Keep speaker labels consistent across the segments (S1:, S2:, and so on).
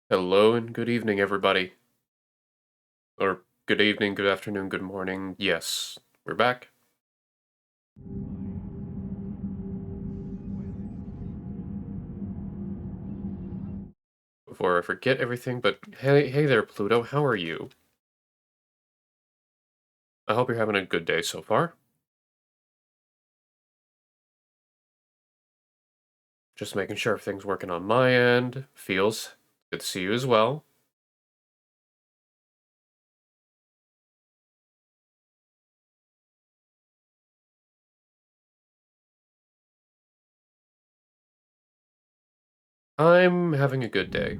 S1: Hello and good evening, everybody. Or good evening, good afternoon, good morning. Yes, we're back. Before I forget everything, but hey there, Pluto. How are you? I hope you're having a good day so far. Just making sure everything's working on my end. Feels good to see you as well. I'm having a good day.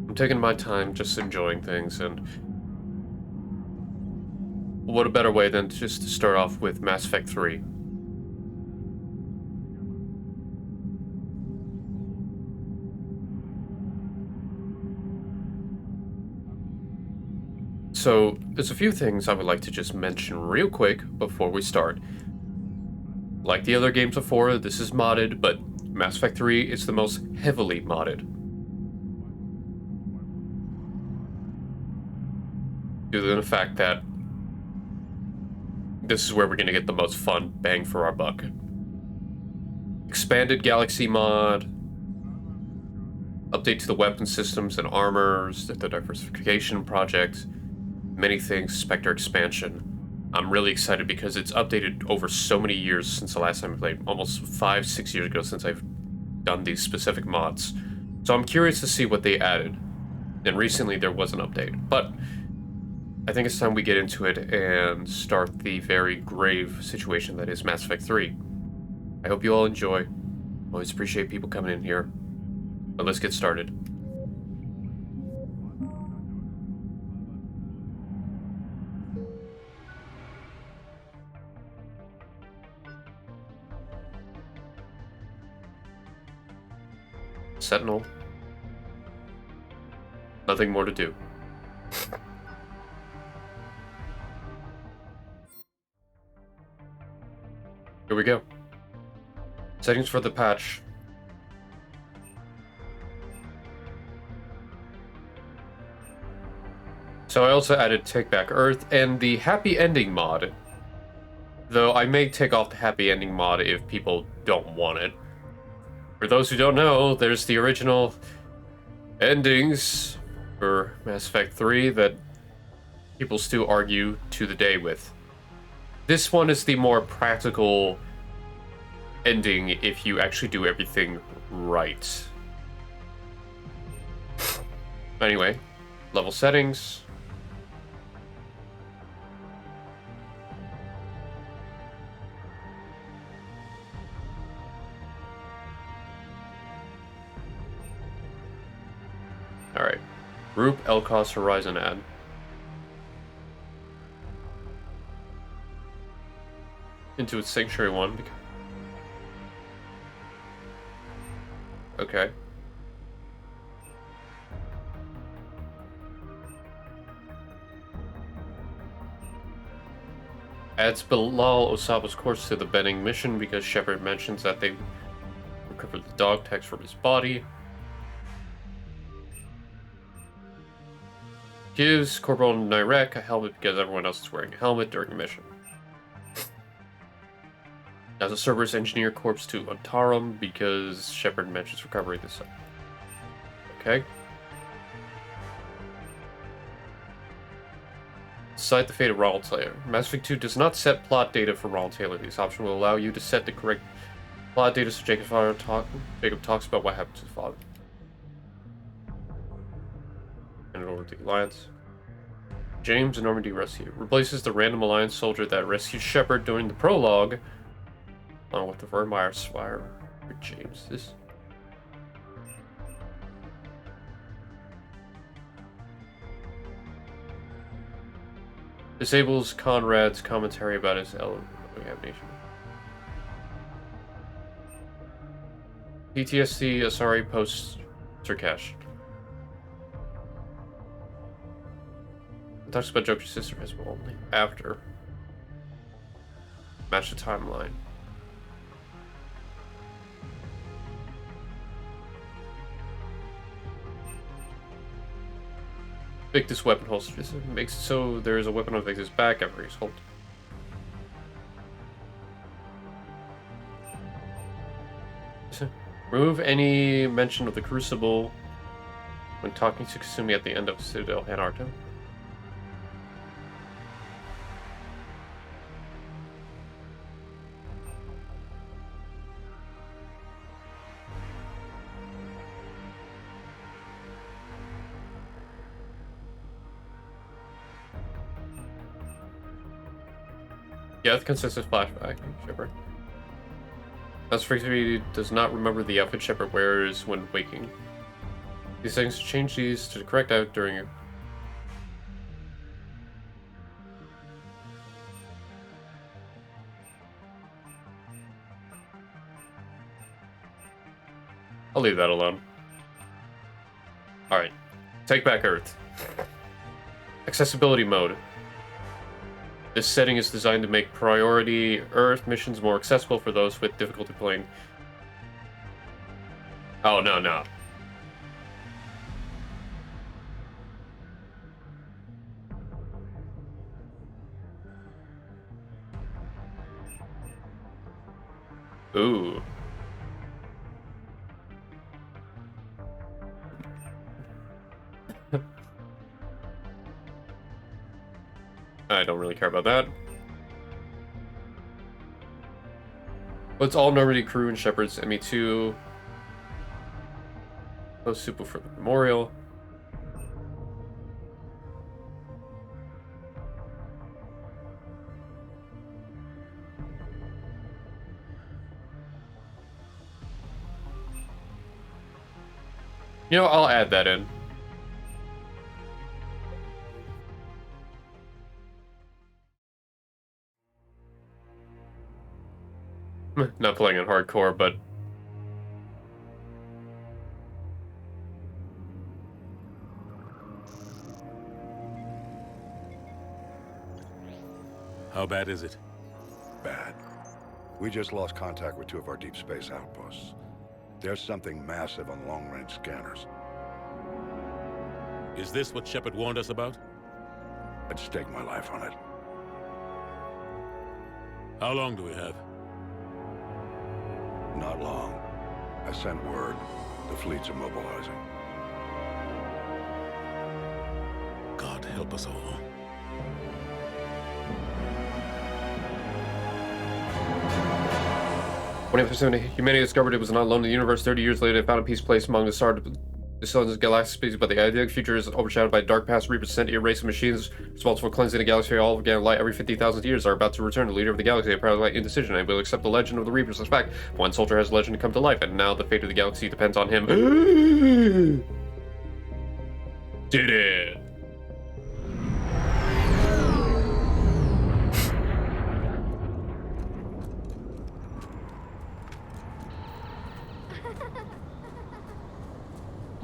S1: I'm taking my time, just enjoying things, and what a better way than just to start off with Mass Effect 3. So, there's a few things I would like to just mention real quick before we start. Like the other games before, this is modded, but Mass Effect 3 is the most heavily modded, due to the fact that this is where we're going to get the most fun bang for our buck. Expanded Galaxy mod, update to the weapon systems and armors, the diversification project, many things, Spectre expansion. I'm really excited because it's updated over so many years since the last time I played, almost 5, 6 years ago since I've done these specific mods. So I'm curious to see what they added. And recently there was an update, but I think it's time we get into it and start the very grave situation that is Mass Effect 3. I hope you all enjoy. Always appreciate people coming in here. But let's get started. Sentinel. Nothing more to do. Here we go. Settings for the patch. So I also added Take Back Earth and the Happy Ending mod. Though I may take off the Happy Ending mod if people don't want it. For those who don't know, there's the original endings for Mass Effect 3 that people still argue to the day with. This one is the more practical ending if you actually do everything right. Anyway, level settings. Alright. Group Elcos Horizon ad. Into its Sanctuary 1. Okay. Adds Bilal Osaba's corpse to the Benning mission because Shepard mentions that they recovered the dog tags from his body. Gives Corporal Nyrek a helmet because everyone else is wearing a helmet during the mission. As a Cerberus engineer corpse to Antarum because Shepard mentions recovering the site. Okay. Cite the fate of Ronald Taylor. Mass Effect 2 does not set plot data for Ronald Taylor. This option will allow you to set the correct plot data so Jacob talks about what happened to the father. Hand it over to the Alliance. James Normandy Rescue replaces the random Alliance soldier that rescued Shepard during the prologue, along with the Vermeer Spire. James, this. Disables Conrad's commentary about his examination. PTSD Asari posts Sirkash. It talks about Joker's sister as well only after. Match the timeline. Victus weapon holster. This makes it so there is a weapon on Victus' back after he's hold. Remove any mention of the Crucible when talking to Kasumi at the end of Citadel Hanarto. Yeah, the consensus flashback, Shepard. As Freaky does not remember the outfit Shepard wears when waking. These things change these to the correct out during. I'll leave that alone. Alright. Take back Earth. Accessibility mode. This setting is designed to make priority Earth missions more accessible for those with difficulty playing. Oh, no. Ooh. I don't really care about that. But it's all Normandy crew and Shepard's ME2. No super for the memorial. You know, I'll add that in. Not playing on hardcore, but
S2: how bad is it?
S3: Bad. We just lost contact with 2 of our deep space outposts. There's something massive on long-range scanners.
S2: Is this what Shepard warned us about?
S3: I'd stake my life on it.
S2: How long do we have?
S3: Not long. I sent word. The fleets are mobilizing.
S2: God help us all.
S1: When humanity discovered it was not alone in the universe, 30 years later, they found a peace place among the stars. The sun's galactic species, but the idyllic future is overshadowed by dark past. Reapers sent a race of machines responsible for cleansing the galaxy. All again light every 50,000 years are about to return. The leader of the galaxy, apparently like indecision, and will accept the legend of the Reapers as fact. One soldier has legend to come to life, and now the fate of the galaxy depends on him. Did it?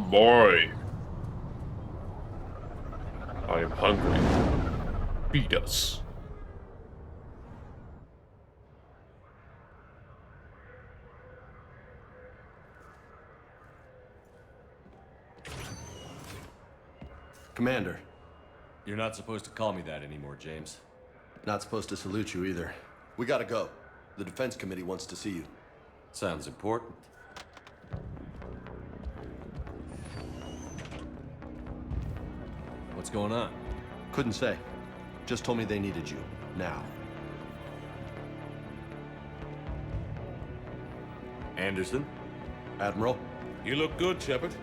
S1: Boy, I am hungry. Feed us.
S4: Commander.
S5: You're not supposed to call me that anymore, James.
S4: Not supposed to salute you either. We gotta go. The Defense Committee wants to see you.
S5: Sounds important. What's going on?
S4: Couldn't say. Just told me they needed you. Now.
S5: Anderson?
S4: Admiral?
S2: You look good, Shepard.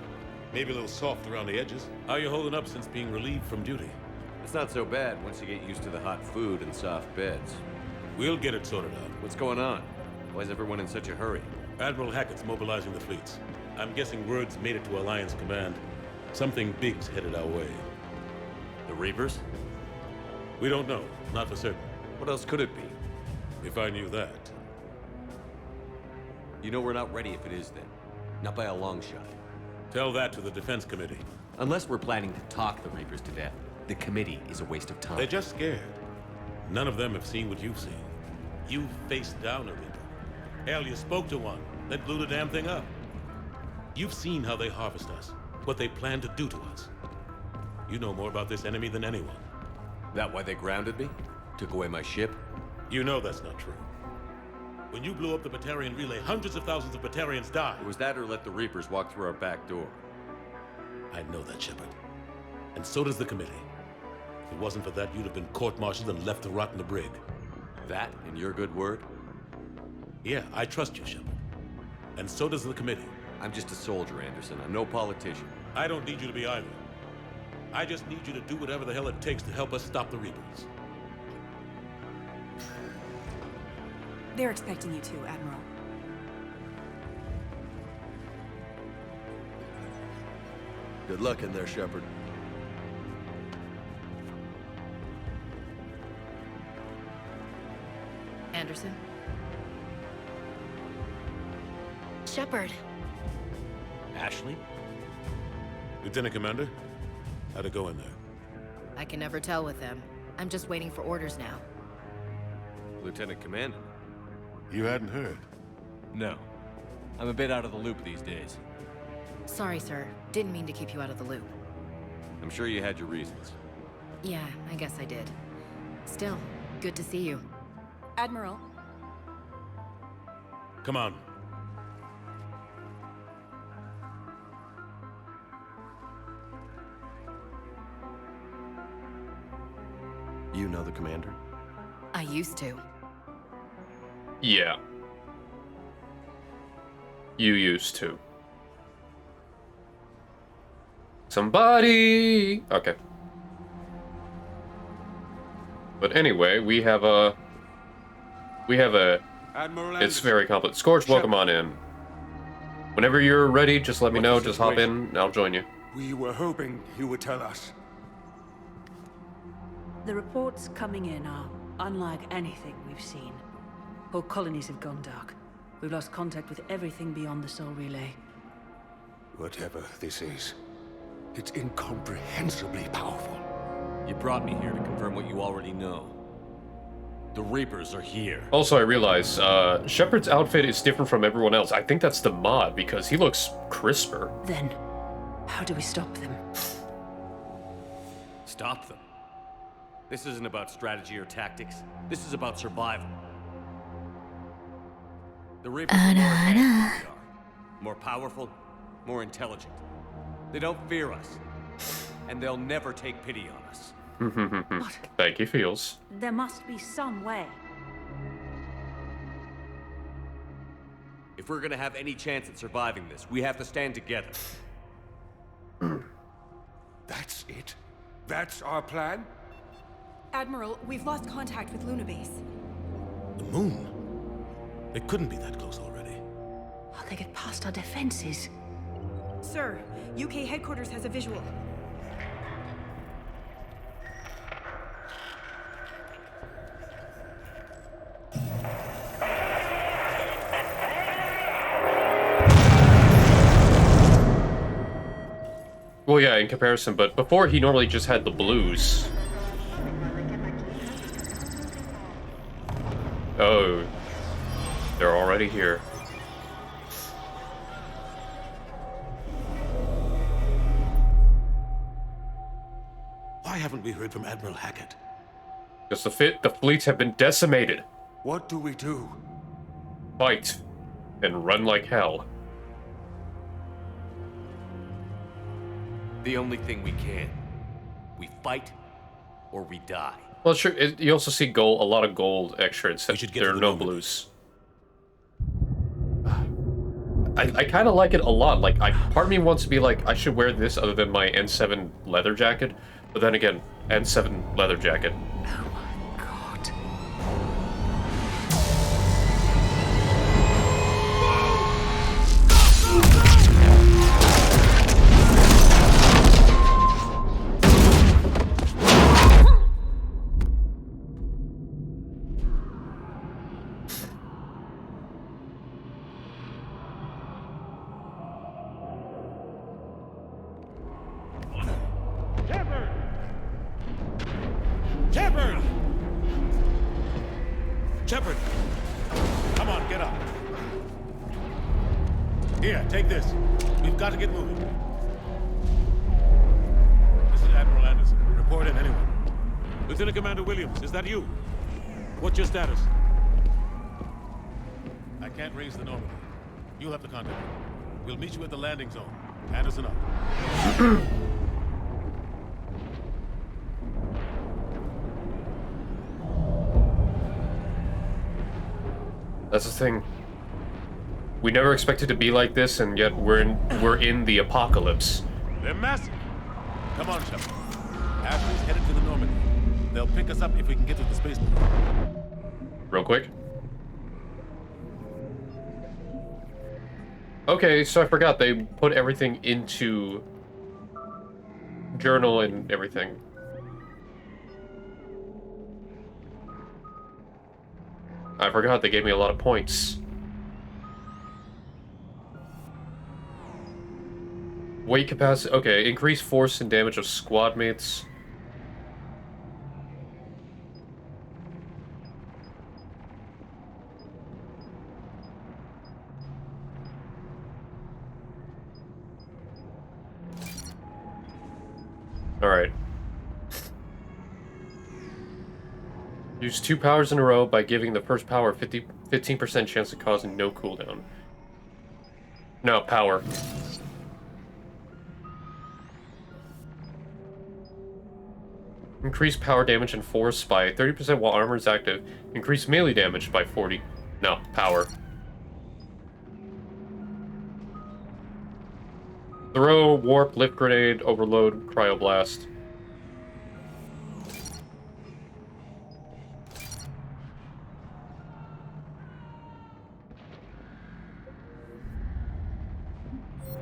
S2: Maybe a little soft around the edges. How you holding up since being relieved from duty?
S5: It's not so bad once you get used to the hot food and soft beds.
S2: We'll get it sorted out.
S5: What's going on? Why is everyone in such a hurry?
S2: Admiral Hackett's mobilizing the fleets. I'm guessing word's made it to Alliance Command. Something big's headed our way.
S5: The Reapers?
S2: We don't know. Not for certain.
S5: What else could it be?
S2: If I knew that.
S5: You know we're not ready if it is then. Not by a long shot.
S2: Tell that to the Defense Committee.
S5: Unless we're planning to talk the Reapers to death, the committee is a waste of time.
S2: They're just scared. None of them have seen what you've seen. You faced down a Reaper. Hell, you spoke to one, then blew the damn thing up. You've seen how they harvest us, what they plan to do to us. You know more about this enemy than anyone.
S5: That why they grounded me? Took away my ship?
S2: You know that's not true. When you blew up the Batarian relay, hundreds of thousands of Batarians died.
S5: It was that or let the Reapers walk through our back door.
S2: I know that, Shepard. And so does the committee. If it wasn't for that, you'd have been court-martialed and left to rot in the brig.
S5: That and your good word?
S2: Yeah, I trust you, Shepard. And so does the committee.
S5: I'm just a soldier, Anderson. I'm no politician.
S2: I don't need you to be either. I just need you to do whatever the hell it takes to help us stop the Reapers.
S6: They're expecting you to, Admiral.
S4: Good luck in there, Shepard.
S7: Anderson? Shepard.
S5: Ashley?
S2: Lieutenant Commander, how'd it go in there?
S7: I can never tell with them. I'm just waiting for orders now.
S5: Lieutenant Commander?
S3: You hadn't heard?
S8: No. I'm a bit out of the loop these days.
S7: Sorry, sir. Didn't mean to keep you out of the loop.
S5: I'm sure you had your reasons.
S7: Yeah, I guess I did. Still, good to see you.
S6: Admiral,
S2: Come on.
S4: You know the commander?
S7: I used to.
S1: Yeah. You used to. Somebody! Okay. But anyway, we have a...
S9: Admiral
S1: It's very complex. Scourge, welcome on in. Whenever you're ready, just let me know. Just hop in, and I'll join you.
S9: We were hoping you would tell us.
S6: the reports coming in are unlike anything we've seen. Whole colonies have gone dark. We've lost contact with everything beyond the Soul Relay.
S9: Whatever this is, it's incomprehensibly powerful.
S8: You brought me here to confirm what you already know. The Reapers are here.
S1: Also, I realize, Shepard's outfit is different from everyone else. I think that's the mod, because he looks crisper.
S6: Then, how do we stop them?
S8: Stop them. This isn't about strategy or tactics. This is about survival. The Reapers are more advanced than we are. More powerful, more intelligent. They don't fear us. And they'll never take pity on us.
S6: What?
S1: Thank you, Feels.
S6: There must be some way.
S8: If we're gonna have any chance at surviving this, we have to stand together.
S9: That's it? That's our plan?
S6: Admiral, we've lost contact with Luna Base.
S2: The moon? It couldn't be that close already.
S6: How'd they get past our defenses? Sir, UK headquarters has a visual.
S1: Well, yeah, in comparison, but before he normally just had the blues. Oh, they're already here.
S2: Why haven't we heard from Admiral Hackett?
S1: Because the fleets have been decimated.
S9: What do we do?
S1: Fight and run like hell.
S8: The only thing we can. We fight or we die.
S1: Well, sure. You also see gold, a lot of gold extra. Instead,
S2: We should get
S1: there
S2: to
S1: are
S2: the
S1: no
S2: Normandy.
S1: blues. I kind of like it a lot. Like, part of me wants to be like, I should wear this other than my N7 leather jacket. But then again, N7 leather jacket.
S6: Oh my god.
S2: Shepard! Shepard! Come on, get up. Here, take this. We've got to get moving. This is Admiral Anderson. Report in, anyone. Lieutenant Commander Williams, is that you? What's your status? I can't raise the Normandy. You'll have to contact me. We'll meet you at the landing zone. Anderson out.
S1: That's the thing. We never expected to be like this, and yet we're in the apocalypse.
S2: They're massive. Come on, Shepard. Admiral's headed to the Normandy. They'll pick us up if we can get to the spaceport.
S1: Real quick. Okay, so I forgot they put everything into journal and everything. I forgot they gave me a lot of points. Weight capacity. Okay, increase force and damage of squad mates. Alright. Use 2 powers in a row by giving the first power 15% chance of causing no cooldown. No, power. Increase power damage and force by 30% while armor is active. Increase melee damage by 40. No, power. Throw, warp, lift grenade, overload, cryoblast.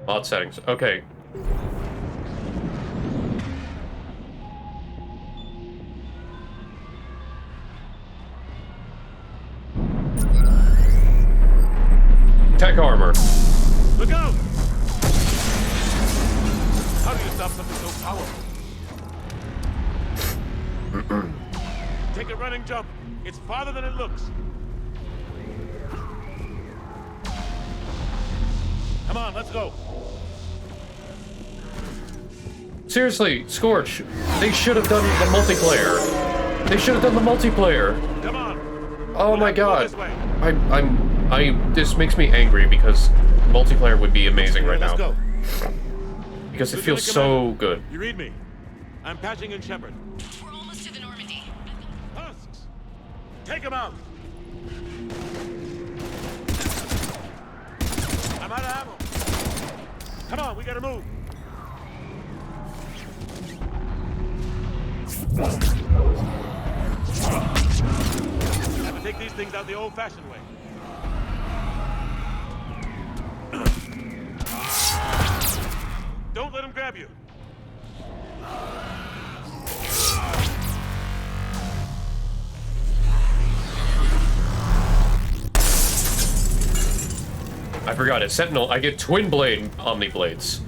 S1: Mod settings. Okay. Tech armor.
S2: Look out! How do you stop something so powerful? Take a running jump. It's farther than it looks. Come on, let's go.
S1: Seriously, Scorch, they should have done the multiplayer. They should have done the multiplayer.
S2: Come on.
S1: Oh my god.
S2: This way.
S1: This makes me angry because multiplayer would be amazing right
S2: Let's
S1: now.
S2: go.
S1: Because it
S2: Lieutenant
S1: feels so
S2: Commander,
S1: good.
S2: You read me. I'm patching in Shepard.
S7: We're almost to the Normandy.
S2: Husks! Take him out! I'm out of ammo. Come on, we gotta move. Have to take these things out the old-fashioned way. Don't let him grab you.
S1: I forgot it. Sentinel, I get twin blade Omni Blades.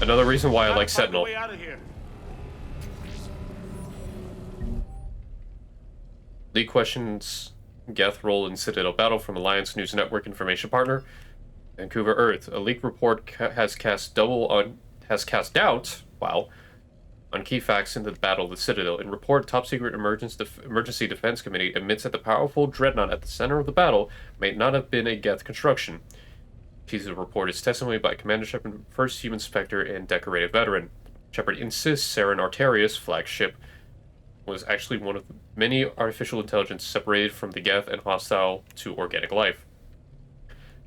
S1: Another reason why I like Sentinel.
S2: Way out of here.
S1: League questions Geth role in Citadel battle from Alliance News Network information partner. Vancouver Earth. A leak report has cast doubt, on key facts into the Battle of the Citadel. In report, Top Secret Emergency Defense Committee admits that the powerful dreadnought at the center of the battle may not have been a Geth construction. Piece of the report is testimony by Commander Shepard, first human Spectre and decorated veteran. Shepard insists Saren Arterius, flagship, was actually one of many artificial intelligence separated from the Geth and hostile to organic life.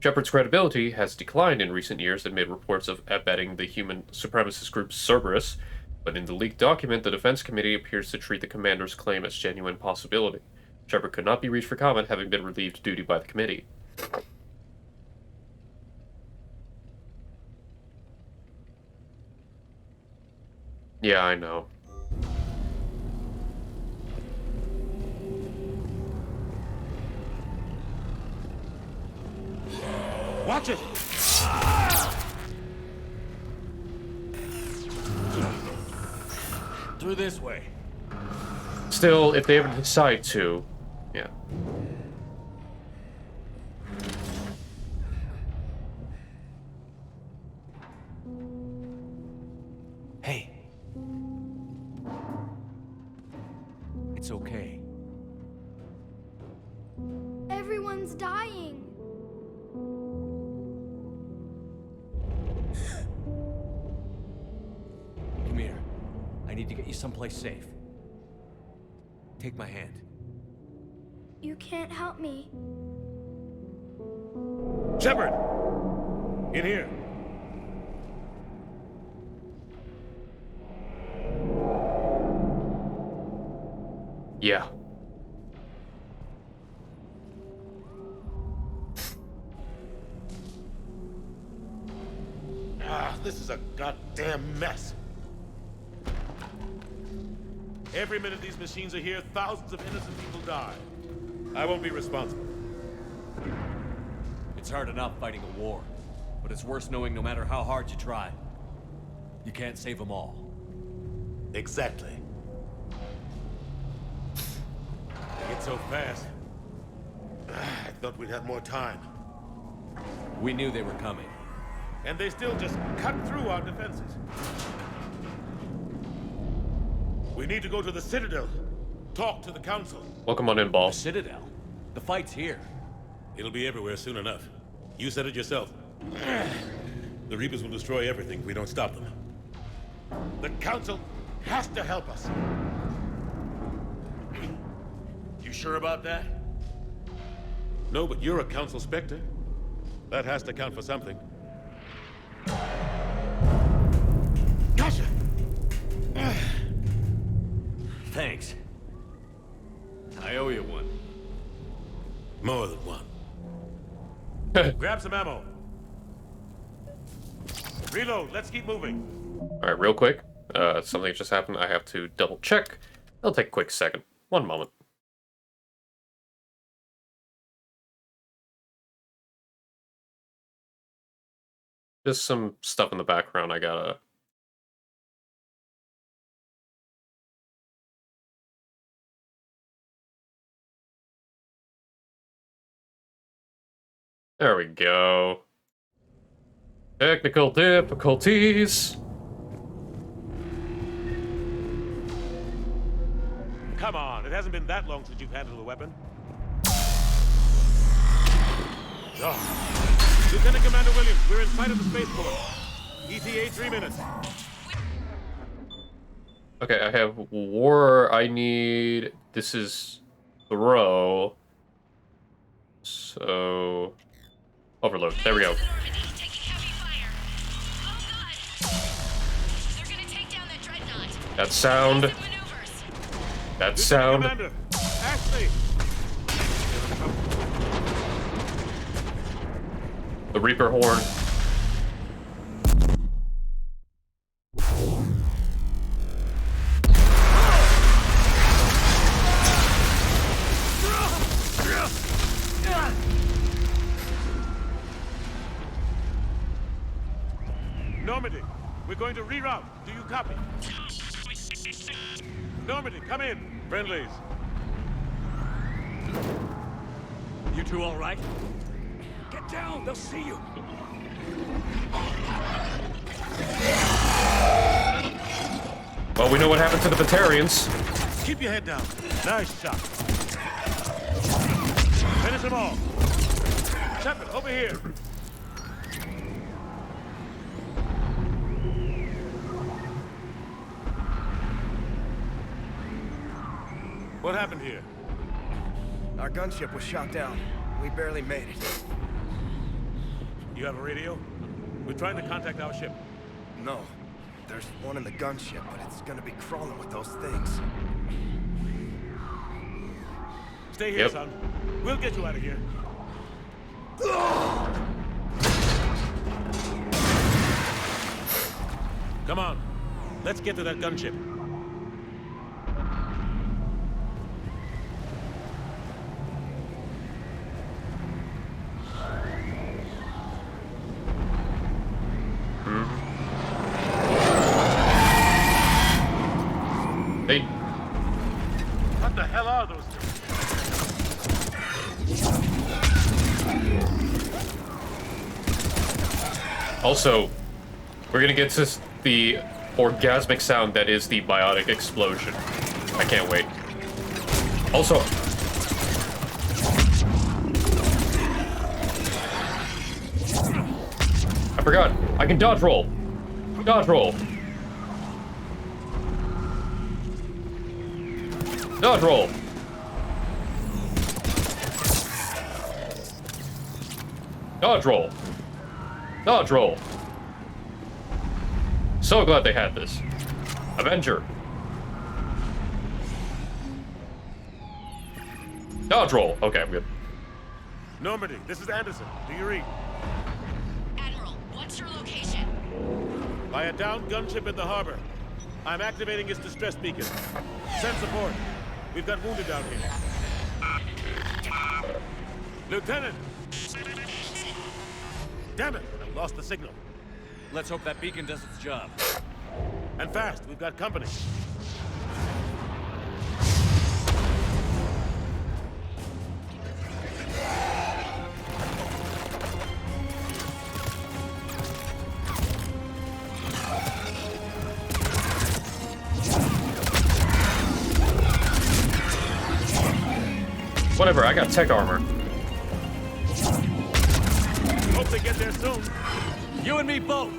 S1: Shepard's credibility has declined in recent years amid reports of abetting the human supremacist group Cerberus, but in the leaked document, the Defense Committee appears to treat the commander's claim as genuine possibility. Shepard could not be reached for comment, having been relieved of duty by the committee. Yeah, I know.
S2: Watch it! Through this way.
S1: Still, if they ever decide to, yeah.
S8: Hey. It's okay.
S10: Everyone's dying.
S8: Come here. I need to get you someplace safe. Take my hand.
S10: You can't help me.
S2: Shepard! In here.
S1: Yeah.
S2: This is a goddamn mess. Every minute these machines are here, thousands of innocent people die. I won't be responsible.
S8: It's hard enough fighting a war, but it's worse knowing no matter how hard you try, you can't save them all.
S2: Exactly. They get so fast. I thought we'd have more time.
S8: We knew they were coming.
S2: And they still just cut through our defenses. We need to go to the Citadel. Talk to the Council.
S1: Welcome on in, Ball.
S8: The Citadel? The fight's here.
S2: It'll be everywhere soon enough. You said it yourself. The Reapers will destroy everything if we don't stop them. The Council has to help us. You sure about that? No, but you're a Council Spectre. That has to count for something. Gotcha!
S8: Thanks. I owe you one.
S2: More than one. Grab some ammo. Reload, let's keep moving.
S1: Alright, real quick. Something just happened. I have to double check. It'll take a quick second. One moment. Just some stuff in the background I gotta... There we go. Technical difficulties.
S2: Come on, it hasn't been that long since you've handled a weapon. Oh. Lieutenant Commander Williams, we're in sight of the spaceport. ETA 3 minutes.
S1: Okay, I have war. I need... This is throw. So... Overload. There we go. That sound. That sound.
S2: Commander, Ashley.
S1: The Reaper horn.
S2: Normandy, we're going to reroute. Do you copy? Normandy, come in. Friendlies.
S8: You two all right?
S9: Get down, they'll see you.
S1: Well, we know what happened to the Batarians.
S2: Keep your head down. Nice shot. Finish them all. Shepard, over here. What happened here?
S11: Our gunship was shot down. We barely made it.
S2: You have a radio? We're trying to contact our ship.
S11: No. There's one in the gunship, but it's gonna be crawling with those things.
S2: Stay here, son. We'll get you out of here. Come on. Let's get to that gunship.
S1: Hey.
S2: What the hell are those things?
S1: Also, we're gonna get to the orgasmic sound that is the biotic explosion. I can't wait. Also, I forgot. I can dodge roll. Dodge roll. Dodge roll. Dodge roll. Dodge roll. So glad they had this. Avenger. Dodge roll. Okay, I'm good.
S2: Normandy, this is Anderson. Do you read?
S12: Admiral, what's your location?
S2: By a downed gunship in the harbor. I'm activating its distress beacon. Send support. We've got wounded down here. Lieutenant! Damn it! I lost the signal.
S8: Let's hope that beacon does its job.
S2: And fast, we've got company.
S1: Whatever, I got tech armor.
S2: Hope they get there soon.
S8: You and me both!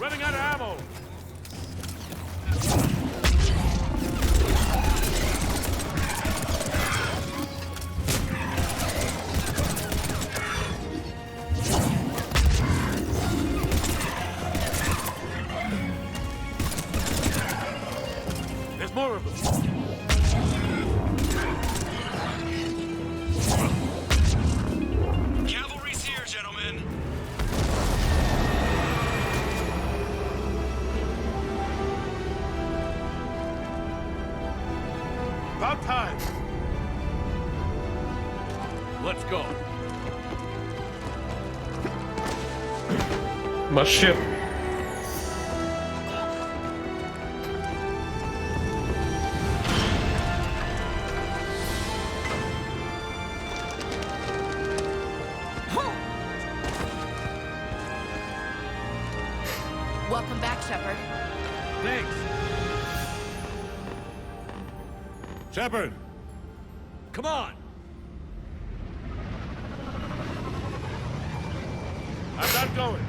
S2: Running out of ammo. There's more of them.
S9: Cavalry's here, gentlemen.
S2: About time.
S8: Let's go.
S1: My ship.
S7: Welcome back, Shepard.
S8: Thanks.
S2: Shepard,
S8: Come on!
S2: I'm not going.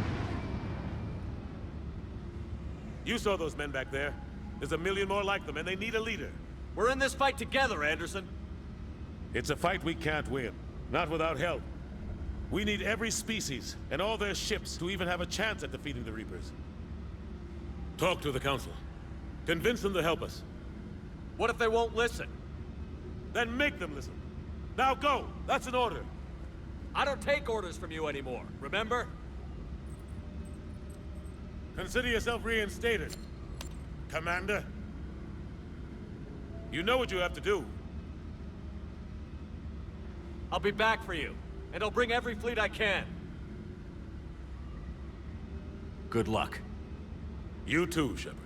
S2: You saw those men back there. There's a million more like them, and they need a leader.
S8: We're in this fight together, Anderson.
S2: It's a fight we can't win. Not without help. We need every species and all their ships to even have a chance at defeating the Reapers. Talk to the Council. Convince them to help us.
S8: What if they won't listen?
S2: Then make them listen. Now go! That's an order.
S8: I don't take orders from you anymore, remember?
S2: Consider yourself reinstated, Commander. You know what you have to do.
S8: I'll be back for you, and I'll bring every fleet I can. Good luck.
S2: You too, Shepard.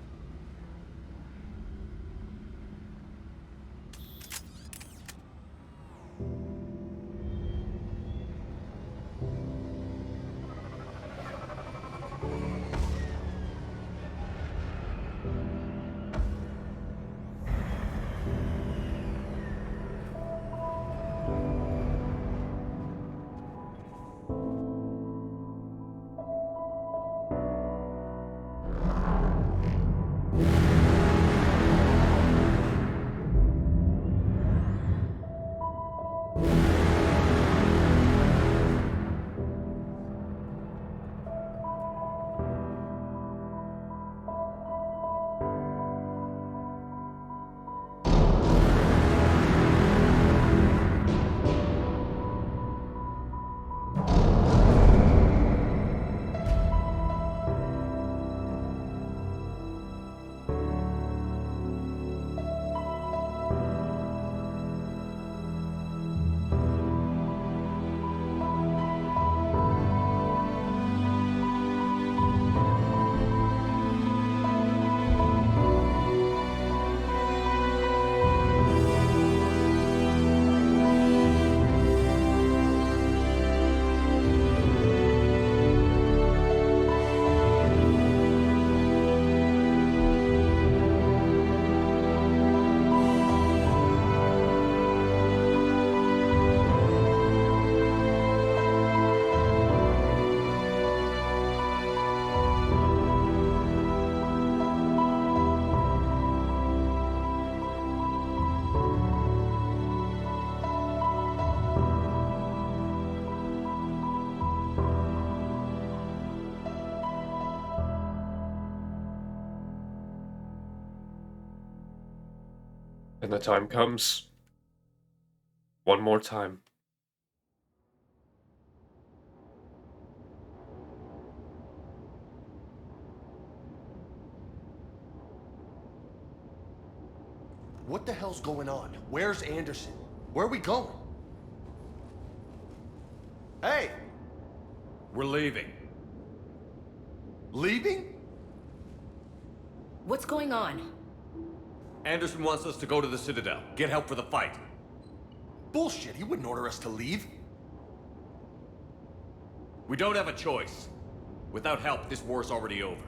S1: And the time comes. One more time.
S4: What the hell's going on? Where's Anderson? Where are we going? Hey!
S8: We're leaving.
S4: Leaving?
S7: What's going on?
S8: Anderson wants us to go to the Citadel. Get help for the fight.
S4: Bullshit, he wouldn't order us to leave.
S8: We don't have a choice. Without help, this war's already over.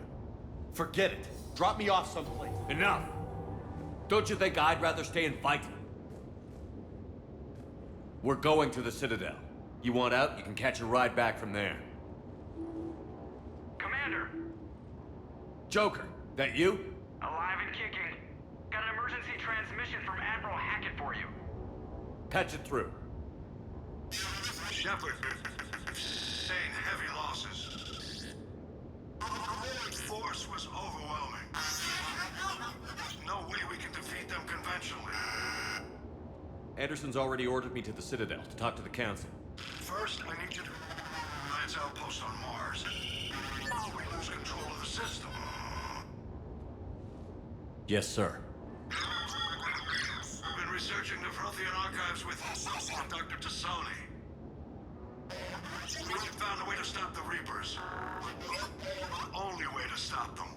S4: Forget it. Drop me off someplace.
S8: Enough! Don't you think I'd rather stay and fight? We're going to the Citadel. You want out, you can catch a ride back from there.
S13: Commander!
S8: Joker, that you?
S13: Alive and kicking. Got an emergency transmission from Admiral Hackett for you.
S8: Patch it through.
S3: Shepard, sustained heavy losses. The force was overwhelming. There's no way we can defeat them conventionally.
S8: Anderson's already ordered me to the Citadel to talk to the Council.
S3: First, I need you to Lance outpost on Mars. We lose control of the system.
S8: Yes, sir.
S3: I've been researching the Prothean archives with Dr. Tassoni. We found a way to stop the Reapers. The only way to stop them.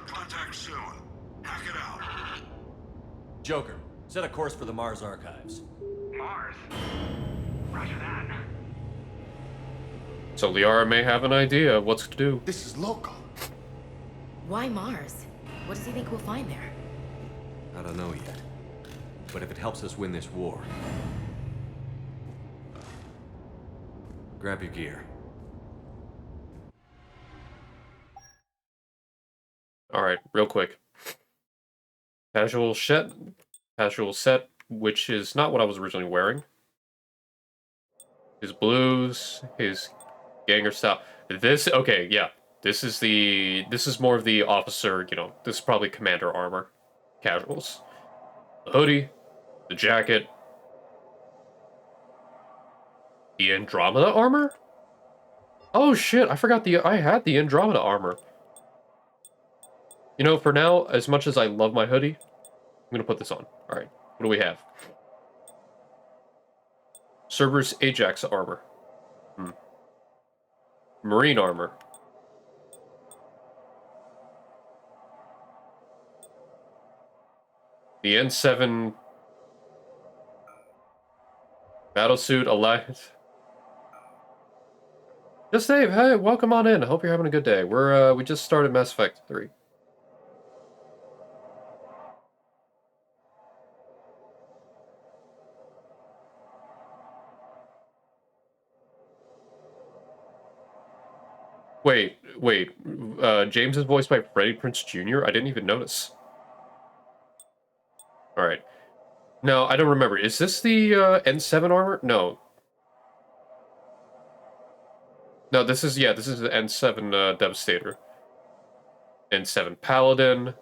S3: Contact soon. Hack it out.
S8: Joker, set a course for the Mars archives.
S13: Mars? Roger that.
S1: So Liara may have an idea of what to do.
S4: This is local.
S7: Why Mars? What does he think we'll find there?
S5: I don't know yet. But if it helps us win this war... Grab your gear.
S1: Alright, real quick. Casual set, which is not what I was originally wearing. His blues, his ganger style. Okay, yeah. This is more of the officer, this is probably commander armor. Casuals. The hoodie, the jacket. The Andromeda armor? Oh shit, I forgot I had the Andromeda armor. For now, as much as I love my hoodie, I'm gonna put this on. Alright, what do we have? Cerberus Ajax armor. Marine armor. The N7 Battlesuit Alliance. Just Dave, hey, welcome on in. I hope you're having a good day. We just started Mass Effect 3. Wait. James is voiced by Freddie Prinze Jr.? I didn't even notice. Alright. No, I don't remember. Is this the N7 armor? No. No, this is the N7 Devastator. N7 Paladin.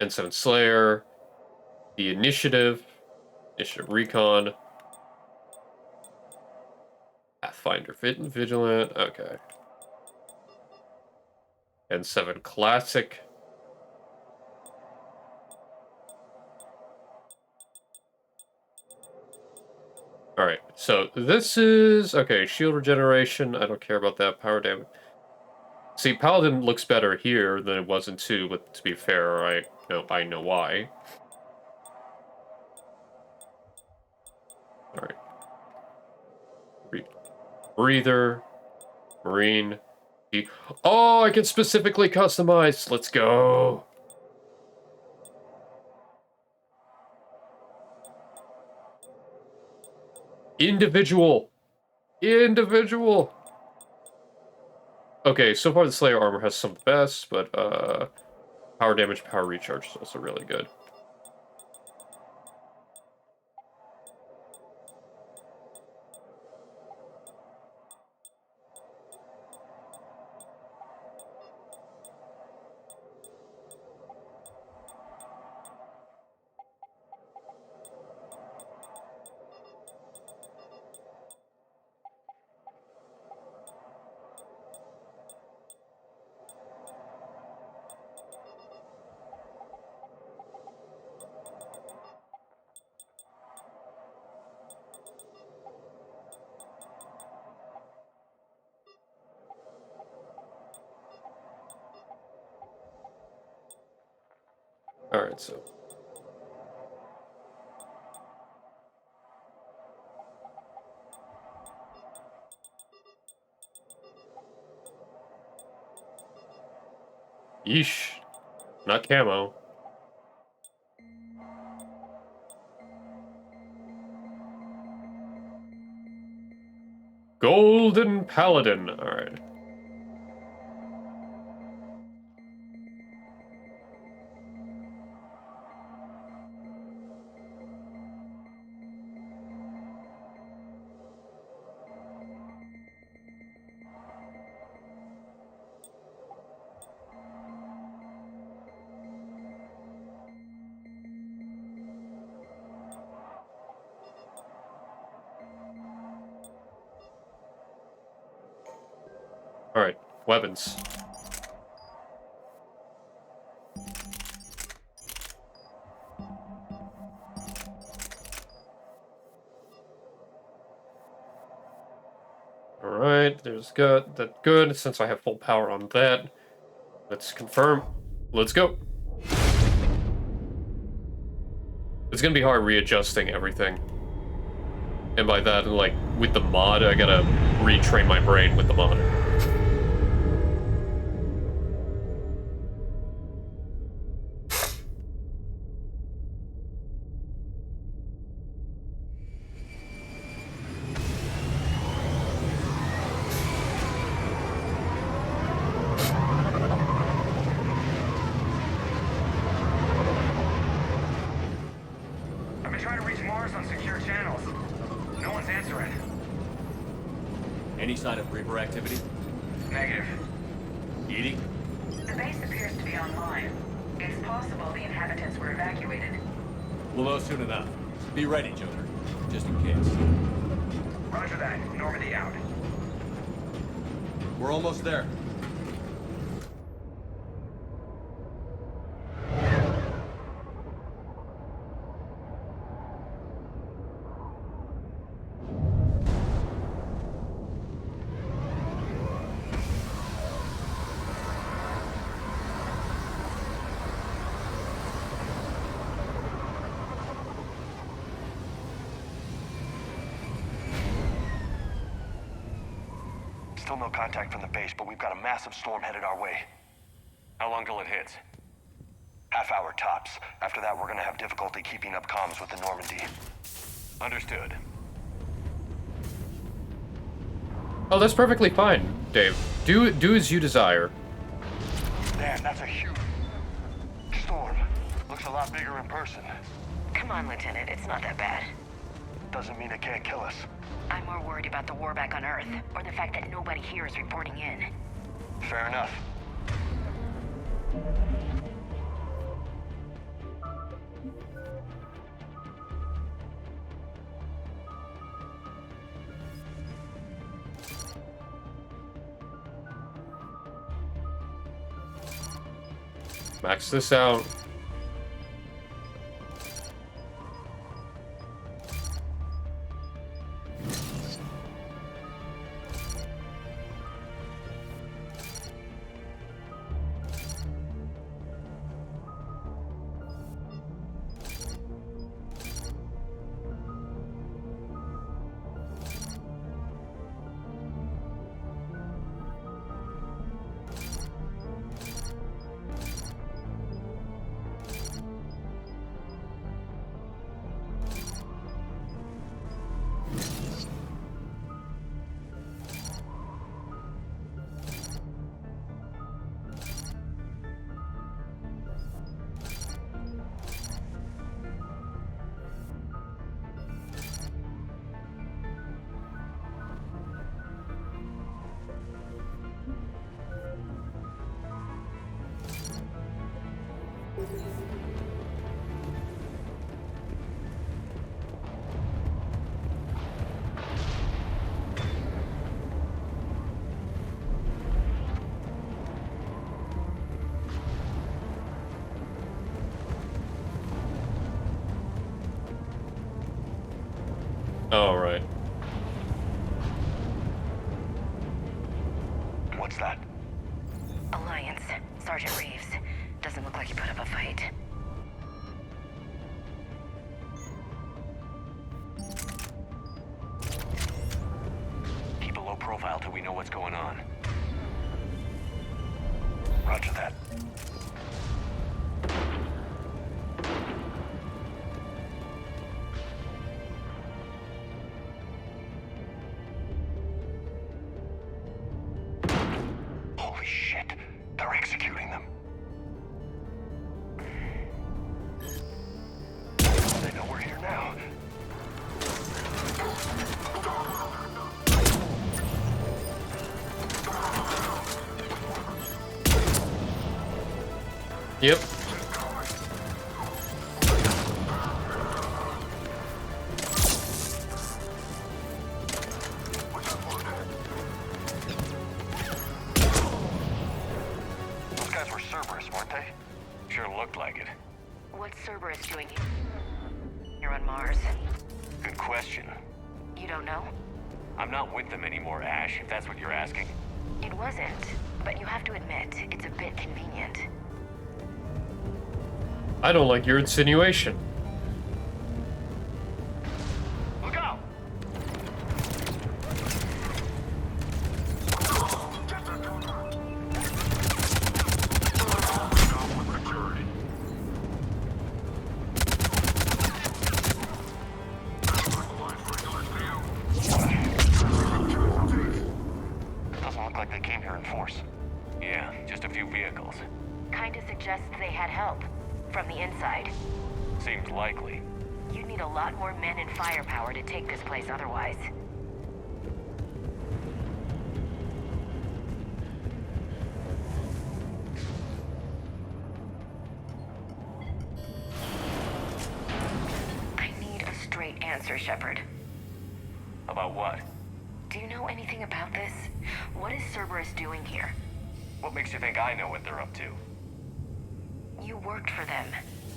S1: N7 Slayer. The Initiative Recon. Pathfinder Vigilant, okay. N7 Classic. Alright, so this is... Okay, shield regeneration, I don't care about that. Power damage. See, Paladin looks better here than it was in 2, but to be fair, I know why. Alright. Breather, Marine. Oh, I can specifically customize. Let's go. Individual. Okay, so far the Slayer armor has some of the best, but power damage, power recharge is also really good. Alright, so. Yeesh. Not camo. Golden Paladin. Alright. Alright, weapons. Alright, there's good. That's good, since I have full power on that. Let's confirm. Let's go. It's gonna be hard readjusting everything. And by that, like, with the mod, I gotta retrain my brain with the mod.
S13: I've been trying to reach Mars on secure channels. No one's answering.
S8: Any sign of Reaper activity?
S13: Negative.
S8: Eating?
S12: The base appears to be online. It's possible the inhabitants were evacuated.
S8: We'll know soon enough. Be ready, Joker. Just in case.
S13: Roger that. Normandy out.
S8: We're almost there.
S3: Still no contact from the base, but we've got a massive storm headed our way.
S8: How long till it hits?
S3: Half hour tops. After that, we're gonna have difficulty keeping up comms with the Normandy.
S8: Understood.
S1: Oh, that's perfectly fine, Dave. Do as you desire.
S3: Damn, that's a huge storm. Looks a lot bigger in person.
S12: Come on, Lieutenant. It's not that bad.
S3: Doesn't mean it can't kill us.
S12: I'm more worried about the war back on Earth, or the fact that nobody here is reporting in.
S3: Fair enough.
S1: Max this out. All right.
S3: What's that?
S12: Alliance. Sergeant Reeves. Doesn't look like he put up a fight.
S8: profile till we know what's going on.
S3: Roger that. Holy shit. They're executing them. They know we're here now.
S1: Yep.
S3: Those guys were Cerberus, weren't they?
S8: Sure looked like it.
S12: What's Cerberus doing here on Mars?
S8: Good question.
S12: You don't know?
S8: I'm not with them anymore, Ash, if that's what you're asking.
S12: It wasn't, but you have to admit, it's a bit convenient.
S1: I don't like your insinuation.
S8: Look out!
S3: Doesn't look like they came here in force.
S8: Yeah, just a few vehicles.
S12: Kinda suggests they had help. From the inside.
S8: Seems likely.
S12: You'd need a lot more men and firepower to take this place otherwise. I need a straight answer, Shepard.
S8: About what?
S12: Do you know anything about this? What is Cerberus doing here?
S8: What makes you think I know what they're up to?
S12: You worked for them.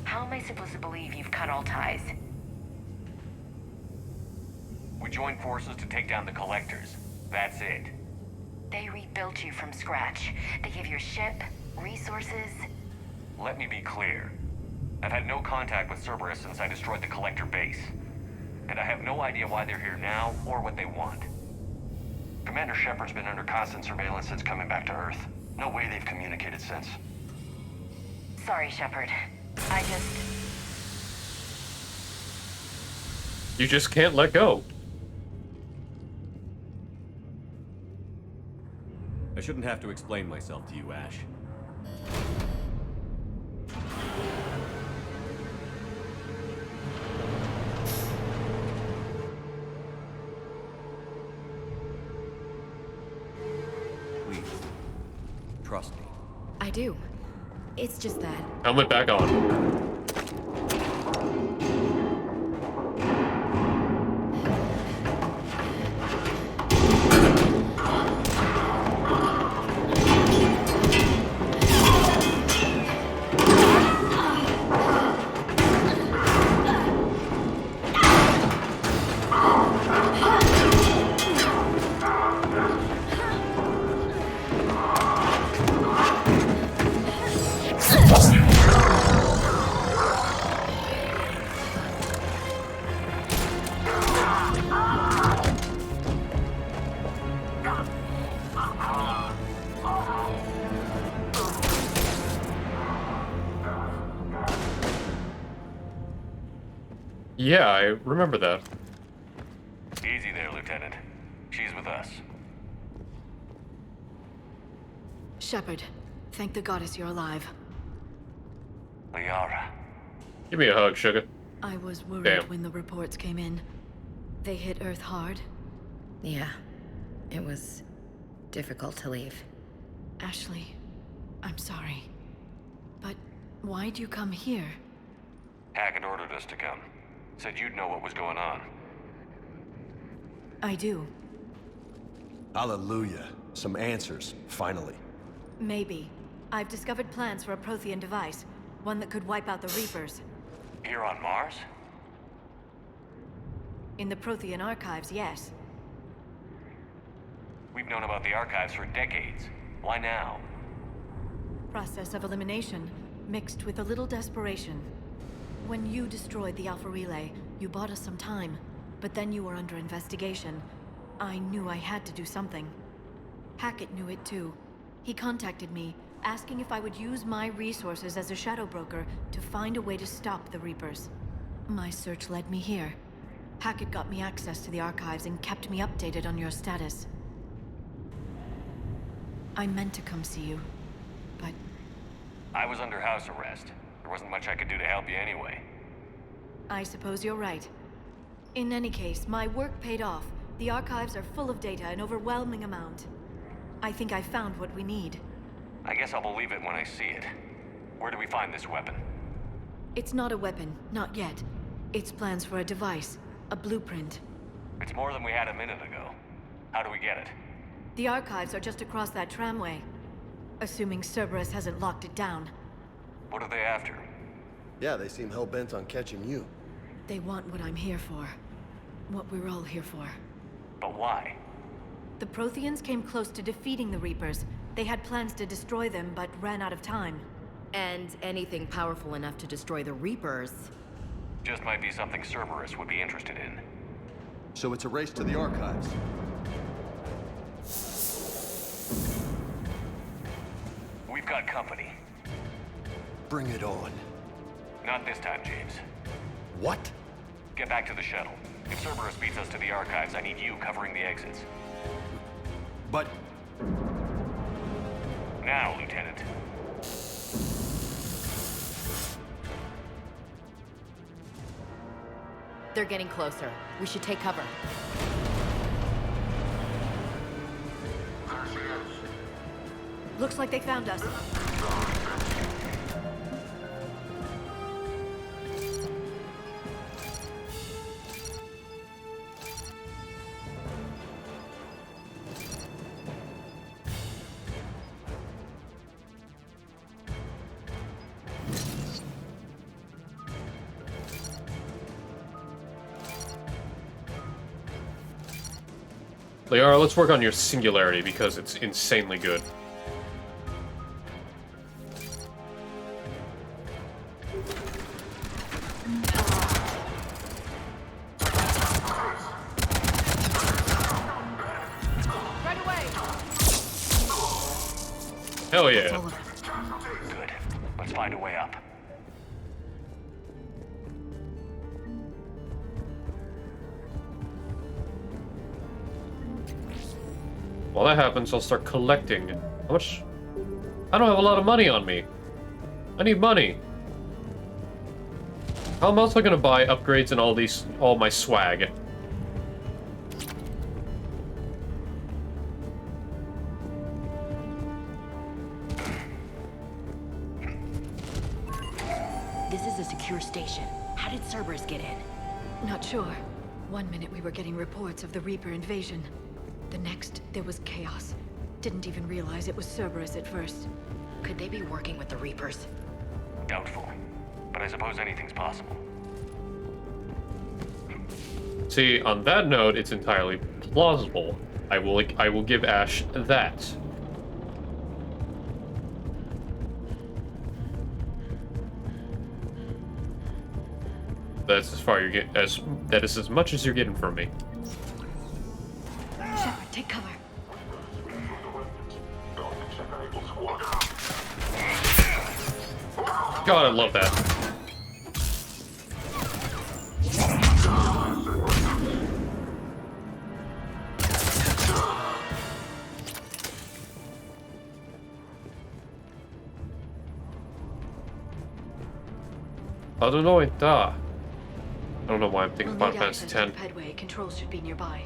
S12: How am I supposed to believe you've cut all ties?
S8: We joined forces to take down the Collectors. That's it.
S12: They rebuilt you from scratch. They gave you a ship, resources.
S8: Let me be clear. I've had no contact with Cerberus since I destroyed the Collector base. And I have no idea why they're here now or what they want.
S3: Commander Shepard's been under constant surveillance since coming back to Earth. No way they've communicated since.
S12: Sorry, Shepard. I just...
S1: You just can't let go.
S5: I shouldn't have to explain myself to you, Ash. Please, trust me.
S7: I do. It's just that...
S1: Helmet back on. Yeah, I remember that.
S8: Easy there, Lieutenant. She's with us.
S7: Shepard, thank the goddess you're alive.
S8: Liara.
S1: Give me a hug, sugar.
S7: I was worried
S1: Damn.
S7: when the reports came in. They hit Earth hard.
S12: Yeah. It was difficult to leave.
S7: Ashley, I'm sorry. But why'd you come here?
S8: Hackett ordered us to come. Said you'd know what was going on.
S7: I do.
S4: Hallelujah. Some answers, finally.
S7: Maybe. I've discovered plans for a Prothean device. One that could wipe out the Reapers.
S8: Here on Mars?
S7: In the Prothean archives, yes.
S8: We've known about the archives for decades. Why now?
S7: Process of elimination, mixed with a little desperation. When you destroyed the Alpha Relay, you bought us some time, but then you were under investigation. I knew I had to do something. Hackett knew it too. He contacted me, asking if I would use my resources as a shadow broker to find a way to stop the Reapers. My search led me here. Hackett got me access to the archives and kept me updated on your status. I meant to come see you, but...
S14: I was under house arrest. There wasn't much I could do to help you anyway.
S7: I suppose you're right. In any case, my work paid off. The archives are full of data, an overwhelming amount. I think I found what we need.
S14: I guess I'll believe it when I see it. Where do we find this weapon?
S7: It's not a weapon, not yet. It's plans for a device, a blueprint.
S14: It's more than we had a minute ago. How do we get it?
S7: The archives are just across that tramway. Assuming Cerberus hasn't locked it down.
S14: What are they after?
S4: Yeah, they seem hell-bent on catching you.
S7: They want what I'm here for. What we're all here for.
S14: But why?
S7: The Protheans came close to defeating the Reapers. They had plans to destroy them, but ran out of time.
S15: And anything powerful enough to destroy the Reapers.
S14: Just might be something Cerberus would be interested in.
S4: So it's a race to the archives.
S14: We've got company.
S4: Bring it on.
S14: Not this time, James.
S4: What?
S14: Get back to the shuttle. If Cerberus beats us to the archives, I need you covering the exits.
S4: But...
S14: Now, Lieutenant.
S15: They're getting closer. We should take cover.
S7: Looks like they found us.
S1: Liara, let's work on your singularity because it's insanely good.
S15: Right away!
S1: Hell yeah.
S14: Good. Let's find a way up.
S1: While that happens, I'll start collecting. How much? I don't have a lot of money on me. I need money. How am I also gonna buy upgrades and all my swag?
S15: This is a secure station. How did Cerberus get in?
S7: Not sure. One minute we were getting reports of the Reaper invasion. The next, there was chaos. Didn't even realize it was Cerberus at first.
S15: Could they be working with the Reapers?
S14: Doubtful. But I suppose anything's possible.
S1: See, on that note, it's entirely plausible. I will give Ash that. That's as far you get as that is as much as you're getting from me.
S7: Shepard, take cover.
S1: God, I love that. I don't know it. I don't know why I'm thinking Final Fantasy X.
S7: Headway controls should be nearby.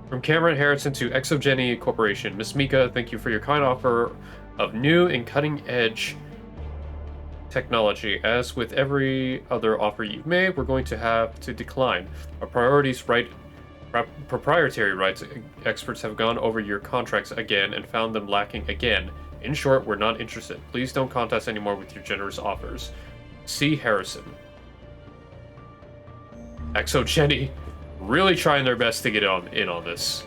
S1: From Cameron Harrison to Exogeny Corporation, Miss Mika, thank you for your kind offer of new and cutting-edge technology. As with every other offer you've made, we're going to have to decline. Our proprietary rights experts have gone over your contracts again and found them lacking again. In short, we're not interested. Please don't contact us anymore with your generous offers. C. Harrison. Exogeny really trying their best to get in on this.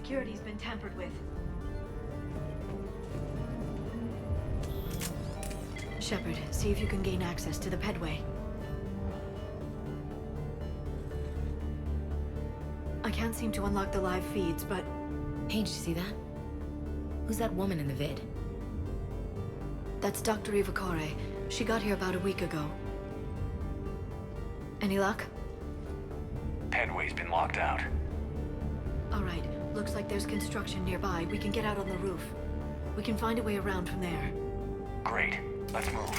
S7: security's been tampered with. Shepard, see if you can gain access to the pedway. I can't seem to unlock the live feeds, but...
S15: Hey, did you see that? Who's that woman in the vid?
S7: That's Dr. Eva Kore. She got here about a week ago. Any luck?
S14: Pedway's been locked out.
S7: Alright, looks like there's construction nearby. We can get out on the roof. We can find a way around from there.
S14: Great. Let's move.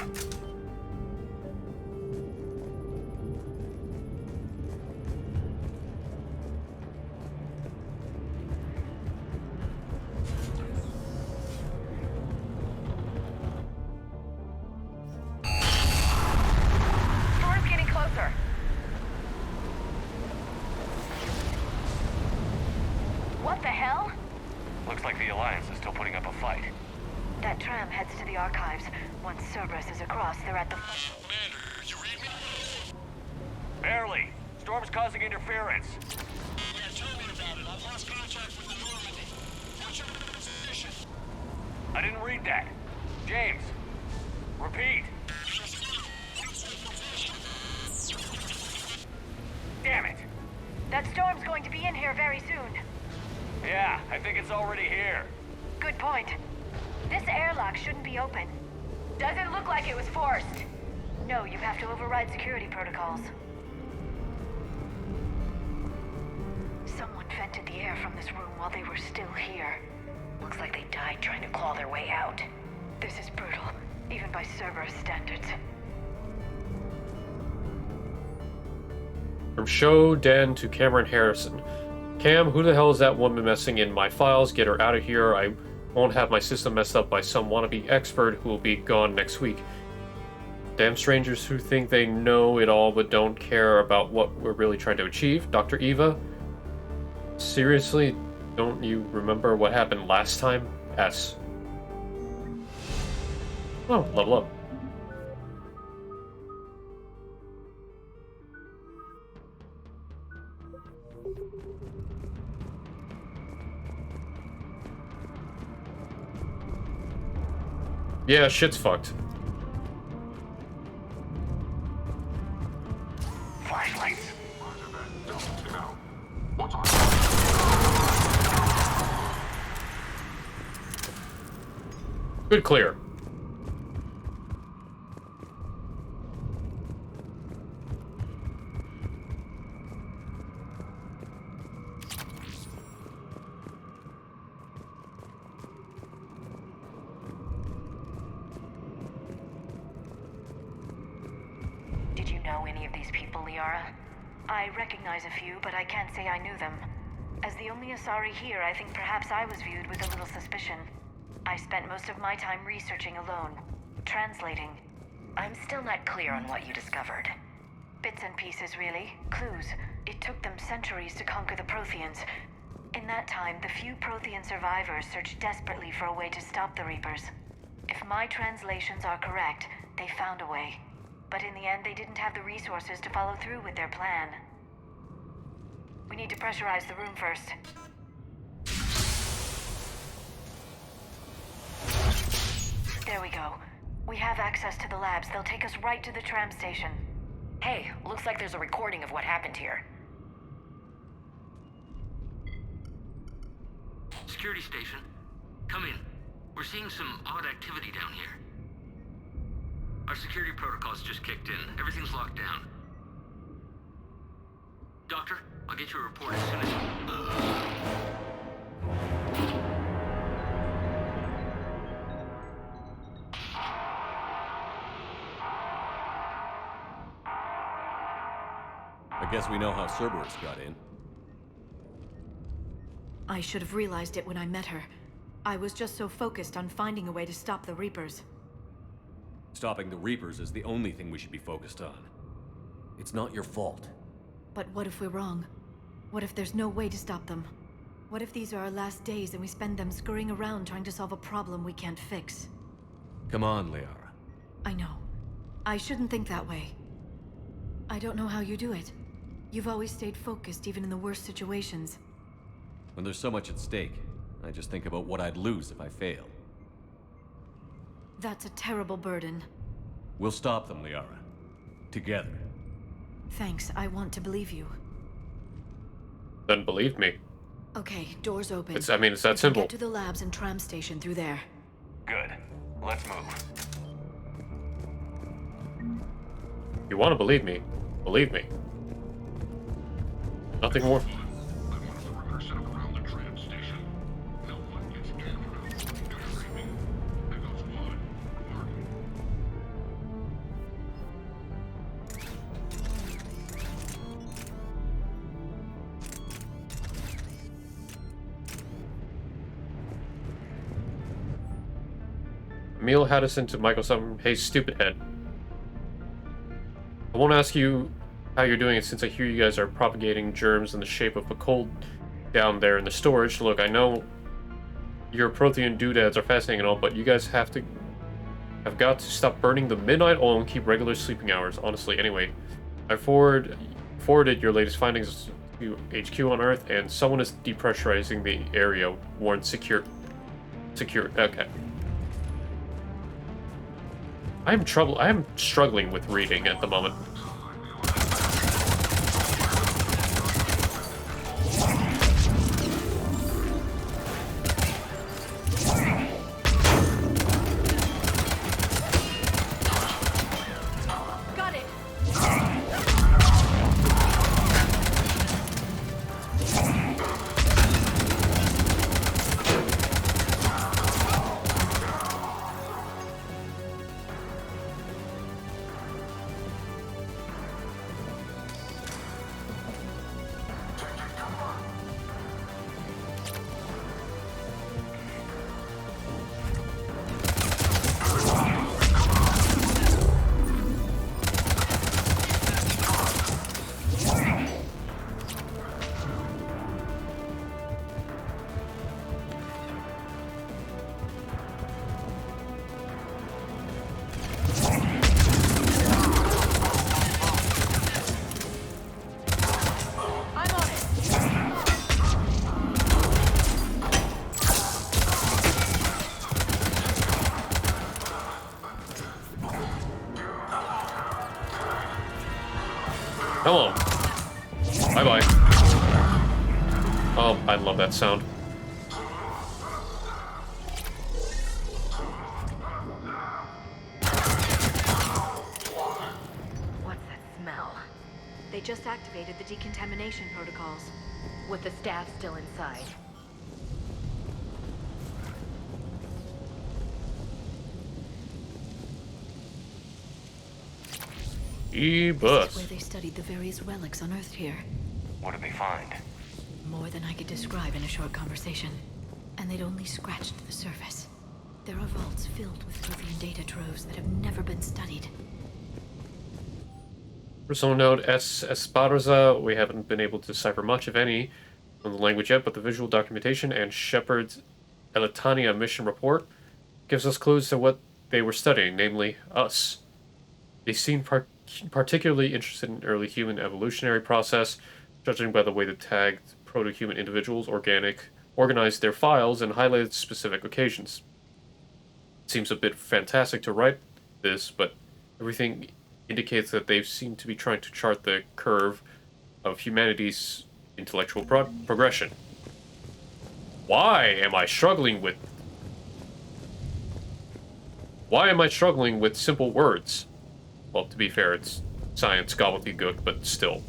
S12: Storm's getting closer. What the hell?
S14: Looks like the Alliance is still putting up a fight.
S7: That tram heads to the archives. Once Cerberus is across, they're at the...
S3: Commander, you read me?
S14: Barely. Storm's causing interference.
S3: Yeah, tell me about it. I've lost contact with the Normandy. What's your position?
S14: I didn't read that. James. Repeat. Damn it.
S7: That storm's going to be in here very soon.
S14: Yeah, I think it's already here.
S7: Good point. This airlock shouldn't be open.
S12: Doesn't look like it was forced.
S7: No, you have to override security protocols. Someone vented the air from this room while they were still here.
S15: Looks like they died trying to claw their way out.
S7: This is brutal, even by Cerberus standards.
S1: From Show Dan to Cameron Harrison. Cam, who the hell is that woman messing in my files? Get her out of here. I won't have my system messed up by some wannabe expert who will be gone next week. Damn strangers who think they know it all but don't care about what we're really trying to achieve. Dr. Eva? Seriously? Don't you remember what happened last time? S. Oh, level up. Yeah, shit's fucked.
S14: Flashlights.
S1: Good clear.
S15: Did you know any of these people, Liara?
S7: I recognize a few, but I can't say I knew them. As the only Asari here, I think perhaps I was viewed with a little suspicion. I spent most of my time researching alone, translating.
S15: I'm still not clear on what you discovered.
S7: Bits and pieces, really. Clues. It took them centuries to conquer the Protheans. In that time, the few Prothean survivors searched desperately for a way to stop the Reapers. If my translations are correct, they found a way. But in the end, they didn't have the resources to follow through with their plan. We need to pressurize the room first. There we go. We have access to the labs. They'll take us right to the tram station.
S15: Hey, looks like there's a recording of what happened here.
S16: Security station. Come in. We're seeing some odd activity down here. Our security protocols just kicked in. Everything's locked down. Doctor, I'll get you a report as soon as...
S5: I guess we know how Cerberus got in.
S7: I should have realized it when I met her. I was just so focused on finding a way to stop the Reapers.
S5: Stopping the Reapers is the only thing we should be focused on. It's not your fault.
S7: But what if we're wrong? What if there's no way to stop them? What if these are our last days and we spend them scurrying around trying to solve a problem we can't fix?
S5: Come on, Liara.
S7: I know. I shouldn't think that way. I don't know how you do it. You've always stayed focused even in the worst situations.
S5: When there's so much at stake, I just think about what I'd lose if I fail.
S7: That's a terrible burden.
S5: We'll stop them, Liara. Together.
S7: Thanks, I want to believe you.
S1: Then believe me.
S7: Okay, doors open.
S1: It's that
S7: We can
S1: simple.
S7: Get to the labs and tram station through there.
S14: Good. Let's move.
S1: You want to believe me? Believe me. Nothing more. Emil Haddison to Michael Summer. Hey, stupid head. I won't ask you how you're doing it since I hear you guys are propagating germs in the shape of a cold down there in the storage. Look, I know your Prothean doodads are fascinating and all, but you guys have got to stop burning the midnight oil and keep regular sleeping hours. Honestly, anyway, I forwarded your latest findings to HQ on Earth, and someone is depressurizing the area. Warned secure. Okay. I am struggling with reading at the moment.
S7: Got it.
S1: Hello. Bye-bye. Oh, I love that sound.
S15: What's that smell?
S7: They just activated the decontamination protocols.
S15: With the staff still inside.
S7: This
S1: E-bus.
S7: is where they studied the various relics unearthed here.
S14: What did they find?
S7: More than I could describe in a short conversation. And they'd only scratched the surface. There are vaults filled with Prothean data troves that have never been studied.
S1: Personal note, S. Esparza. We haven't been able to decipher much, if any, from the language yet, but the visual documentation and Shepard's Elitania mission report gives us clues to what they were studying, namely us. They seem particularly interested in early human evolutionary process, judging by the way the tagged proto-human individuals organized their files and highlighted specific occasions. It seems a bit fantastic to write this, but everything indicates that they seem to be trying to chart the curve of humanity's intellectual progression. Why am I struggling with simple words? Well, to be fair, it's science gobbledygook, but still.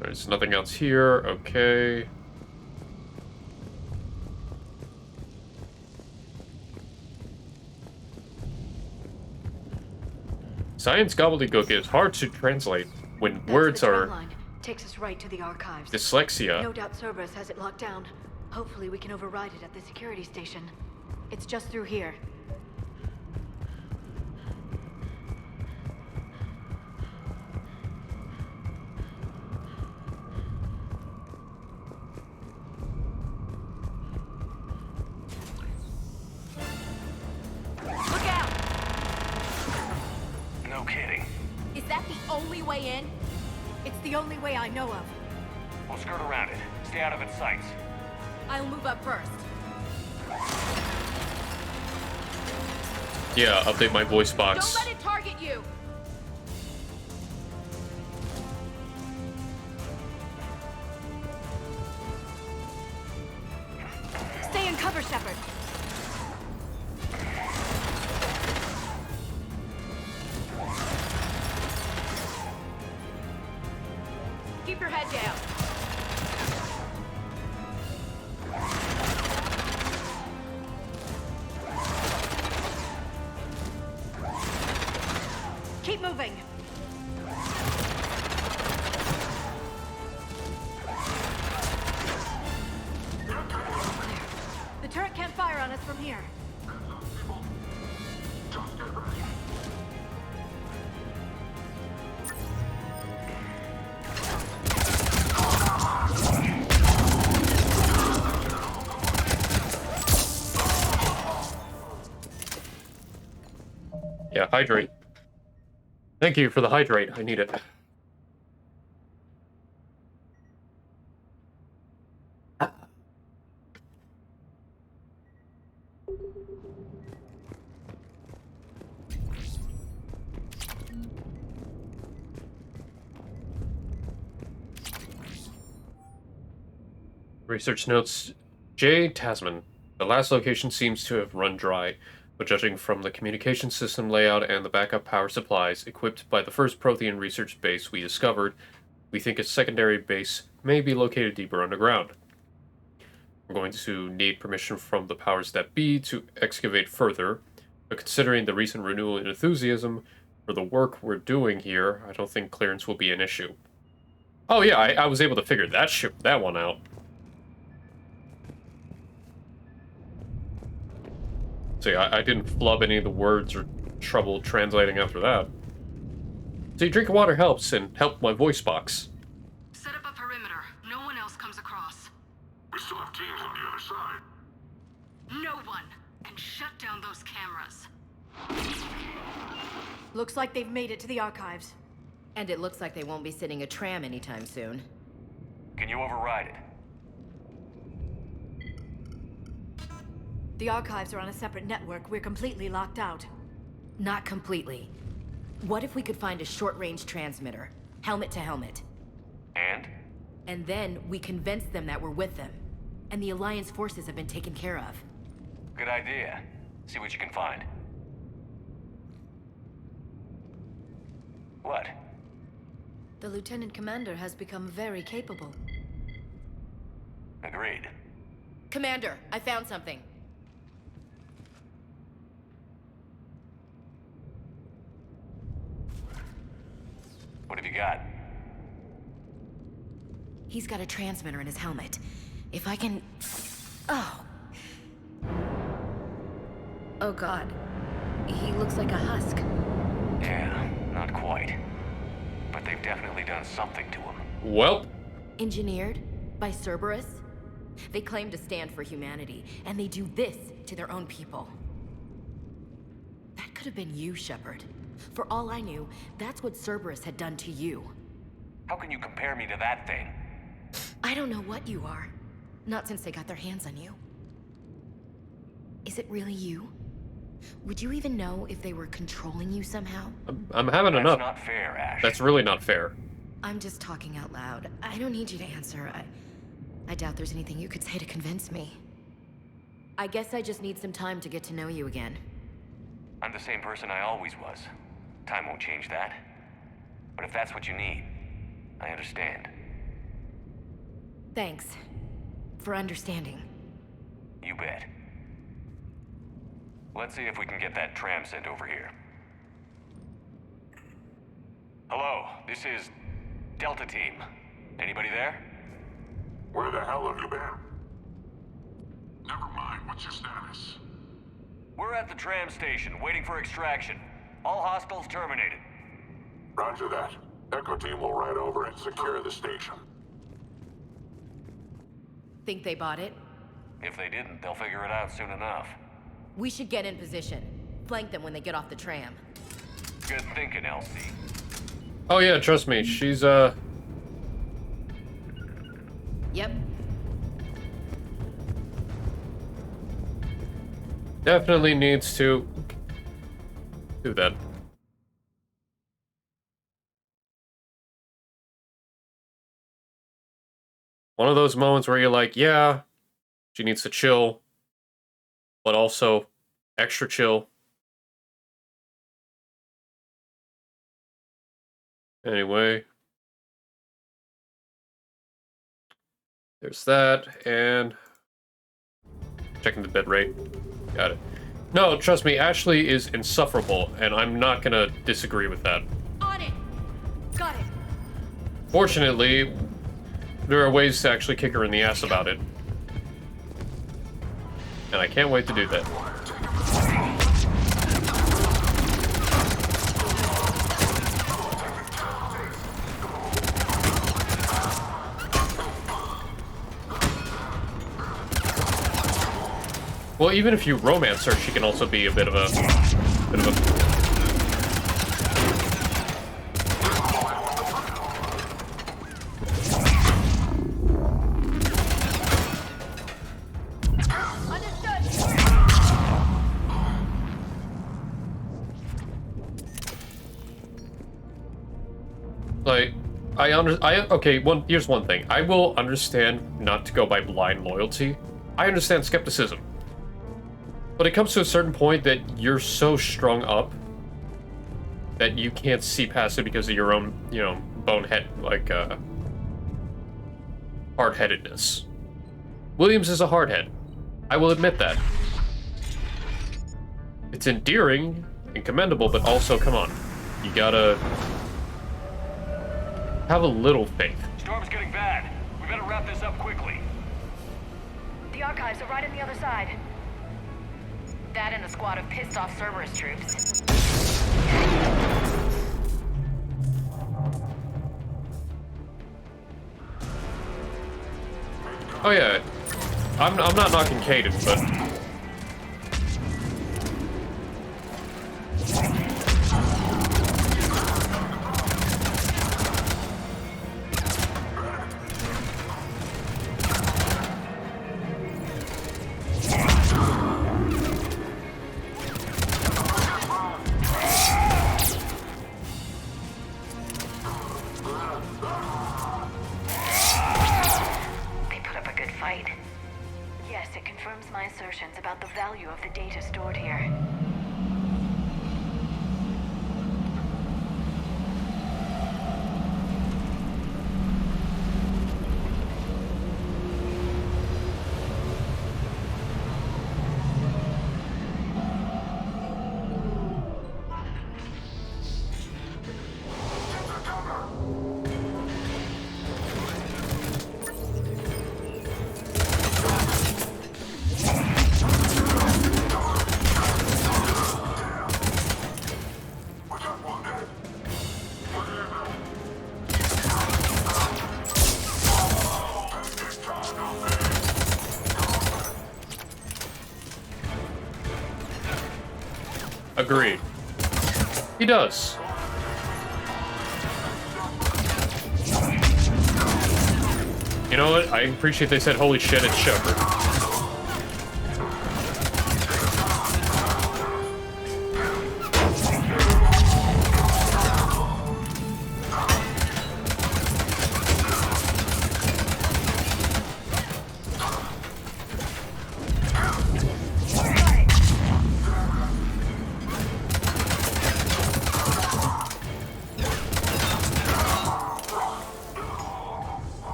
S1: There's nothing else here. Okay. Science gobbledygook is hard to translate when words are
S7: Line. Takes us right to the archives.
S1: dyslexia.
S7: No doubt Cerberus has it locked down. Hopefully we can override it at the security station. It's just through here.
S14: No kidding.
S7: Is that the only way in? It's the only way I know of.
S14: We'll skirt around it. Stay out of its sights.
S7: I'll move up first.
S1: Yeah, update my voice box.
S7: Don't let it target you! Stay in cover, Shepard. Keep your head down. Keep moving. The turret can't fire on us from here.
S1: Yeah, hydrate. Thank you for the hydrate. I need it. Research notes, J. Tasman. The last location seems to have run dry, but judging from the communication system layout and the backup power supplies equipped by the first Prothean research base we discovered, we think a secondary base may be located deeper underground. We're going to need permission from the powers that be to excavate further, but considering the recent renewal in enthusiasm for the work we're doing here, I don't think clearance will be an issue. Oh yeah, I was able to figure that one out. See, I didn't flub any of the words or trouble translating after that. See, drinking water helps, and helped my voice box.
S12: Set up a perimeter. No one else comes across.
S3: We still have teams on the other side.
S12: No one. And shut down those cameras.
S7: Looks like they've made it to the archives.
S15: And it looks like they won't be sitting a tram anytime soon.
S14: Can you override it?
S7: The archives are on a separate network. We're completely locked out.
S15: Not completely. What if we could find a short-range transmitter? Helmet to helmet.
S14: And?
S15: And then we convince them that we're with them. And the Alliance forces have been taken care of.
S14: Good idea. See what you can find. What?
S7: The Lieutenant Commander has become very capable.
S14: Agreed.
S15: Commander, I found something.
S14: What have you got?
S15: He's got a transmitter in his helmet. If I can... Oh. Oh god. He looks like a husk.
S14: Yeah, not quite. But they've definitely done something to him.
S1: Well.
S15: Engineered by Cerberus? They claim to stand for humanity, and they do this to their own people. That could have been you, Shepard. For all I knew, that's what Cerberus had done to you.
S14: How can you compare me to that thing?
S15: I don't know what you are. Not since they got their hands on you. Is it really you? Would you even know if they were controlling you somehow?
S1: I'm having enough.
S14: That's not fair, Ash.
S1: That's really not fair.
S15: I'm just talking out loud. I don't need you to answer. I doubt there's anything you could say to convince me. I guess I just need some time to get to know you again.
S14: I'm the same person I always was. Time won't change that. But if that's what you need, I understand.
S15: Thanks. For understanding.
S14: You bet. Let's see if we can get that tram sent over here. Hello, this is Delta Team. Anybody there?
S3: Where the hell have you been? Never mind, what's your status?
S14: We're at the tram station, waiting for extraction. All hostiles terminated.
S3: Roger that. Echo Team will ride over and secure the station.
S15: Think they bought it?
S14: If they didn't, they'll figure it out soon enough.
S15: We should get in position. Flank them when they get off the tram.
S14: Good thinking, Elsie.
S1: Oh yeah, trust me, she's
S15: Yep.
S1: definitely needs to do that. One of those moments where you're like, yeah, she needs to chill, but also extra chill. Anyway, there's that, and checking the bit rate. Got it. No, trust me, Ashley is insufferable, and I'm not gonna disagree with that.
S7: On it. Got it.
S1: Fortunately, there are ways to actually kick her in the ass about it. And I can't wait to do that. Well, even if you romance her, she can also be a bit of a like, here's one thing. I will understand not to go by blind loyalty. I understand skepticism. But it comes to a certain point that you're so strung up that you can't see past it because of your own, bonehead, hard-headedness. Williams is a hardhead. I will admit that. It's endearing and commendable, but also, come on. You gotta have a little faith.
S14: Storm's getting bad. We better wrap this up quickly.
S12: The archives are right on the other side. That and a squad of pissed-off Cerberus troops.
S1: Oh yeah, I'm not knocking Caden, but
S12: about the value of the data stored here. Agreed. He does. You know what? I appreciate they said, holy shit, it's Shepard.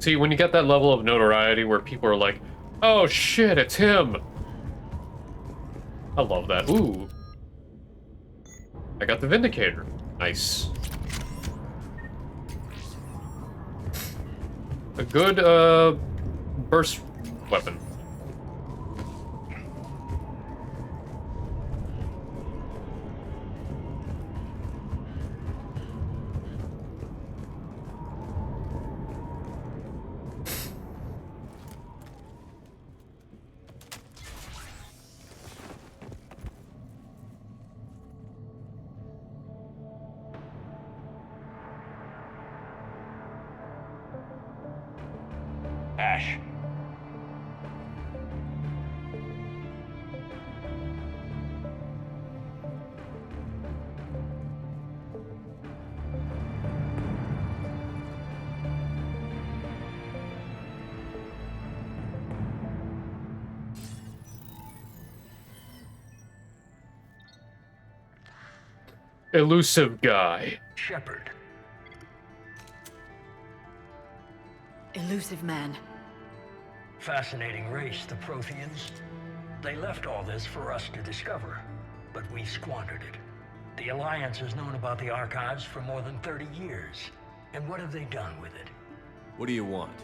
S12: See, when you get that level of notoriety where people are like, oh shit, it's him. I love that. Ooh. I got the Vindicator. Nice. A good, burst weapon.
S13: cache.
S1: Elusive guy.
S17: Shepard.
S7: Elusive man.
S17: Fascinating race, the Protheans. They left all this for us to discover, but we squandered it. The Alliance has known about the archives for more than 30 years. And what have they done with it?
S5: What do you want?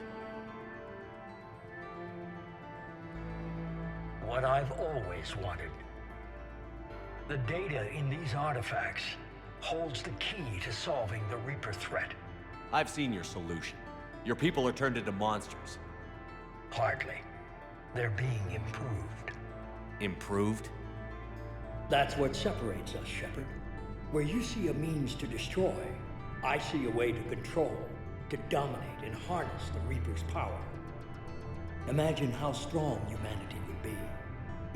S17: What I've always wanted. The data in these artifacts holds the key to solving the Reaper threat.
S5: I've seen your solution. Your people are turned into monsters.
S17: Hardly. They're being improved.
S5: Improved?
S17: That's what separates us, Shepard. Where you see a means to destroy, I see a way to control, to dominate and harness the Reaper's power. Imagine how strong humanity would be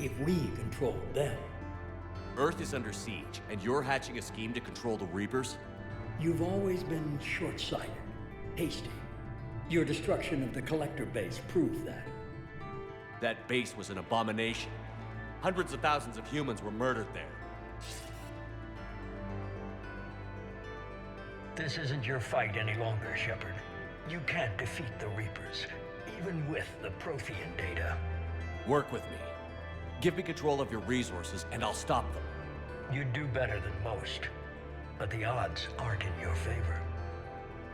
S17: if we controlled them.
S5: Earth is under siege, and you're hatching a scheme to control the Reapers?
S17: You've always been short-sighted, hasty. Your destruction of the Collector base proved that.
S5: That base was an abomination. Hundreds of thousands of humans were murdered there.
S17: This isn't your fight any longer, Shepard. You can't defeat the Reapers, even with the Prothean data.
S5: Work with me. Give me control of your resources, and I'll stop them.
S17: You'd do better than most, but the odds aren't in your favor.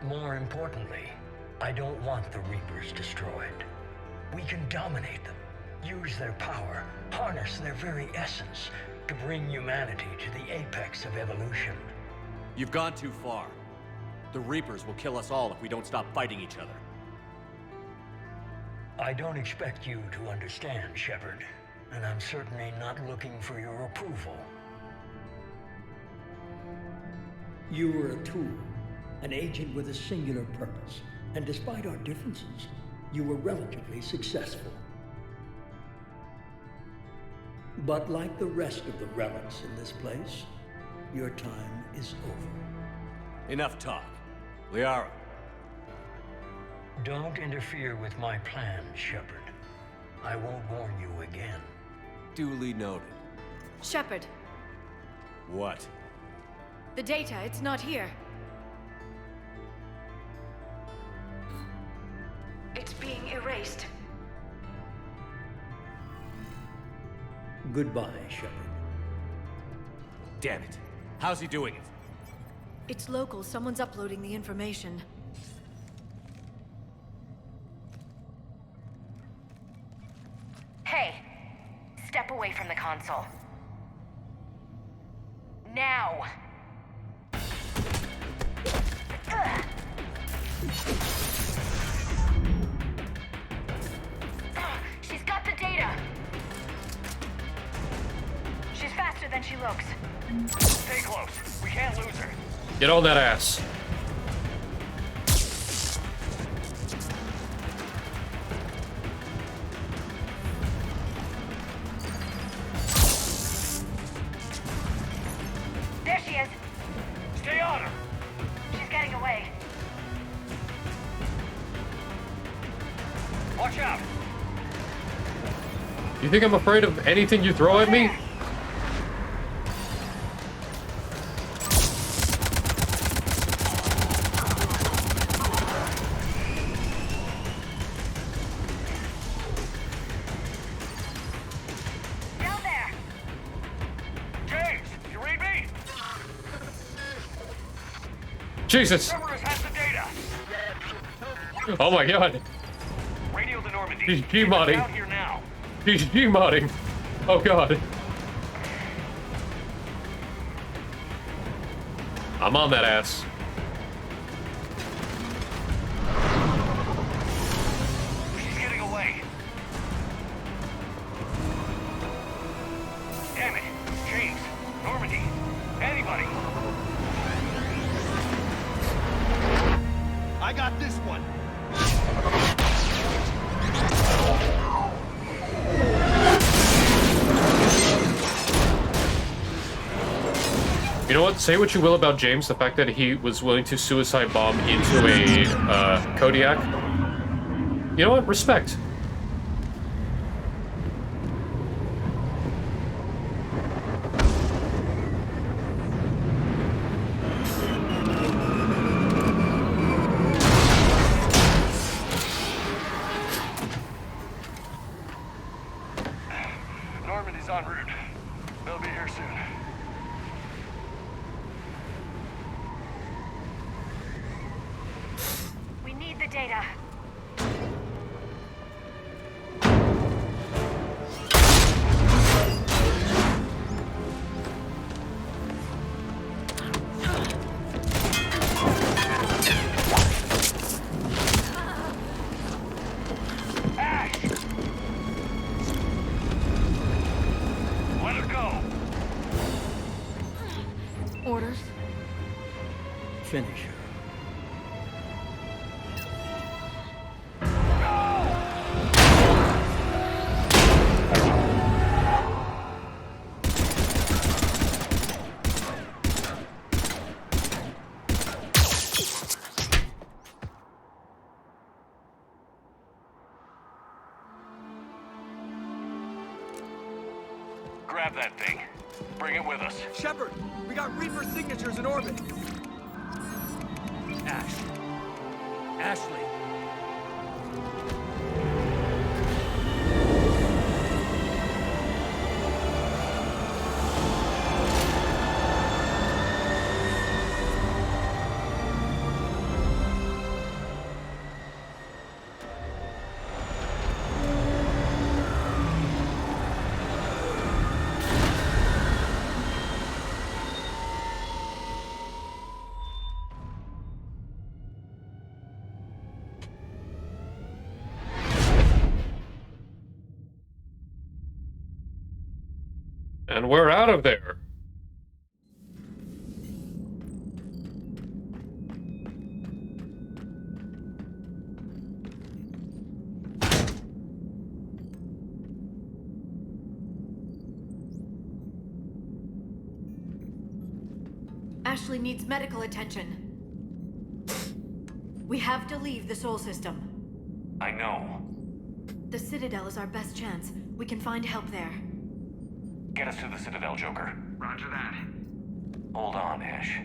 S17: More importantly, I don't want the Reapers destroyed. We can dominate them, use their power, harness their very essence to bring humanity to the apex of evolution.
S5: You've gone too far. The Reapers will kill us all if we don't stop fighting each other.
S17: I don't expect you to understand, Shepard, and I'm certainly not looking for your approval. You were a tool, an agent with a singular purpose, and despite our differences, you were relatively successful. But like the rest of the relics in this place, your time is over.
S5: Enough talk. Liara.
S17: Don't interfere with my plan, Shepard. I won't warn you again.
S5: Duly noted.
S7: Shepard,
S5: What?
S7: the data, it's not here. It's being erased.
S17: Goodbye, Shepard.
S5: Damn it. How's he doing it?
S7: It's local. Someone's uploading the information.
S12: Hey, step away from the console. Now! Ugh. She's got the data! She's faster than she looks.
S13: Stay close. We can't lose her.
S1: Get on that ass.
S12: There she is.
S13: Stay on her.
S12: She's getting away.
S13: Watch out.
S1: You think I'm afraid of anything you throw at me?
S12: Down there.
S13: James, you read me?
S1: Jesus.
S13: Cerberus has the data.
S1: Oh my god.
S13: Radio to Normandy.
S1: He's
S13: Keep us
S1: G-modding.
S13: out here now.
S1: He's G-modding. Oh god. I'm on that ass.
S13: She's getting away. Damn it. James, Normandy, anybody.
S11: I got this one.
S1: You know what? Say what you will about James, the fact that he was willing to suicide bomb into a Kodiak. You know what? Respect.
S3: Normandy's en route. They'll be here soon.
S12: We need the data.
S3: Let her go.
S7: Orders?
S17: Finish her.
S14: Grab that thing. Bring it with us.
S11: Shepard, we got Reaper signatures in orbit.
S17: Ash. Ashley.
S1: And we're out of there.
S7: Ashley needs medical attention. We have to leave the Sol system.
S14: I know.
S7: The Citadel is our best chance. We can find help there.
S14: Get us to the Citadel, Joker.
S13: Roger that.
S14: Hold on, Ash.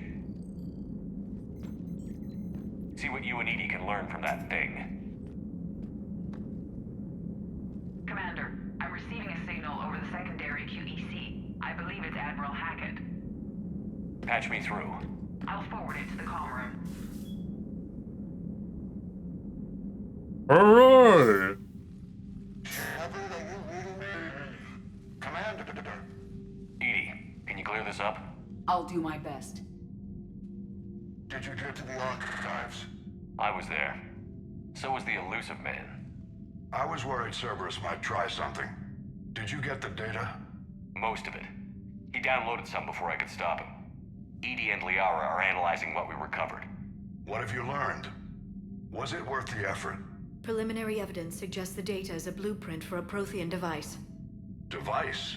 S14: See what you and EDI can learn from that thing.
S12: Commander, I'm receiving a signal over the secondary QEC. I believe it's Admiral Hackett.
S14: Patch me through.
S12: I'll forward it to the comm room.
S1: Alright.
S3: Commander.
S14: EDI, can you clear this up?
S6: I'll do my best.
S3: Did you get to the archives?
S14: I was there. So was the elusive man.
S3: I was worried Cerberus might try something. Did you get the data?
S14: Most of it. He downloaded some before I could stop him. EDI and Liara are analyzing what we recovered.
S3: What have you learned? Was it worth the effort?
S7: Preliminary evidence suggests the data is a blueprint for a Prothean device.
S3: Device?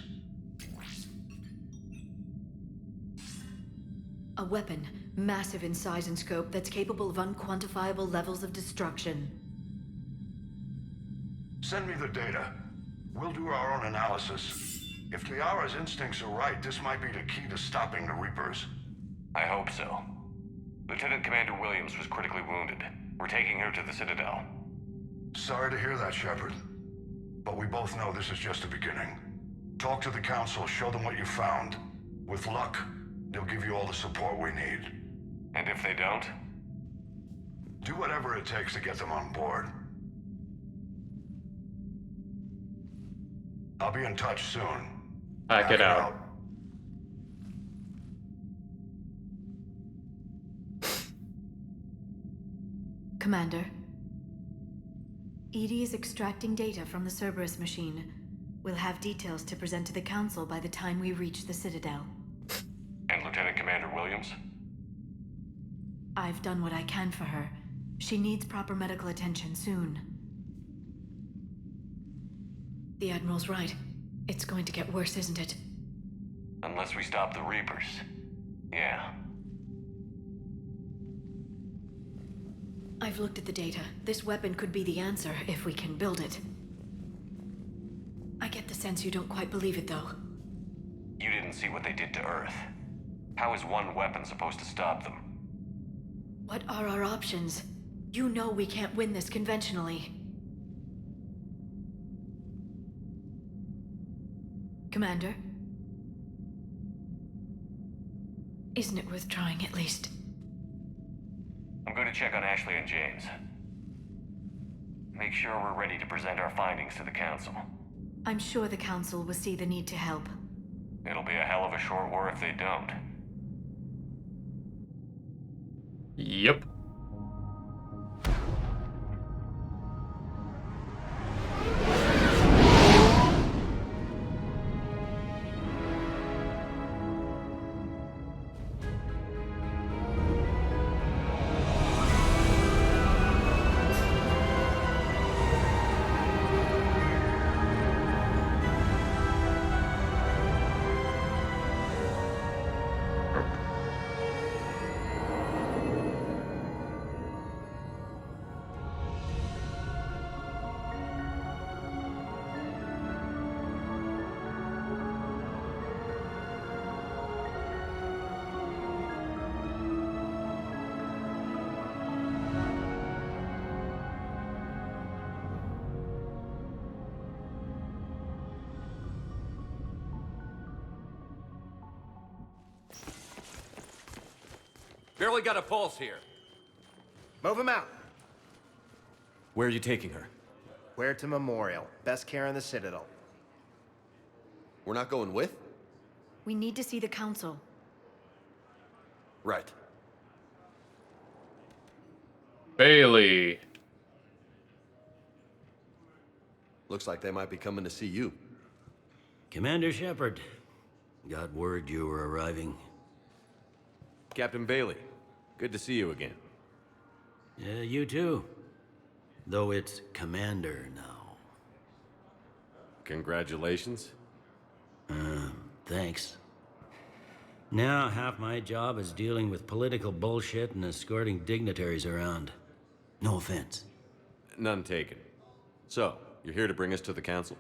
S7: A weapon, massive in size and scope, that's capable of unquantifiable levels of destruction.
S3: Send me the data. We'll do our own analysis. If Liara's instincts are right, this might be the key to stopping the Reapers.
S14: I hope so. Lieutenant Commander Williams was critically wounded. We're taking her to the Citadel.
S3: Sorry to hear that, Shepard. But we both know this is just the beginning. Talk to the Council, show them what you found. With luck, they'll give you all the support we need.
S14: And if they don't?
S3: Do whatever it takes to get them on board. I'll be in touch soon.
S1: Get out.
S7: Commander. EDI is extracting data from the Cerberus machine. We'll have details to present to the Council by the time we reach the Citadel.
S14: And Lieutenant Commander Williams?
S7: I've done what I can for her. She needs proper medical attention soon. The Admiral's right. It's going to get worse, isn't it?
S14: Unless we stop the Reapers. Yeah.
S7: I've looked at the data. This weapon could be the answer if we can build it. I get the sense you don't quite believe it, though.
S14: You didn't see what they did to Earth. How is one weapon supposed to stop them?
S7: What are our options? You know we can't win this conventionally. Commander? Isn't it worth trying at least?
S14: I'm going to check on Ashley and James. Make sure we're ready to present our findings to the Council.
S7: I'm sure the Council will see the need to help.
S14: It'll be a hell of a short war if they don't.
S1: Yep.
S8: Barely got a pulse here.
S11: Move him out.
S5: Where are you taking her?
S11: Where to Memorial. Best care in the Citadel.
S4: We're not going with?
S7: We need to see the Council.
S4: Right.
S1: Bailey.
S4: Looks like they might be coming to see you.
S17: Commander Shepard, got word you were arriving.
S5: Captain Bailey, good to see you again.
S17: You too. Though it's Commander now.
S5: Congratulations.
S17: Thanks. Now, half my job is dealing with political bullshit and escorting dignitaries around. No offense.
S5: None taken. So, you're here to bring us to the Council?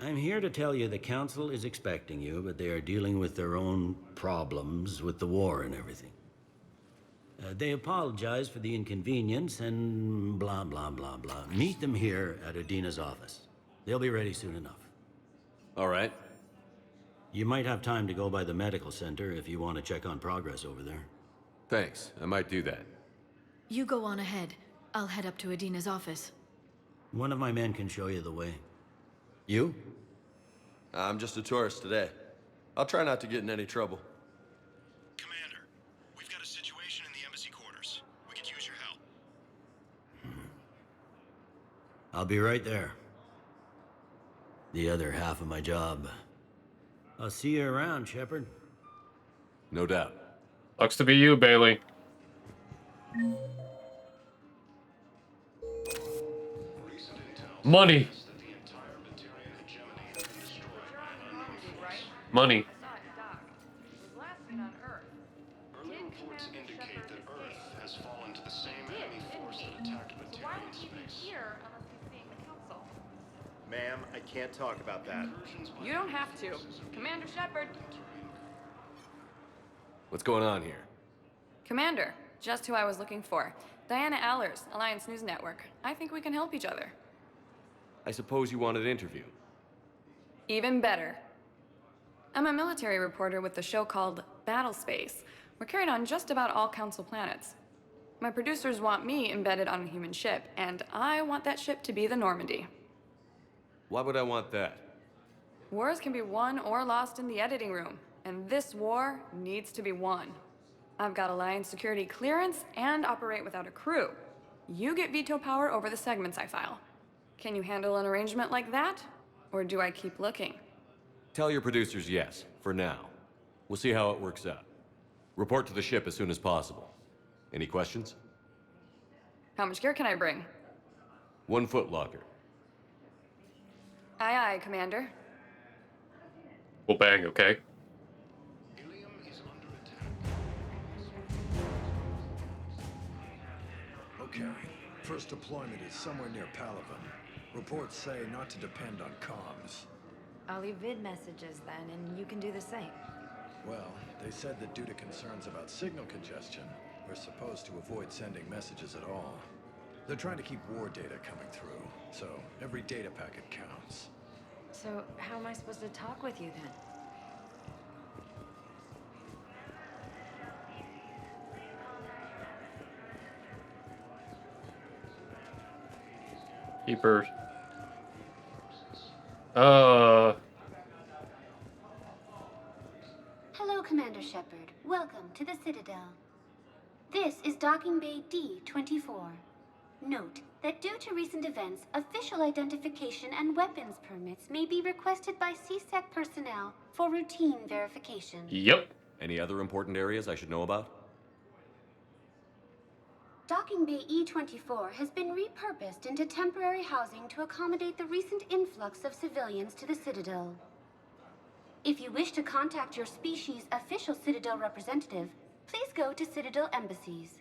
S17: I'm here to tell you the Council is expecting you, but they are dealing with their own problems with the war and everything. They apologize for the inconvenience and blah, blah, blah, blah. Meet them here at Adina's office. They'll be ready soon enough.
S5: All right.
S17: You might have time to go by the medical center if you want to check on progress over there.
S5: Thanks. I might do that.
S7: You go on ahead. I'll head up to Adina's office.
S17: One of my men can show you the way. You?
S4: I'm just a tourist today. I'll try not to get in any trouble.
S3: Commander, we've got a situation in the embassy quarters. We could use your help.
S17: I'll be right there. The other half of my job. I'll see you around, Shepard.
S5: No doubt.
S1: Looks to be you, Bailey. Money. Money.
S3: Early reports indicate that Earth has fallen to the same enemy force that attacked Batarian space.
S11: Ma'am, I can't talk about that.
S18: You don't have to. Commander Shepard.
S5: What's going on here?
S18: Commander, just who I was looking for. Diana Allers, Alliance News Network. I think we can help each other.
S5: I suppose you want an interview.
S18: Even better. I'm a military reporter with the show called Battle Space. We're carried on just about all Council planets. My producers want me embedded on a human ship, and I want that ship to be the Normandy.
S5: Why would I want that?
S18: Wars can be won or lost in the editing room, and this war needs to be won. I've got Alliance security clearance and operate without a crew. You get veto power over the segments I file. Can you handle an arrangement like that? Or do I keep looking?
S5: Tell your producers yes, for now. We'll see how it works out. Report to the ship as soon as possible. Any questions?
S18: How much gear can I bring?
S5: 1 foot locker.
S18: Aye, aye, Commander.
S1: We'll bang, okay?
S19: first deployment is somewhere near Palaven. Reports say not to depend on comms.
S7: I'll leave vid messages then, and you can do the same.
S19: Well, they said that due to concerns about signal congestion, we're supposed to avoid sending messages at all. They're trying to keep war data coming through, so every data packet counts.
S7: So, how am I supposed to talk with you then?
S1: Keeper.
S20: Hello, Commander Shepard. Welcome to the Citadel. This is Docking Bay D-24. Note that due to recent events, official identification and weapons permits may be requested by CSEC personnel for routine verification.
S1: Yep.
S5: Any other important areas I should know about?
S20: Docking Bay E-24 has been repurposed into temporary housing to accommodate the recent influx of civilians to the Citadel. If you wish to contact your species' official Citadel representative, please go to Citadel embassies.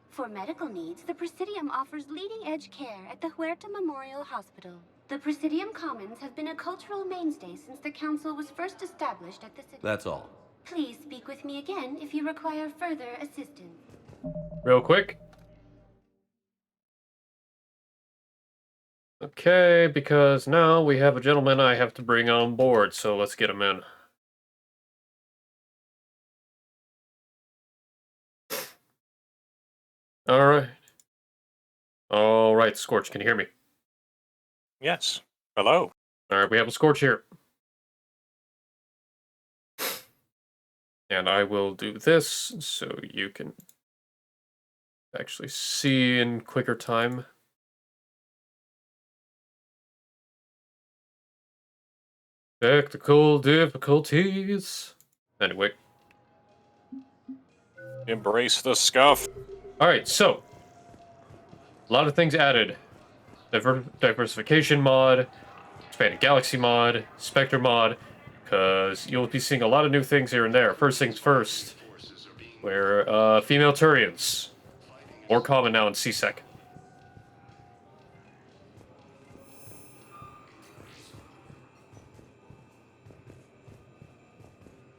S20: For medical needs, the Presidium offers leading-edge care at the Huerta Memorial Hospital. The Presidium Commons have been a cultural mainstay since the Council was first established at the Citadel.
S5: That's all.
S20: Please speak with me again if you require further assistance.
S1: Real quick. Okay, because now we have a gentleman I have to bring on board, so let's get him in. Alright. Alright, Scorch, can you hear me?
S21: Yes. Hello.
S1: Alright, we have a Scorch here. And I will do this so you can actually see in quicker time. Technical difficulties. Anyway.
S21: Embrace the scuff.
S1: Alright, so. A lot of things added. Diversification mod, Expanded Galaxy mod, Spectre mod, because you'll be seeing a lot of new things here and there. First things first, where female Turians. More common now in CSEC.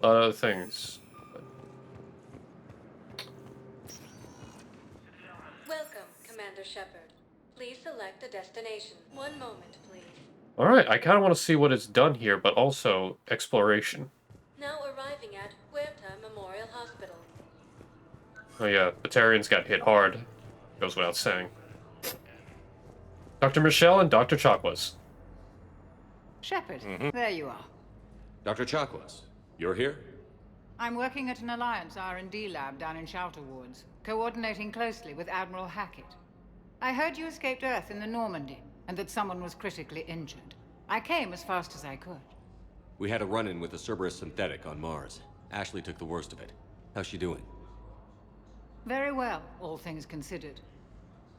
S1: A lot of other things.
S22: Welcome, Commander Shepard. Please select a destination. One moment, please.
S1: Alright, I kind of want to see what it's done here, but also exploration.
S22: Now arriving at Huerta Memorial Hospital.
S1: Oh yeah, Batarians got hit hard. Goes without saying. Dr. Michelle and Dr. Chakwas.
S23: Shepard, there you are.
S5: Dr. Chakwas, you're here?
S23: I'm working at an Alliance R&D lab down in Shelter Woods, coordinating closely with Admiral Hackett. I heard you escaped Earth in the Normandy, and that someone was critically injured. I came as fast as I could.
S5: We had a run-in with a Cerberus synthetic on Mars. Ashley took the worst of it. How's she doing?
S23: Very well, all things considered.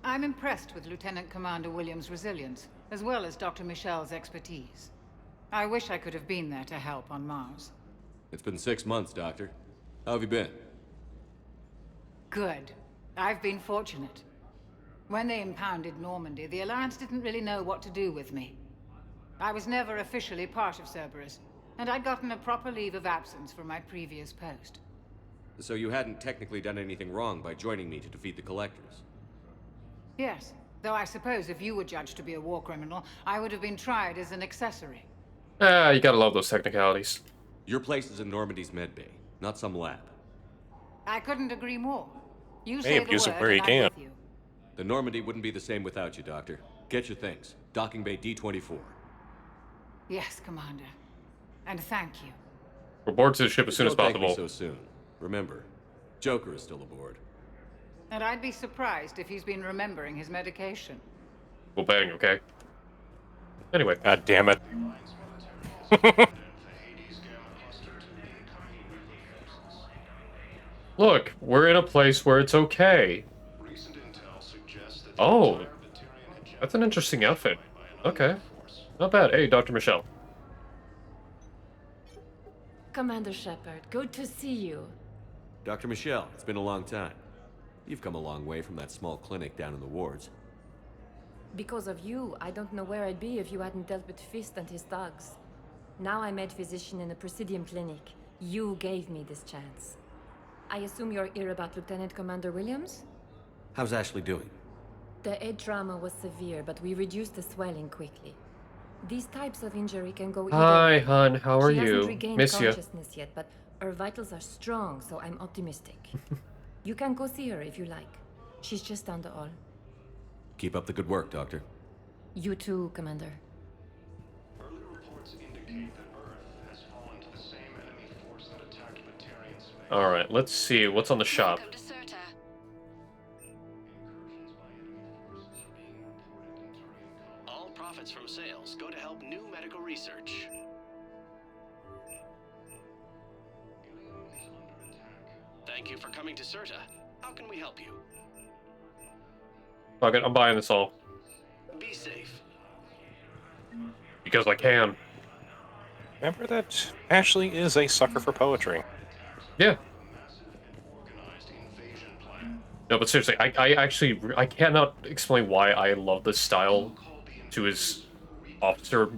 S23: I'm impressed with Lieutenant Commander Williams' resilience, as well as Dr. Michel's expertise. I wish I could have been there to help on Mars.
S5: It's been 6 months, Doctor. How have you been?
S23: Good. I've been fortunate. When they impounded Normandy, the Alliance didn't really know what to do with me. I was never officially part of Cerberus, and I'd gotten a proper leave of absence from my previous post.
S5: So you hadn't technically done anything wrong by joining me to defeat the Collectors?
S23: Yes, though I suppose if you were judged to be a war criminal, I would have been tried as an accessory.
S1: Ah, you gotta love those technicalities.
S5: Your place is in Normandy's medbay, not some lab.
S23: I couldn't agree more. You
S21: Hey,
S23: say the
S21: abuse it
S23: word
S21: where you
S23: and I'm
S21: can.
S23: with you.
S5: The Normandy wouldn't be the same without you, Doctor. Get your things. Docking Bay D-24.
S23: Yes, Commander. And thank you.
S1: Report to the ship as soon as
S5: Don't thank me
S1: possible.
S5: so soon. Remember, Joker is still aboard.
S23: And I'd be surprised if he's been remembering his medication.
S1: Well, bang, okay? Anyway.
S21: God damn it.
S1: Look, we're in a place where it's okay. Oh, that's an interesting outfit. Okay, not bad. Hey, Dr. Michelle.
S24: Commander Shepard, good to see you.
S5: Dr. Michelle, it's been a long time. You've come a long way from that small clinic down in the wards.
S24: Because of you, I don't know where I'd be if you hadn't dealt with Fist and his thugs. Now I'm head physician in the Presidium Clinic. You gave me this chance. I assume you're here about Lieutenant Commander Williams?
S5: How's Ashley doing?
S24: The head trauma was severe, but we reduced the swelling quickly. These types of injury can go either
S1: Hi,
S24: way.
S1: hon. How are
S24: She hasn't
S1: you?
S24: regained
S1: Miss ya.
S24: consciousness yet, but her vitals are strong, so I'm optimistic. You can go see her if you like. She's just down the hall.
S5: Keep up the good work, Doctor.
S24: You too, Commander.
S3: Early reports indicate that Earth has fallen to the same enemy force that attacked Batarian space.
S1: All right, let's see what's on the shop.
S3: Incursions by enemy forces are being reported in Turian colonies.
S2: All profits from sales go to help new medical research. Thank you for coming to CERTA. How can we help you?
S1: Fuck it, I'm buying this all.
S2: Be safe.
S1: Because I can.
S21: Remember that Ashley is a sucker for poetry.
S1: Yeah. No, but seriously, I cannot explain why I love this style to his officer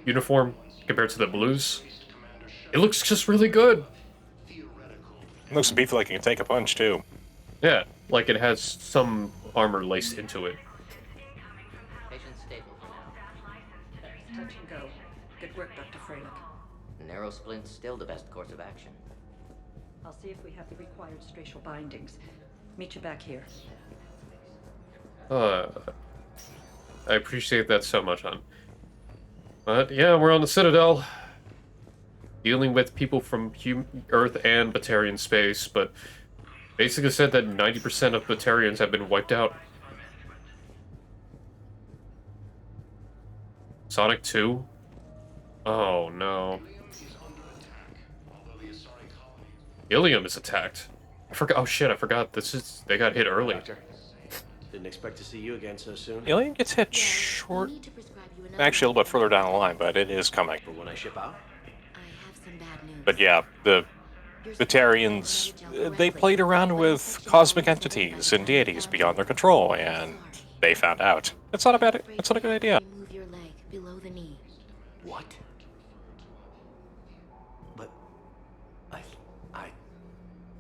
S1: uniform compared to the blues. It looks just really good.
S21: It looks beefy like it can take a punch, too.
S1: Yeah, like it has some armor laced into it.
S9: Patient stable for now.
S6: Touch and go. Good work, Dr. Freilich.
S9: Narrow splint's still the best course of action.
S6: I'll see if we have the required spatial bindings. Meet you back here.
S1: I appreciate that so much, hon. But yeah, we're on the Citadel. Dealing with people from Earth and Batarian space, but basically said that 90% of Batarians have been wiped out. Sonic 2? Oh no. Ilium is attacked. I forgot. Oh shit! I forgot. They got hit early.
S2: Doctor, didn't expect to see you again so soon.
S21: Alien gets hit short. Actually, a little bit further down the line, but it is coming.
S2: For when I ship out?
S21: But yeah, the Batarians, they played around with cosmic entities and deities beyond their control, and they found out. It's not a good idea.
S15: Move your leg below the knee.
S2: What? But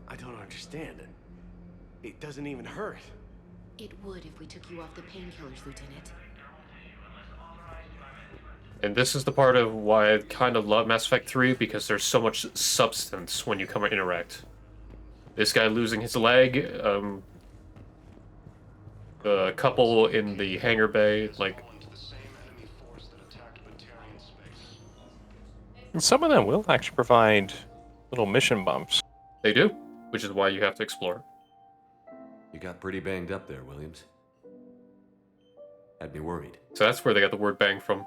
S2: I don't understand it. It doesn't even hurt.
S15: It would if we took you off the painkillers, Lieutenant.
S1: And this is the part of why I kind of love Mass Effect 3, because there's so much substance when you come and interact. This guy losing his leg, the couple in the hangar bay, like...
S21: And some of them will actually provide little mission bumps.
S1: They do, which is why you have to explore.
S5: You got pretty banged up there, Williams. Had me worried.
S1: So that's where they got the word bang from.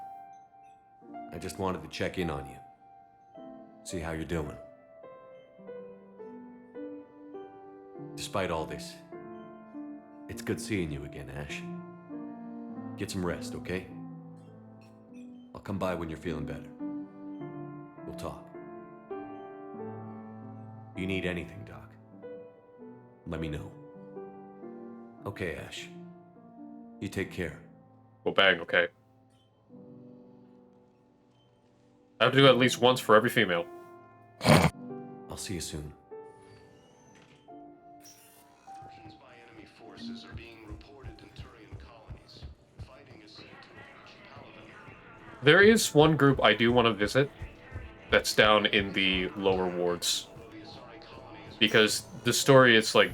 S5: I just wanted to check in on you. See how you're doing. Despite all this, it's good seeing you again, Ash. Get some rest, okay? I'll come by when you're feeling better. We'll talk. You need anything, Doc, let me know. Okay, Ash. You take care.
S1: Well, bang, okay. I have to do it at least once for every female.
S5: I'll see you soon.
S3: Incursions by enemy forces are being reported in Turian colonies. Fighting is said to have reached Paladin.
S1: There is one group I do want to visit that's down in the lower wards. Because the story is, like,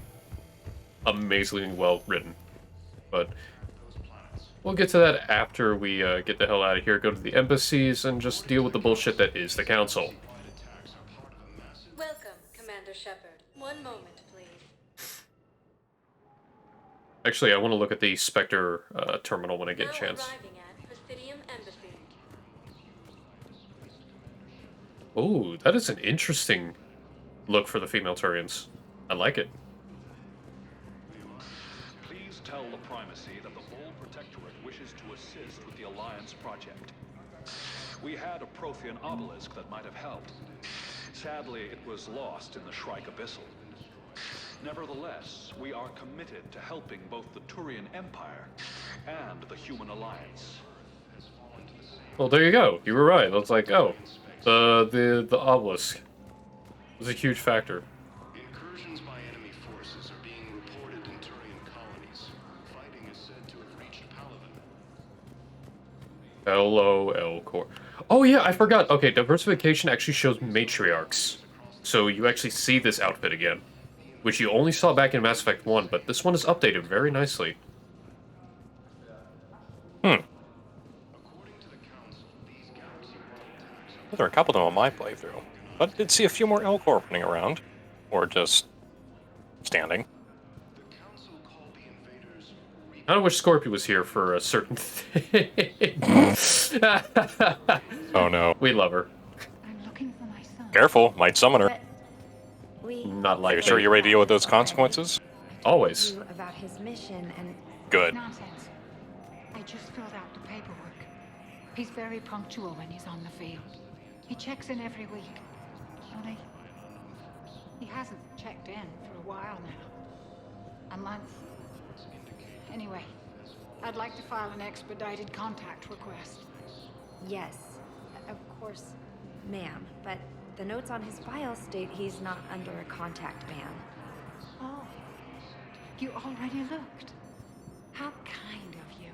S1: amazingly well written. But we'll get to that after we get the hell out of here, go to the embassies, and just deal with the bullshit that is the Council.
S22: Welcome, Commander Shepard. One moment, please.
S1: Actually, I want to look at the Spectre terminal when I get a chance.
S22: Arriving at Presidium Embassy.
S1: Oh, that is an interesting look for the female Turians. I like it.
S10: Please tell the Primacy that the Bull Protectorate wishes to assist with the Alliance project. We had a Prothean obelisk that might have helped. Sadly, it was lost in the Shrike Abyssal. Nevertheless, we are committed to helping both the Turian Empire and the Human Alliance.
S1: Well, there you go. You were right. I was like, oh, the obelisk was a huge factor.
S3: Incursions by enemy forces are being reported in Turian colonies. Fighting is said to have reached Paladin.
S1: LOL core. Oh yeah, I forgot. Okay, diversification actually shows matriarchs. So you actually see this outfit again, which you only saw back in Mass Effect 1, but this one is updated very nicely.
S21: There are a couple of them on my playthrough, but I did see a few more Elcor running around, or just standing.
S1: I don't wish Scorpio was here for a certain thing.
S21: Oh no.
S1: We love her.
S21: Careful, might summon her.
S1: Not
S21: Are
S1: like
S21: you sure you're ready to deal with those consequences?
S1: Always.
S12: About his mission and
S21: Good.
S23: Nonsense. I just filled out the paperwork. He's very punctual when he's on the field. He checks in every week. Only, he hasn't checked in for a while now. A month. Anyway, I'd like to file an expedited contact request.
S12: yes, of course, ma'am. But the notes on his file state he's not under a contact ban.
S23: Oh, you already looked. How kind of you.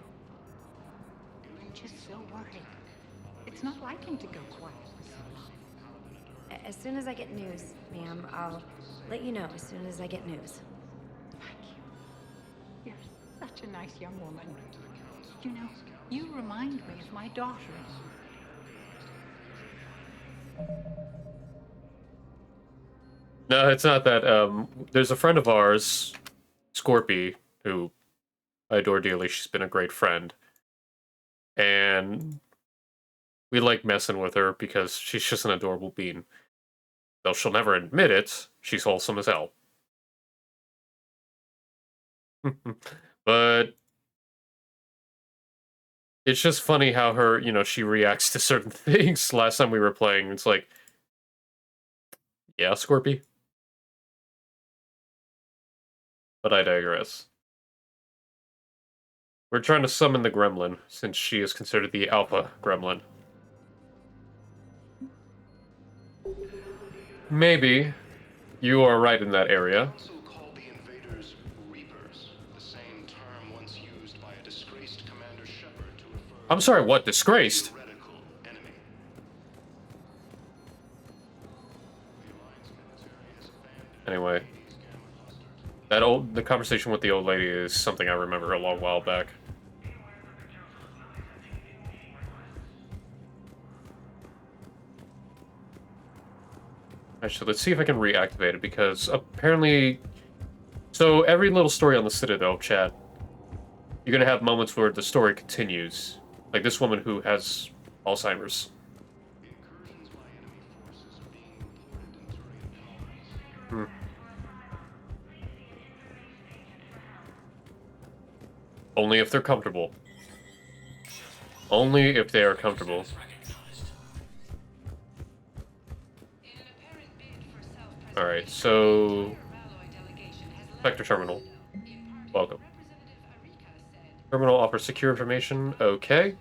S23: I'm just so worried. It's not like him to go quiet for so long.
S12: As soon as I get news, ma'am, I'll let you know as soon as I get news.
S23: You're such a nice young woman. You know, you remind me of my daughter.
S1: No, it's not that. There's a friend of ours, Scorpy, who I adore dearly. She's been a great friend. And we like messing with her because she's just an adorable bean. Though she'll never admit it, she's wholesome as hell. But it's just funny how her, she reacts to certain things. Last time we were playing, it's like, yeah, Scorpy. But I digress. We're trying to summon the gremlin, since she is considered the alpha gremlin. Maybe you are right in that area. I'm sorry, what? Disgraced? Anyway. The conversation with the old lady is something I remember a long while back. Actually, let's see if I can reactivate it, because apparently... So, every little story on the Citadel, chat, you're gonna have moments where the story continues. Like this woman who has Alzheimer's. Only if they're comfortable. Only if they are comfortable. Alright, so... Vector Terminal. Welcome. Terminal offers secure information. Okay.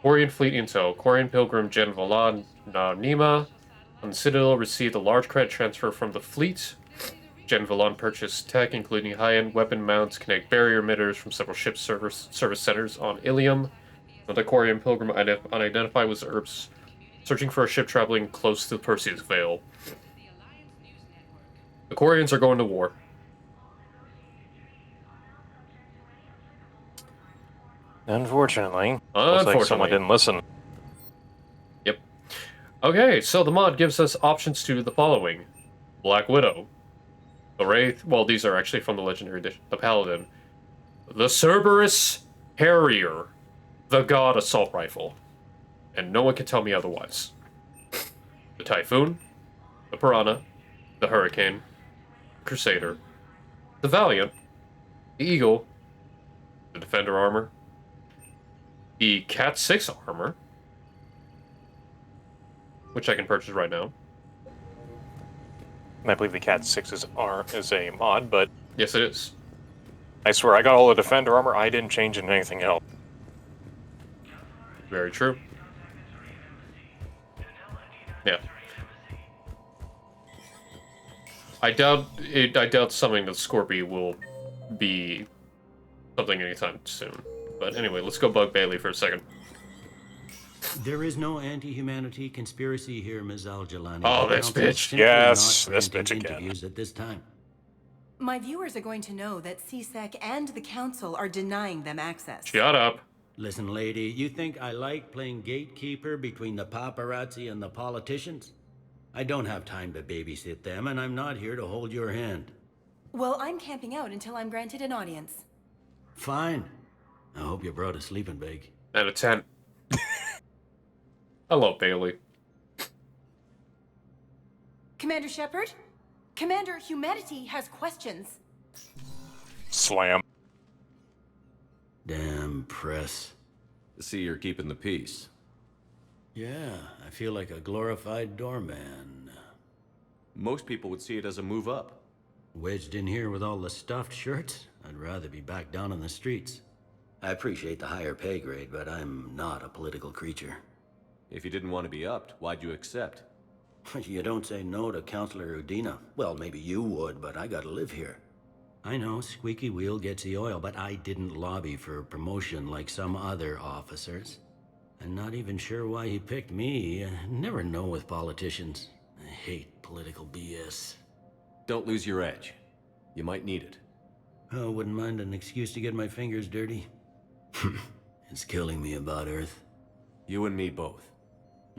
S1: Quarian Fleet Intel. Quarian Pilgrim Gen Valan Na Nima on the Citadel received a large credit transfer from the fleet. Gen Valan purchased tech, including high-end weapon mounts, kinetic barrier emitters from several ship service centers on Ilium. The Quarian Pilgrim unidentified was Herbs, searching for a ship traveling close to the Perseus Veil. The Quarians are going to war.
S21: Unfortunately. Looks like someone didn't listen.
S1: Yep. Okay, so the mod gives us options to the following. Black Widow. The Wraith. Well, these are actually from the Legendary Edition. The Paladin. The Cerberus Harrier. The God Assault Rifle. And no one can tell me otherwise. The Typhoon. The Piranha. The Hurricane. The Crusader. The Valiant. The Eagle. The Defender Armor. The Cat 6 armor, which I can purchase right now.
S21: I believe the Cat 6 is a mod, but...
S1: Yes, it is.
S21: I swear, I got all the Defender armor, I didn't change into anything else.
S1: Very true. Yeah. I doubt summoning the Scorpy will be something anytime soon. But anyway, let's go bug Bailey for a second.
S8: There is no anti-humanity conspiracy here, Ms. Al-Jalani.
S1: Oh, this bitch.
S21: Yes, this bitch again.
S8: Interviews at this time.
S13: My viewers are going to know that CSEC and the Council are denying them access.
S1: Shut up.
S8: Listen, lady, you think I like playing gatekeeper between the paparazzi and the politicians? I don't have time to babysit them, and I'm not here to hold your hand.
S13: Well, I'm camping out until I'm granted an audience.
S8: Fine. I hope you brought a sleeping bag.
S1: Out of 10. I love Bailey.
S13: Commander Shepard? Commander Humanity has questions.
S21: Slam.
S8: Damn press.
S5: See, you're keeping the peace.
S8: Yeah, I feel like a glorified doorman.
S5: Most people would see it as a move up.
S8: Wedged in here with all the stuffed shirts? I'd rather be back down on the streets. I appreciate the higher pay grade, but I'm not a political creature.
S5: If you didn't want to be upped, why'd you accept?
S8: You don't say no to Counselor Udina. Well, maybe you would, but I gotta live here. I know, squeaky wheel gets the oil, but I didn't lobby for promotion like some other officers. I'm not even sure why he picked me. I never know with politicians. I hate political BS.
S5: Don't lose your edge. You might need it.
S8: Oh, wouldn't mind an excuse to get my fingers dirty. It's killing me about Earth.
S5: You and me both.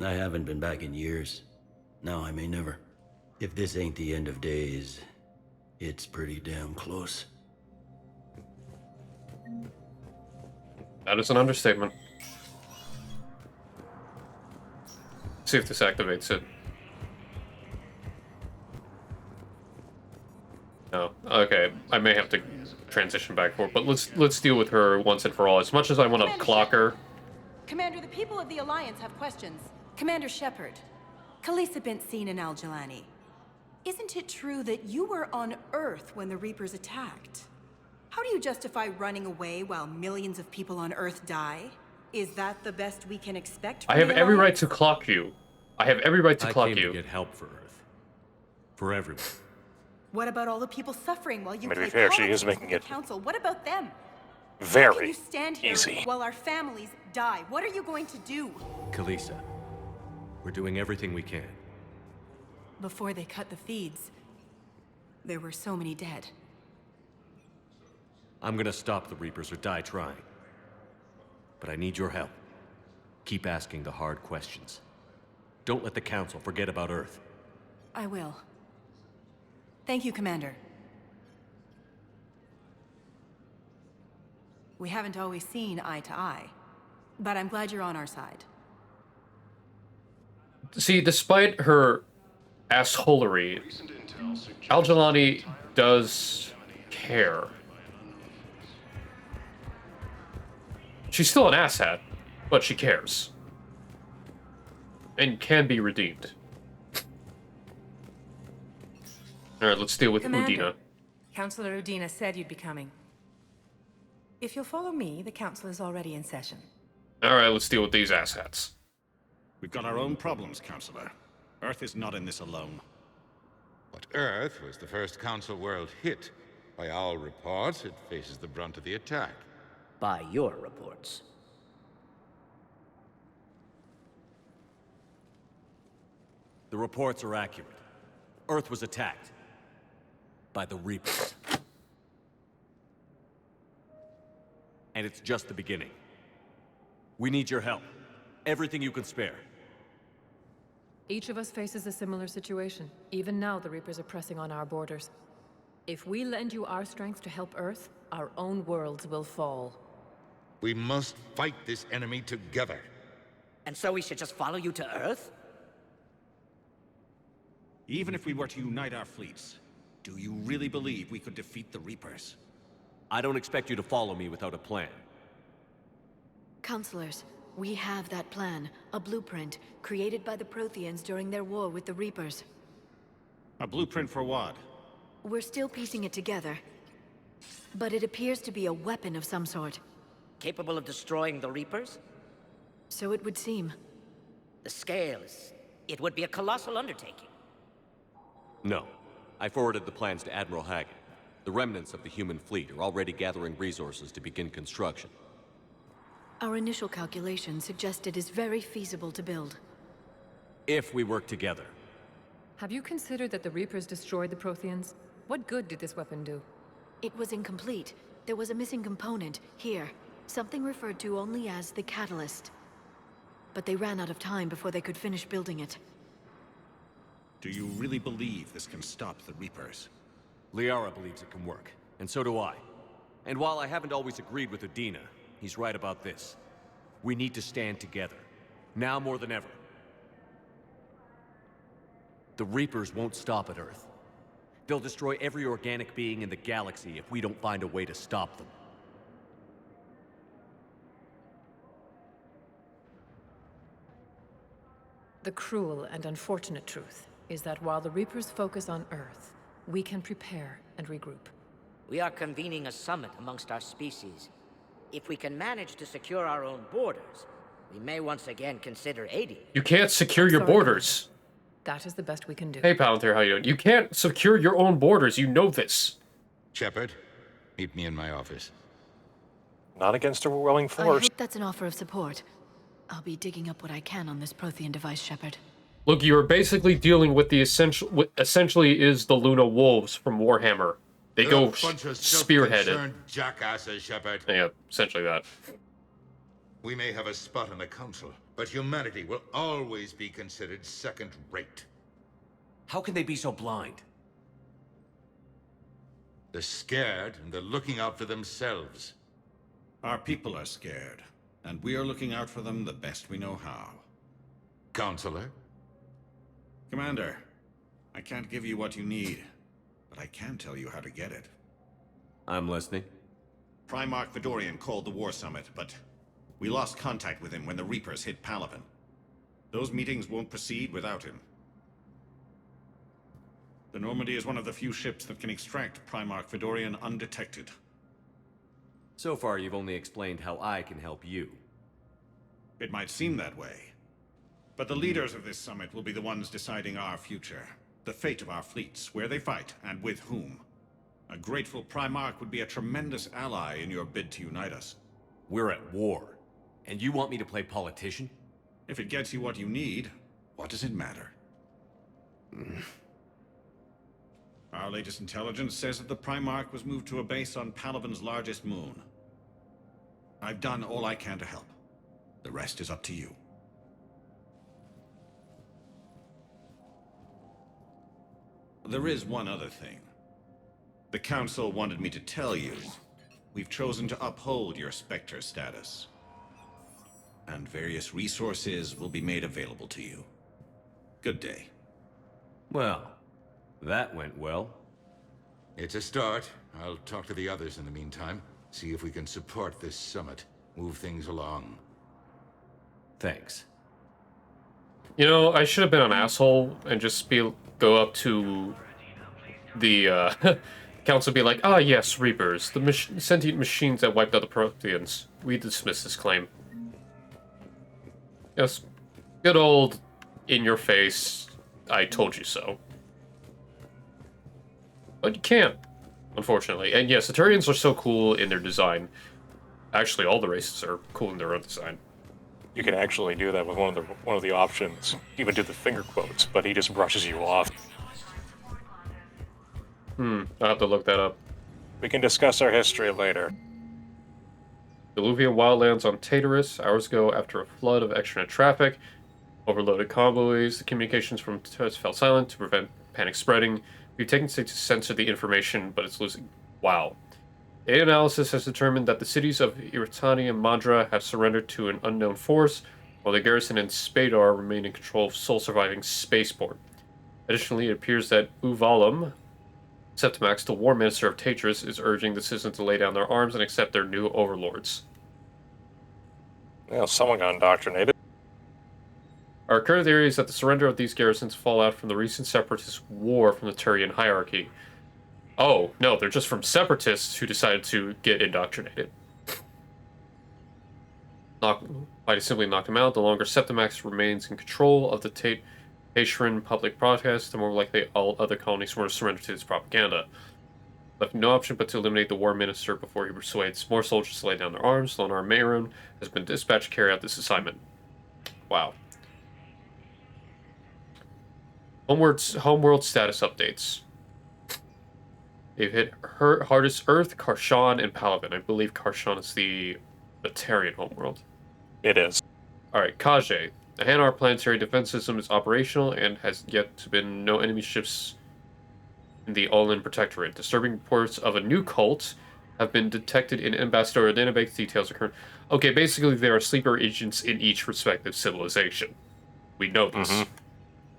S8: I haven't been back in years. Now I may never. If this ain't the end of days, it's pretty damn close.
S1: That is an understatement. See if this activates it. No. Okay, I may have to transition back and forth, but let's deal with her once and for all. As much as I want to clock her.
S13: Commander, the people of the Alliance have questions. Commander Shepard, Khalisah bint Sin and Al-Jalani. Isn't it true that you were on Earth when the Reapers attacked? How do you justify running away while millions of people on Earth die? Is that the best we can expect from
S1: I have
S13: the
S1: every right
S13: Alliance?
S1: to clock you. I have every right to clock
S5: I came
S1: you.
S5: to get help for Earth. For everyone.
S13: What about all the people suffering while you
S21: To be
S13: play
S21: fair, she
S13: politics
S21: is making
S13: with the
S21: it
S13: Council? What about them? How can
S21: very
S13: you stand here
S21: easy.
S13: while our families die? What are you going to do?
S5: Khalisah, we're doing everything we can.
S13: Before they cut the feeds, there were so many dead.
S5: I'm gonna stop the Reapers or die trying. But I need your help. Keep asking the hard questions. Don't let the Council forget about Earth.
S13: I will. Thank you, Commander. We haven't always seen eye to eye, but I'm glad you're on our side.
S1: See, despite her assholery, Al-Jalani does care. She's still an asshat, but she cares. And can be redeemed. Alright, let's deal with
S14: Commander,
S1: Udina.
S14: Councillor Udina said you'd be coming. If you'll follow me, the council is already in session.
S1: Alright, let's deal with these asshats.
S16: We've got our own problems, Councillor. Earth is not in this alone.
S25: But Earth was the first Council world hit. By all reports, it faces the brunt of the attack.
S26: By your reports.
S5: The reports are accurate. Earth was attacked. By the Reapers. And it's just the beginning. We need your help. Everything you can spare.
S24: Each of us faces a similar situation. Even now, the Reapers are pressing on our borders. If we lend you our strength to help Earth, our own worlds will fall.
S25: We must fight this enemy together.
S26: And so we should just follow you to Earth?
S16: Even if we were to unite our fleets, do you really believe we could defeat the Reapers?
S5: I don't expect you to follow me without a plan.
S7: Counselors, we have that plan. A blueprint, created by the Protheans during their war with the Reapers.
S16: A blueprint for what?
S7: We're still piecing it together. But it appears to be a weapon of some sort.
S26: Capable of destroying the Reapers?
S7: So it would seem.
S26: The scale is... It would be a colossal undertaking.
S5: No. I forwarded the plans to Admiral Hackett. The remnants of the human fleet are already gathering resources to begin construction.
S7: Our initial calculations suggest it is very feasible to build.
S5: If we work together.
S24: Have you considered that the Reapers destroyed the Protheans? What good did this weapon do?
S7: It was incomplete. There was a missing component, here. Something referred to only as the Catalyst. But they ran out of time before they could finish building it.
S16: Do you really believe this can stop the Reapers?
S5: Liara believes it can work, and so do I. And while I haven't always agreed with Udina, he's right about this. We need to stand together. Now more than ever. The Reapers won't stop at Earth. They'll destroy every organic being in the galaxy if we don't find a way to stop them.
S24: The cruel and unfortunate truth is that while the Reapers focus on Earth, we can prepare and regroup.
S26: We are convening a summit amongst our species. If we can manage to secure our own borders, we may once again consider aiding.
S1: You can't secure your borders.
S24: That is the best we can do.
S1: Hey, Palantir, how you doing? You can't secure your own borders. You know this.
S25: Shepard, meet me in my office.
S21: Not against a willing
S7: I
S21: force.
S7: hope that's an offer of support. I'll be digging up what I can on this Prothean device, Shepard.
S1: Look, you're basically dealing with the essentially is the Luna Wolves from Warhammer. They
S25: You're
S1: go
S25: a bunch of
S1: spearheaded.
S25: self-concerned jackasses, Shepard.
S1: Yeah, essentially that.
S25: We may have a spot on the council, but humanity will always be considered second-rate.
S5: How can they be so blind?
S25: They're scared, and they're looking out for themselves.
S16: Our people are scared, and we are looking out for them the best we know how.
S25: Counselor?
S16: Commander, I can't give you what you need, but I can tell you how to get it.
S5: I'm listening.
S16: Primarch Fedorian called the War Summit, but we lost contact with him when the Reapers hit Palaven. Those meetings won't proceed without him. The Normandy is one of the few ships that can extract Primarch Fedorian undetected.
S5: So far, you've only explained how I can help you.
S16: It might seem that way. But the leaders of this summit will be the ones deciding our future. The fate of our fleets, where they fight, and with whom. A grateful Primarch would be a tremendous ally in your bid to unite us.
S5: We're at war. And you want me to play politician?
S16: If it gets you what you need, what does it matter? Our latest intelligence says that the Primarch was moved to a base on Palaven's largest moon. I've done all I can to help. The rest is up to you. There is one other thing. The Council wanted me to tell you. We've chosen to uphold your Spectre status. And various resources will be made available to you. Good day.
S5: Well, that went well.
S25: It's a start. I'll talk to the others in the meantime. See if we can support this summit. Move things along.
S5: Thanks.
S1: You know, I should have been an asshole and just go up to the council and be like, ah, yes, Reapers, the sentient machines that wiped out the Protheans. We dismiss this claim. Yes, good old in-your-face, I told you so. But you can't, unfortunately. And yes, the Turians are so cool in their design. Actually, all the races are cool in their own design.
S21: You can actually do that with one of the options. Even do the finger quotes, but he just brushes you off.
S1: I'll have to look that up.
S21: We can discuss our history later.
S1: Diluvian wildlands on Tartarus, hours ago after a flood of extranet traffic. Overloaded convoys, the communications from Tartarus fell silent to prevent panic spreading. We've taken steps to censor the information, but it's losing. Wow. Data analysis has determined that the cities of Iritani and Mandra have surrendered to an unknown force, while the garrison in Spadar remain in control of sole surviving spaceport. Additionally, it appears that Uvalam, Septimax, the War Minister of Tatris, is urging the citizens to lay down their arms and accept their new overlords.
S21: Well, someone got indoctrinated.
S1: Our current theory is that the surrender of these garrisons fall out from the recent separatist war from the Turian hierarchy. Oh, no, they're just from separatists who decided to get indoctrinated. By simply knock him out, the longer Septimax remains in control of the Taishran public protest, the more likely all other colonies will surrender to his propaganda. Left no option but to eliminate the war minister before he persuades more soldiers to lay down their arms. Lonar Mayron has been dispatched to carry out this assignment. Wow. Homeworld status updates. They've hit hardest Earth, Karshan, and Palaven. I believe Karshan is the Batarian homeworld.
S21: It is.
S1: Alright, Kage. The Hanar planetary defense system is operational and has yet to been no enemy ships in the All-In Protectorate. Disturbing reports of a new cult have been detected in Ambassador database. Details occur. Okay, basically there are sleeper agents in each respective civilization. We know this.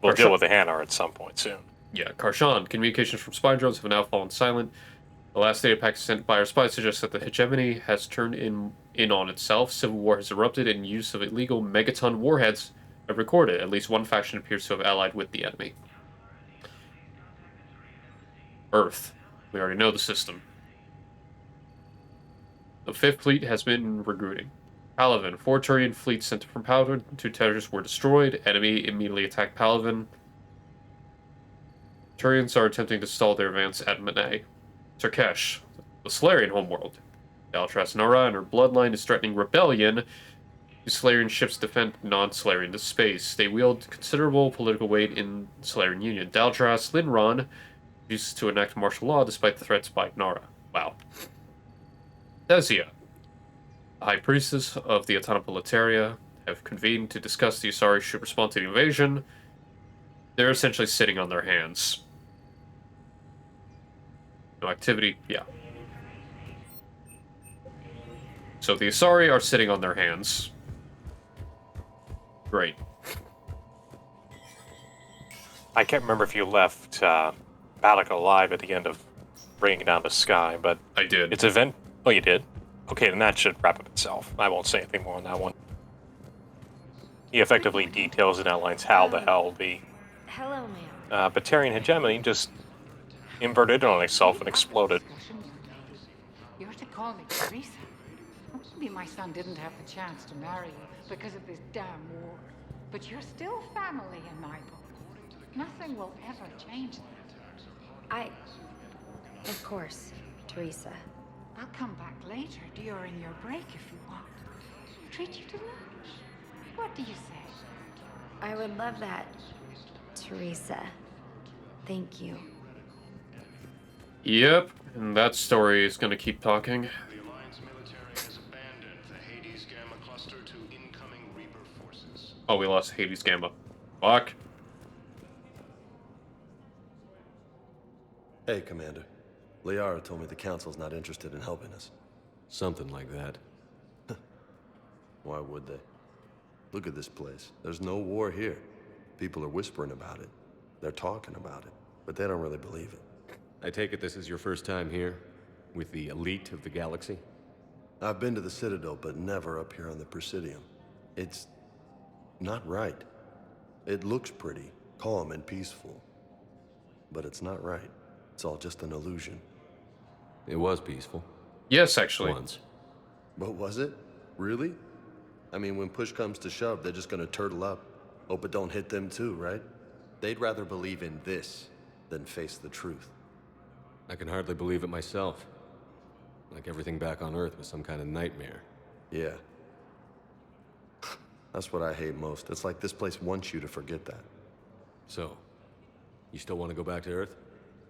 S21: We'll deal with the Hanar at some point soon.
S1: Yeah, Karshan. Communications from spy drones have now fallen silent. The last data packet sent by our spies suggests that the hegemony has turned in on itself. Civil war has erupted and use of illegal megaton warheads have recorded. At least one faction appears to have allied with the enemy. Earth. We already know the system. The 5th Fleet has been recruiting. Palaven. 4 Turian fleets sent from Palaven. 2 treasures were destroyed. Enemy immediately attacked Palaven. Turians are attempting to stall their advance at Manay. Turkesh. The Salarian homeworld. Daltras Nora and her bloodline is threatening rebellion. The Salarian ships defend non-Salarian to space. They wield considerable political weight in the Salarian Union. Daltras Linron uses to enact martial law despite the threats by Nara. Wow. Thezia. The High Priestess of the Autonopolitaria have convened to discuss the Asari should respond to the invasion. They're essentially sitting on their hands. No activity, yeah. So the Asari are sitting on their hands. Great.
S21: I can't remember if you left Balak alive at the end of bringing down the sky, but
S1: I did.
S21: It's event. Oh, you did? Okay, then that should wrap up itself. I won't say anything more on that one. He effectively details and outlines how the hell the
S12: Hello, ma'am.
S21: Batarian hegemony just inverted on itself and exploded.
S23: You're to call me Teresa. Maybe my son didn't have the chance to marry you because of this damn war. But you're still family in my book. Nothing will ever change that.
S12: Of course, Teresa.
S23: I'll come back later during your break if you want. Treat you to lunch. What do you say?
S12: I would love that, Teresa. Thank you.
S1: Yep, and that story is gonna keep talking.
S3: The Alliance military has abandoned the Hades Gamma cluster to incoming Reaper forces.
S1: Oh, we lost Hades Gamma. Fuck.
S4: Hey, Commander. Liara told me the Council's not interested in helping us.
S5: Something like that.
S4: Why would they? Look at this place. There's no war here. People are whispering about it. They're talking about it, but they don't really believe it.
S5: I take it this is your first time here? With the elite of the galaxy?
S4: I've been to the Citadel, but never up here on the Presidium. It's not right. It looks pretty, calm and peaceful. But it's not right. It's all just an illusion.
S5: It was peaceful.
S1: Yes, actually.
S5: Once.
S4: But was it? Really? I mean, when push comes to shove, they're just gonna turtle up. Hope it don't hit them too, right? They'd rather believe in this than face the truth.
S5: I can hardly believe it myself. Like everything back on Earth was some kind of nightmare.
S4: Yeah. That's what I hate most. It's like this place wants you to forget that.
S5: So, you still want to go back to Earth?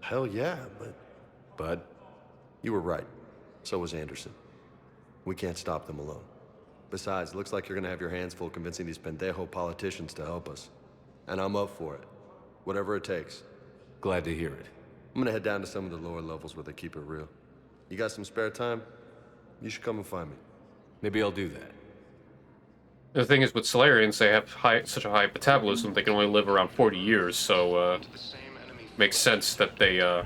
S4: Hell yeah, but...
S5: Bud?
S4: You were right. So was Anderson. We can't stop them alone. Besides, looks like you're gonna have your hands full convincing these pendejo politicians to help us. And I'm up for it. Whatever it takes.
S5: Glad to hear it.
S4: I'm gonna head down to some of the lower levels where they keep it real. You got some spare time? You should come and find me.
S5: Maybe I'll do that.
S1: The thing is, with Salarians, they have such a high metabolism, they can only live around 40 years, so, makes sense that they,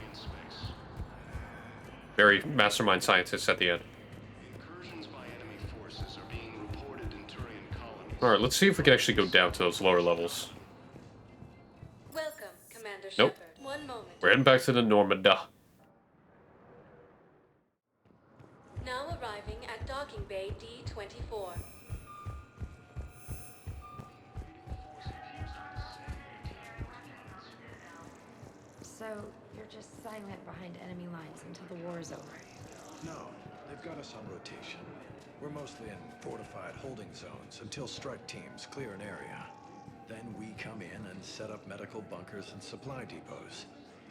S1: bury mastermind scientists at the end. Alright, let's see if we can actually go down to those lower levels.
S22: Welcome, Commander
S1: Nope.
S22: Shepard. One moment.
S1: We're heading back to the Normandy.
S22: Now arriving at docking bay D-24.
S12: So, you're just silent behind enemy lines until the war is over?
S9: No, they've got us on rotation. We're mostly in fortified holding zones until strike teams clear an area. Then we come in and set up medical bunkers and supply depots.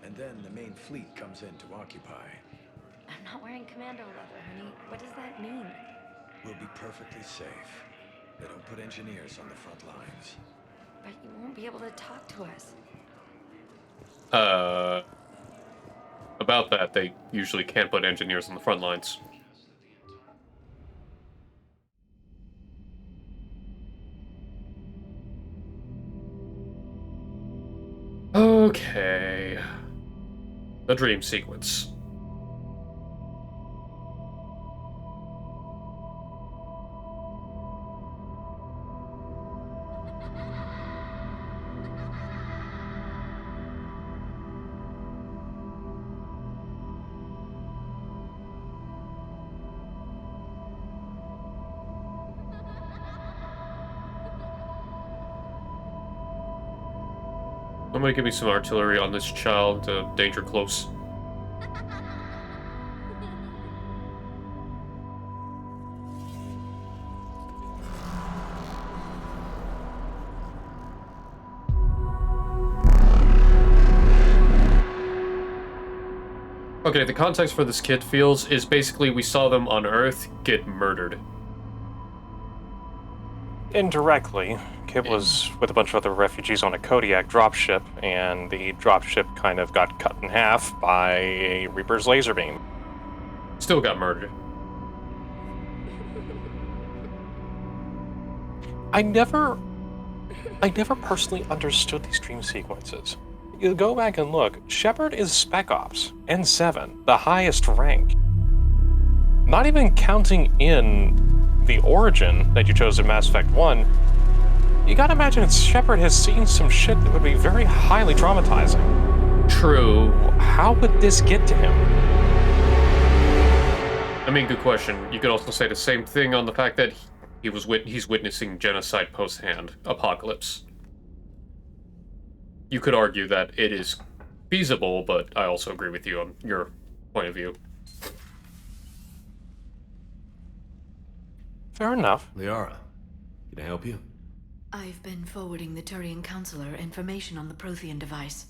S9: And then the main fleet comes in to occupy.
S12: I'm not wearing commando leather, honey. What does that mean?
S9: We'll be perfectly safe. They don't put engineers on the front lines.
S12: But you won't be able to talk to us.
S1: About that, they usually can't put engineers on the front lines. Okay. The dream sequence. Somebody give me some artillery on this child, danger close. Okay, the context for this kid feels is basically we saw them on Earth get murdered.
S21: Indirectly, Kit was with a bunch of other refugees on a Kodiak dropship, and the dropship kind of got cut in half by a Reaper's laser beam.
S1: Still got murdered.
S21: I never personally understood these dream sequences. You go back and look, Shepard is Spec Ops, N7, the highest rank. Not even counting in the origin that you chose in Mass Effect 1, you gotta imagine Shepard has seen some shit that would be very highly traumatizing.
S1: True.
S21: How would this get to him?
S1: I mean, good question. You could also say the same thing on the fact that he's witnessing genocide post-hand apocalypse. You could argue that it is feasible, but I also agree with you on your point of view.
S21: Fair enough.
S5: Liara, can I help you?
S7: I've been forwarding the Turian Counselor information on the Prothean device.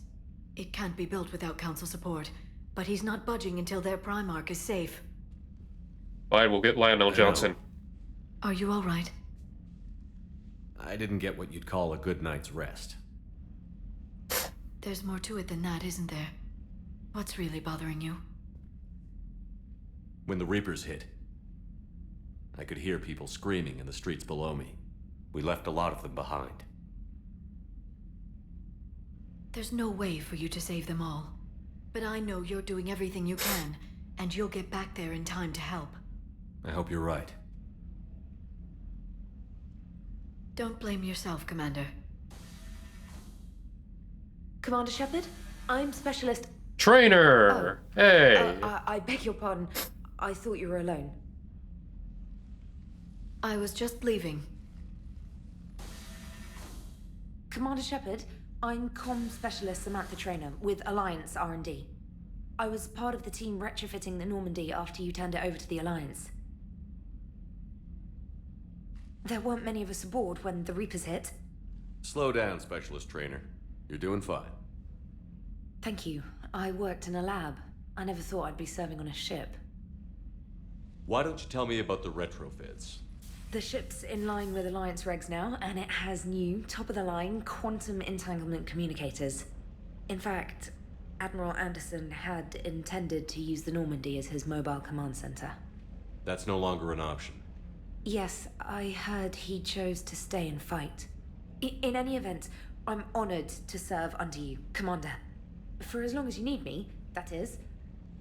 S7: It can't be built without Council support, but he's not budging until their Primarch is safe.
S1: Fine, we'll get Lionel Johnson.
S7: Are you all right?
S5: I didn't get what you'd call a good night's rest.
S7: There's more to it than that, isn't there? What's really bothering you?
S5: When the Reapers hit, I could hear people screaming in the streets below me. We left a lot of them behind.
S7: There's no way for you to save them all. But I know you're doing everything you can, and you'll get back there in time to help.
S5: I hope you're right.
S7: Don't blame yourself, Commander.
S24: Commander Shepard, I'm Specialist...
S1: Trainer! Hey!
S24: I beg your pardon. I thought you were alone.
S7: I was just leaving.
S24: Commander Shepard, I'm Comm Specialist Samantha Trainer with Alliance R&D. I was part of the team retrofitting the Normandy after you turned it over to the Alliance. There weren't many of us aboard when the Reapers hit.
S5: Slow down, Specialist Trainer. You're doing fine.
S24: Thank you. I worked in a lab. I never thought I'd be serving on a ship.
S5: Why don't you tell me about the retrofits?
S24: The ship's in line with Alliance regs now, and it has new, top-of-the-line, quantum entanglement communicators. In fact, Admiral Anderson had intended to use the Normandy as his mobile command center.
S5: That's no longer an option.
S24: Yes, I heard he chose to stay and fight. In any event, I'm honored to serve under you, Commander. For as long as you need me, that is.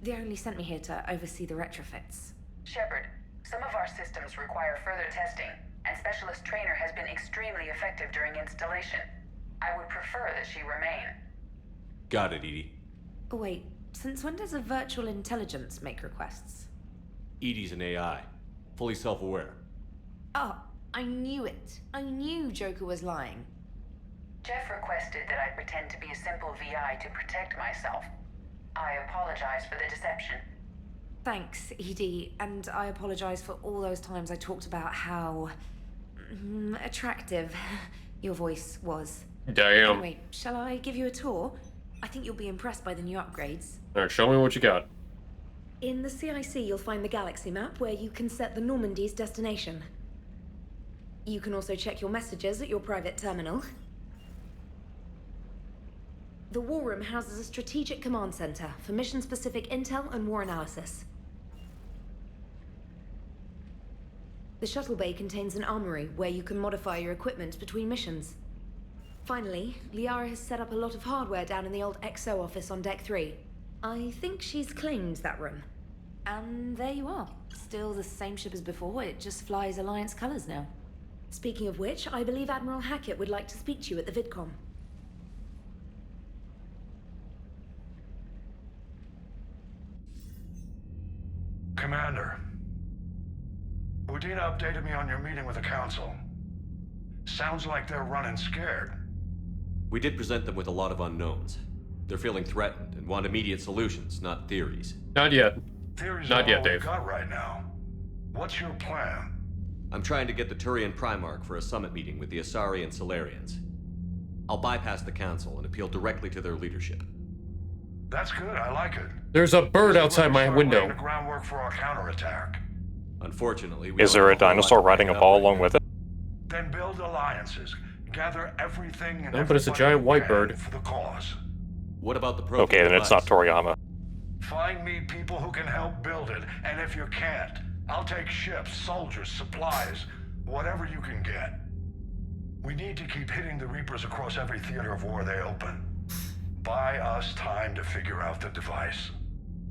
S24: They only sent me here to oversee the retrofits.
S11: Shepard, some of our systems require further testing, and Specialist Trainer has been extremely effective during installation. I would prefer that she remain.
S5: Got it, EDI.
S24: Wait, since when does a virtual intelligence make requests?
S5: EDI's an AI. Fully self-aware.
S2: Oh, I knew it. I knew Joker was lying.
S11: Jeff requested that I pretend to be a simple VI to protect myself. I apologize for the deception.
S2: Thanks, EDI, and I apologize for all those times I talked about how attractive your voice was.
S1: Damn.
S2: Anyway, shall I give you a tour? I think you'll be impressed by the new upgrades.
S1: Alright, show me what you got.
S2: In the CIC, you'll find the galaxy map where you can set the Normandy's destination. You can also check your messages at your private terminal. The War Room houses a strategic command center for mission-specific intel and war analysis. The shuttle bay contains an armory where you can modify your equipment between missions. Finally, Liara has set up a lot of hardware down in the old XO office on Deck 3. I think she's claimed that room. And there you are. Still the same ship as before, it just flies Alliance colors now. Speaking of which, I believe Admiral Hackett would like to speak to you at the VidCom.
S3: Commander, Udina updated me on your meeting with the Council. Sounds like they're running scared.
S5: We did present them with a lot of unknowns. They're feeling threatened and want immediate solutions, not theories.
S1: Not yet.
S3: Theories
S1: Not
S3: are
S1: yet,
S3: all
S1: Dave.
S3: we've got right now. What's your plan?
S5: I'm trying to get the Turian Primarch for a summit meeting with the Asari and Solarians. I'll bypass the Council and appeal directly to their leadership.
S3: That's good, I like it.
S1: There's a bird outside my
S3: Start
S1: window.
S3: laying the groundwork for our counterattack.
S5: Unfortunately, we
S21: Is
S5: don't
S21: there a
S5: have whole lot
S21: dinosaur
S5: to
S21: riding a
S5: back it up
S21: ball
S5: right
S21: along
S5: now.
S21: with it?
S3: Then build alliances. Gather everything and
S1: No, but it's a
S3: everybody
S1: giant
S3: you
S1: white
S3: can
S1: bird.
S3: for the cause.
S5: What about the Prothean
S21: Okay, then it's not
S5: device?
S21: Toriyama.
S3: Find me people who can help build it, and if you can't, I'll take ships, soldiers, supplies, whatever you can get. We need to keep hitting the Reapers across every theater of war they open. Buy us time to figure out the device.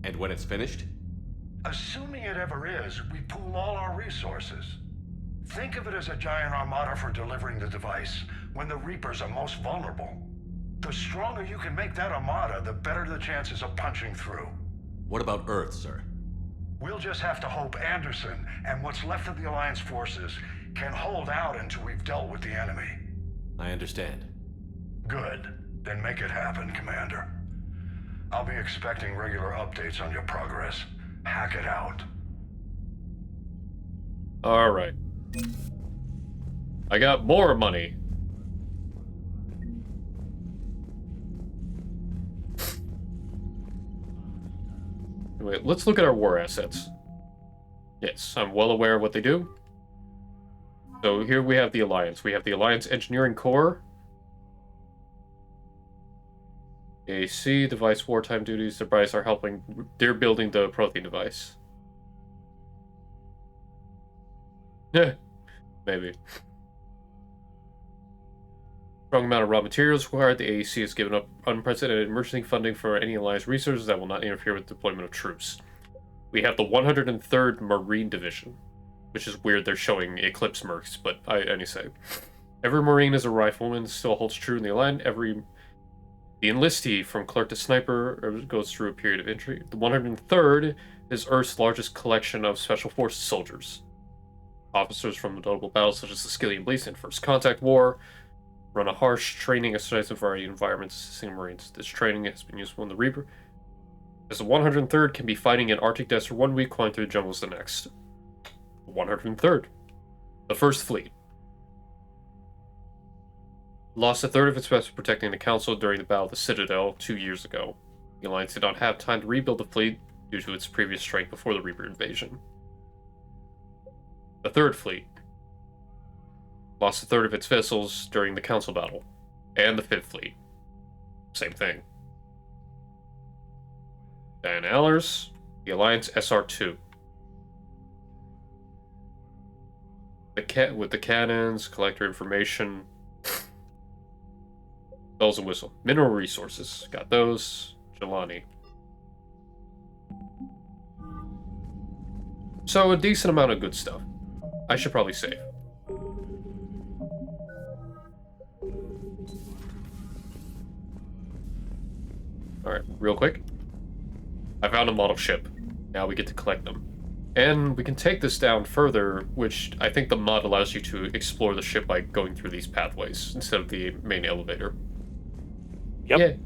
S5: And when it's finished?
S3: Assuming it ever is, we pool all our resources. Think of it as a giant armada for delivering the device when the Reapers are most vulnerable. The stronger you can make that armada, the better the chances of punching through.
S5: What about Earth, sir?
S3: We'll just have to hope Anderson and what's left of the Alliance forces can hold out until we've dealt with the enemy.
S5: I understand.
S3: Good. Then make it happen, Commander. I'll be expecting regular updates on your progress. Hack it out.
S1: Alright. I got more money. Wait, let's look at our war assets. Yes, I'm well aware of what they do. So here we have the Alliance. We have the Alliance Engineering Corps. AC, device wartime duties. The Bryce are helping. They're building the Prothean device. Yeah, maybe. Strong amount of raw materials required. The AEC has given up unprecedented emergency funding for any Alliance resources that will not interfere with deployment of troops. We have the 103rd Marine Division, which is weird they're showing Eclipse Mercs, but I say. Every Marine is a rifleman, still holds true in the Alliance. The enlistee, from clerk to sniper, goes through a period of entry. The 103rd is Earth's largest collection of Special Forces soldiers. Officers from notable battles such as the Skillian Bleast and First Contact War run a harsh training exercise in a variety of environments, assisting Marines. This training has been useful in the Reaper, as the 103rd can be fighting in Arctic deserts for 1 week, climbing through the jungles the next. 103rd. The First Fleet. Lost a third of its vessels protecting the Council during the Battle of the Citadel 2 years ago. The Alliance did not have time to rebuild the fleet due to its previous strength before the Reaper invasion. The Third Fleet. Lost a third of its vessels during the Council battle. And the Fifth Fleet. Same thing. Van Allers, the Alliance SR-2. With the cannons, collector information, bells and whistle. Mineral resources, got those. Jelani. So a decent amount of good stuff. I should probably save. Alright, real quick. I found a model ship. Now we get to collect them. And we can take this down further, which I think the mod allows you to explore the ship by going through these pathways instead of the main elevator.
S21: Yep.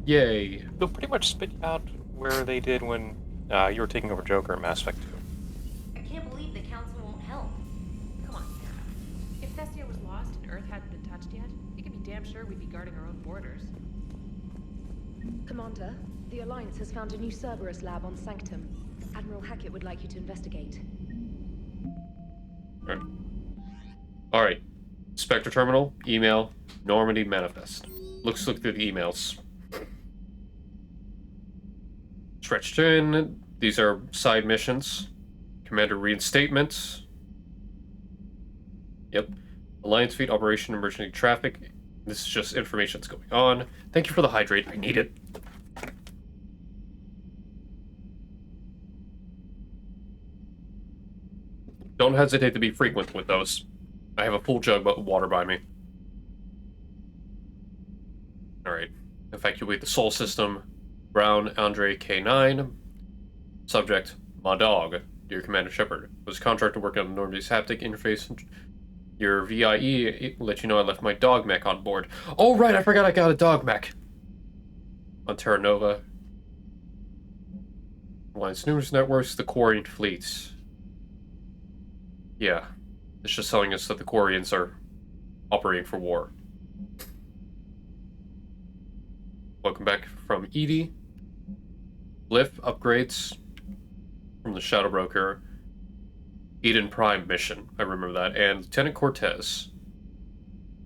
S1: Yay.
S21: They'll pretty much spit out where they did when you were taking over Joker in Mass Effect 2.
S12: I can't believe the Council won't help. Come on, Sarah.
S6: If Thessia was lost and Earth hadn't been touched yet, you can be damn sure we'd be guarding our own borders.
S2: Commander, the Alliance has found a new Cerberus lab on Sanctum. Admiral Hackett would like you to investigate.
S1: Alright. Spectre Terminal, email, Normandy manifest. Let's look through the emails. Stretched in. These are side missions. Commander reinstatement. Yep. Alliance fleet operation emergency traffic. This is just information that's going on. Thank you for the hydrate. I need it. Don't hesitate to be frequent with those. I have a full jug of water by me. Alright. Evacuate the Sol system. Brown, Andre, K9. Subject, my dog. Dear Commander Shepard. Was a contractor working on Normandy's haptic interface. Your VIE let you know I left my dog mech on board. Oh, right, I forgot I got a dog mech. On Terra Nova. Alliance News Networks, the Quarian fleets. Yeah. It's just telling us that the Quarians are operating for war. Welcome back from Edie. Lift upgrades from the Shadow Broker. Eden Prime mission. I remember that. And Lieutenant Cortez.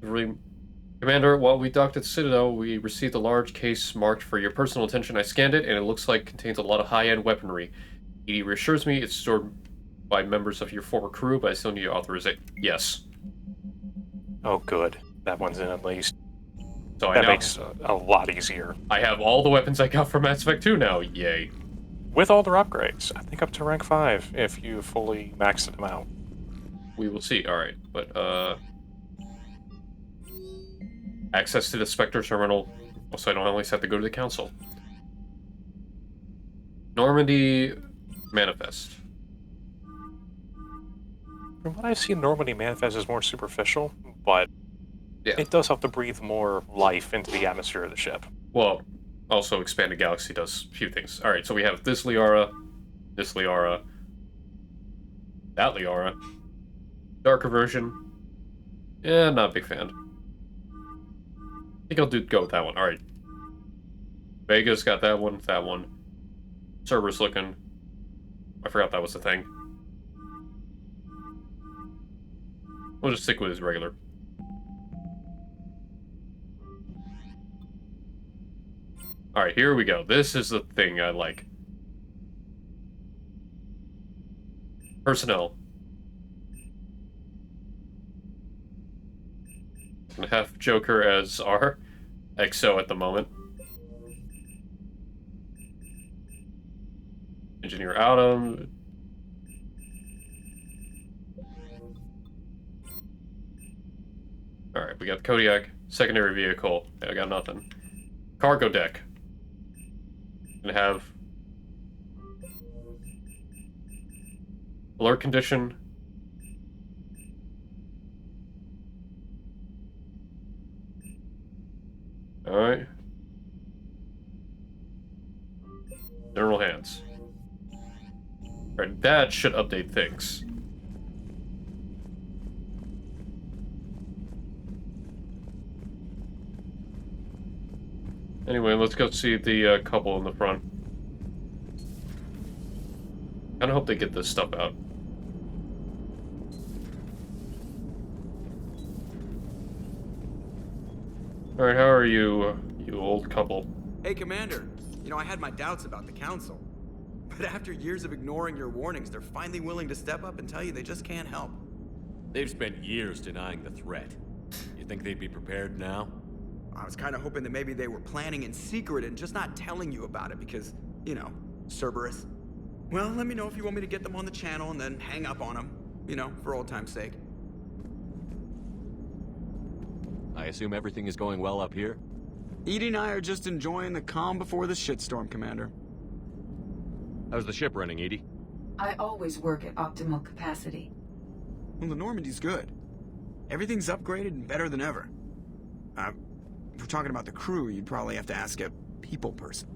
S1: Commander, while we docked at Citadel, we received a large case marked for your personal attention. I scanned it, and it looks like it contains a lot of high-end weaponry. Edie reassures me it's stored by members of your former crew, but I still need your authorization. Yes.
S21: Oh, good. That one's in at least.
S1: So
S21: that makes a lot easier.
S1: I have all the weapons I got from Mass Effect 2 now. Yay.
S21: With all their upgrades. I think up to rank 5 if you fully maxed them out.
S1: We will see. Alright, but, access to the Spectre Terminal, so I don't always have to go to the Council. Normandy Manifest.
S21: From what I've seen, Normandy Manifest is more superficial, but it does have to breathe more life into the atmosphere of the ship.
S1: Well, also Expanded Galaxy does a few things. Alright, so we have this Liara, that Liara, darker version. Yeah, not a big fan. I think I'll go with that one. Alright. Vega's got that one, Cerberus looking. I forgot that was the thing. We'll just stick with his regular. Alright, here we go. This is the thing I like. Personnel. I'm gonna have Joker as our XO at the moment. Engineer Adam. Alright, we got the Kodiak. Secondary vehicle. I got nothing. Cargo deck. Gonna have alert condition. Alright. General hands. Alright, that should update things. Anyway, let's go see the couple in the front. Kinda hope they get this stuff out. Alright, how are you, you old couple?
S15: Hey, Commander. You know, I had my doubts about the Council. But after years of ignoring your warnings, they're finally willing to step up and tell you they just can't help.
S5: They've spent years denying the threat. You think they'd be prepared now?
S15: I was kind of hoping that maybe they were planning in secret and just not telling you about it because, you know, Cerberus. Well, let me know if you want me to get them on the channel and then hang up on them, you know, for old time's sake.
S5: I assume everything is going well up here?
S15: Edie and I are just enjoying the calm before the shitstorm, Commander.
S5: How's the ship running, Edie?
S8: I always work at optimal capacity.
S15: Well, the Normandy's good. Everything's upgraded and better than ever. If we're talking about the crew, you'd probably have to ask a people person.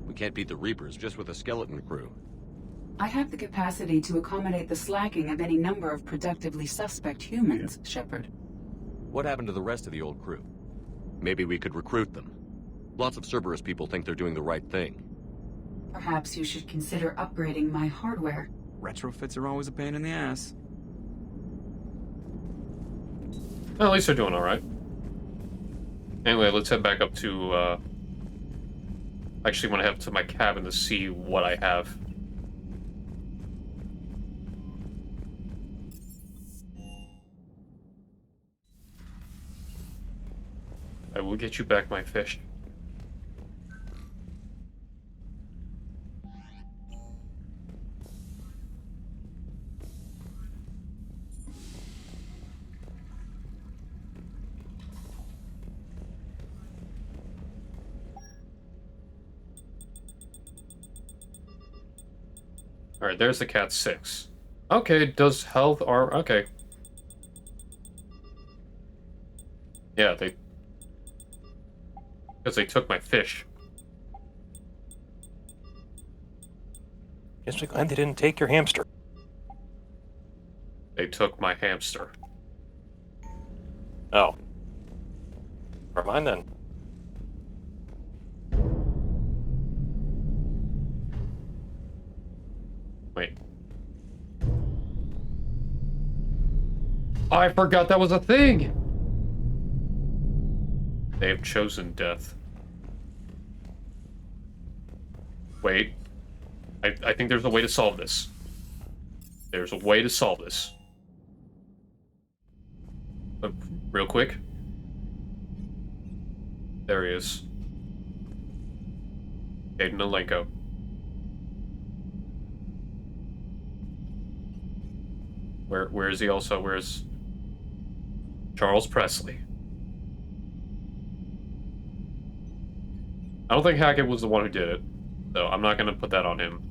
S5: We can't beat the Reapers just with a skeleton crew.
S8: I have the capacity to accommodate the slacking of any number of productively suspect humans, Shepard.
S5: What happened to the rest of the old crew? Maybe we could recruit them. Lots of Cerberus people think they're doing the right thing.
S8: Perhaps you should consider upgrading my hardware.
S15: Retrofits are always a pain in the ass.
S1: Well, at least they're doing alright. Anyway, let's head back up to, I actually want to head to my cabin to see what I have. I will get you back my fish. Alright, there's the Cat 6. Okay, does health armor... Okay. Yeah, they... Because they took my fish.
S21: Guess we're glad they didn't take your hamster.
S1: They took my hamster.
S21: Oh. Never mind then.
S1: Wait. I forgot that was a thing! They have chosen death. Wait. I think there's a way to solve this. There's a way to solve this. Real quick. There he is. Aiden Alenko. Where is he also? Where's Charles Presley? I don't think Hackett was the one who did it, so I'm not gonna put that on him.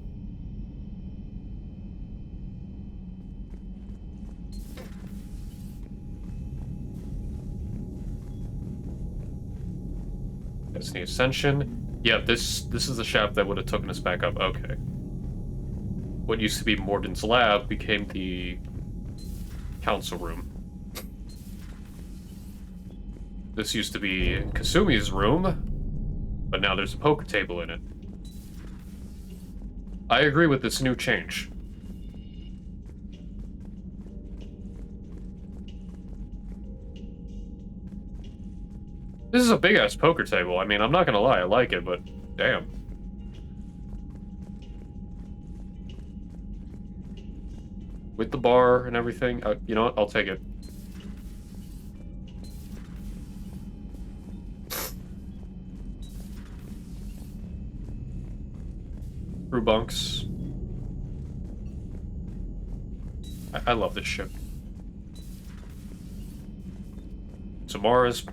S1: Destiny Ascension. Yeah, this is the shaft that would have taken us back up. Okay. What used to be Morden's lab became the council room. This used to be Kasumi's room, but now there's a poker table in it. I agree with this new change. This is a big-ass poker table. I mean, I'm not gonna lie, I like it, but damn. With the bar and everything, you know what? I'll take it. Crew bunks. I love this ship. Samara's.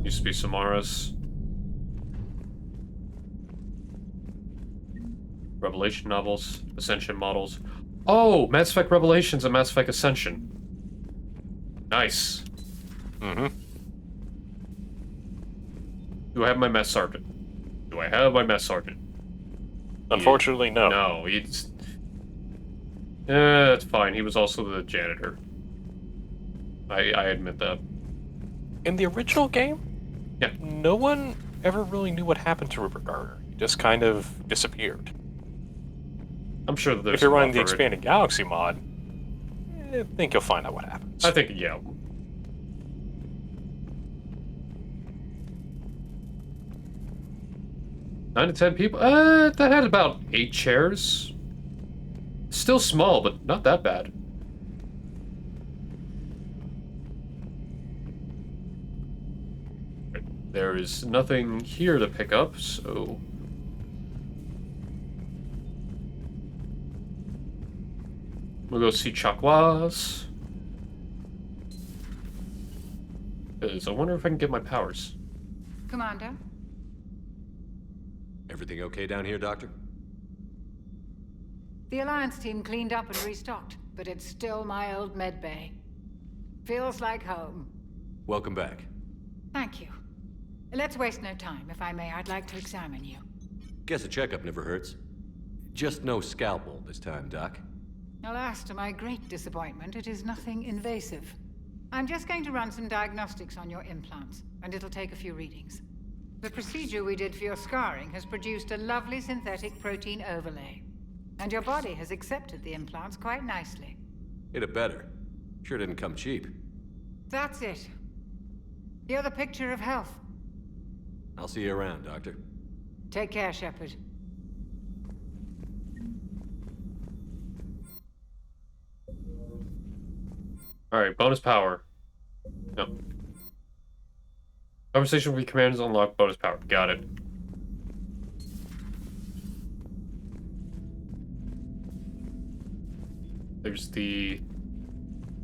S1: Used to be Samara's. Revelation novels. Ascension models. Oh! Mass Effect Revelations and Mass Effect Ascension. Nice. Mm-hmm. Do I have my mess sergeant? Do I have my mess sergeant?
S21: Unfortunately, no.
S1: No, he's... that's fine. He was also the janitor. I admit that.
S21: In the original game,
S1: yeah,
S21: no one ever really knew what happened to Rupert Garner. He just kind of disappeared.
S1: I'm sure that there's...
S21: If you're running the Expanded Galaxy mod, I think you'll find out what happens.
S1: I think, yeah. Nine to 10 people? That had about 8 chairs. Still small, but not that bad. There is nothing here to pick up, so... We'll go see Chakwas. I wonder if I can get my powers.
S23: Commander?
S5: Everything okay down here, Doctor?
S23: The Alliance team cleaned up and restocked, but it's still my old medbay. Feels like home.
S5: Welcome back.
S23: Thank you. Let's waste no time. If I may, I'd like to examine you.
S5: Guess a checkup never hurts. Just no scalpel this time, Doc.
S23: Alas, to my great disappointment, it is nothing invasive. I'm just going to run some diagnostics on your implants, and it'll take a few readings. The procedure we did for your scarring has produced a lovely synthetic protein overlay. And your body has accepted the implants quite nicely.
S5: It had better. Sure didn't come cheap.
S23: That's it. You're the picture of health.
S5: I'll see you around, Doctor.
S23: Take care, Shepard.
S1: Alright, bonus power. No. Conversation with commanders unlock bonus power. Got it. There's the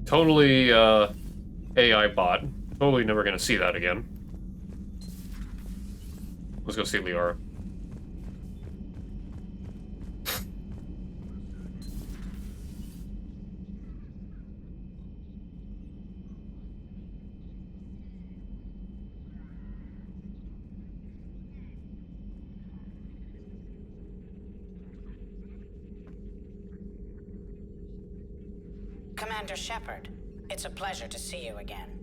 S1: totally AI bot. Totally never gonna see that again. Let's go see Liara.
S10: Commander Shepard, it's a pleasure to see you again.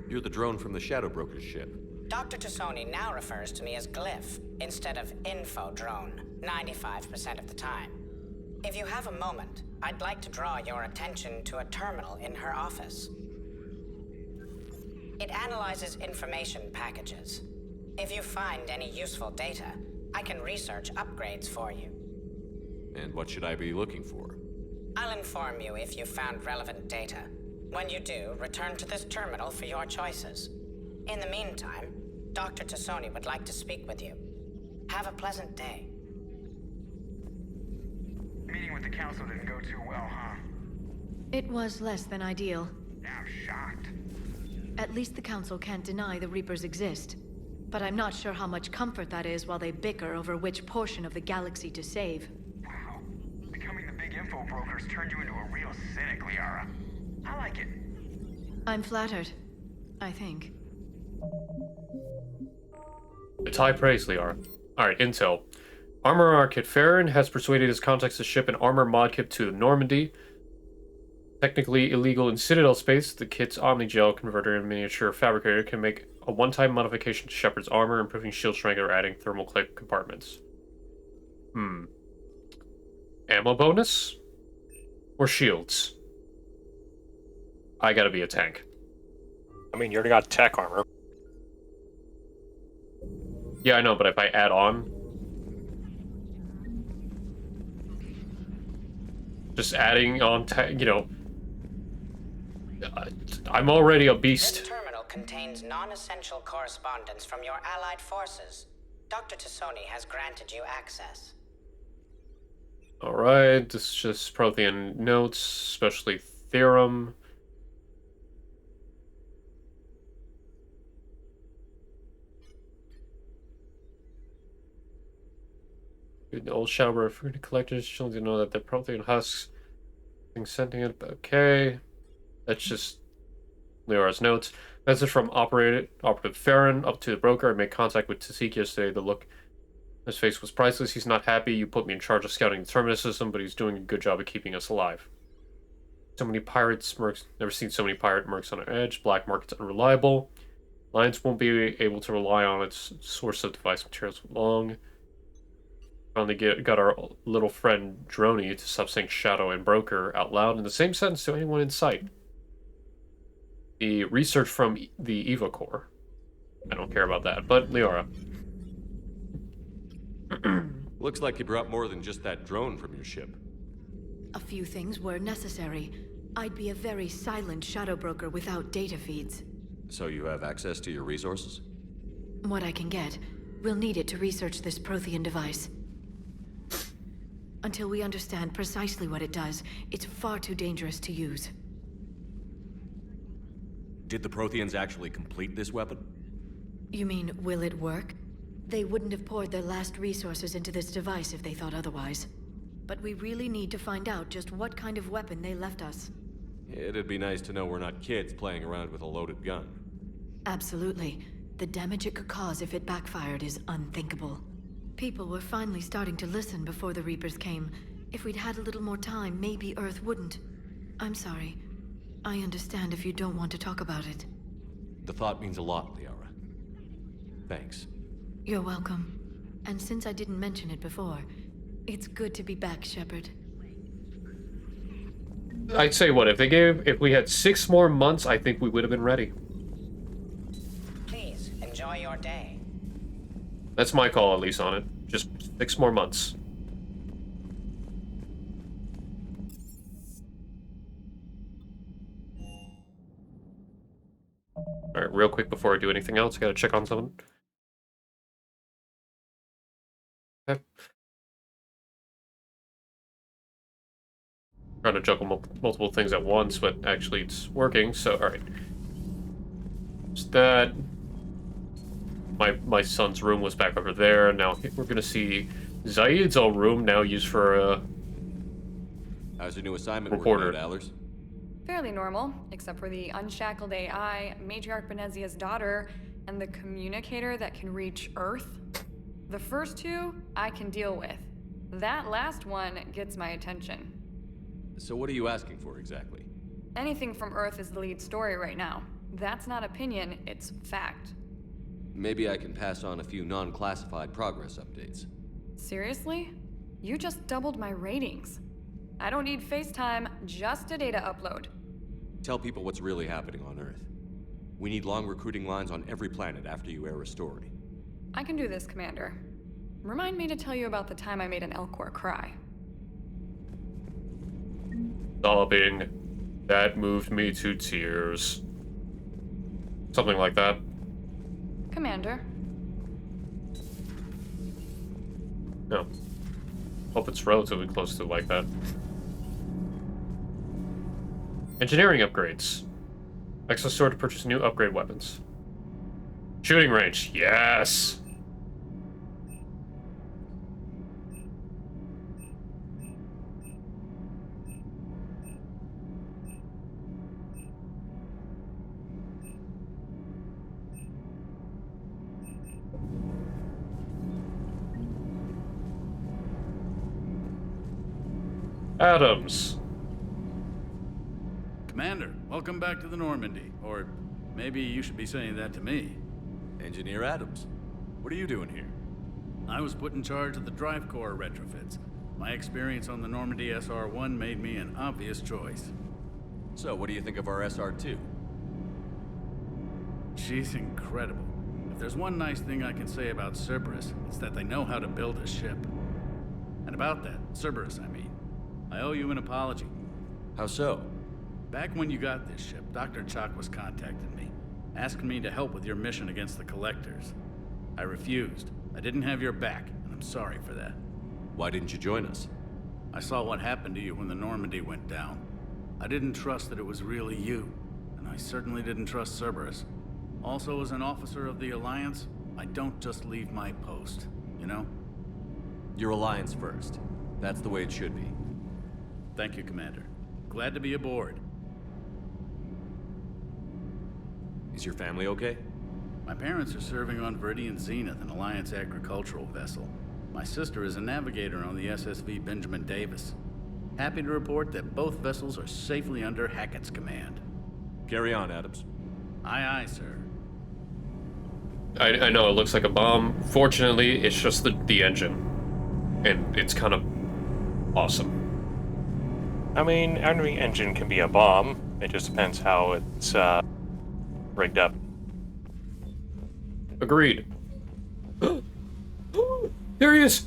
S5: You're the drone from the Shadow Broker's ship.
S10: Dr. Tassoni now refers to me as Glyph instead of Info Drone, 95% of the time. If you have a moment, I'd like to draw your attention to a terminal in her office. It analyzes information packages. If you find any useful data, I can research upgrades for you.
S5: And what should I be looking for?
S10: I'll inform you if you found relevant data. When you do, return to this terminal for your choices. In the meantime, Dr. Tassoni would like to speak with you. Have a pleasant day.
S13: Meeting with the council didn't go too well, huh?
S7: It was less than ideal.
S13: I'm shocked.
S7: At least the council can't deny the Reapers exist. But I'm not sure how much comfort that is while they bicker over which portion of the galaxy to save.
S13: Wow. Becoming the big info brokers turned you into a real cynic, Liara. I like it.
S7: I'm flattered. I think.
S1: It's high praise, Liara. Alright, intel. Armorer Kit Farron has persuaded his contacts to ship an armor mod kit to Normandy. Technically illegal in Citadel space, the kit's Omnigel converter and miniature fabricator can make a one-time modification to Shepard's armor, improving shield strength or adding thermal clip compartments. Ammo bonus? Or shields? I gotta be a tank.
S21: I mean, you already got tech armor.
S1: Yeah, I know, but if I add on... Just adding on, you know... I'm already a beast.
S10: This terminal contains non-essential correspondence from your allied forces. Dr. Tassoni has granted you access.
S1: Alright, this is just Prothean notes, especially Theorem. The old Shadowbroker fruit collectors showing to know that the Prothean husks being sentient. Okay. That's just Liara's notes. Message from Operative Farron up to the broker. I made contact with Tasik yesterday. The look on his face was priceless. He's not happy. You put me in charge of scouting the Terminus system, but he's doing a good job of keeping us alive. So many pirates, mercs. Never seen so many pirate mercs on our edge. Black market's unreliable. Alliance won't be able to rely on its source of device materials for long. Finally got our little friend Droney to stop saying Shadow and Broker out loud in the same sentence to anyone in sight. The research from the EVA Core. I don't care about that, but Liara.
S5: Looks like you brought more than just that drone from your ship.
S7: A few things were necessary. I'd be a very silent Shadow Broker without data feeds.
S5: So you have access to your resources?
S7: What I can get. We'll need it to research this Prothean device. Until we understand precisely what it does, it's far too dangerous to use.
S5: Did the Protheans actually complete this weapon?
S7: You mean, will it work? They wouldn't have poured their last resources into this device if they thought otherwise. but we really need to find out just what kind of weapon they left us.
S5: It'd be nice to know we're not kids playing around with a loaded gun.
S7: Absolutely. The damage it could cause if it backfired is unthinkable. People were finally starting to listen before the Reapers came. If we'd had a little more time, maybe Earth wouldn't. I'm sorry. I understand if you don't want to talk about it.
S5: The thought means a lot, Liara. Thanks.
S7: You're welcome. And since I didn't mention it before, it's good to be back, Shepard.
S1: I'd say what, if we had 6 more months, I think we would have been ready.
S10: Please, enjoy your day.
S1: That's my call, at least, on it. Just 6 more months. Alright, real quick before I do anything else, I gotta check on something. Okay. Trying to juggle multiple things at once, but actually it's working, so alright. Just that. My son's room was back over there, and now we're gonna see Zaid's old room, now used for
S5: How's your new assignment
S1: reporter.
S5: working out, Allers?
S14: Fairly normal, except for the unshackled AI, Matriarch Benezia's daughter, and the communicator that can reach Earth. The first 2, I can deal with. That last one gets my attention.
S5: So what are you asking for exactly?
S14: Anything from Earth is the lead story right now. That's not opinion, it's fact.
S5: Maybe I can pass on a few non-classified progress updates.
S14: Seriously? You just doubled my ratings. I don't need FaceTime, just a data upload.
S5: Tell people what's really happening on Earth. We need long recruiting lines on every planet after you air a story.
S14: I can do this, Commander. Remind me to tell you about the time I made an Elcor cry.
S1: sobbing. That moved me to tears. Something like that.
S14: Commander.
S1: No. Hope it's relatively close to like that. Engineering upgrades. Access store to purchase new upgrade weapons. Shooting range. Yes! Adams.
S17: Commander, welcome back to the Normandy. Or maybe you should be saying that to me.
S5: Engineer Adams, what are you doing here?
S17: I was put in charge of the drive core retrofits. My experience on the Normandy SR-1 made me an obvious choice.
S5: So, what do you think of our SR-2?
S17: She's incredible. If there's one nice thing I can say about Cerberus, it's that they know how to build a ship. And about that, Cerberus, I mean, I owe you an apology.
S5: How so?
S17: Back when you got this ship, Dr. Chakwas contacted me, asking me to help with your mission against the Collectors. I refused. I didn't have your back, and I'm sorry for that.
S5: Why didn't you join us?
S17: I saw what happened to you when the Normandy went down. I didn't trust that it was really you, and I certainly didn't trust Cerberus. Also, as an officer of the Alliance, I don't just leave my post, you know?
S5: Your Alliance first. That's the way it should be.
S17: Thank you, Commander. Glad to be aboard.
S5: Is your family okay?
S17: My parents are serving on Viridian Zenith, an Alliance agricultural vessel. My sister is a navigator on the SSV Benjamin Davis. Happy to report that both vessels are safely under Hackett's command.
S5: Carry on, Adams.
S17: Aye, aye, sir.
S1: I know it looks like a bomb. Fortunately, it's just the engine. And it's kind of awesome.
S21: I mean, every engine can be a bomb. It just depends how it's rigged up.
S1: Agreed. There he is!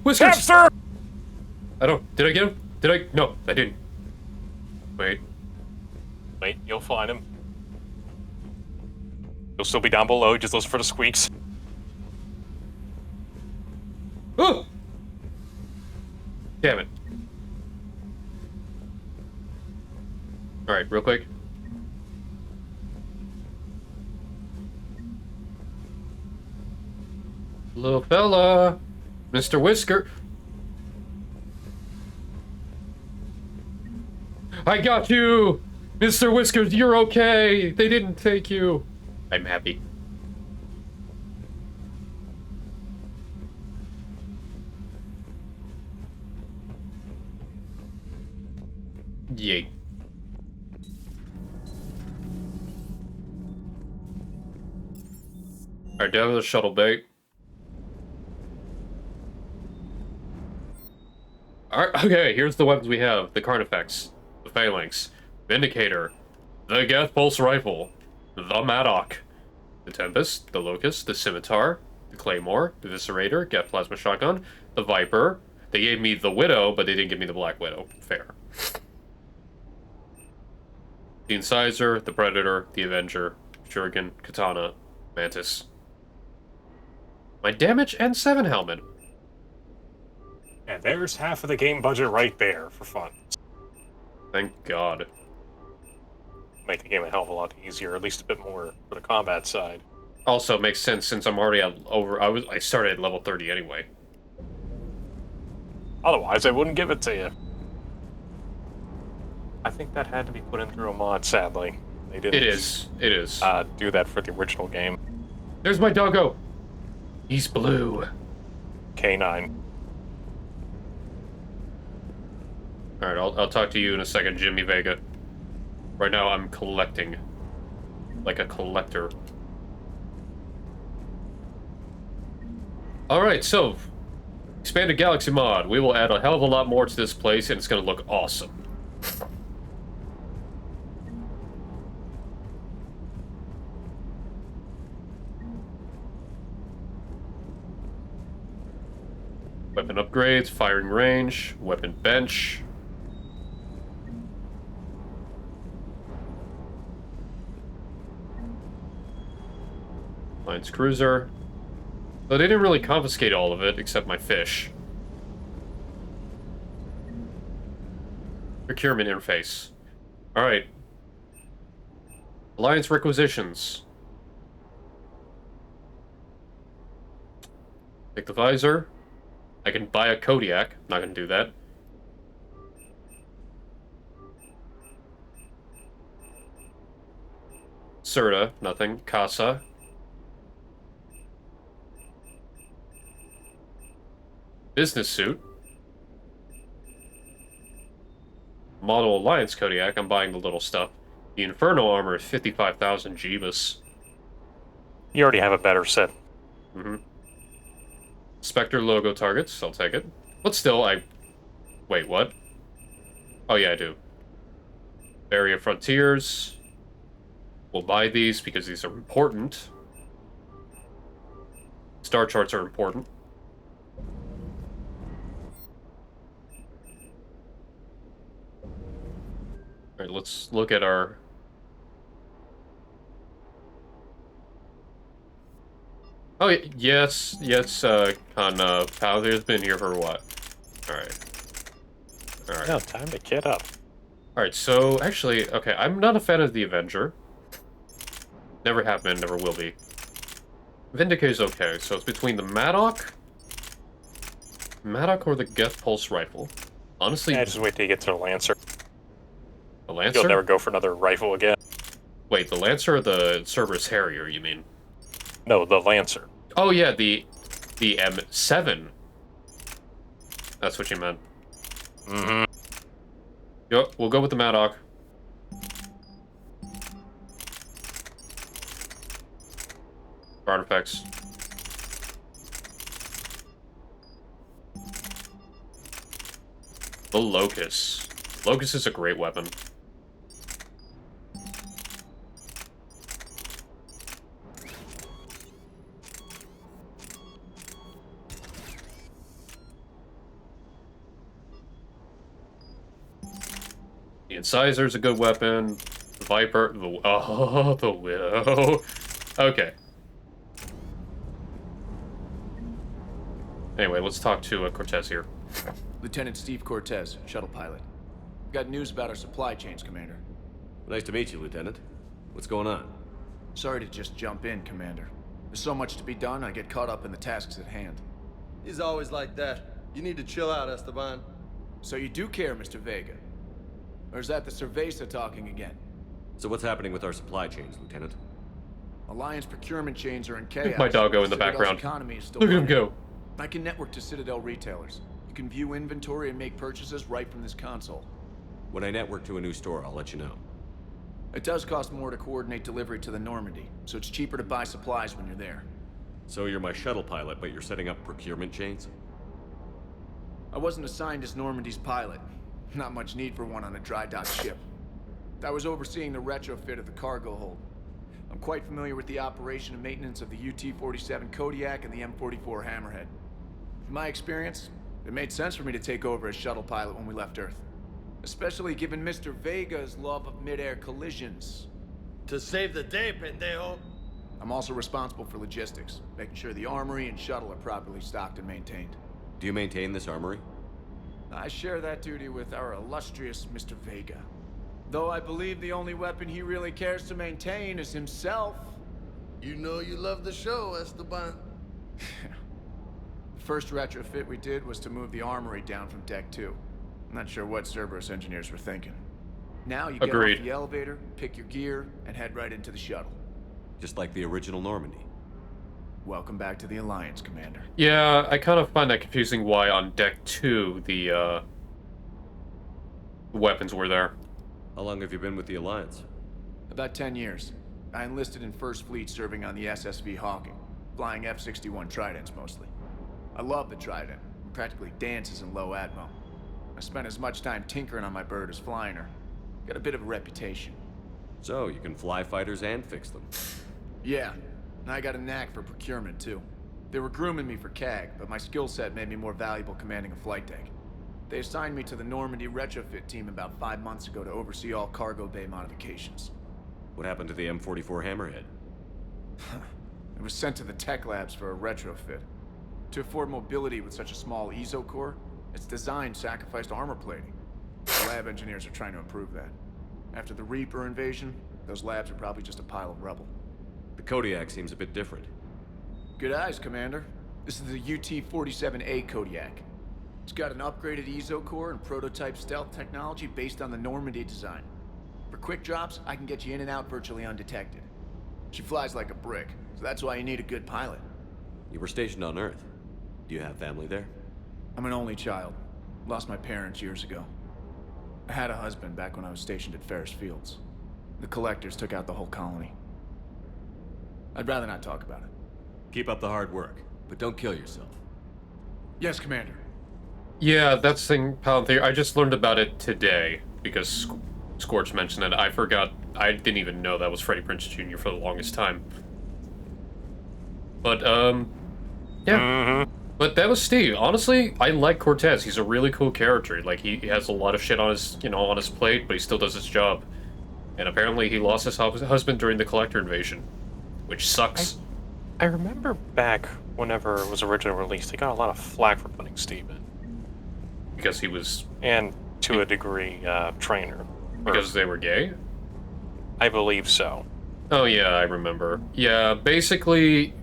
S1: Whiskers!
S21: Capster!
S1: I don't... Did I get him? Did I? No, I didn't. Wait.
S21: Wait, you'll find him. He'll still be down below, just listen for the squeaks.
S1: Oh! Damn it. Alright, real quick. Little fella. Mr. Whisker. I got you! Mr. Whiskers, you're okay! They didn't take you. I'm happy. Yay. Alright, down to the shuttle bay. Alright, okay, here's the weapons we have. The Carnifex, the Phalanx, Vindicator, the Geth Pulse Rifle, the Maddock, the Tempest, the Locust, the Scimitar, the Claymore, the Viscerator, Geth Plasma Shotgun, the Viper. They gave me the Widow, but they didn't give me the Black Widow. Fair. The Incisor, the Predator, the Avenger, Shuriken, Katana, Mantis. My damage and 7 helmet.
S21: And there's half of the game budget right there for fun.
S1: Thank God.
S21: Make the game a hell of a lot easier, at least a bit more for the combat side.
S1: Also makes sense since I'm already at I started at level 30 anyway.
S21: Otherwise, I wouldn't give it to you. I think that had to be put in through a mod, sadly. They didn't.
S1: It is.
S21: Do that for the original game.
S1: There's my doggo. He's blue.
S21: K9.
S1: Alright, I'll talk to you in a second, Jimmy Vega. Right now, I'm collecting. Like a collector. Alright, so... Expanded Galaxy mod. We will add a hell of a lot more to this place, and it's gonna look awesome. Weapon upgrades, firing range, weapon bench. Alliance cruiser. Though they didn't really confiscate all of it, except my fish. Procurement interface. Alright. Alliance requisitions. Take the visor. I can buy a Kodiak. Not gonna do that. Serta, nothing. Casa. Business suit. Model Alliance Kodiak, I'm buying the little stuff. The Inferno armor is 55,000 Jeebus.
S21: You already have a better set.
S1: Mm-hmm. Spectre logo targets, I'll take it. But still, Wait, what? Oh yeah, I do. Area Frontiers. We'll buy these because these are important. Star charts are important. Alright, let's look at our... Oh, yes, Paladin's been here for what? Alright. Alright.
S21: No, time to kit up.
S1: Alright, so, actually, okay, I'm not a fan of the Avenger. Never have been, never will be. Vindicator's okay, so it's between the Maddock or the Geth Pulse Rifle. Honestly...
S21: Yeah, just wait till you get to the Lancer.
S1: The Lancer?
S21: You'll never go for another rifle again.
S1: Wait, the Lancer or the Cerberus Harrier, you mean?
S21: No, the Lancer.
S1: Oh yeah, the M7. That's what you meant.
S21: Mm-hmm.
S1: Yep, we'll go with the Maddock. Artifacts. The Locust. Locust is a great weapon. The Incisor is a good weapon. The Viper. The Widow. Okay. Anyway, let's talk to Cortez here.
S16: Lieutenant Steve Cortez, shuttle pilot. Got news about our supply chains, Commander.
S5: Nice to meet you, Lieutenant. What's going on?
S16: Sorry to just jump in, Commander. There's so much to be done, I get caught up in the tasks at hand.
S4: He's always like that. You need to chill out, Esteban.
S16: So you do care, Mr. Vega? Or is that the Cerveza talking again?
S5: So what's happening with our supply chains, Lieutenant?
S16: Alliance procurement chains are in chaos.
S1: My doggo in the
S16: Citadel's
S1: background.
S16: economy is still
S1: Look at him
S16: running.
S1: go.
S16: I can network to Citadel retailers. You can view inventory and make purchases right from this console.
S5: When I network to a new store, I'll let you know.
S16: It does cost more to coordinate delivery to the Normandy, so it's cheaper to buy supplies when you're there.
S5: So you're my shuttle pilot, but you're setting up procurement chains?
S16: I wasn't assigned as Normandy's pilot. Not much need for one on a dry dock ship. I was overseeing the retrofit of the cargo hold. I'm quite familiar with the operation and maintenance of the UT-47 Kodiak and the M44 Hammerhead. From my experience, it made sense for me to take over as shuttle pilot when we left Earth. Especially given Mr. Vega's love of mid-air collisions.
S4: To save the day, pendejo.
S16: I'm also responsible for logistics, making sure the armory and shuttle are properly stocked and maintained.
S5: Do you maintain this armory?
S16: I share that duty with our illustrious Mr. Vega. Though I believe the only weapon he really cares to maintain is himself.
S4: You know you love the show, Esteban.
S16: The first retrofit we did was to move the armory down from Deck 2. I'm not sure what Cerberus engineers were thinking. Now you get
S1: Agreed.
S16: off the elevator, pick your gear, and head right into the shuttle.
S5: Just like the original Normandy.
S16: Welcome back to the Alliance, Commander.
S1: Yeah, I kind of find that confusing why on Deck 2 the weapons were there.
S5: How long have you been with the Alliance?
S16: About 10 years. I enlisted in First Fleet serving on the SSV Hawking, flying F-61 Tridents mostly. I love the Trident. It practically dances in low atmo. I spent as much time tinkering on my bird as flying her. Got a bit of a reputation.
S5: So, you can fly fighters and fix them.
S16: Yeah, and I got a knack for procurement too. They were grooming me for CAG, but my skill set made me more valuable commanding a flight deck. They assigned me to the Normandy retrofit team about 5 months ago to oversee all cargo bay modifications.
S5: What happened to the M44 Hammerhead?
S16: It was sent to the tech labs for a retrofit. To afford mobility with such a small ESO core, its design sacrificed armor plating. The lab engineers are trying to improve that. After the Reaper invasion, those labs are probably just a pile of rubble.
S5: The Kodiak seems a bit different.
S16: Good eyes, Commander. This is the UT-47A Kodiak. It's got an upgraded ESO core and prototype stealth technology based on the Normandy design. For quick drops, I can get you in and out virtually undetected. She flies like a brick, so that's why you need a good pilot.
S5: You were stationed on Earth. Do you have family there?
S16: I'm an only child. Lost my parents years ago. I had a husband back when I was stationed at Ferris Fields. The Collectors took out the whole colony. I'd rather not talk about it.
S5: Keep up the hard work, but don't kill yourself.
S16: Yes, Commander.
S1: Yeah, that's the thing, Palantir. I just learned about it today because Scorch mentioned it. I forgot. I didn't even know that was Freddie Prinze Jr. for the longest time. But, yeah. But that was Steve. Honestly, I like Cortez. He's a really cool character. Like, he has a lot of shit on his, on his plate, but he still does his job. And apparently he lost his husband during the Collector invasion, which sucks.
S21: I remember back whenever it was originally released, they got a lot of flack for putting Steve in.
S1: Because he was...
S21: And, to a degree, trainer.
S1: Because they were gay?
S21: I believe so.
S1: Oh yeah, I remember. Yeah, basically...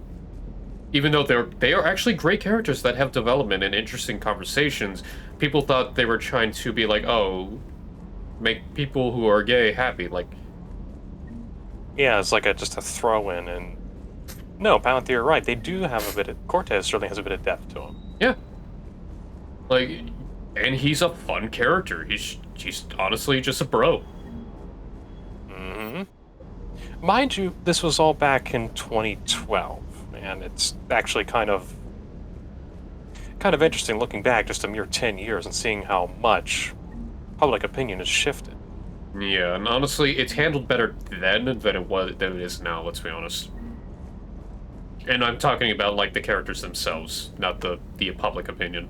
S1: Even though they are actually great characters that have development and interesting conversations, people thought they were trying to be like, oh, make people who are gay happy, like...
S21: Yeah, it's like just a throw-in, and... No, Palantir, you're right, they do have a bit of... Cortez certainly has a bit of depth to him.
S1: Yeah. Like, and he's a fun character. He's honestly just a bro.
S21: Mm-hmm. Mind you, this was all back in 2012. And it's actually kind of interesting looking back just a mere 10 years and seeing how much public opinion has shifted.
S1: Yeah, and honestly, it's handled better then than it is now, let's be honest. And I'm talking about, like, the characters themselves, not the public opinion.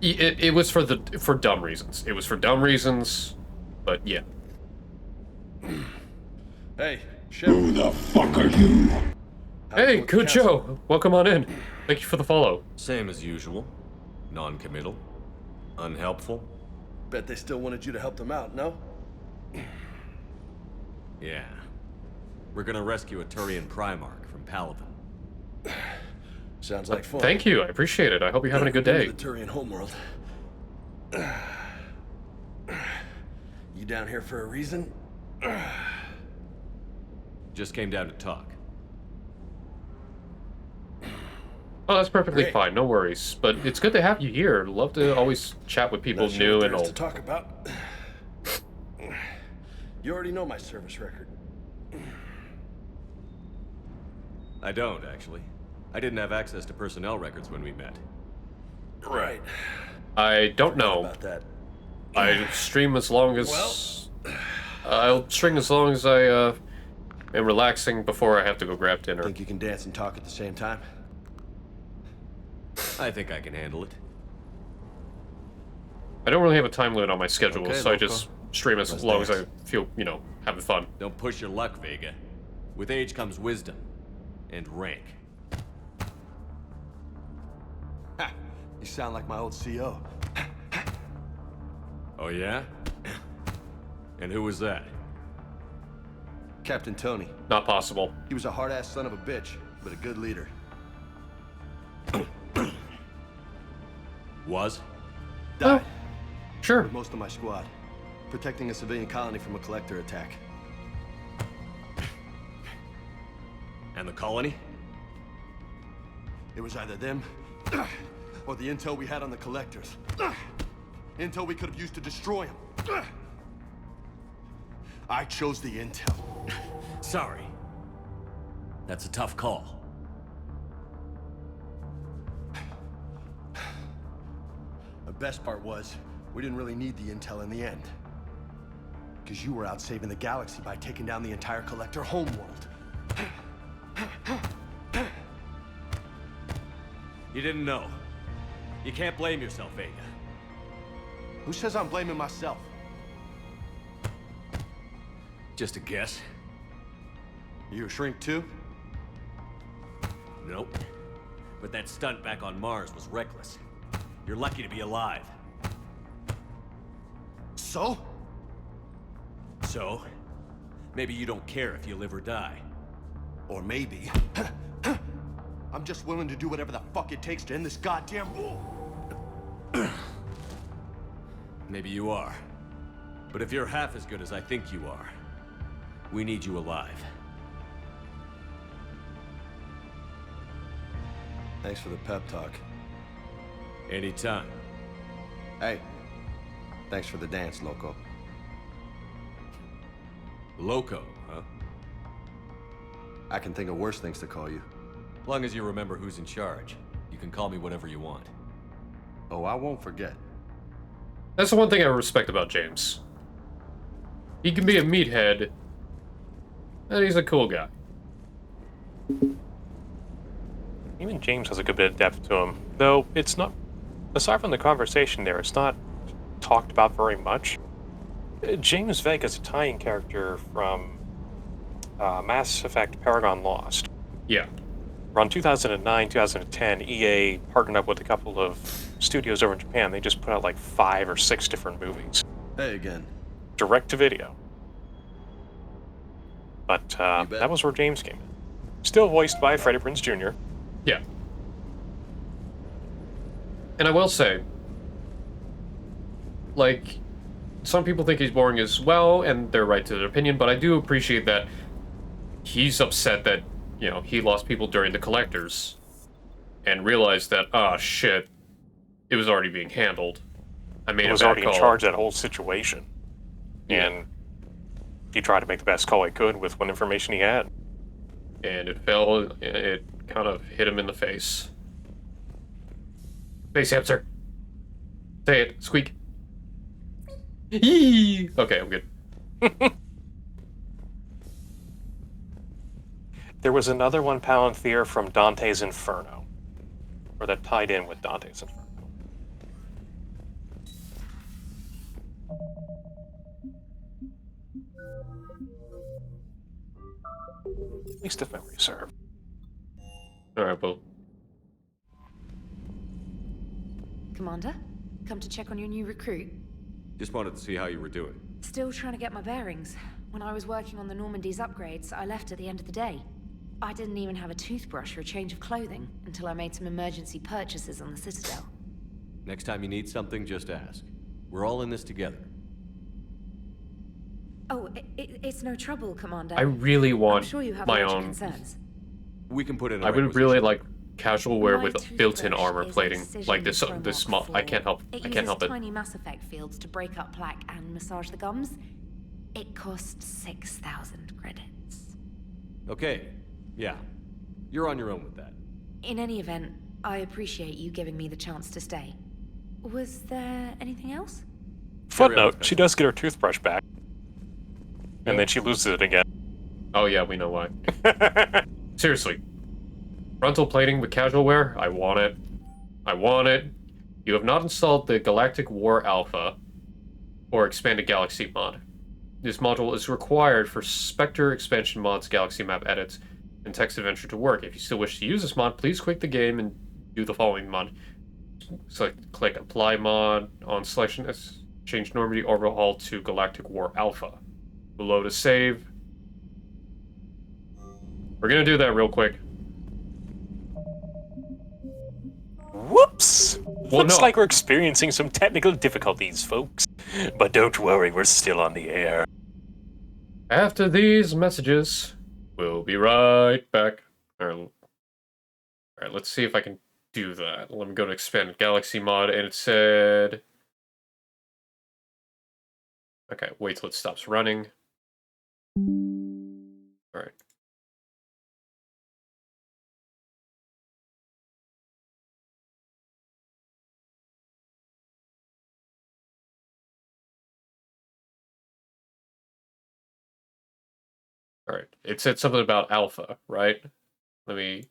S1: It was for dumb reasons. It was for dumb reasons, but yeah.
S4: Hey, Shep. Who the fuck are
S1: you? Hey, Cucho! Welcome on in. Thank you for the follow.
S5: Same as usual. Non-committal. Unhelpful.
S4: Bet they still wanted you to help them out, no?
S5: Yeah. We're gonna rescue a Turian Primarch from Paladin.
S4: Sounds like fun.
S1: Thank you, I appreciate it. I hope you're having a good day.
S4: The Turian homeworld. You down here for a reason?
S5: Just came down to talk.
S1: Oh, that's perfectly
S4: Great.
S1: fine. No worries. But it's good to have you here. Love to always chat with people
S4: Not sure
S1: new
S4: what
S1: and
S4: there is
S1: old.
S4: to talk about. You already know my service record.
S5: I don't, actually. I didn't have access to personnel records when we met.
S4: Right.
S1: I don't know.
S4: About that.
S1: I stream as long as... I'll stream as long as I am relaxing before I have to go grab dinner.
S4: Think you can dance and talk at the same time?
S5: I think I can handle it.
S1: I don't really have a time limit on my schedule,
S4: Okay,
S1: so I
S4: loco.
S1: just stream as
S4: Let's
S1: long as I
S4: dance.
S1: feel, you know, having fun.
S5: Don't push your luck, Vega. With age comes wisdom. And rank.
S4: Ha! You sound like my old CO.
S5: Oh yeah? And who was that?
S4: Captain Tony.
S1: Not possible.
S4: He was a hard-ass son of a bitch, but a good leader.
S5: Was?
S4: Died.
S1: Sure.
S4: With most of my squad. Protecting a civilian colony from a collector attack.
S5: And the colony?
S4: It was either them, or the intel we had on the collectors. Intel we could have used to destroy them. I chose the intel.
S5: Sorry. That's a tough call.
S4: The best part was, we didn't really need the intel in the end. Because you were out saving the galaxy by taking down the entire collector homeworld.
S5: You didn't know. You can't blame yourself, Vega.
S4: Who says I'm blaming myself?
S5: Just a guess.
S4: You a shrink too?
S5: Nope. But that stunt back on Mars was reckless. You're lucky to be alive.
S4: So?
S5: So? Maybe you don't care if you live or die.
S4: Or maybe... I'm just willing to do whatever the fuck it takes to end this goddamn war.
S5: Maybe you are. But if you're half as good as I think you are, we need you alive.
S4: Thanks for the pep talk.
S5: Anytime.
S4: Hey, thanks for the dance, Loco.
S5: Loco, huh?
S4: I can think of worse things to call you.
S5: Long as you remember who's in charge, you can call me whatever you want.
S4: Oh, I won't forget.
S1: That's the one thing I respect about James. He can be a meathead, and he's a cool guy.
S21: Even James has a good bit of depth to him, though it's not, aside from the conversation there, it's not talked about very much. James Vega's a tie-in character from Mass Effect Paragon Lost.
S1: Yeah.
S21: Around 2009, 2010, EA partnered up with a couple of studios over in Japan. They just put out like 5 or 6 different movies.
S4: Hey again.
S21: Direct to video. But that was where James came in. Still voiced by Freddie Prinze Jr.
S1: Yeah. And I will say, like, some people think he's boring as well, and they're right to their opinion, but I do appreciate that he's upset that, you know, he lost people during the Collectors and realized that, ah, shit, it was already being handled. I made
S21: He was
S1: a bad
S21: already
S1: call.
S21: in charge of that whole situation. And he tried to make the best call he could with what information he had.
S1: And it fell, it kind of hit him in the face. Face hamster. Say it, squeak. Yee! Okay, I'm good.
S21: There was another one, Palantir, from Dante's Inferno. Or that tied in with Dante's Inferno. At least if memory serves.
S1: Alright, well.
S2: Commander, come to check on your new recruit.
S5: Just wanted to see how you were doing.
S2: Still trying to get my bearings. When I was working on the Normandy's upgrades, I left at the end of the day. I didn't even have a toothbrush or a change of clothing until I made some emergency purchases on the Citadel.
S5: Next time you need something, just ask. We're all in this together.
S2: Oh, it's no trouble, Commander.
S1: I really want
S2: I'm sure you have
S1: my
S2: larger
S1: own.
S2: concerns.
S5: We can put it in
S1: I would
S5: requisition.
S1: really like casual wear
S2: My
S1: with built-in
S2: toothbrush
S1: armor
S2: is a
S1: plating, like
S2: Precision
S1: this.
S2: Pro
S1: This
S2: Mark
S1: small. I
S2: IV.
S1: can't help.
S2: It
S1: I can't
S2: uses
S1: help it.
S2: tiny Mass Effect fields to break up plaque and massage the gums. It costs 6,000 credits.
S5: Okay, yeah. You're on your own with that.
S2: In any event, I appreciate you giving me the chance to stay. Was there anything else?
S21: Footnote: she does get her toothbrush back, and then she loses it again.
S1: Oh yeah, we know why. Seriously. Frontal plating with casual wear? I want it. I want it. You have not installed the Galactic War Alpha or Expanded Galaxy mod. This module is required for Spectre expansion mod's galaxy map edits and text adventure to work. If you still wish to use this mod, please quit the game and do the following mod. Click Apply Mod on selection. Change Normandy overhaul to Galactic War Alpha. Below to save. We're gonna do that real quick.
S21: Whoops!
S1: Well,
S21: Looks
S1: no.
S21: like we're experiencing some technical difficulties, folks. But don't worry, we're still on the air.
S1: After these messages, we'll be right back. Alright, let's see if I can do that. Let me go to Expanded Galaxy mod, and it said... Okay, wait till it stops running. Alright. Alright, it said something about alpha, right? Let me...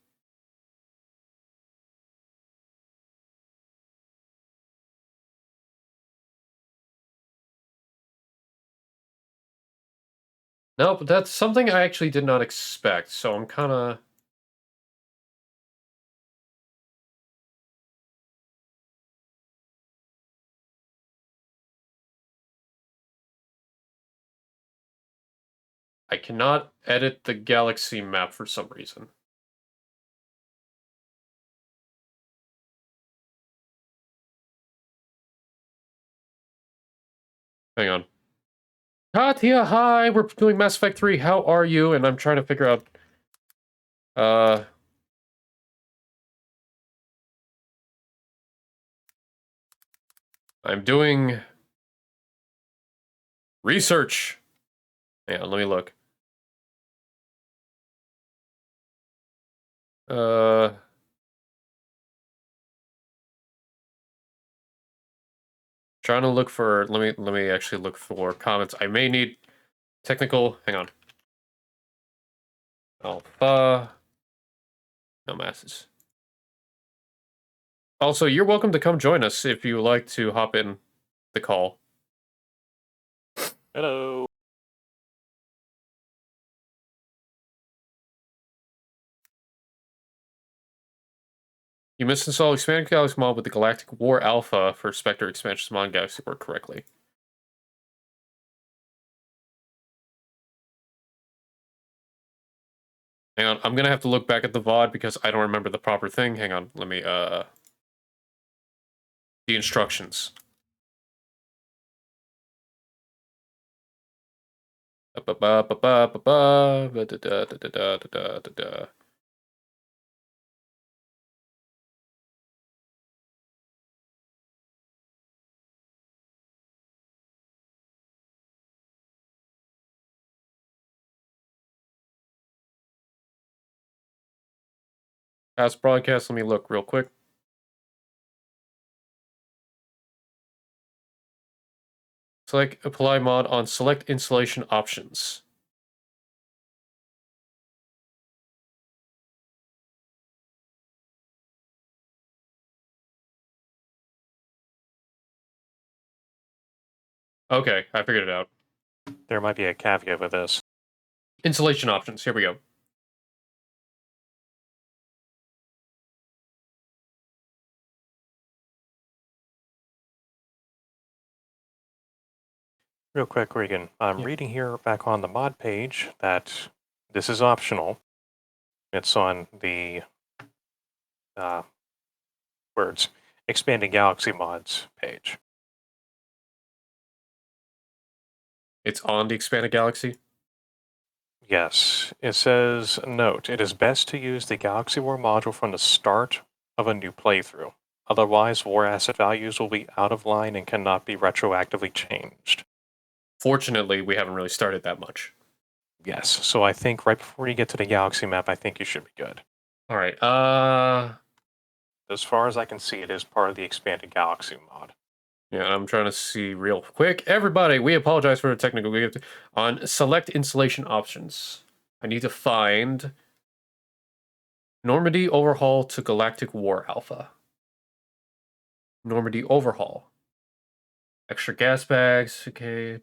S1: Nope, that's something I actually did not expect, so I'm kinda... I cannot edit the galaxy map for some reason. Hang on. Katya, hi! We're doing Mass Effect 3. How are you? And I'm trying to figure out... I'm doing... research! Hang on, let me look. Trying to look for... Let me actually look for comments. I may need technical... Hang on. Alpha... No masses. Also, you're welcome to come join us if you would like to hop in the call.
S21: Hello.
S1: You must install Expanded Galaxy mod with the Galactic War Alpha for Spectre expansion mod Galaxy work correctly. Hang on, I'm gonna have to look back at the VOD because I don't remember the proper thing. Hang on, let me, the instructions. Past broadcast, let me look real quick. Select apply mod on select installation options. Okay, I figured it out.
S21: There might be a caveat with this.
S1: Installation options, here we go.
S21: Real quick, Regan. I'm reading here back on the mod page that this is optional. It's on the words Expanding Galaxy mods page.
S1: It's on the Expanded Galaxy?
S21: Yes. It says, note, it is best to use the Galaxy War module from the start of a new playthrough. Otherwise, war asset values will be out of line and cannot be retroactively changed.
S1: Fortunately, we haven't really started that much.
S21: Yes, so I think right before you get to the Galaxy map, I think you should be good.
S1: Alright,
S21: as far as I can see, it is part of the Expanded Galaxy mod.
S1: Yeah, I'm trying to see real quick. Everybody, we apologize for the technical glitch. On select installation options, I need to find Normandy overhaul to Galactic War Alpha. Normandy overhaul. Extra gas bags. Okay.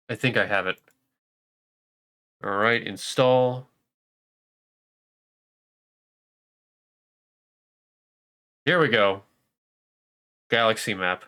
S1: I think I have it. Alright, install. Here we go. Galaxy map.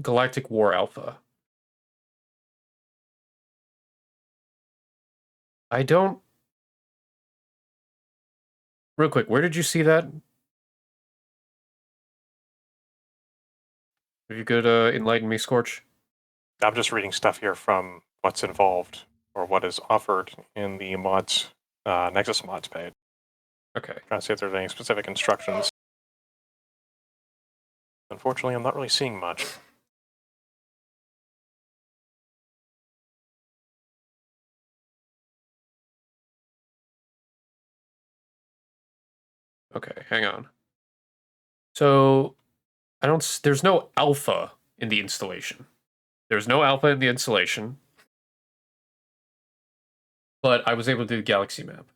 S1: Galactic War Alpha. I don't... Real quick, where did you see that? If you could enlighten me, Scorch.
S21: I'm just reading stuff here from what's involved, or what is offered in the mods, Nexus mods page.
S1: Okay.
S21: Trying to see if there's any specific instructions. Unfortunately, I'm not really seeing much.
S1: Okay, hang on. So, there's no alpha in the installation. There's no alpha in the installation. But I was able to do the Galaxy map.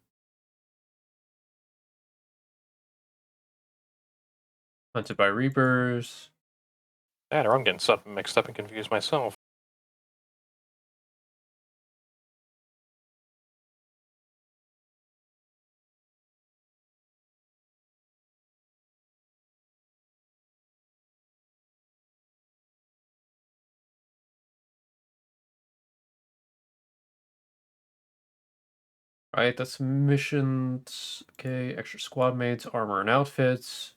S1: Hunted by Reapers.
S21: Yeah, I'm getting something mixed up and confused myself.
S1: Alright, that's missions. Okay, extra squad mates, armor and outfits.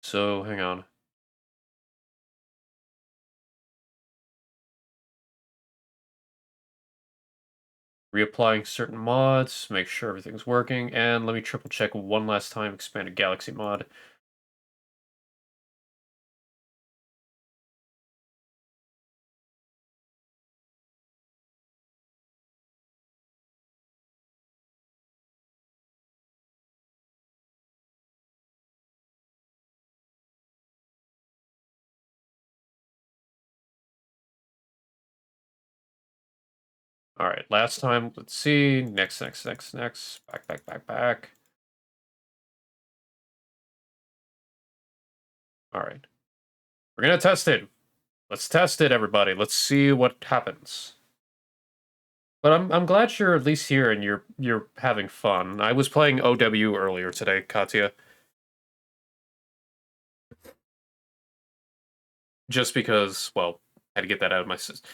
S1: So, hang on. Reapplying certain mods, make sure everything's working, and let me triple check one last time Expanded Galaxy mod. Alright, last time, let's see. Next. Back. Alright. We're gonna test it. Let's test it, everybody. Let's see what happens. But I'm glad you're at least here and you're having fun. I was playing OW earlier today, Katya. Just because, well, I had to get that out of my system.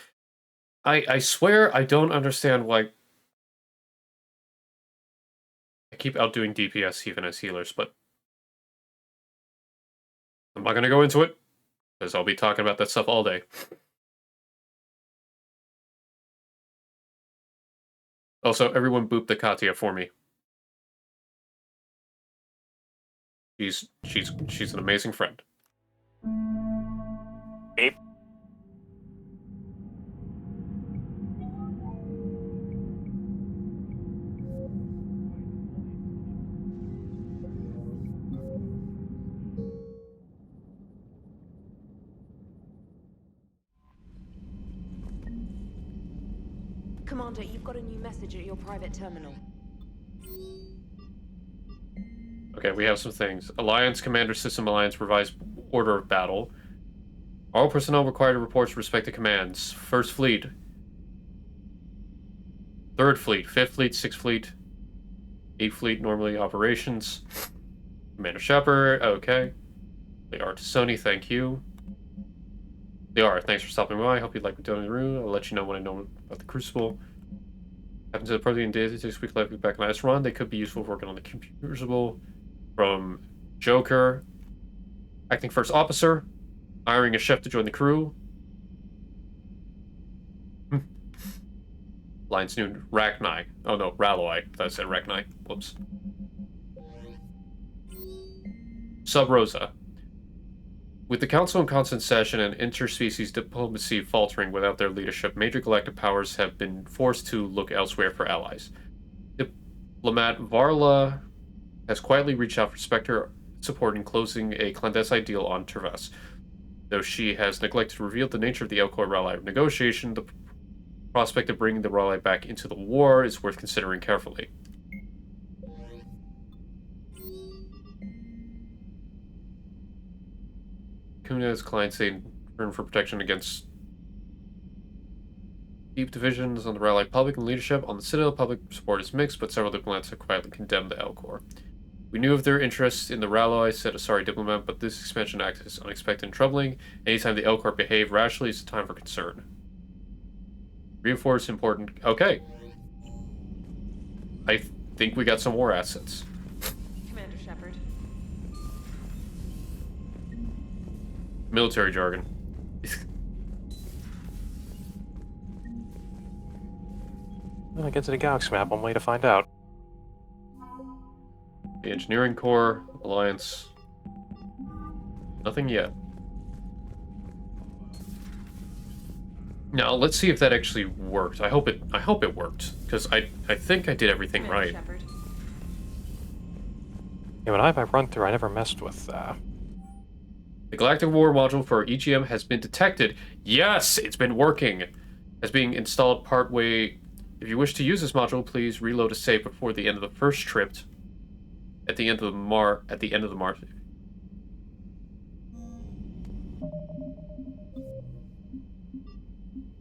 S1: I swear I don't understand why I keep outdoing DPS even as healers, but I'm not gonna go into it, because I'll be talking about that stuff all day. Also, everyone boop the Katya for me. She's an amazing friend.
S21: Beep.
S2: Commander, you've got a new message at your private terminal.
S1: Okay, we have some things. Alliance Commander System Alliance revised order of battle. All personnel required to report to respective commands. First Fleet. Third Fleet. Fifth Fleet. Sixth Fleet. Eighth Fleet normally operations. Commander Shepard. Okay. Liara Tassoni, thank you. Liara, thanks for stopping by. I hope you'd like me to in the room. I'll let you know when I know about the Crucible. Happened to the Protean Daisy 6 week life back in last run. They could be useful for working on the Crucible. From Joker. Acting first officer. Hiring a chef to join the crew. Lines noon. Rachni. Oh no, Ralloi. I thought I said Rachni. Whoops. Sub Rosa. With the Council in constant session and interspecies diplomacy faltering without their leadership, major galactic powers have been forced to look elsewhere for allies. Diplomat Varla has quietly reached out for Spectre support in closing a clandestine deal on Terves. Though she has neglected to reveal the nature of the Elcor-Rallye negotiation, the prospect of bringing the Rallye back into the war is worth considering carefully. Kuna's clients say turn for protection against deep divisions on the Rallye public and leadership. On the Citadel, public support is mixed, but several diplomats have quietly condemned the Elcor. We knew of their interest in the Rallye, said a sorry diplomat, but this expansion act is unexpected and troubling. Anytime the Elcor behave rashly is a time for concern. Reinforce important. Okay. I think we got some more assets.
S6: Commander Shepard.
S1: Military jargon.
S21: When I get to the galaxy map, one way to find out.
S1: The Engineering Corps, Alliance. Nothing yet. Now let's see if that actually worked. I hope it worked, because I think I did everything right.
S6: Shepard.
S21: Yeah, when I have my run through, I never messed with
S1: The Galactic War module for EGM has been detected. Yes, it's been working. As being installed partway. If you wish to use this module, please reload a save before the end of the first trip. At the end of the March.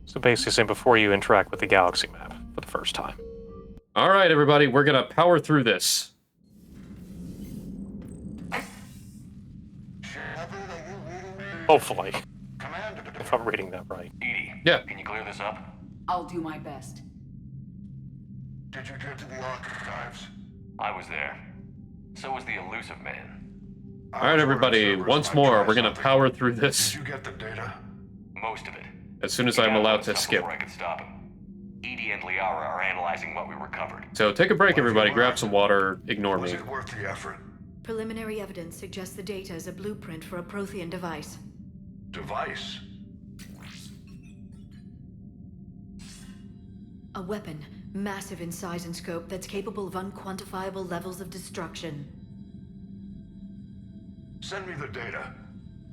S21: So basically saying before you interact with the galaxy map for the first time.
S1: Alright, everybody, we're gonna power through this.
S21: Hopefully. If I'm reading that right.
S18: Edie,
S1: yeah.
S18: Can you clear this up?
S8: I'll do my best.
S3: Did you get to the archives?
S18: I was there. So was the elusive man.
S1: Alright, everybody, once more, we're gonna power through this.
S3: Did you get the data?
S18: Most of it.
S1: As soon as I'm allowed to skip.
S18: Before I could stop him. Edie and Liara are analyzing what we recovered.
S1: So take a break, everybody. Grab some water. Ignore me.
S3: Was it worth the effort?
S7: Preliminary evidence suggests the data is a blueprint for a Prothean device.
S3: Device?
S7: A weapon, massive in size and scope, that's capable of unquantifiable levels of destruction.
S3: Send me the data.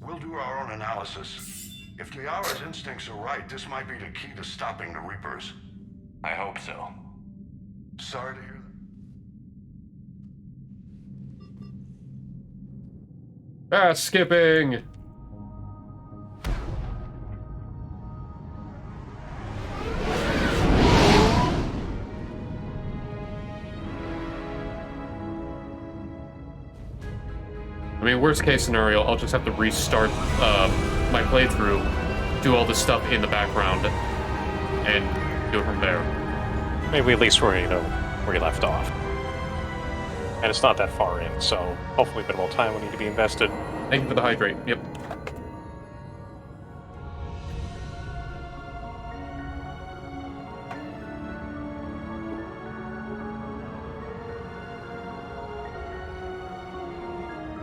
S3: We'll do our own analysis. If Liara's instincts are right, this might be the key to stopping the Reapers.
S18: I hope so.
S3: Sorry to hear
S1: that. Skipping! I mean, worst case scenario, I'll just have to restart my playthrough, do all this stuff in the background, and do it from there.
S21: Maybe at least where where you left off. And it's not that far in, so hopefully minimal time will need to be invested.
S1: Thank you for the hydrate. Yep.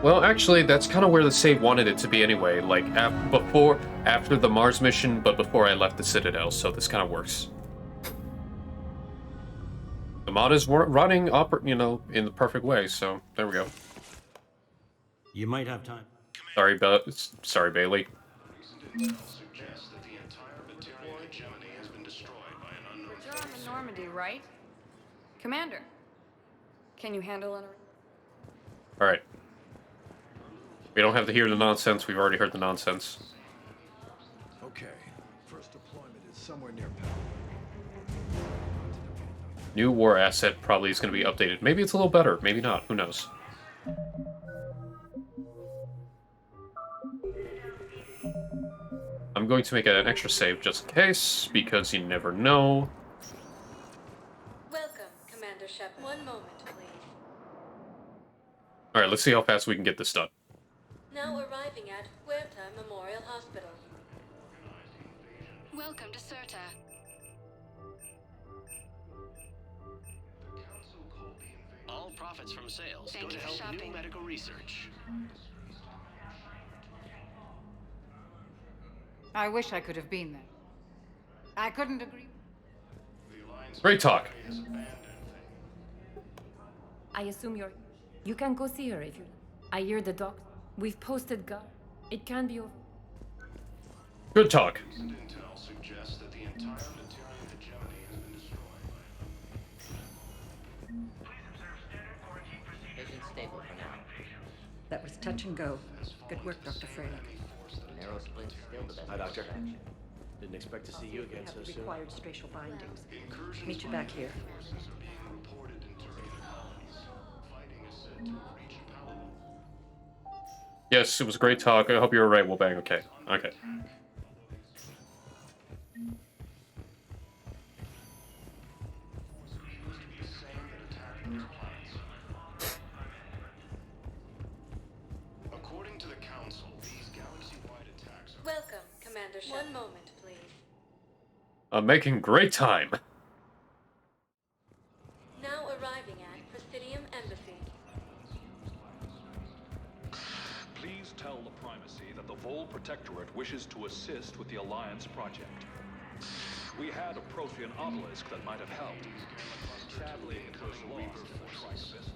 S1: Well, actually, that's kind of where the save wanted it to be anyway. Like, after the Mars mission, but before I left the Citadel, so this kind of works. The mod is running, in the perfect way, so there we go.
S9: You might have time.
S1: Sorry, Bailey.
S14: You're on the Normandy, right? Commander, can you handle it?
S1: Alright. We don't have to hear the nonsense, we've already heard the nonsense.
S3: Okay, first deployment is somewhere near Pal.
S1: New war asset probably is going to be updated. Maybe it's a little better, maybe not, who knows. I'm going to make an extra save just in case, because you never know.
S7: Welcome, Commander Shepard. One moment, please.
S1: Alright, let's see how fast we can get this done.
S7: Now arriving at Huerta Memorial Hospital. Welcome to Certa.
S19: All profits from sales
S7: Thank
S19: go to
S7: you for
S19: help
S7: shopping.
S19: new medical research.
S23: I wish I could have been there. I couldn't agree.
S1: Great talk.
S24: I assume you can go see her if you... I hear the doc. We've posted guard. It can be over.
S1: Good talk.
S3: Recent intel suggests that the entire Batarian hegemony has been destroyed.
S20: Vision stable for now.
S22: That was touch and go. Good work, Dr. Freylick.
S20: Narrow splint's still the best.
S9: Hi, Doctor.
S20: distraction.
S9: Didn't expect to see you again so
S22: The
S9: soon.
S22: required spatial bindings. Meet you back here.
S1: Yes, it was a great talk. I hope you were right, Wolbang. Okay. Okay.
S3: According to the Council, these galaxy-wide attacks are...
S7: Welcome, Commander Shepard. One moment, please.
S1: I'm making great time.
S7: Now arriving at Presidium Embassy.
S25: Please tell the Primacy that the Vol Protectorate wishes to assist with the Alliance project. We had a Prothean obelisk that might have helped. Sadly, it was lost in the Triabyss.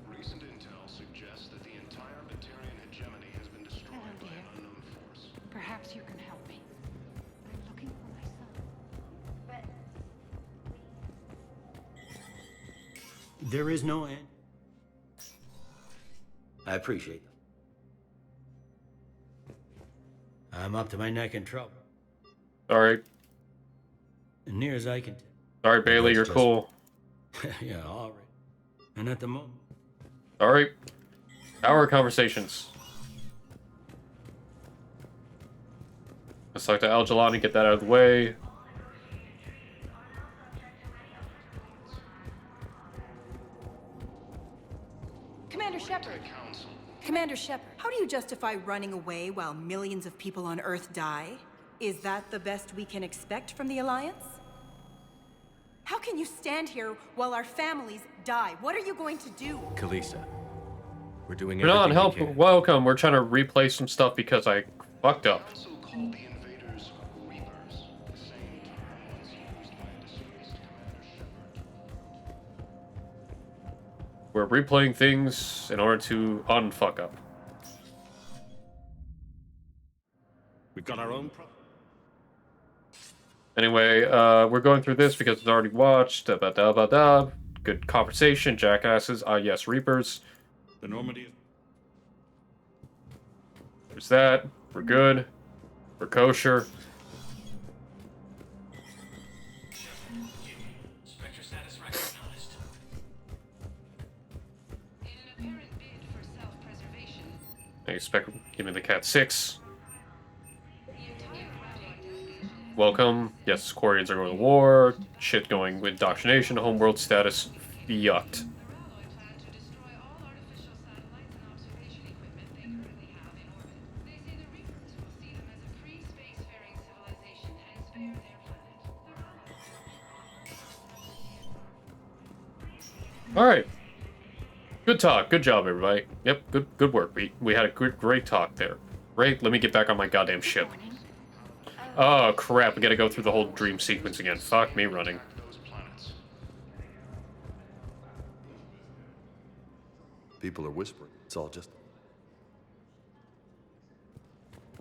S3: Recent intel suggests that the entire Batarian hegemony has been destroyed by an unknown force.
S23: Perhaps you can help me. I'm looking for my son.
S9: There is no end. I appreciate them. I'm up to my neck in trouble.
S1: Alright.
S9: And near as I can tell.
S1: Alright, Bailey, you're cool.
S9: Yeah, all right. And at the moment.
S1: Alright. Our conversations. Let's talk to Al Jelani, get that out of the way.
S26: Commander Shepard. Commander Shepard, how do you justify running away while millions of people on Earth die? Is that the best we can expect from the Alliance? How can you stand here while our families die? What are you going to do?
S5: Kalisa, we're doing
S1: Renan,
S5: everything
S1: help.
S5: we can.
S1: Welcome. We're trying to replay some stuff because I fucked up.
S3: Called the invaders Reapers, the same term as used by a disgraced Commander Shepard.
S1: We're replaying things in order to unfuck up.
S9: We've got our own problem.
S1: Anyway, we're going through this because it's already watched. Good conversation, jackasses. Ah, yes, Reapers.
S9: The Normandy.
S1: There's that. We're good. We're kosher.
S19: Spectre status recognized.
S23: In an apparent bid for self-preservation,
S1: I expect give me the Cat 6. Welcome. Yes, Quarians are going to war. Shit going with indoctrination. Homeworld status. Yucked. Alright. Good talk. Good job, everybody. Yep, good work. We had a great talk there. Great. Let me get back on my goddamn ship. Oh, crap. We gotta go through the whole dream sequence again. Fuck me running.
S5: People are whispering. It's all just...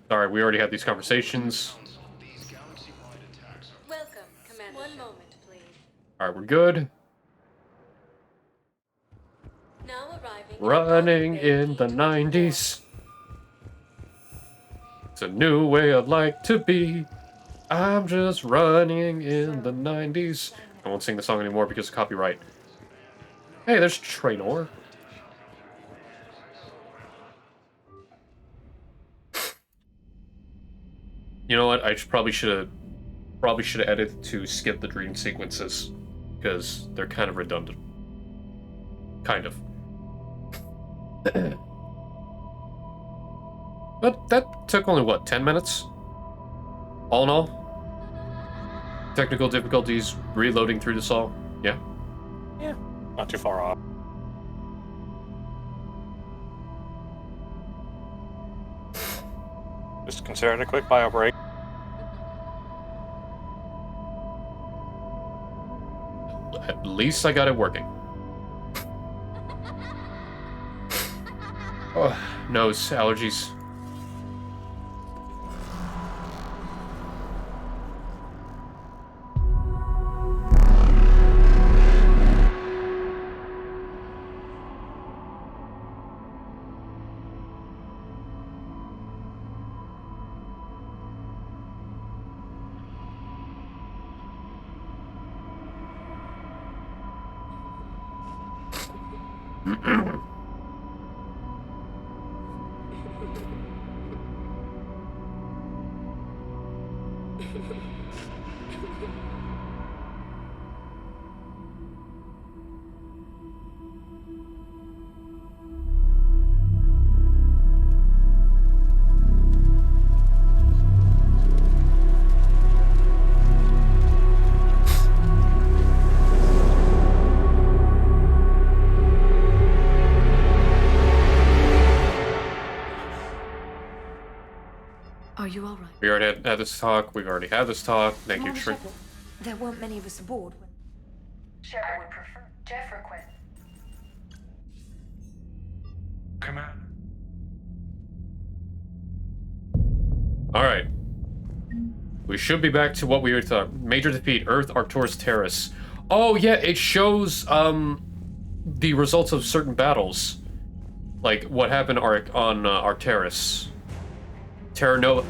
S1: Sorry, we already had these conversations.
S7: Welcome, Commander. One moment, please.
S1: Alright, we're good.
S7: Now arriving.
S1: Running in the 90s. It's a new way I'd like to be. I'm just running in the 90s. I won't sing the song anymore because of copyright. Hey, there's Traynor. You know what? I probably should have edited to skip the dream sequences because they're kind of redundant. Kind of. But that took only, what, 10 minutes? All in all? Technical difficulties, reloading through this all? Yeah?
S21: Yeah, not too far off. Just consider it a quick bio break.
S1: At least I got it working. Oh, nose allergies.
S7: Are you all right?
S1: We already had this talk. We've already had this talk. Thank you,
S2: Commander
S1: Trey.
S2: Shepard, there weren't many of us aboard.
S10: Shepard would prefer Jeff or Quinn.
S3: Commander.
S1: Alright. We should be back to what we were talking. Major defeat, Earth, Arcturus Terrace. Oh, yeah, it shows, the results of certain battles. Like, what happened on Arcturus. Terra Nova.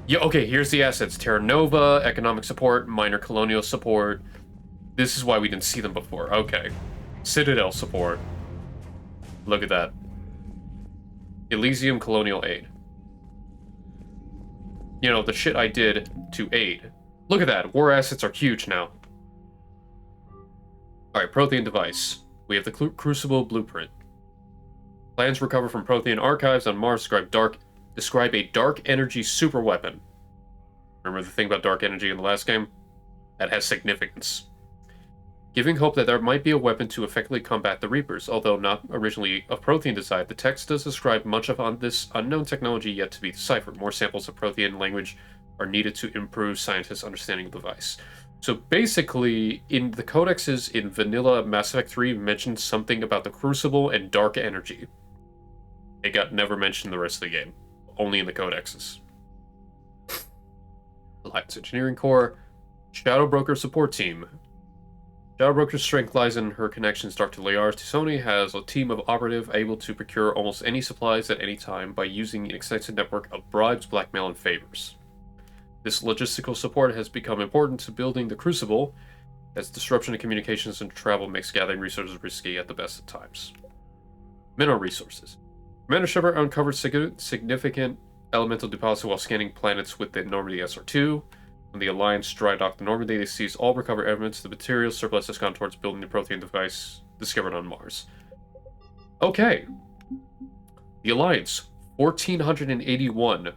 S1: Yeah, okay, here's the assets. Terra Nova, economic support, minor colonial support. This is why we didn't see them before. Okay. Citadel support. Look at that. Elysium colonial aid. You know, the shit I did to aid. Look at that. War assets are huge now. Alright, Prothean device. We have the Crucible blueprint. Plans recovered from Prothean archives on Mars describe a dark energy superweapon. Remember the thing about dark energy in the last game? That has significance. Giving hope that there might be a weapon to effectively combat the Reapers. Although not originally of Prothean design, the text does describe much of this unknown technology yet to be deciphered. More samples of Prothean language are needed to improve scientists' understanding of the device. So basically, in the codexes in vanilla Mass Effect 3 mentioned something about the Crucible and dark energy. It got never mentioned in the rest of the game. Only in the codexes. Alliance Engineering Corps. Shadow Broker Support Team. Shadow Broker's strength lies in her connections. Dr. Liara T'Soni has a team of operative able to procure almost any supplies at any time by using an extensive network of bribes, blackmail, and favors. This logistical support has become important to building the Crucible, as disruption in communications and travel makes gathering resources risky at the best of times. Mineral resources. Commander Shepard uncovered significant elemental deposits while scanning planets with the Normandy SR2. When the Alliance dry docked the Normandy, they seized all recovered evidence. The material surplus has gone towards building the Prothean device discovered on Mars. Okay. The Alliance, 1481.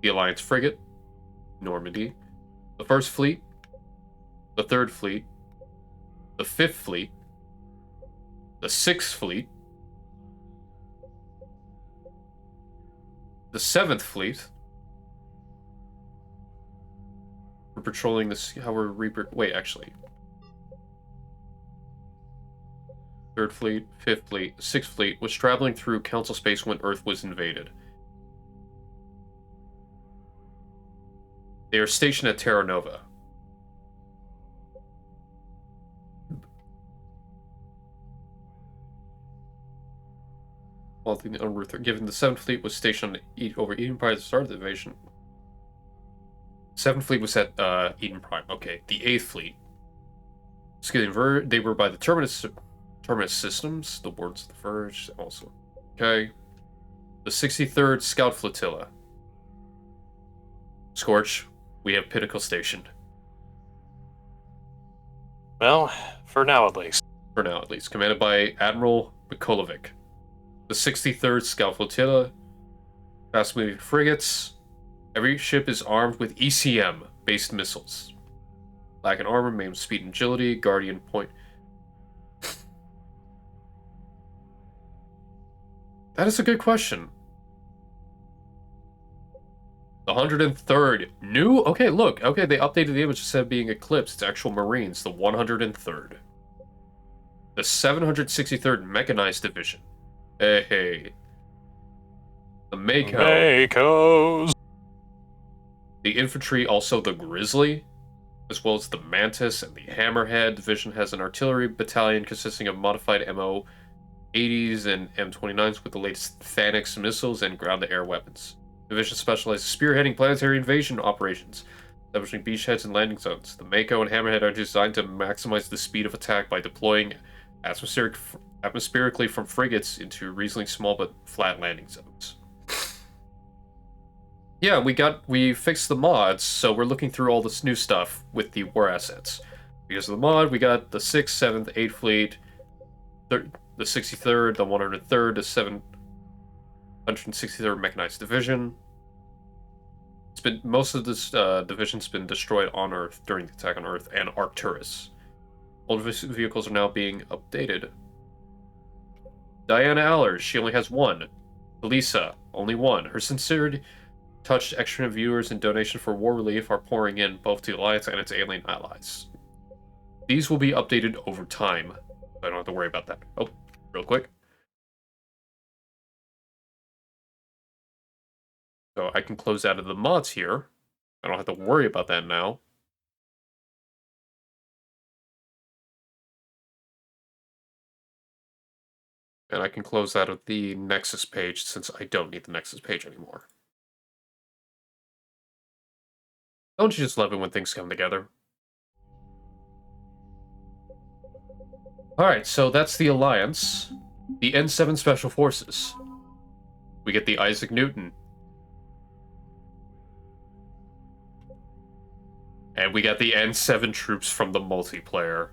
S1: The Alliance frigate, Normandy. The First Fleet, the Third Fleet, the Fifth Fleet, the 6th Fleet, the 7th Fleet. We're patrolling this. How we're wait, actually. 3rd Fleet, 5th Fleet, 6th Fleet was traveling through Council space when Earth was invaded. They are stationed at Terra Nova. Well, given the 7th Fleet was stationed over Eden prior to the start of the invasion. 7th Fleet was at Eden Prime. Okay, the 8th Fleet. They were by the Terminus Systems, the Wards of the Verge, also. Okay. The 63rd Scout Flotilla. Scorch, we have Pinnacle Station.
S21: Well, for now at least.
S1: For now at least. Commanded by Admiral Mikolovic. The 63rd Scout Flotilla. Fast-moving frigates. Every ship is armed with ECM-based missiles. Lack in armor, main speed and agility, Guardian point. That is a good question. The 103rd. New? Okay, look. Okay, they updated the image instead of being Eclipse. It's actual Marines. The 103rd. The 763rd Mechanized Division. Hey. The Mako.
S21: Makos.
S1: The infantry, also the Grizzly, as well as the Mantis and the Hammerhead. Division has an artillery battalion consisting of modified MO-80s and M29s with the latest Thanix missiles and ground-to-air weapons. Division specializes spearheading planetary invasion operations, establishing beachheads and landing zones. The Mako and Hammerhead are designed to maximize the speed of attack by deploying atmospherically from frigates into reasonably small but flat landing zones. Yeah, we fixed the mods, so we're looking through all this new stuff with the war assets. Because of the mod, we got the 6th, 7th, 8th Fleet, the 63rd, the 103rd, the 763rd Mechanized Division. Most of this division's been destroyed on Earth during the attack on Earth and Arcturus. Old vehicles are now being updated. Diana Allers, she only has 1. Elisa, only 1. Her sincerity touched extra viewers and donations for war relief are pouring in both to the Alliance and its alien allies. These will be updated over time. I don't have to worry about that. Oh, real quick. So I can close out of the mods here. I don't have to worry about that now. And I can close out of the Nexus page since I don't need the Nexus page anymore. Don't you just love it when things come together? Alright, so that's the Alliance. The N7 Special Forces. We get the Isaac Newton. And we got the N7 troops from the multiplayer.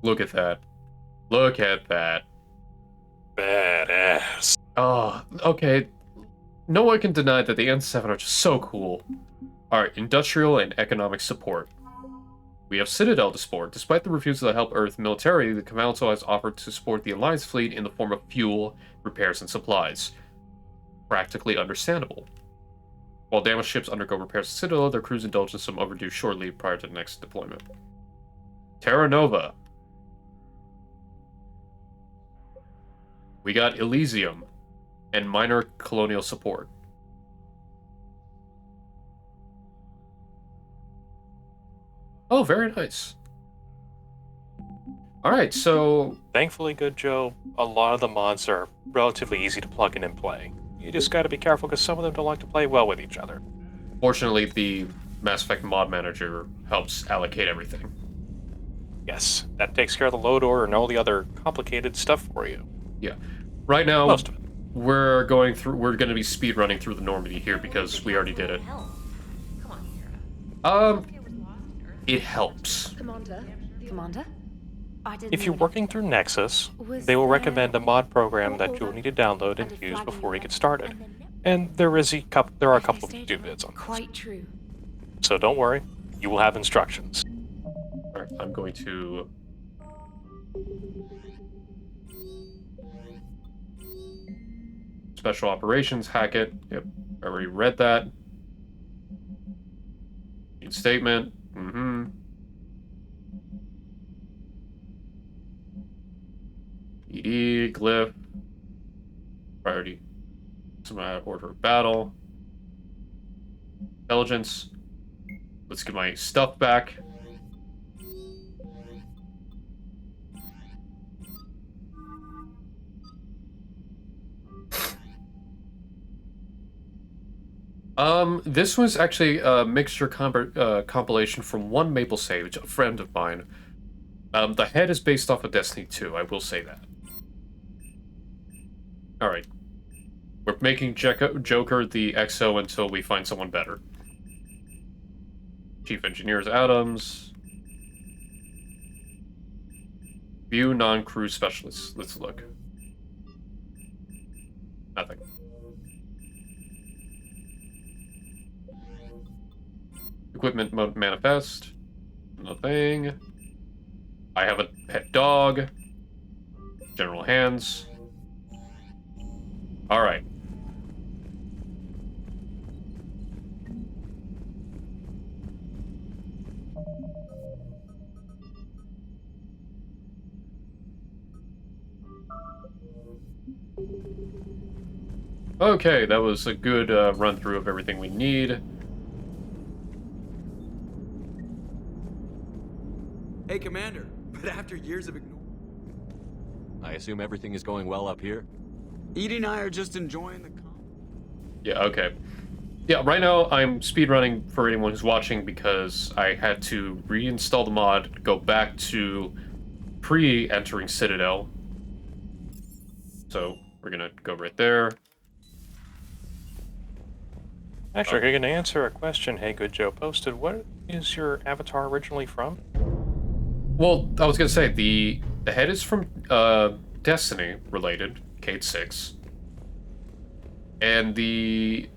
S1: Look at that. Look at that.
S21: Badass.
S1: Oh, okay. No one can deny that the N7 are just so cool. Alright, industrial and economic support. We have Citadel to support. Despite the refusal to help Earth militarily, the Council has offered to support the Alliance fleet in the form of fuel, repairs, and supplies. Practically understandable. While damaged ships undergo repairs at Citadel, their crews indulge in some overdue shore leave prior to the next deployment. Terra Nova. We got Elysium and minor colonial support. Oh, very nice. Alright, so...
S21: Thankfully, good Joe, a lot of the mods are relatively easy to plug in and play. You just gotta be careful because some of them don't like to play well with each other.
S1: Fortunately, the Mass Effect mod manager helps allocate everything.
S21: Yes, that takes care of the load order and all the other complicated stuff for you.
S1: Yeah. Right now,
S21: most of it.
S1: We're going to be speed running through the Normandy here because we already did it. It helps.
S2: Commander?
S21: If you're working through Nexus, they will recommend a mod program that you'll need to download and use before you get started. And there are a couple of doobits on this.
S2: Quite true.
S21: So don't worry, you will have instructions.
S1: Alright, I'm going to Special Operations, Hackett. Yep, I already read that. Statement. Mm-hmm. ED, Glyph. Priority. Some order of battle. Intelligence. Let's get my stuff back. This was actually a mixture compilation from one Maple Sage, a friend of mine. The head is based off of Destiny 2, I will say that. Alright. We're making Joker the XO until we find someone better. Chief Engineers Adams. View non-crew specialists. Let's look. Nothing. Equipment mode manifest. Nothing. I have a pet dog. General hands. Alright. Okay, that was a good run through of everything we need.
S5: Hey, Commander, but after years of ignoring... I assume everything is going well up here?
S11: Edie and I are just enjoying the...
S1: Yeah, okay. Yeah, right now I'm speedrunning for anyone who's watching because I had to reinstall the mod, go back to pre-entering Citadel. So, we're gonna go right there.
S21: Actually, you're going to answer a question Hey Good Joe posted. What is your avatar originally from?
S1: Well, I was gonna say, the head is from Destiny related, Cade 6. And the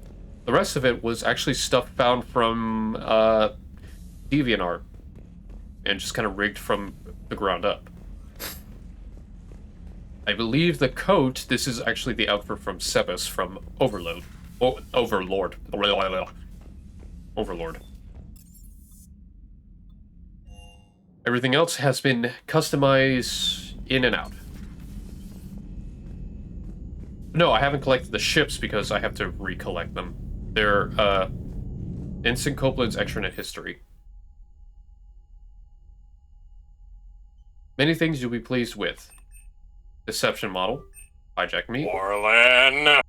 S1: rest of it was actually stuff found from DeviantArt. And just kind of rigged from the ground up. I believe the coat, this is actually the outfit from Sebas from Overload. Overlord. Overlord. Everything else has been customized in and out. No, I haven't collected the ships because I have to recollect them. They're, Instant Copeland's extranet history. Many things you'll be pleased with. Deception model. Hijack me.
S21: Orlan!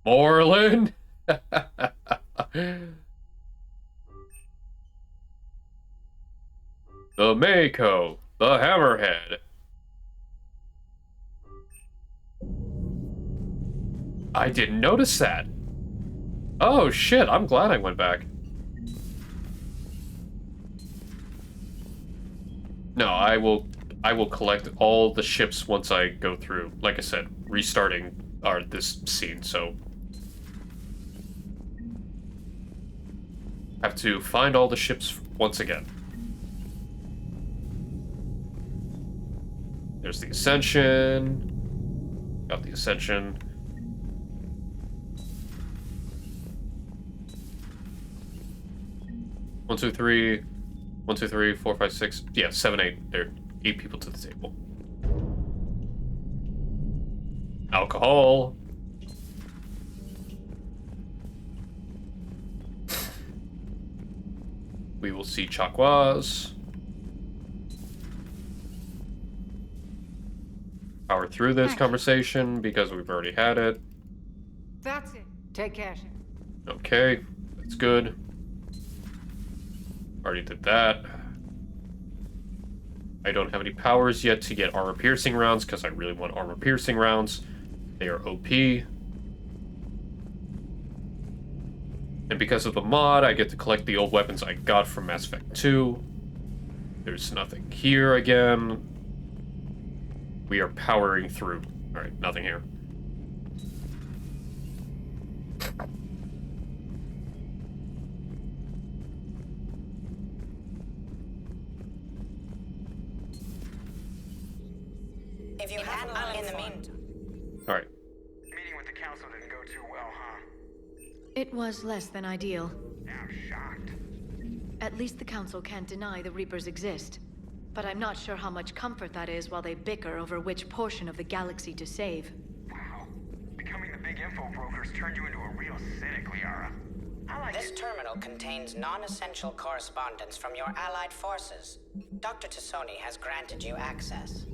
S1: Orlan! The Mako, the Hammerhead. I didn't notice that. Oh shit, I'm glad I went back. No, I will collect all the ships once I go through. Like I said, restarting this scene, so have to find all the ships once again. There's the Ascension. Got the Ascension. One, two, three. 1, 2, 3, 4, 5, 6. Yeah, 7, 8. There are 8 people to the table. Alcohol. We will see Chakwas. Power through this conversation because we've already had it.
S23: That's it. Take care, Sheriff.
S1: Okay, that's good. Already did that. I don't have any powers yet to get armor-piercing rounds because I really want armor-piercing rounds. They are OP. And because of the mod, I get to collect the old weapons I got from Mass Effect 2. There's nothing here again. We are powering through. Alright, nothing here.
S4: If you have in the meantime.
S1: Alright.
S10: Meeting with the council didn't go too well, huh?
S7: It was less than ideal.
S10: Yeah, I'm shocked.
S7: At least the council can't deny the Reapers exist. But I'm not sure how much comfort that is while they bicker over which portion of the galaxy to save.
S10: Wow. Becoming the big info brokers turned you into a real cynic, Liara.
S4: This terminal contains non-essential correspondence from your allied forces. Dr. Tassoni has granted you access.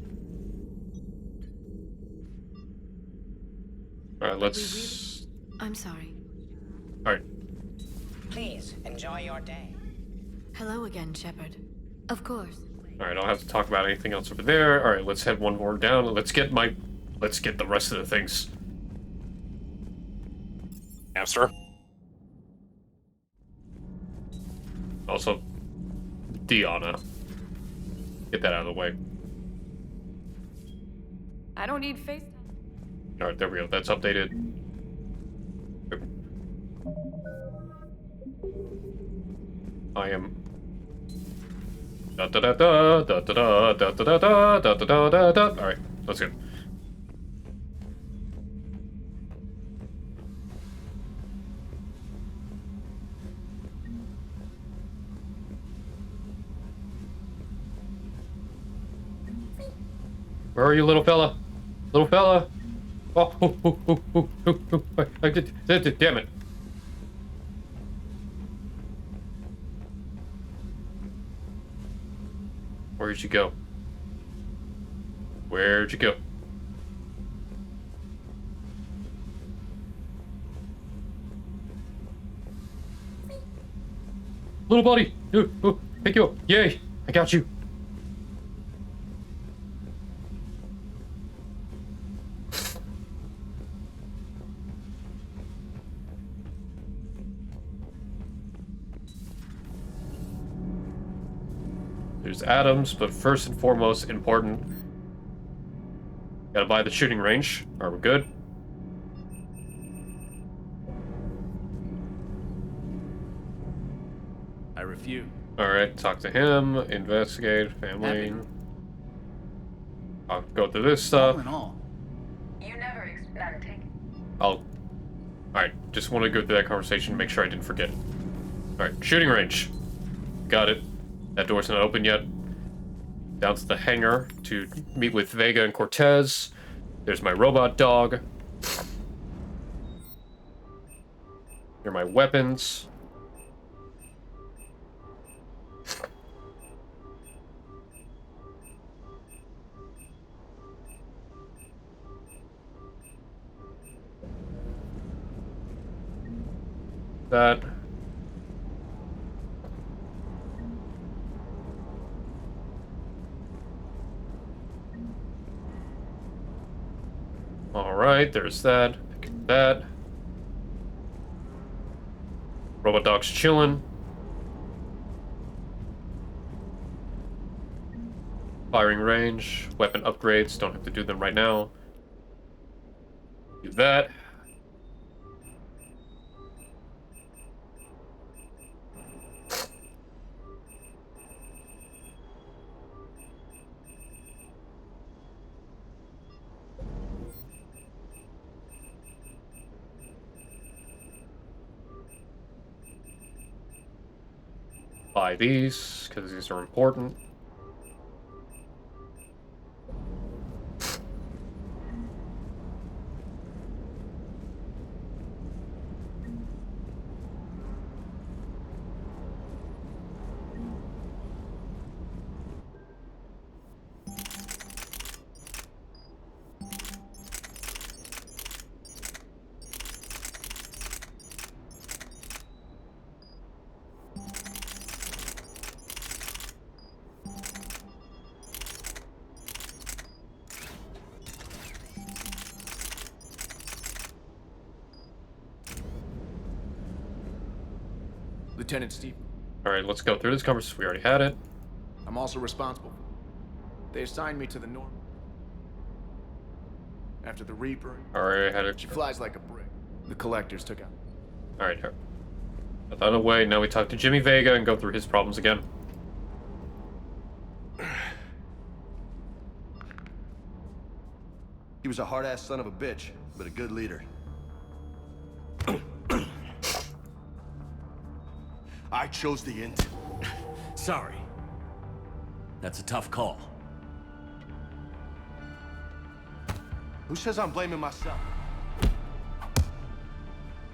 S1: Alright, let's...
S7: I'm sorry.
S1: Alright.
S4: Please, enjoy your day.
S7: Hello again, Shepard. Of course.
S1: Alright, I don't have to talk about anything else over there. Alright, let's head one more down. Let's get the rest of the things.
S21: Hamster.
S1: Also, Diana. Get that out of the way.
S14: I don't need FaceTime.
S1: Alright, there we go. That's updated. I am... Da da da da da da da da da da da da da da. Alright, let's go. Where are you, little fella? Little fella? Oh, damn it. Where'd you go? Where'd you go? Little buddy! Pick you up! Yay! I got you! There's Adams, but first and foremost, important. Gotta buy the shooting range. Are we good?
S12: I refuse.
S1: Alright, talk to him, investigate, family. I'll go through this stuff.
S10: All in all, you never none taken.
S1: Alright, just want to go through that conversation, make sure I didn't forget it. Alright, shooting range. Got it. That door's not open yet. Down to the hangar to meet with Vega and Cortez. There's my robot dog. Here are my weapons. That. Alright, there's that. That. Robot dog's chilling. Firing range, weapon upgrades, don't have to do them right now. Do that. Buy these, because these are important.
S12: Lieutenant Steve.
S1: Alright, let's go through this conversation. We already had it.
S12: I'm also responsible. They assigned me to the Norm. After the Reaper.
S1: Alright, I had it.
S12: She flies like a brick. The Collectors took out.
S1: Alright, here. Put that away. Now we talk to Jimmy Vega and go through his problems again.
S6: He was a hard-ass son of a bitch, but a good leader. I chose the int.
S5: Sorry. That's a tough call.
S6: Who says I'm blaming myself?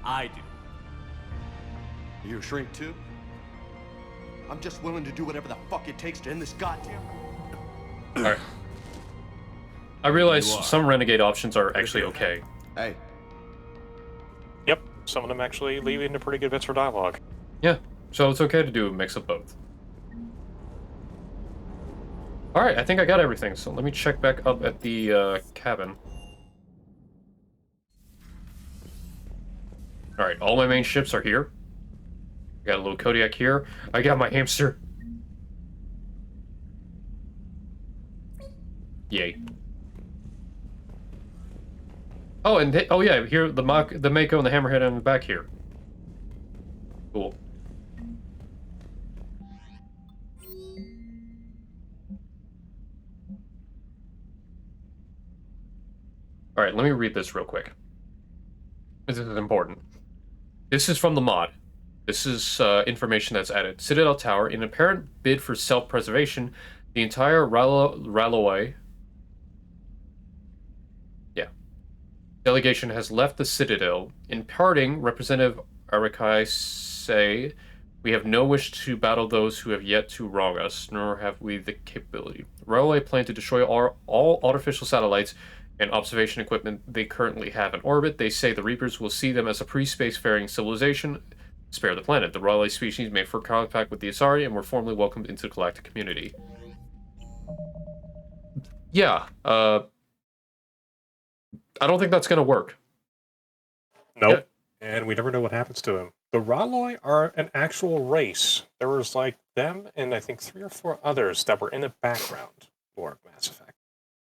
S5: I do.
S6: You're a shrink too? I'm just willing to do whatever the fuck it takes to end this goddamn...
S1: Alright. I realize some renegade options are actually okay.
S6: Hey.
S21: Yep, some of them actually leave into pretty good bits for dialogue.
S1: Yeah, so it's okay to do a mix of both. Alright, I think I got everything, so let me check back up at the cabin. Alright, all my main ships are here. I got a little Kodiak here. I got my hamster. Yay. Oh, and oh yeah, here the Mako and the Hammerhead on the back here. Cool. All right, let me read this real quick. This is important. This is from the mod. This is information that's added. Citadel Tower, in an apparent bid for self-preservation, the entire Ralloway delegation has left the Citadel. In parting, Representative Arakai say, "We have no wish to battle those who have yet to wrong us, nor have we the capability. Railway plan to destroy all artificial satellites and observation equipment they currently have in orbit. They say the Reapers will see them as a pre-space-faring civilization. Spare the planet. The Railway species made for contact with the Asari and were formally welcomed into the galactic community." Yeah, I don't think that's going to work.
S21: Nope. Yeah. And we never know what happens to them. The Raloi are an actual race. There was like them and I think 3 or 4 others that were in the background for Mass Effect.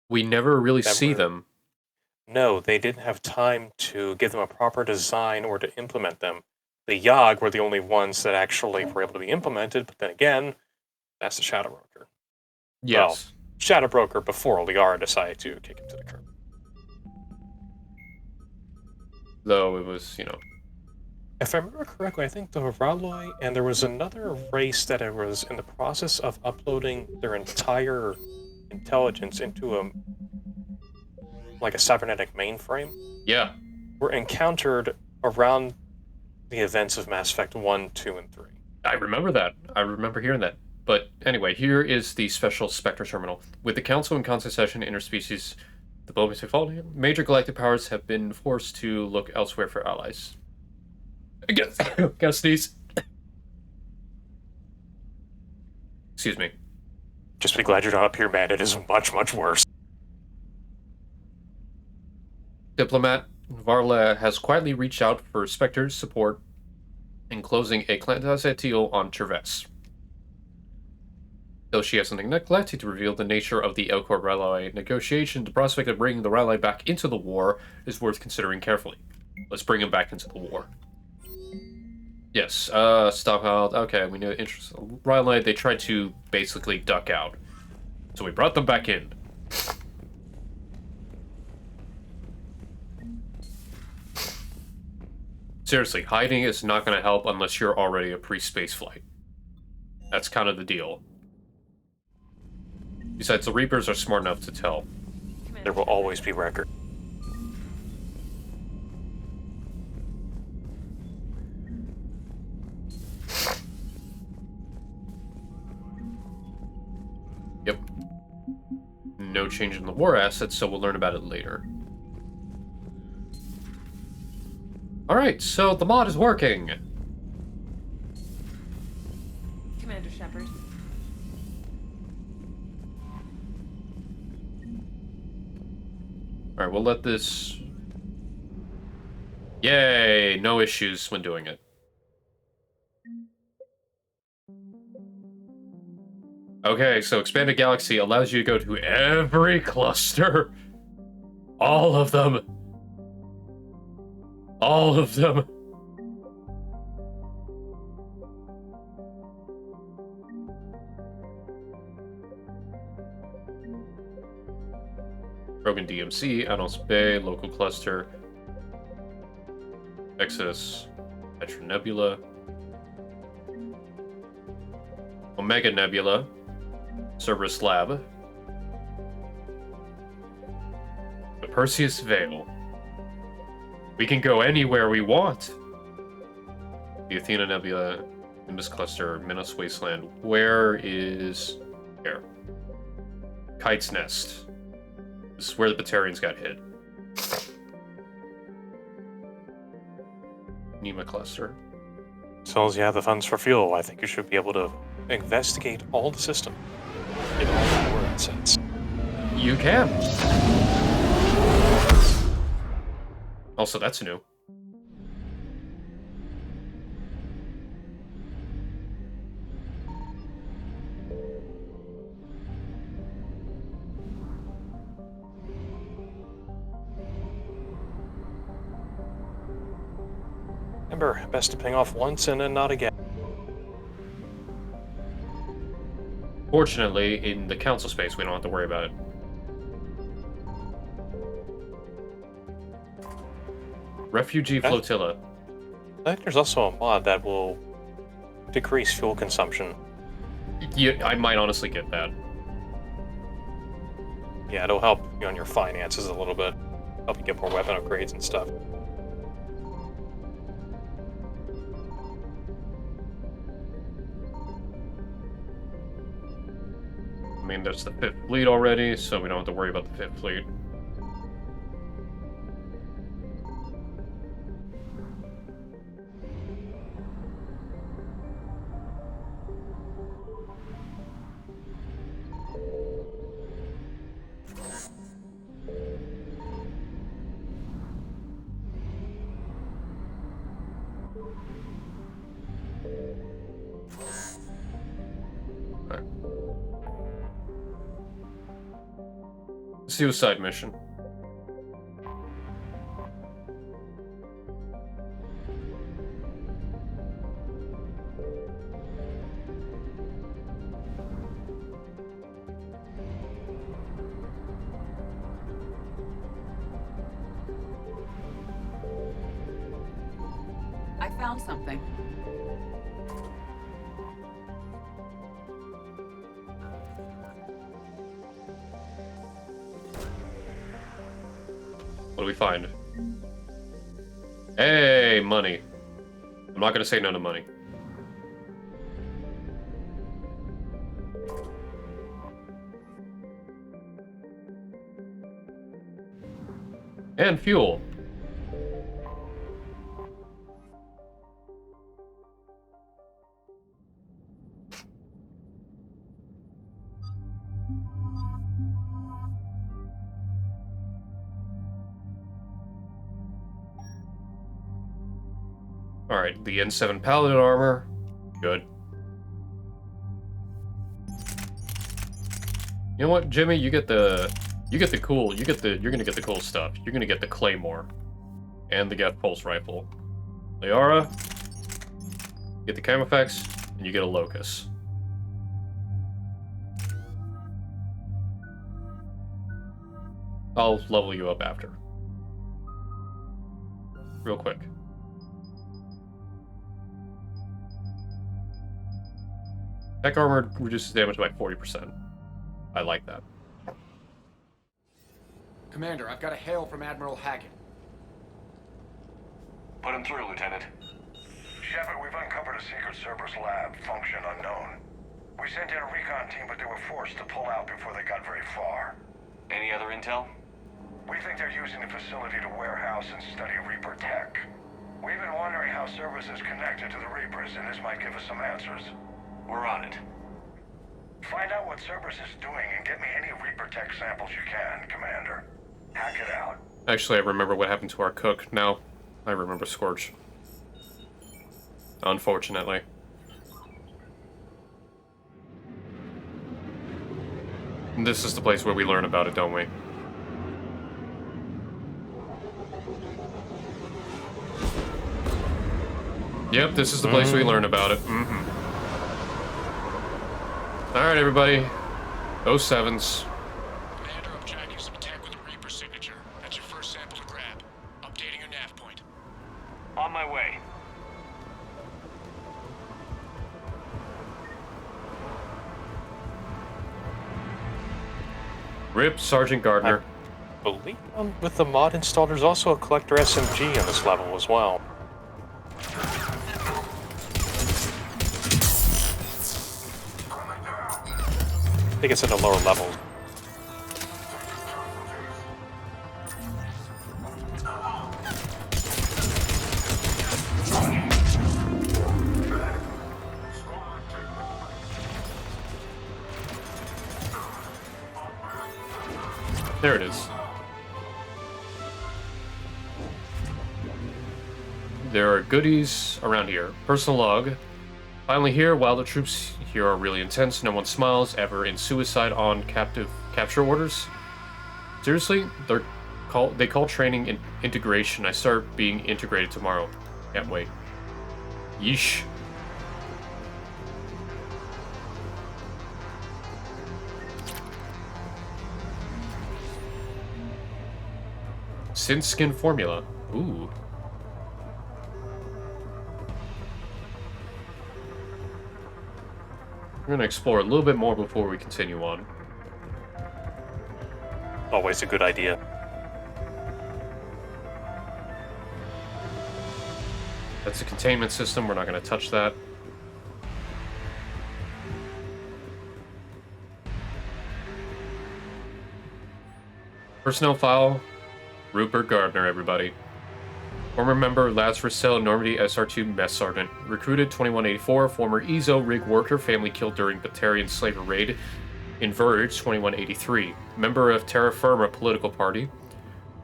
S1: We never really see them.
S21: No, they didn't have time to give them a proper design or to implement them. The Yogg were the only ones that actually were able to be implemented, but then again, that's the Shadow Broker.
S1: Yes.
S21: Well, Shadow Broker before Liara decided to kick him to the curb.
S1: Though it was, you know...
S21: If I remember correctly, I think the Raloi, and there was another race that was in the process of uploading their entire intelligence into a cybernetic mainframe.
S1: Yeah.
S21: Were encountered around the events of Mass Effect 1, 2, and 3.
S1: I remember that. I remember hearing that. But anyway, here is the special Spectre terminal. With the Council in constant session, interspecies diplomacy faulty, major galactic powers have been forced to look elsewhere for allies. Gotta sneeze. Excuse me.
S21: Just be glad you're not up here, man. It is much, much worse.
S1: Diplomat Varla has quietly reached out for Spectre's support in closing a clandestine deal on Traves. Though she has neglected to reveal the nature of the Elcor Rallye negotiation, the prospect of bringing the Rallye back into the war is worth considering carefully. Let's bring him back into the war. Yes, stockpiled. Okay, we know interest. Rallye, they tried to basically duck out. So we brought them back in. Seriously, hiding is not going to help unless you're already a pre-space flight. That's kind of the deal. Besides, the Reapers are smart enough to tell.
S21: There will always be record.
S1: Yep. No change in the war assets, so we'll learn about it later. Alright, so the mod is working!
S24: Commander Shepard.
S1: Alright, we'll let this... Yay! No issues when doing it. Okay, so Expanded Galaxy allows you to go to every cluster. All of them. All of them. Rogan DMC, Anos Bay, Local Cluster, Exodus, Petra Nebula, Omega Nebula, Cerberus Lab, the Perseus Veil. We can go anywhere we want. The Athena Nebula, Nimbus Cluster, Minos Wasteland. Where is... Here. Kite's Nest. This is where the Batarians got hit. Nema Cluster.
S21: As long as you have the funds for fuel, I think you should be able to investigate all the system. Get all that word sense.
S1: You can. Also, that's new.
S21: Remember, best to ping off once and then not again.
S1: Fortunately, in the council space, we don't have to worry about it. Refugee Flotilla.
S21: I think there's also a mod that will decrease fuel consumption.
S1: Yeah, I might honestly get that.
S21: Yeah, it'll help you on your finances a little bit. Help you get more weapon upgrades and stuff.
S1: I mean, there's the 5th Fleet already, so we don't have to worry about the 5th Fleet. Suicide mission.
S8: I found something.
S1: What do we find? Hey, money. I'm not gonna say no to money. And fuel. Alright, the N7 Paladin armor. Good. You know what, Jimmy? You're gonna get the cool stuff. You're gonna get the Claymore. And the Geth Pulse Rifle. Liara, get the Camoufex, and you get a Locus. I'll level you up after. Real quick. Tech armor reduces damage by 40%. I like that.
S12: Commander, I've got a hail from Admiral Hackett.
S10: Put him through, Lieutenant.
S3: Shepard, we've uncovered a secret Cerberus lab, function unknown. We sent in a recon team, but they were forced to pull out before they got very far.
S10: Any other intel?
S3: We think they're using the facility to warehouse and study Reaper tech. We've been wondering how Cerberus is connected to the Reapers, and this might give us some answers.
S10: We're on it.
S3: Find out what Cerberus is doing and get me any Reaper tech samples you can, Commander. Hack it out.
S1: Actually, I remember what happened to our cook. Now, I remember Scorch. Unfortunately. This is the place where we learn about it, don't we? Yep, this is the place we learn about it. Alright, everybody. 07s.
S19: Commander, I'm tracking some tech with the
S1: Rip Sergeant Gardner.
S21: I believe with the mod installed, there's also a Collector SMG on this level as well. I think it's in the lower levels.
S1: There it is. There are goodies around here. Personal log. Finally here, while the troops here are really intense, no one smiles ever in suicide on capture orders. Seriously? They call training integration. I start being integrated tomorrow. Can't wait. Yeesh. Synth skin formula. Ooh. We're gonna explore a little bit more before we continue on.
S21: Always a good idea.
S1: That's a containment system. We're not gonna touch that. Personnel file. Rupert Gardner, everybody. Former member Lazarus Cell, Normandy SR2 Mess Sergeant. Recruited 2184, former EZO rig worker, family killed during Batarian slaver raid in Verge 2183. Member of Terra Firma political party.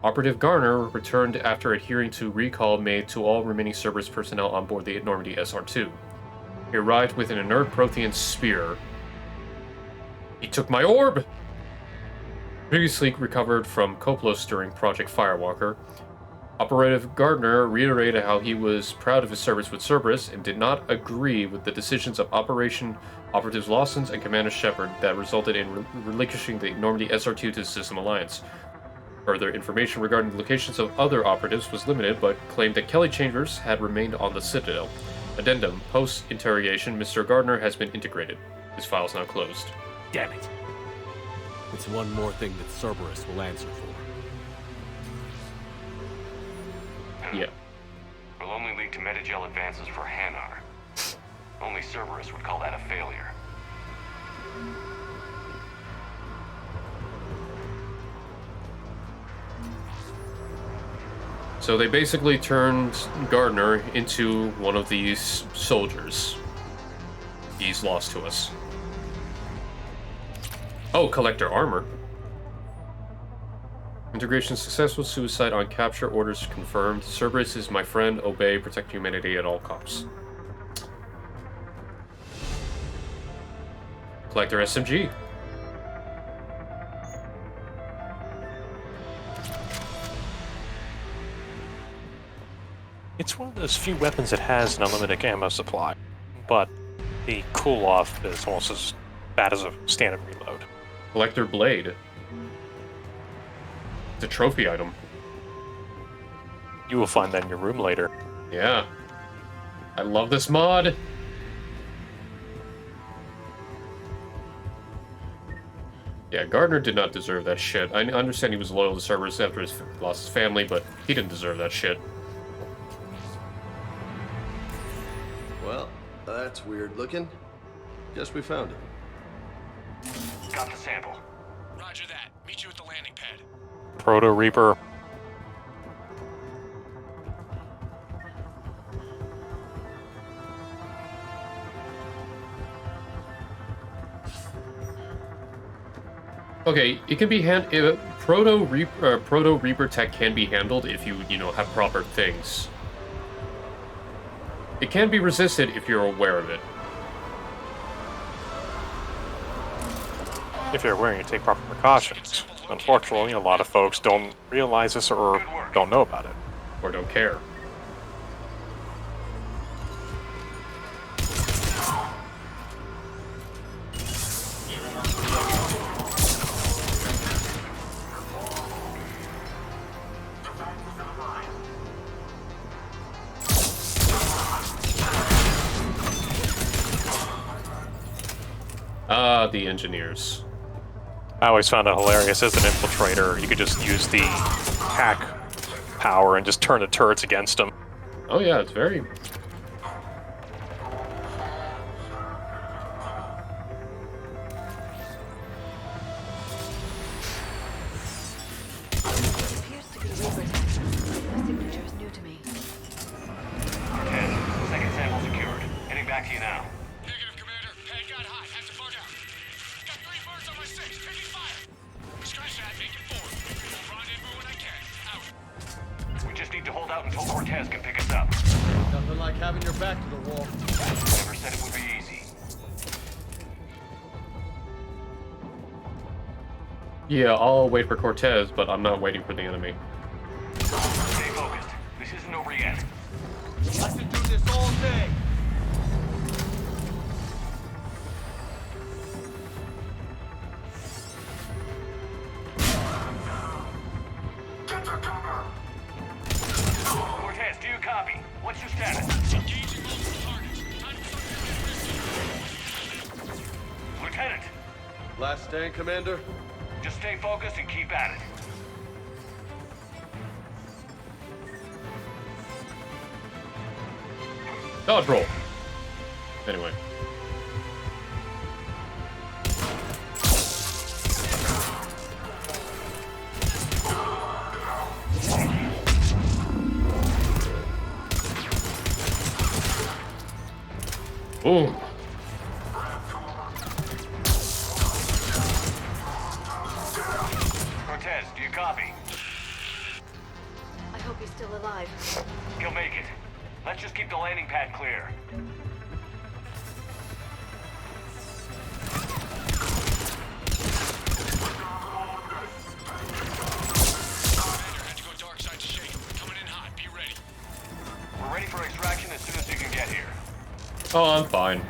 S1: Operative Garner returned after adhering to recall made to all remaining Cerberus personnel on board the Normandy SR2. He arrived with an inert Prothean spear. He took my orb! Previously recovered from Koplos during Project Firewalker. Operative Gardner reiterated how he was proud of his service with Cerberus and did not agree with the decisions of Operation Operatives Lawsons and Commander Shepard that resulted in relinquishing the Normandy SR2 to the System Alliance. Further information regarding the locations of other operatives was limited, but claimed that Kelly Chambers had remained on the Citadel. Addendum: post-interrogation, Mr. Gardner has been integrated. His file is now closed.
S6: Damn it. It's one more thing that Cerberus will answer for.
S1: Yeah.
S8: Will only lead to Metagel advances for Hanar. Only Cerberus would call that a failure.
S1: So they basically turned Gardner into one of these soldiers. He's lost to us. Oh, Collector armor. Integration successful. Suicide on capture. Orders confirmed. Cerberus is my friend. Obey. Protect humanity at all costs. Collector SMG.
S21: It's one of those few weapons that has an unlimited ammo supply, but the cool-off is almost as bad as a standard reload.
S1: Collector Blade. It's a trophy item.
S21: You will find that in your room later.
S1: Yeah. I love this mod. Yeah, Gardner did not deserve that shit. I understand he was loyal to Cerberus after he lost his family, but he didn't deserve that shit.
S6: Well, that's weird looking. Guess we found it.
S8: Got the sample.
S19: Roger that. Meet you at the landing pad.
S21: Proto Reaper.
S1: Okay, it can be Proto Reaper tech can be handled if you have proper things. It can be resisted if you're aware of it.
S21: If you're aware, you take proper precautions. Unfortunately, a lot of folks don't realize this or don't know about it.
S1: Or don't care. Ah, the engineers.
S21: I always found it hilarious as an infiltrator. You could just use the hack power and just turn the turrets against them.
S1: Oh yeah, it's very...
S8: Second sample secured. Heading back to you now.
S19: Negative, Commander. Pad got hot. Had to bug out. Got 3 birds on my 6. Taking fire. Scratch that. Make it 4. Rendezvous when I can. Out.
S8: We just need to hold out until Cortez can pick us up.
S6: Nothing like having your back to the wall.
S8: Never said it would be easy.
S1: Yeah, I'll wait for Cortez, but I'm not waiting for the enemy.
S8: Stay focused. This isn't over yet.
S6: I can do this all day.
S3: Get to cover!
S8: Cortez, do you copy? What's your status?
S19: Engaging multiple targets. Time to
S8: Lieutenant,
S6: Last stand, Commander.
S8: just stay focused and keep at it.
S1: Dodge roll. Anyway. Boom.
S8: Cortez, do you copy?
S7: I hope he's still alive.
S8: He'll make it. Let's just keep the landing pad clear.
S19: Commander had to go dark side to shake him. Coming in hot. Be ready.
S8: We're ready for extraction as soon as you can get here.
S1: Oh, I'm fine.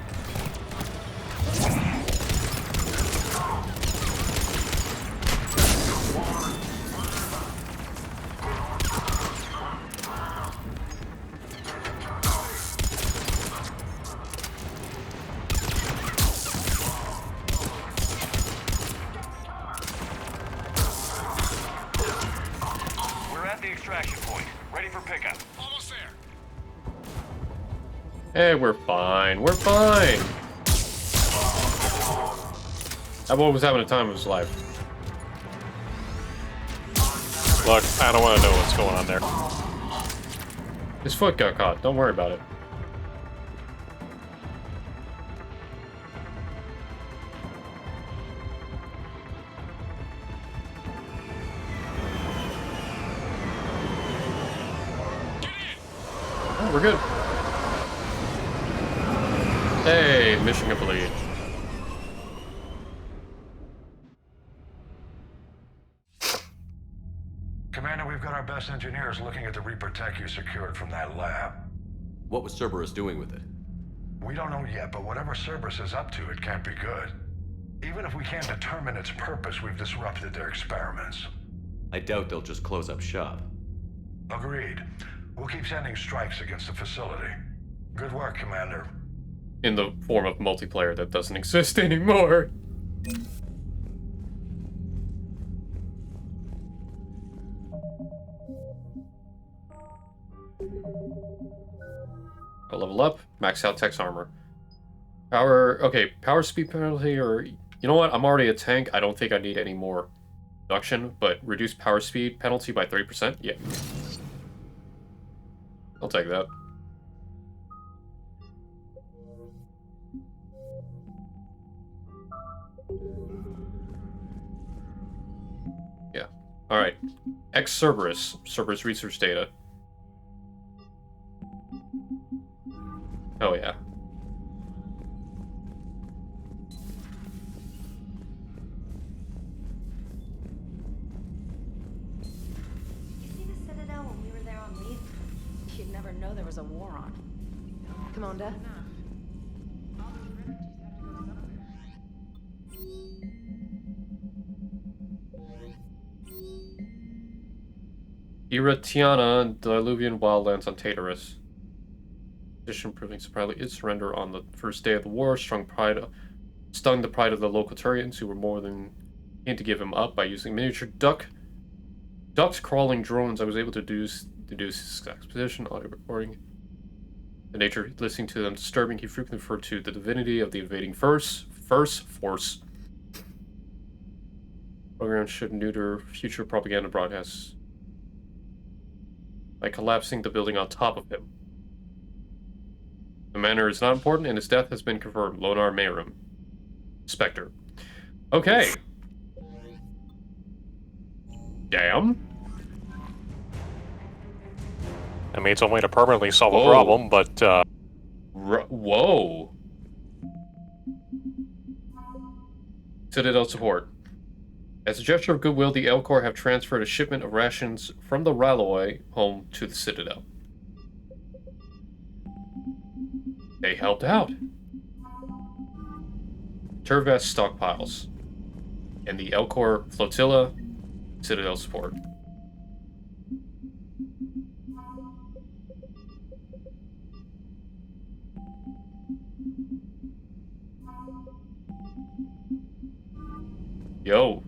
S8: We're at the extraction point. Ready for pickup.
S19: Almost there.
S1: Hey, we're fine. We're fine. That boy was having a time of his life.
S21: Look, I don't want to know what's going on there.
S1: His foot got caught. Don't worry about it. Oh, we're good. Hey, mission complete.
S3: Commander, we've got our best engineers looking at the Reaper tech you secured from that lab.
S5: What was Cerberus doing with it?
S3: We don't know yet, but whatever Cerberus is up to, it can't be good. Even if we can't determine its purpose, we've disrupted their experiments.
S5: I doubt they'll just close up shop.
S3: Agreed. We'll keep sending strikes against the facility. Good work, Commander.
S1: In the form of multiplayer that doesn't exist anymore. I'll level up, max out tech's armor. Power, okay, power speed penalty, or you know what? I'm already a tank. I don't think I need any more reduction, but reduce power speed penalty by 30%. Yeah, I'll take that. Yeah. All right. Cerberus research data. Oh yeah.
S2: You see the Citadel when we were there on leave? You'd never know there was a war on. Commander?
S1: Iratiana, Diluvian wildlands on Tartarus. Position proving surprisingly its surrender on the first day of the war stung the pride of the local Turians, who were more than to give him up by using miniature ducks crawling drones. I was able to deduce his exact position, audio recording. The nature listening to them disturbing. He frequently referred to the divinity of the invading force. Program should neuter future propaganda broadcasts by collapsing the building on top of him. The manner is not important, and his death has been confirmed. Lonar Mayrim. Spectre. Okay. Damn.
S21: I mean, it's one way to permanently solve a problem, but,
S1: Whoa. Citadel support. As a gesture of goodwill, the Elcor have transferred a shipment of rations from the Ralloway home to the Citadel. They helped out. Turvest stockpiles. And the Elcor flotilla, Citadel support. Yo.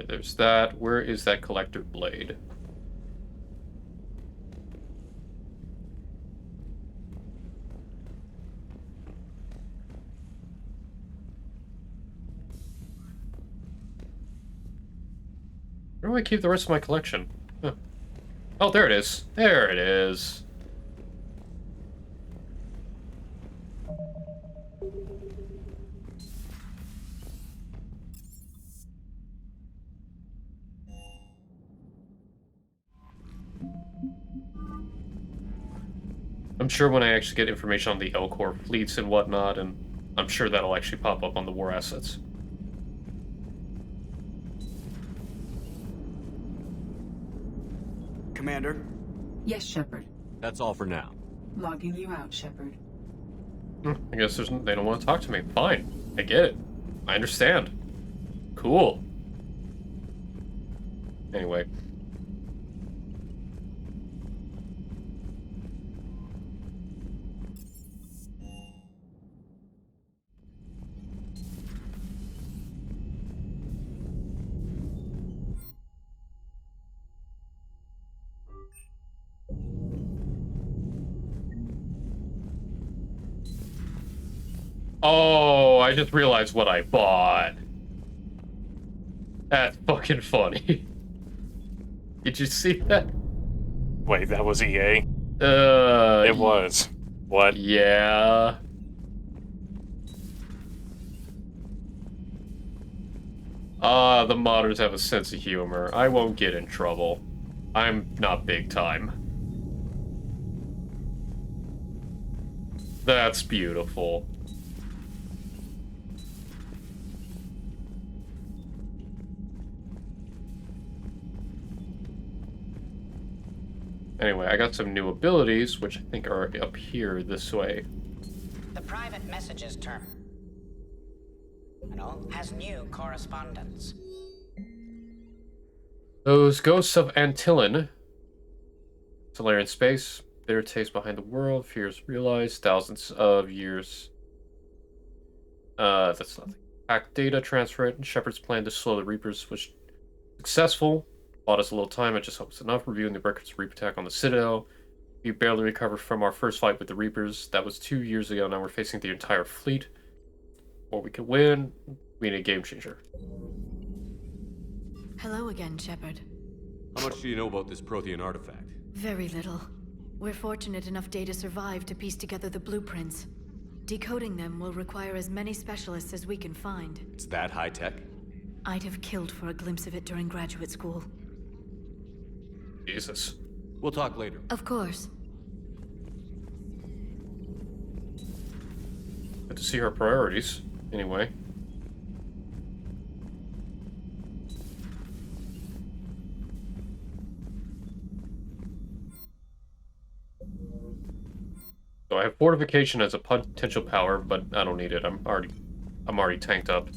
S1: There's that. Where is that collective blade? Where do I keep the rest of my collection? Huh. Oh, there it is. There it is. I'm sure when I actually get information on the Elcor fleets and whatnot, and I'm sure that'll actually pop up on the war assets.
S11: Commander?
S13: Yes, Shepard.
S5: That's all for now.
S13: Logging you out, Shepard.
S1: I guess they don't want to talk to me. Fine. I get it. I understand. Cool. Anyway. Oh, I just realized what I bought. That's fucking funny. Did you see that?
S21: Wait, that was EA?
S1: It
S21: was. What?
S1: Yeah. The modders have a sense of humor. I won't get in trouble. I'm not big time. That's beautiful. Anyway, I got some new abilities, which I think are up here this way.
S4: The private messages terminal has new correspondence.
S1: Those ghosts of Antillon. Solarian space. Bitter taste behind the world. Fears realized. Thousands of years. That's nothing. Hack data transferred. Shepard's plan to slow the Reapers was successful. Bought us a little time. It just hopes enough. Reviewing the records of Reaper attack on the Citadel. We barely recovered from our first fight with the Reapers. That was 2 years ago. Now we're facing the entire fleet. Or we could win. We need a game changer.
S7: Hello again, Shepard.
S5: How much do you know about this Prothean artifact?
S7: Very little. We're fortunate enough Data survived to piece together the blueprints. Decoding them will require as many specialists as we can find.
S5: It's that high-tech?
S7: I'd have killed for a glimpse of it during graduate school.
S1: Jesus.
S5: We'll talk later.
S7: Of course.
S1: Good to see her priorities, anyway. So I have fortification as a potential power, but I don't need it. I'm already tanked up.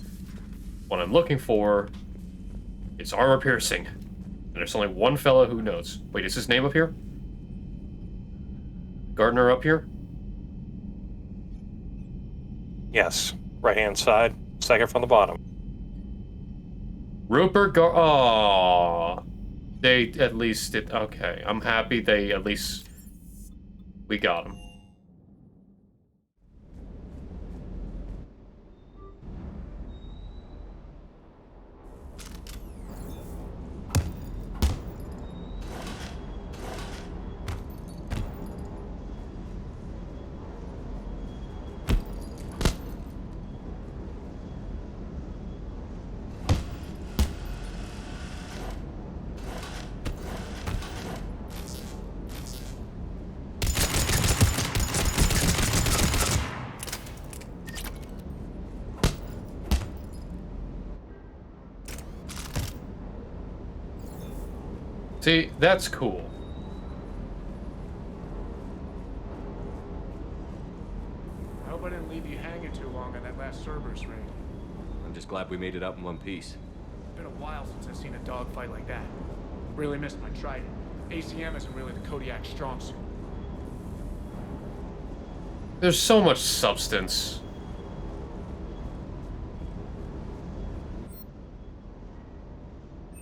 S1: What I'm looking for It's armor piercing. And there's only one fella who knows. Wait, is his name up here? Gardner up here?
S21: Yes. Right-hand side, second from the bottom.
S1: Rupert Aww. They at least did. Okay, I'm happy they at least. We got him. See, that's cool.
S12: I hope I didn't leave you hanging too long on that last Cerberus raid.
S5: I'm just glad we made it out in one piece.
S12: It's been a while since I've seen a dogfight like that. Really missed my Trident. ACM isn't really the Kodiak strong suit.
S1: There's so much substance.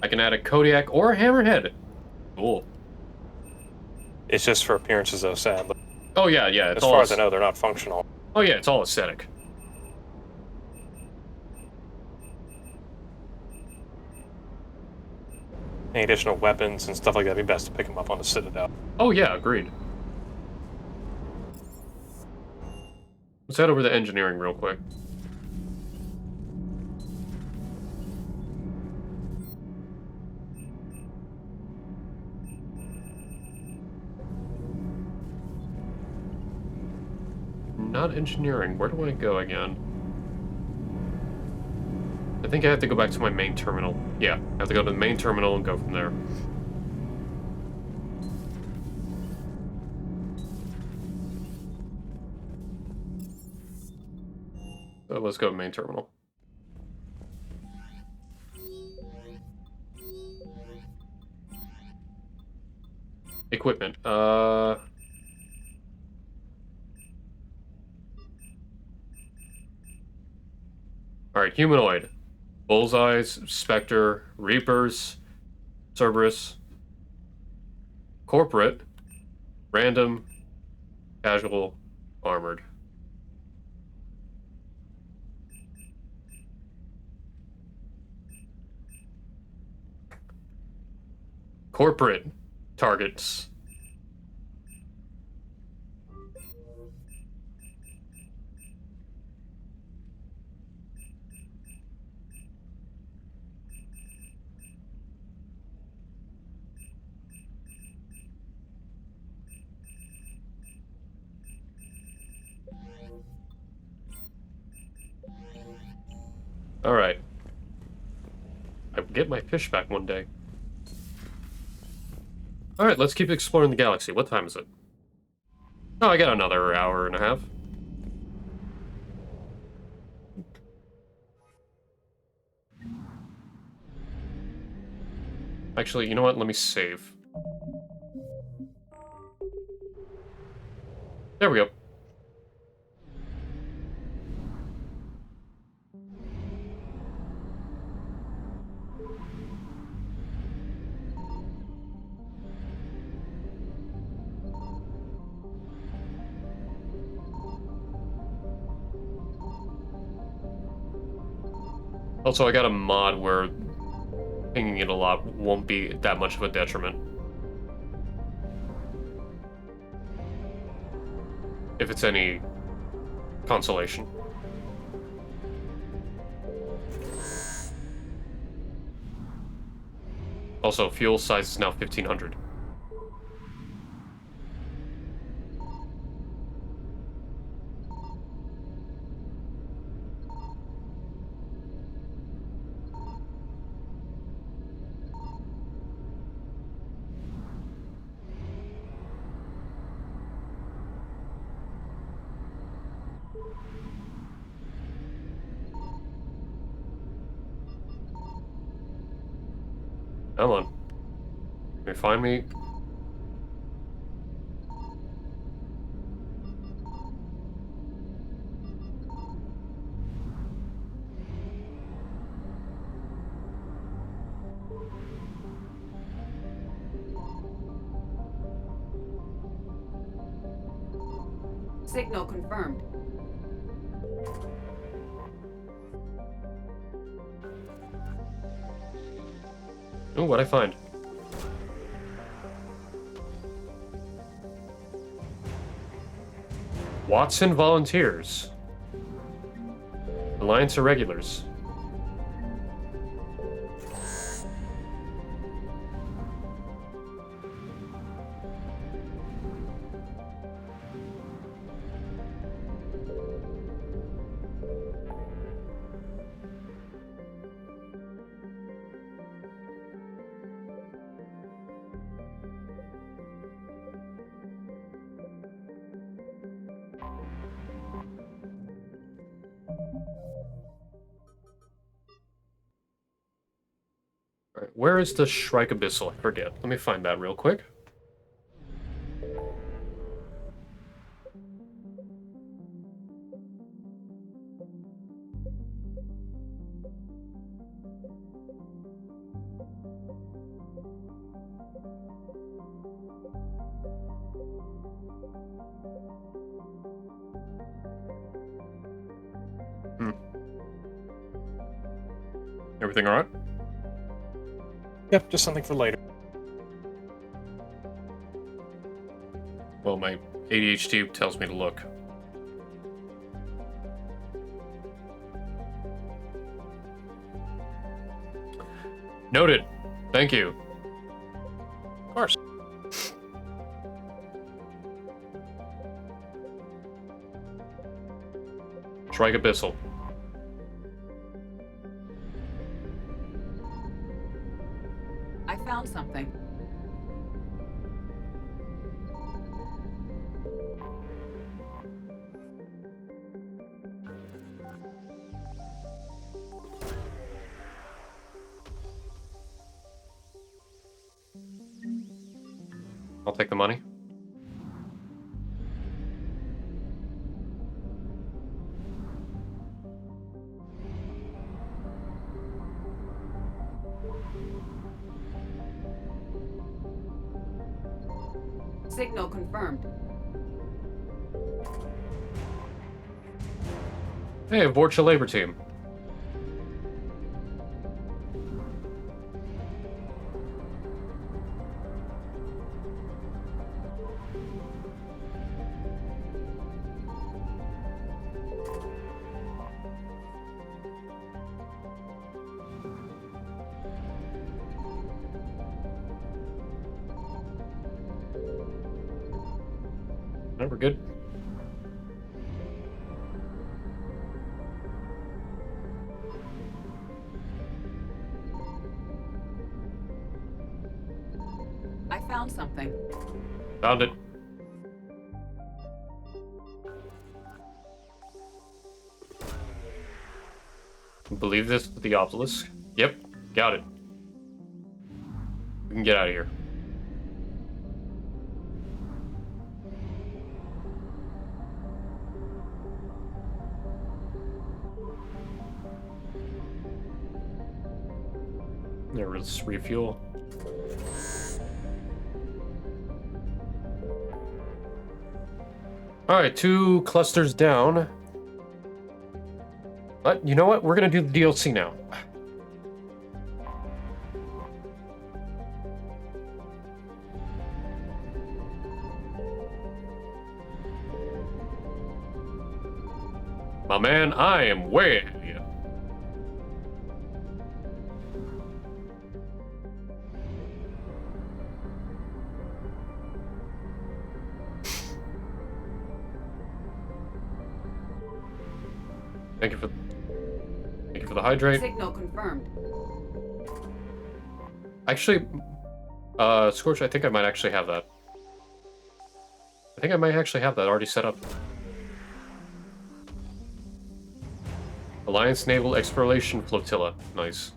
S1: I can add a Kodiak or a Hammerhead. Cool.
S21: It's just for appearances, though, sadly.
S1: Oh, yeah, yeah.
S21: As far as I know, they're not functional.
S1: Oh, yeah, it's all aesthetic.
S21: Any additional weapons and stuff like that, it'd be best to pick them up on the Citadel.
S1: Oh, yeah, agreed. Let's head over to engineering real quick. Not engineering. Where do I go again? I think I have to go back to my main terminal. Yeah, I have to go to the main terminal and go from there. So let's go to main terminal. Equipment. Alright, humanoid. Bullseyes, Spectre, Reapers, Cerberus, Corporate, Random, Casual, Armored. Corporate targets. Alright. I will get my fish back one day. Alright, let's keep exploring the galaxy. What time is it? Oh, I got another hour and a half. Actually, you know what? Let me save. There we go. Also, I got a mod where pinging it a lot won't be that much of a detriment. If it's any consolation. Also, fuel size is now 1500. Come on. Can you find me?
S13: Signal confirmed.
S1: Ooh, what'd I find? Watson volunteers. Alliance irregulars. Alright, where is the Shrike Abyssal? I forget. Let me find that real quick. Everything alright?
S21: Yep, just something for later.
S1: Well, my ADHD tells me to look. Noted. Thank you.
S21: Of course.
S1: Shrike Abyssal.
S13: I found something.
S1: I'll take the money.
S13: Signal confirmed.
S1: Hey, Vorcha Labor Team. No, we're good.
S13: I found something.
S1: Found it. Believe this with the obelisk? Yep, got it. We can get out of here. There was refuel. Alright, 2 clusters down. But you know what? We're gonna do the DLC now. My man, I am way ahead of you. Thank you for the hydrate.
S13: Signal confirmed.
S1: Actually, Scorch, I think I might actually have that. I think I might actually have that already set up. Alliance Naval Exploration Flotilla. Nice.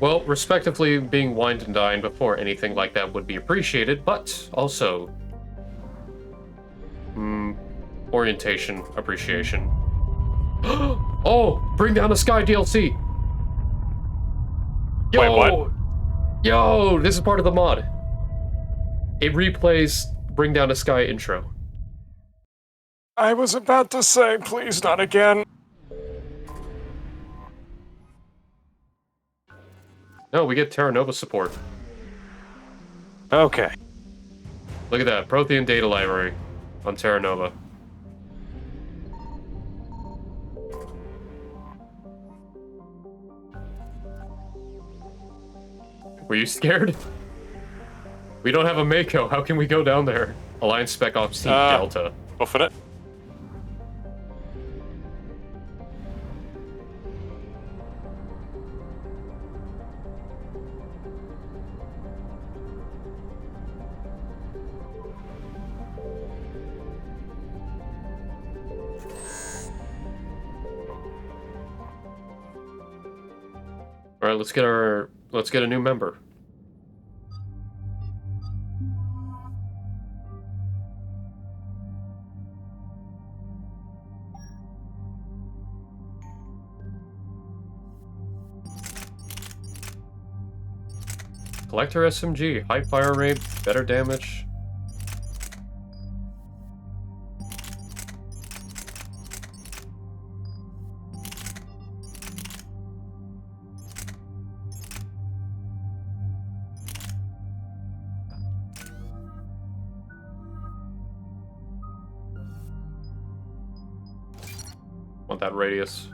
S1: Well, respectively being wined and dined before anything like that would be appreciated, but also... orientation, appreciation. Oh! Bring Down the Sky DLC! Yo!
S21: Wait, what?
S1: Yo! This is part of the mod. It replays Bring Down the Sky intro.
S21: I was about to say, please not again.
S1: No, we get Terra Nova support.
S21: Okay.
S1: Look at that, Prothean data library on Terra Nova. Were you scared? We don't have a Mako, how can we go down there? Alliance Spec Ops Team Delta.
S21: Go for it.
S1: All right, let's get a new member. Collector SMG, high fire rate, better damage. Want that radius.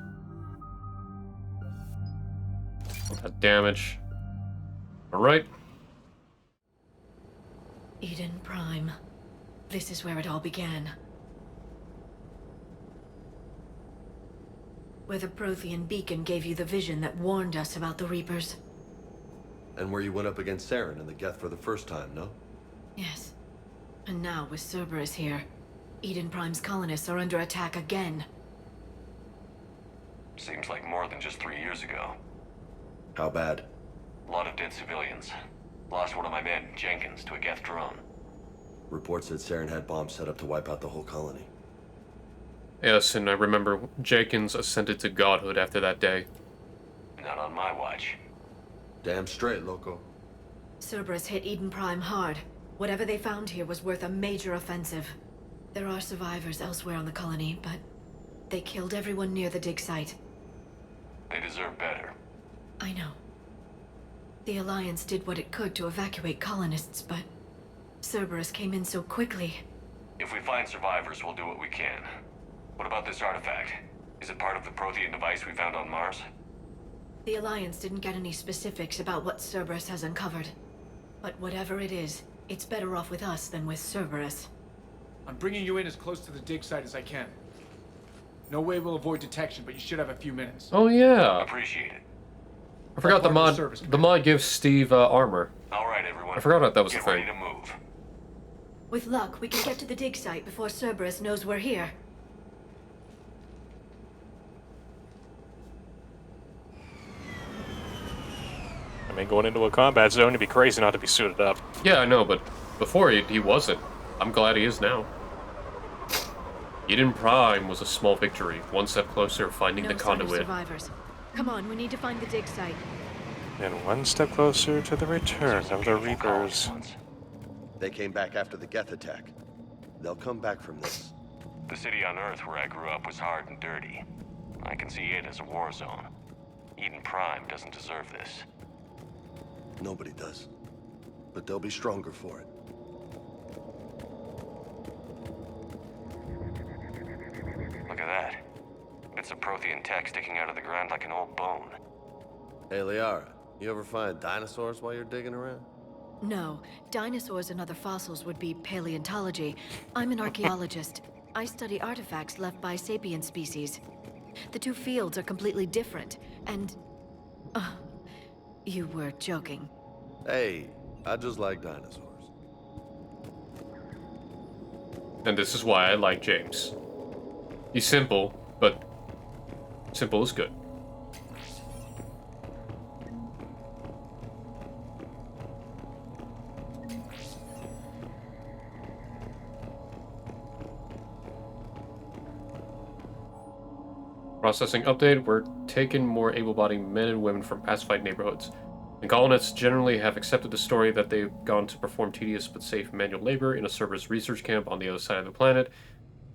S1: Want that damage. Alright.
S7: Eden Prime. This is where it all began. Where the Prothean beacon gave you the vision that warned us about the Reapers.
S5: And where you went up against Saren and the Geth for the first time, no?
S7: Yes. And now, with Cerberus here, Eden Prime's colonists are under attack again.
S8: Seems like more than just 3 years ago.
S5: How bad?
S8: A lot of dead civilians. Lost one of my men, Jenkins, to a Geth drone.
S5: Reports said Saren had bombs set up to wipe out the whole colony.
S1: Yes, and I remember Jenkins ascended to godhood after that day.
S8: Not on my watch.
S5: Damn straight, loco.
S7: Cerberus hit Eden Prime hard. Whatever they found here was worth a major offensive. There are survivors elsewhere on the colony, but they killed everyone near the dig site.
S8: They deserve better.
S7: I know. The Alliance did what it could to evacuate colonists, but Cerberus came in so quickly.
S8: If we find survivors, we'll do what we can. What about this artifact? Is it part of the Prothean device we found on Mars?
S7: The Alliance didn't get any specifics about what Cerberus has uncovered. But whatever it is, it's better off with us than with Cerberus.
S12: I'm bringing you in as close to the dig site as I can. No way we'll avoid detection, but you should have a few minutes.
S1: Oh yeah.
S8: Appreciate it.
S1: I forgot the mod. The mod gives Steve armor.
S8: All right, everyone.
S1: I forgot that was the
S8: Get
S1: thing.
S8: ready to move.
S7: With luck, we can get to the dig site before Cerberus knows we're here.
S21: I mean, going into a combat zone, it'd be crazy not to be suited up.
S1: Yeah, I know, but before he wasn't. I'm glad he is now. Eden Prime was a small victory, one step closer finding
S7: No
S1: the
S7: sign of
S1: conduit.
S7: survivors. Come on, we need to find the dig site.
S21: And one step closer to the return of the Reapers.
S6: They came back after the Geth attack. They'll come back from this.
S8: The city on Earth where I grew up was hard and dirty. I can see it as a war zone. Eden Prime doesn't deserve this.
S6: Nobody does. But they'll be stronger for it.
S8: Look at that. Bits of Prothean tech sticking out of the ground like an old bone.
S6: Hey, Liara, you ever find dinosaurs while you're digging around?
S7: No, dinosaurs and other fossils would be paleontology. I'm an archaeologist. I study artifacts left by sapient species. The two fields are completely different, and... you were joking.
S6: Hey, I just like dinosaurs.
S1: And this is why I like James. He's simple, but simple is good. Processing update, we're taking more able-bodied men and women from pacified neighborhoods. The colonists generally have accepted the story that they've gone to perform tedious but safe manual labor in a Cerberus research camp on the other side of the planet.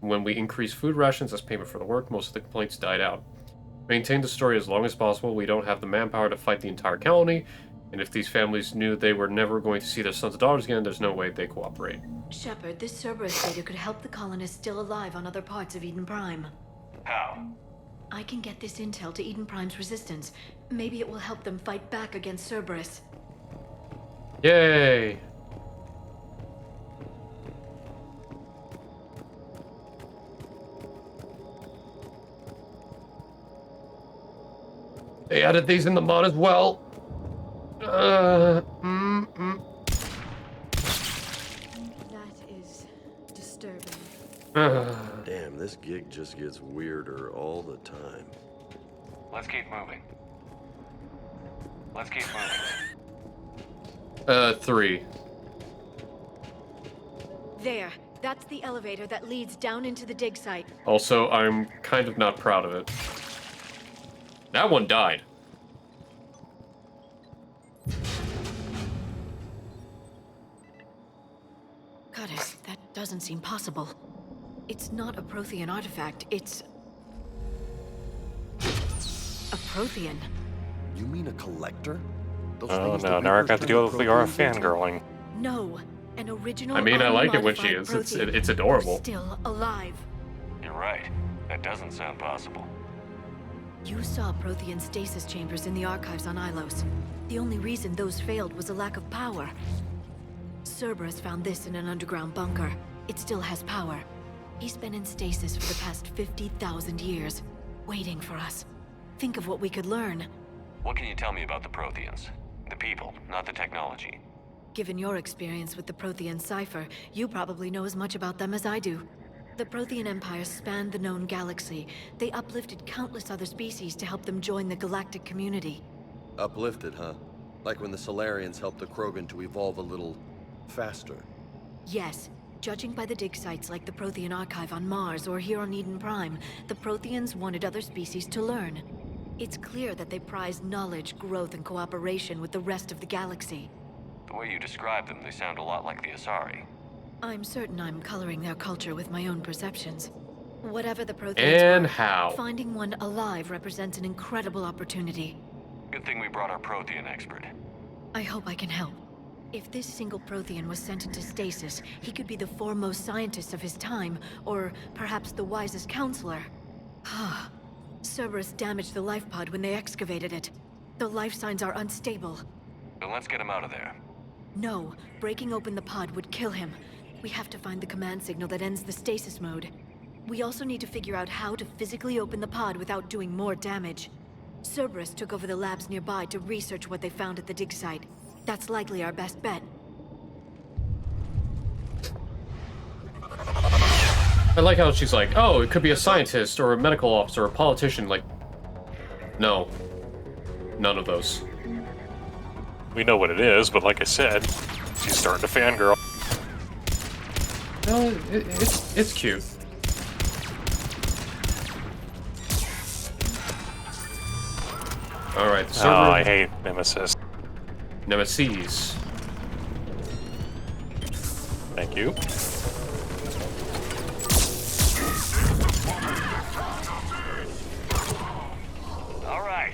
S1: When we increased food rations as payment for the work, most of the complaints died out. Maintain the story as long as possible. We don't have the manpower to fight the entire colony, and if these families knew they were never going to see their sons and daughters again, there's no way they cooperate.
S7: Shepard, this Cerberus data could help the colonists still alive on other parts of Eden Prime.
S8: How?
S7: I can get this intel to Eden Prime's resistance. Maybe it will help them fight back against Cerberus.
S1: Yay! They added these in the mod as well.
S24: That is disturbing.
S6: Damn, this gig just gets weirder all the time.
S8: Let's keep moving. Let's keep moving.
S1: 3.
S7: There. That's the elevator that leads down into the dig site.
S1: Also, I'm kind of not proud of it. That one died.
S7: Goddess, that doesn't seem possible. It's not a Prothean artifact, it's... a Prothean.
S6: You mean a collector?
S21: Oh no, now I got to deal with Liara fangirling.
S7: No, an original.
S1: I mean, I like it when she is. It's adorable.
S7: Still alive.
S8: You're right. That doesn't sound possible.
S7: You saw Prothean stasis chambers in the archives on Ilos. The only reason those failed was a lack of power. Cerberus found this in an underground bunker. It still has power. He's been in stasis for the past 50,000 years, waiting for us. Think of what we could learn.
S8: What can you tell me about the Protheans? The people, not the technology.
S7: Given your experience with the Prothean cipher, you probably know as much about them as I do. The Prothean Empire spanned the known galaxy. They uplifted countless other species to help them join the galactic community.
S6: Uplifted, huh? Like when the Solarians helped the Krogan to evolve a little faster.
S7: Yes. Judging by the dig sites like the Prothean Archive on Mars or here on Eden Prime, the Protheans wanted other species to learn. It's clear that they prize knowledge, growth, and cooperation with the rest of the galaxy.
S8: The way you describe them, they sound a lot like the Asari.
S7: I'm certain I'm coloring their culture with my own perceptions. Whatever the Protheans
S1: and
S7: were,
S1: how?
S7: Finding one alive represents an incredible opportunity.
S8: Good thing we brought our Prothean expert.
S7: I hope I can help. If this single Prothean was sent into stasis, he could be the foremost scientist of his time, or perhaps the wisest counselor. Cerberus damaged the life pod when they excavated it. The life signs are unstable.
S8: Then let's get him out of there.
S7: No, breaking open the pod would kill him. We have to find the command signal that ends the stasis mode. We also need to figure out how to physically open the pod without doing more damage. Cerberus took over the labs nearby to research what they found at the dig site. That's likely our best bet.
S1: I like how she's like, oh, it could be a scientist or a medical officer or a politician. Like, no. None of those.
S21: We know what it is, but like I said, she's starting to fangirl.
S1: No, it's cute. Alright,
S21: oh, I hate Nemesis.
S1: Nemesis.
S21: Thank you.
S8: Alright.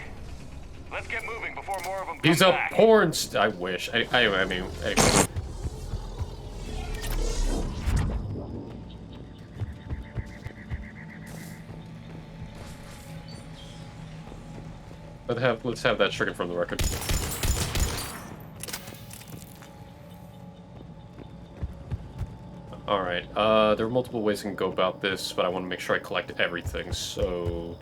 S8: Let's get moving before more of them come
S1: He's a
S8: back.
S1: porn I wish. I mean, anyway. Let's have that stricken from the record. Alright, there are multiple ways I can go about this, but I want to make sure I collect everything, so...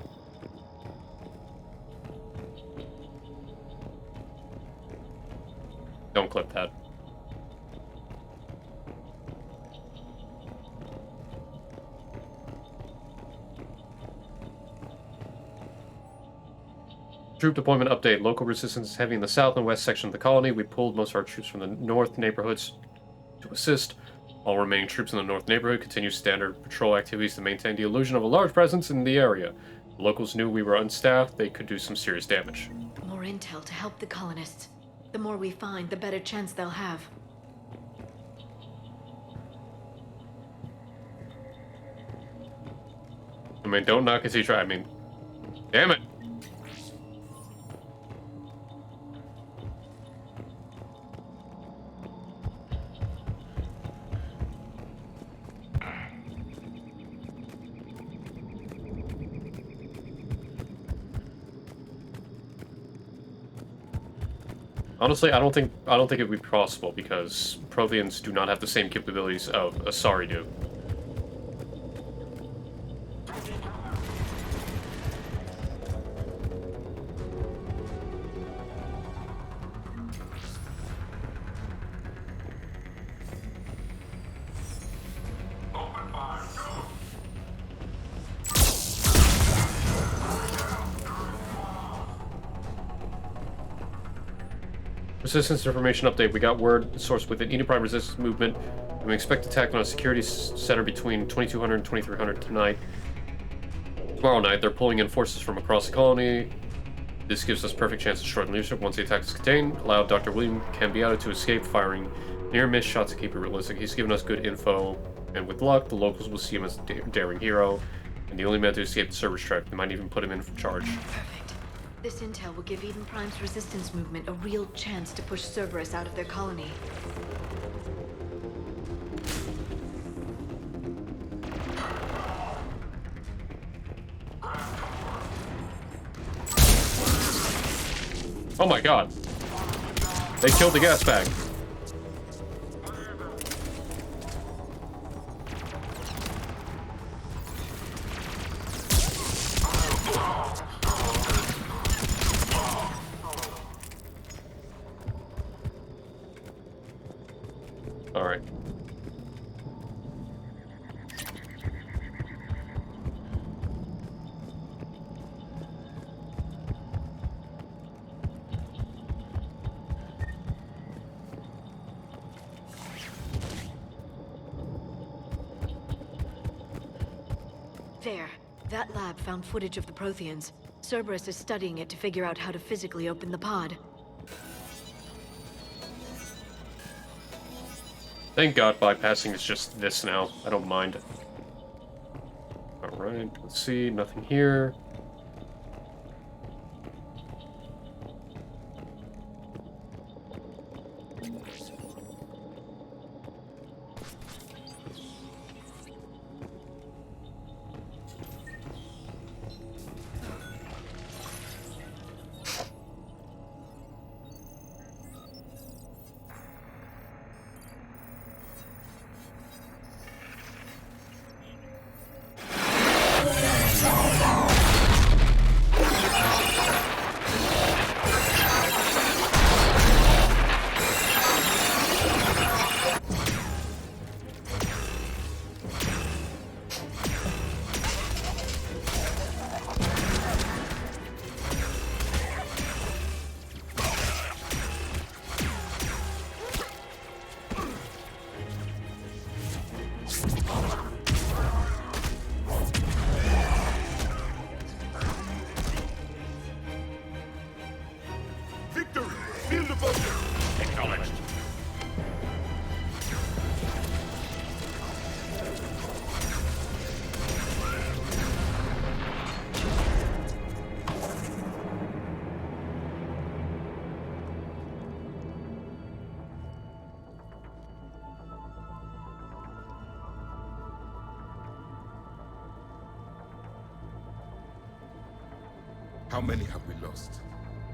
S1: Don't clip that. Troop deployment update. Local resistance is heavy in the south and west section of the colony. We pulled most of our troops from the north neighborhoods to assist. All remaining troops in the north neighborhood continue standard patrol activities to maintain the illusion of a large presence in the area. Locals knew we were unstaffed, they could do some serious damage.
S7: More intel to help the colonists. The more we find, the better chance they'll have.
S1: I mean, don't knock as you try. I mean, damn it. Honestly, I don't think it would be possible because Protheans do not have the same capabilities of Asari do. Resistance information update. We got word source within Eden Prime resistance movement. And we expect attack on a security center between 2200 and 2300 tonight. Tomorrow night, they're pulling in forces from across the colony. This gives us perfect chance to shorten leadership once the attack is contained. Allow Dr. William Cambiato to escape firing near-miss shots to keep it realistic. He's given us good info, and with luck, the locals will see him as a daring hero, and the only man to escape the Cerberus strike. They might even put him in for charge.
S7: Perfect. This intel will give Eden Prime's resistance movement a real chance to push Cerberus out of their colony.
S1: Oh my god. They killed the gas bag. Alright.
S7: There. That lab found footage of the Protheans. Cerberus is studying it to figure out how to physically open the pod.
S1: Thank God bypassing is just this now. I don't mind. Alright, let's see. Nothing here.
S15: How many have we lost?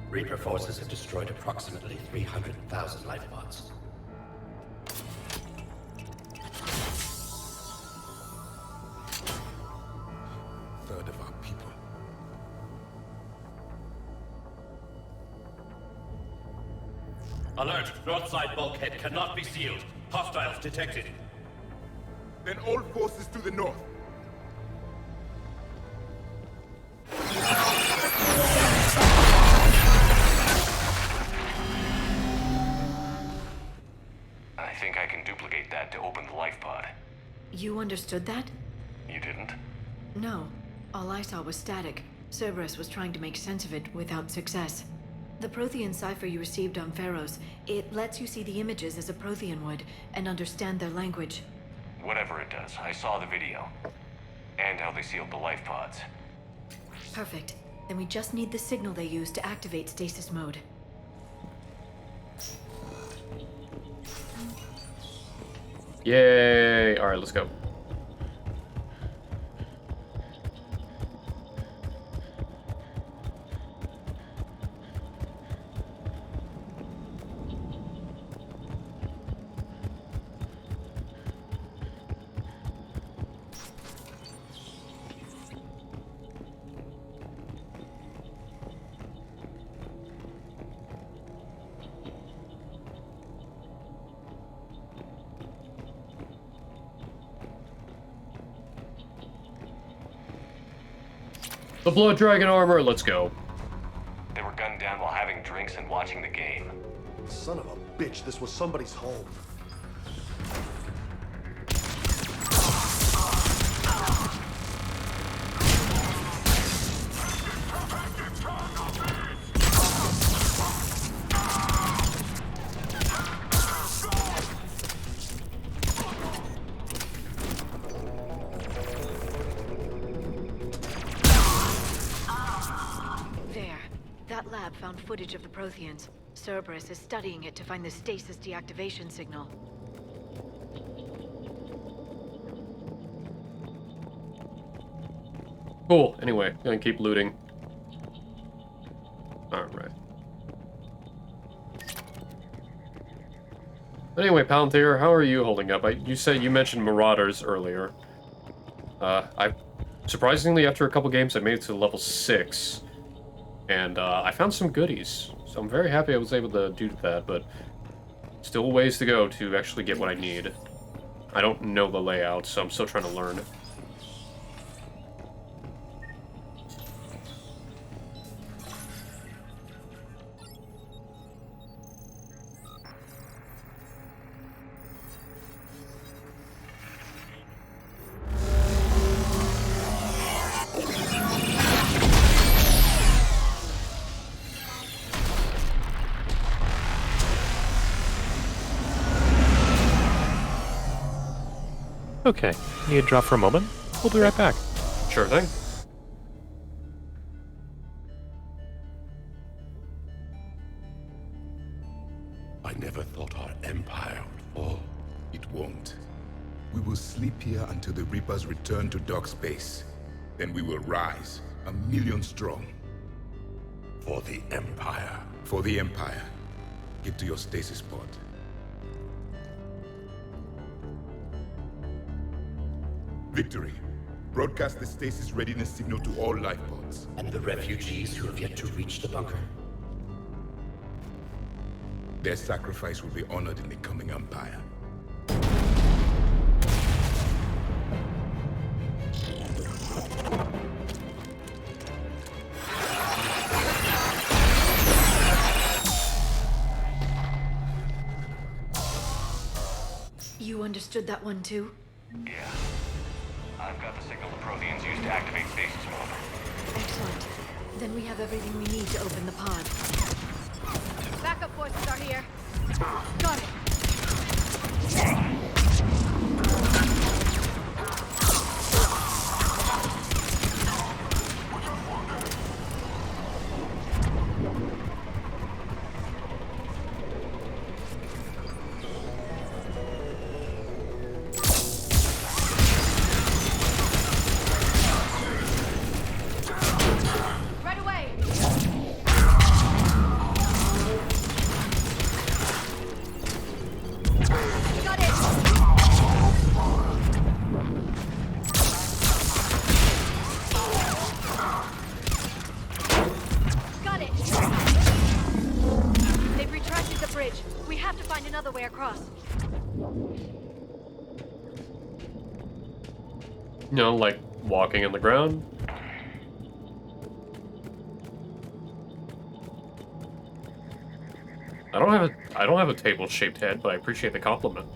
S16: Reaper forces have destroyed approximately 300,000 life pods.
S15: Third of our people.
S16: Alert! North side bulkhead cannot be sealed. Hostiles detected.
S15: Then all forces to the north.
S8: I think I can duplicate that to open the life pod.
S7: You understood that?
S8: You didn't?
S7: No. All I saw was static. Cerberus was trying to make sense of it without success. The Prothean cipher you received on Pharos, it lets you see the images as a Prothean would and understand their language.
S8: Whatever it does, I saw the video. And how they sealed the life pods.
S7: Perfect. Then we just need the signal they use to activate stasis mode.
S1: Yay! Alright, let's go. The Blood Dragon armor, let's go.
S8: They were gunned down while having drinks and watching the game.
S6: Son of a bitch, this was somebody's home.
S7: That lab found footage of the Protheans. Cerberus is studying it to find the stasis deactivation signal.
S1: Cool. Anyway, gonna keep looting. Alright. Anyway, Palantir, how are you holding up? You mentioned Marauders earlier. Surprisingly, after a couple games, I made it to level 6. And I found some goodies, so I'm very happy I was able to do that, but still a ways to go to actually get what I need. I don't know the layout, so I'm still trying to learn.
S21: Okay, need a drop for a moment? We'll be right back.
S1: Sure thing.
S15: I never thought our empire would fall. It won't. We will sleep here until the Reapers return to Dock Space. Then we will rise, 1,000,000 strong. For the Empire. For the Empire. Get to your stasis pod. Victory. Broadcast the stasis readiness signal to all life pods.
S16: And the refugees who have yet to reach the bunker?
S15: Their sacrifice will be honored in the coming Empire.
S7: You understood that one too?
S8: Yeah. I've got the signal the Protheans used to activate stasis mode.
S7: Excellent. Then we have everything we need to open the pod.
S24: Backup forces are here. Got it.
S1: You know, like walking on the ground. I don't have a table-shaped head, but I appreciate the compliment.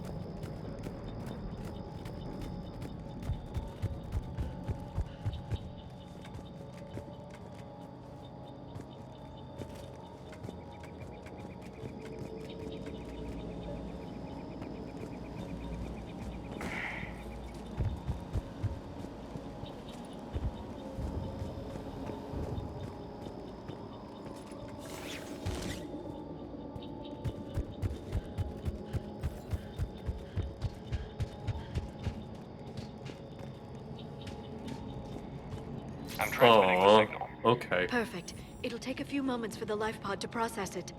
S8: I'm transmitting the signal.
S1: Okay.
S7: Perfect. It'll take a few moments for the life pod to process it.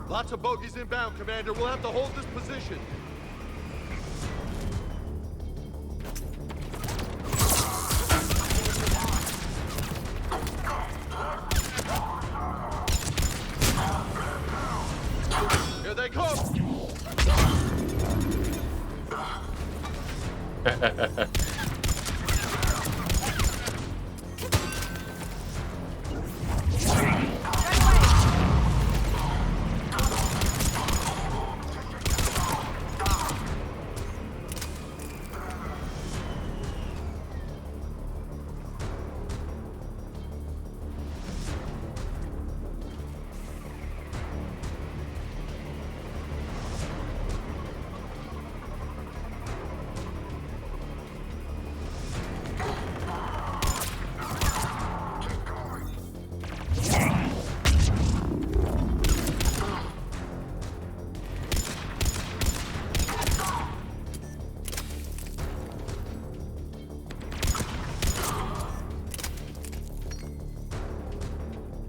S6: Lots of bogies inbound, Commander. We'll have to hold this position. Here they come!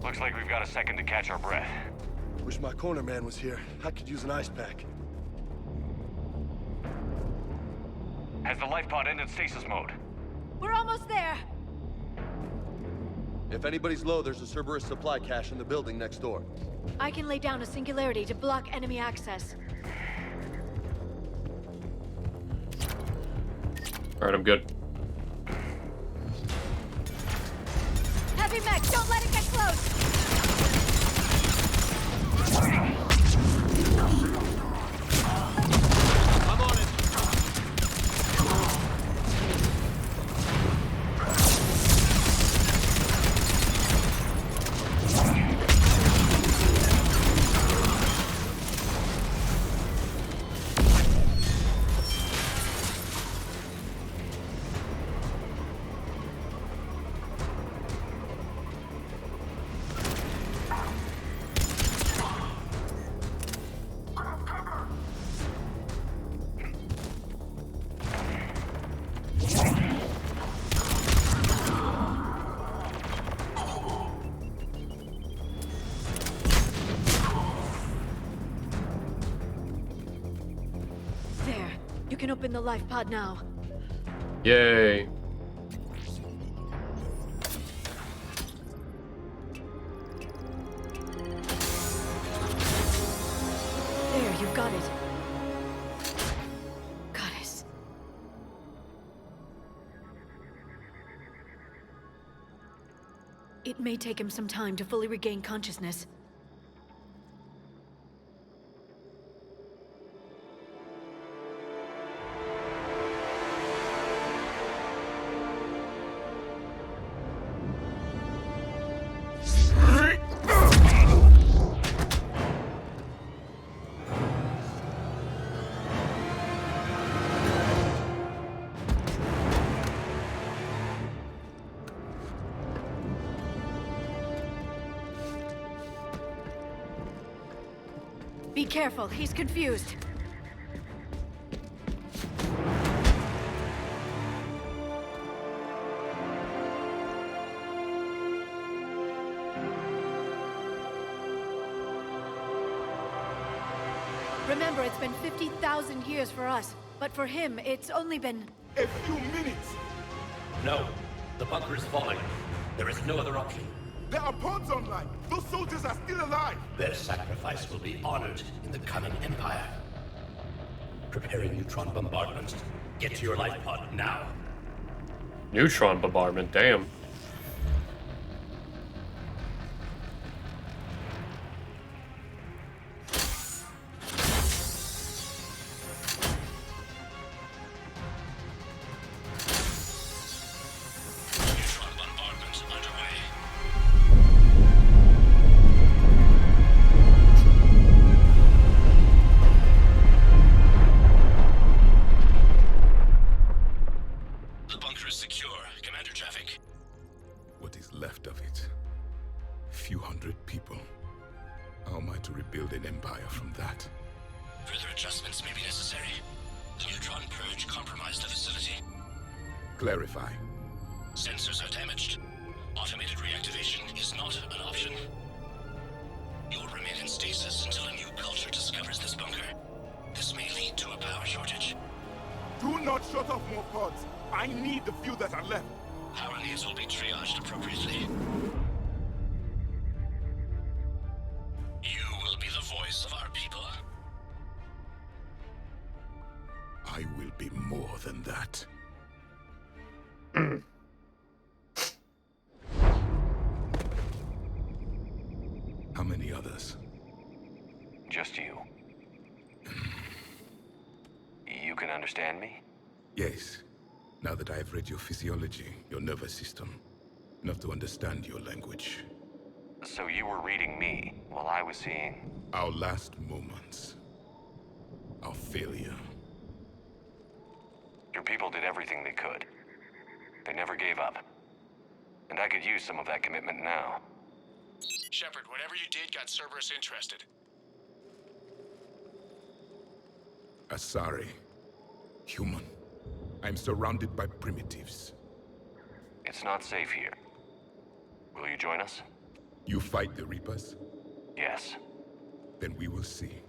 S8: Looks like we've got a second to catch our breath.
S6: Wish my corner man was here. I could use an ice pack.
S8: Has the life pod ended stasis mode?
S7: We're almost there!
S6: If anybody's low, there's a Cerberus supply cache in the building next door.
S7: I can lay down a singularity to block enemy access.
S1: Alright, I'm good.
S7: Heavy mech, don't let it get close!
S6: I'm on it!
S7: There. You can open the life pod now.
S1: Yay.
S7: There, you've got it. Goddess. It may take him some time to fully regain consciousness. Be careful, he's confused. Remember, it's been 50,000 years for us, but for him, it's only been...
S15: A few minutes!
S16: No, the bunker is falling. There is no other option.
S15: There are pods online! Those soldiers are still alive!
S16: Their sacrifice will be honored in the coming Empire. Preparing neutron bombardment. Get to your life pod now.
S1: Neutron bombardment, damn.
S15: Clarify.
S16: Sensors are damaged. Automated reactivation is not an option. You'll remain in stasis until a new culture discovers this bunker. This may lead to a power shortage.
S15: Do not shut off more pods. I need the few that are left.
S16: Power needs will be triaged appropriately. You will be the voice of our people.
S15: I will be more than that. How many others?
S8: Just you. You can understand me?
S15: Yes. Now that I've read your physiology, your nervous system, enough to understand your language.
S8: So you were reading me while I was seeing...
S15: Our last moments. Our failure.
S8: Your people did everything they could. They never gave up. And I could use some of that commitment now.
S19: Shepard, whatever you did got Cerberus interested.
S15: Asari. Human. I'm surrounded by primitives.
S8: It's not safe here. Will you join us?
S15: You fight the Reapers?
S8: Yes.
S15: Then we will see.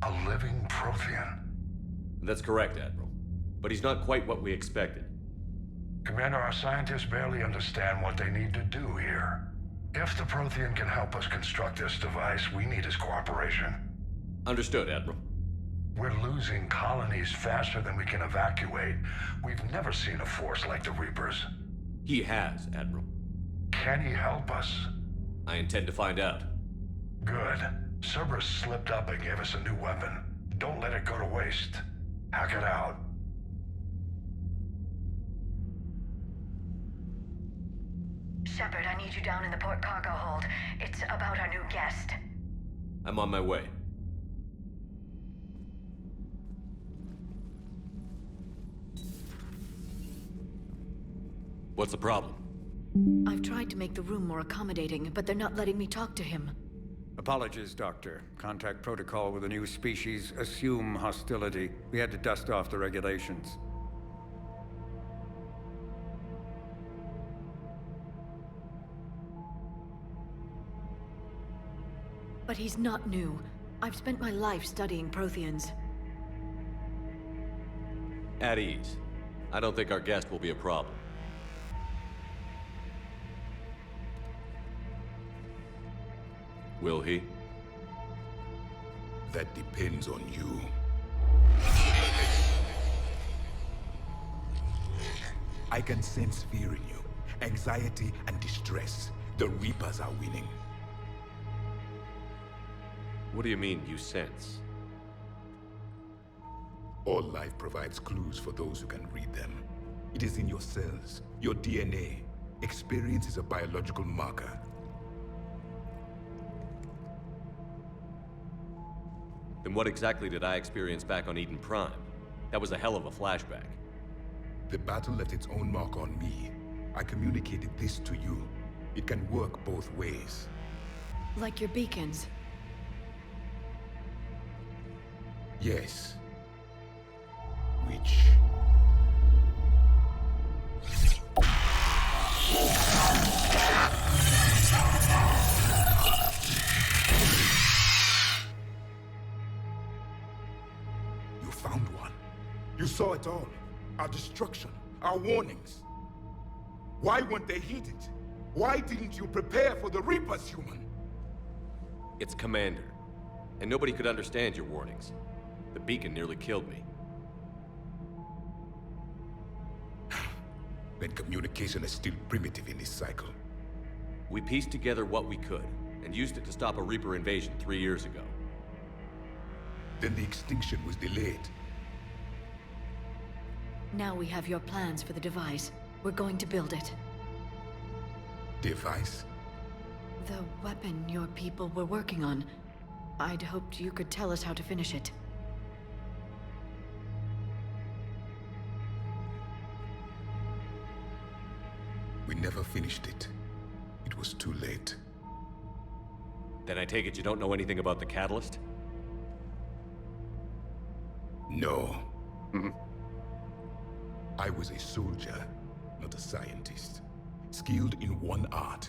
S3: A living Prothean.
S5: That's correct, Admiral. But he's not quite what we expected.
S3: Commander, our scientists barely understand what they need to do here. If the Prothean can help us construct this device, we need his cooperation.
S5: Understood, Admiral.
S3: We're losing colonies faster than we can evacuate. We've never seen a force like the Reapers.
S5: He has, Admiral.
S3: Can he help us?
S5: I intend to find out.
S3: Good. Cerberus slipped up and gave us a new weapon. Don't let it go to waste. Hack it out.
S17: Shepard, I need you down in the port cargo hold. It's about our new guest.
S5: I'm on my way. What's the problem?
S7: I've tried to make the room more accommodating, but they're not letting me talk to him.
S11: Apologies, Doctor. Contact protocol with a new species. Assume hostility. We had to dust off the regulations.
S7: But he's not new. I've spent my life studying Protheans.
S5: At ease. I don't think our guest will be a problem. Will he?
S15: That depends on you. I can sense fear in you, anxiety and distress. The Reapers are winning.
S5: What do you mean, you sense?
S15: All life provides clues for those who can read them. It is in your cells, your DNA. Experience is a biological marker.
S5: Then what exactly did I experience back on Eden Prime? That was a hell of a flashback.
S15: The battle left its own mark on me. I communicated this to you. It can work both ways.
S7: Like your beacons.
S15: Yes. Which... You found one. You saw it all. Our destruction, our warnings. Why weren't they heeded? Why didn't you prepare for the Reapers, human?
S5: It's Commander. And nobody could understand your warnings. The beacon nearly killed me.
S15: Then communication is still primitive in this cycle.
S5: We pieced together what we could, and used it to stop a Reaper invasion 3 years ago.
S15: Then the extinction was delayed.
S7: Now we have your plans for the device. We're going to build it.
S15: Device?
S7: The weapon your people were working on. I'd hoped you could tell us how to finish it.
S15: We never finished it. It was too late.
S5: Then I take it you don't know anything about the catalyst?
S15: No. I was a soldier, not a scientist. Skilled in one art,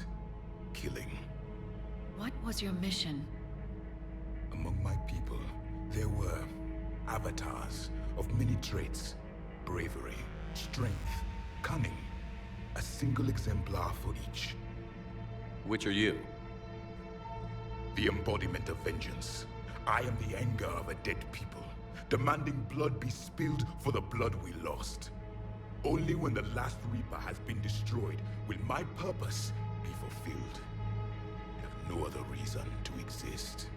S15: killing.
S7: What was your mission?
S15: Among my people, there were avatars of many traits. Bravery, strength, cunning. A single exemplar for each.
S5: Which are you?
S15: The embodiment of vengeance. I am the anger of a dead people, demanding blood be spilled for the blood we lost. Only when the last Reaper has been destroyed will my purpose be fulfilled. I have no other reason to exist.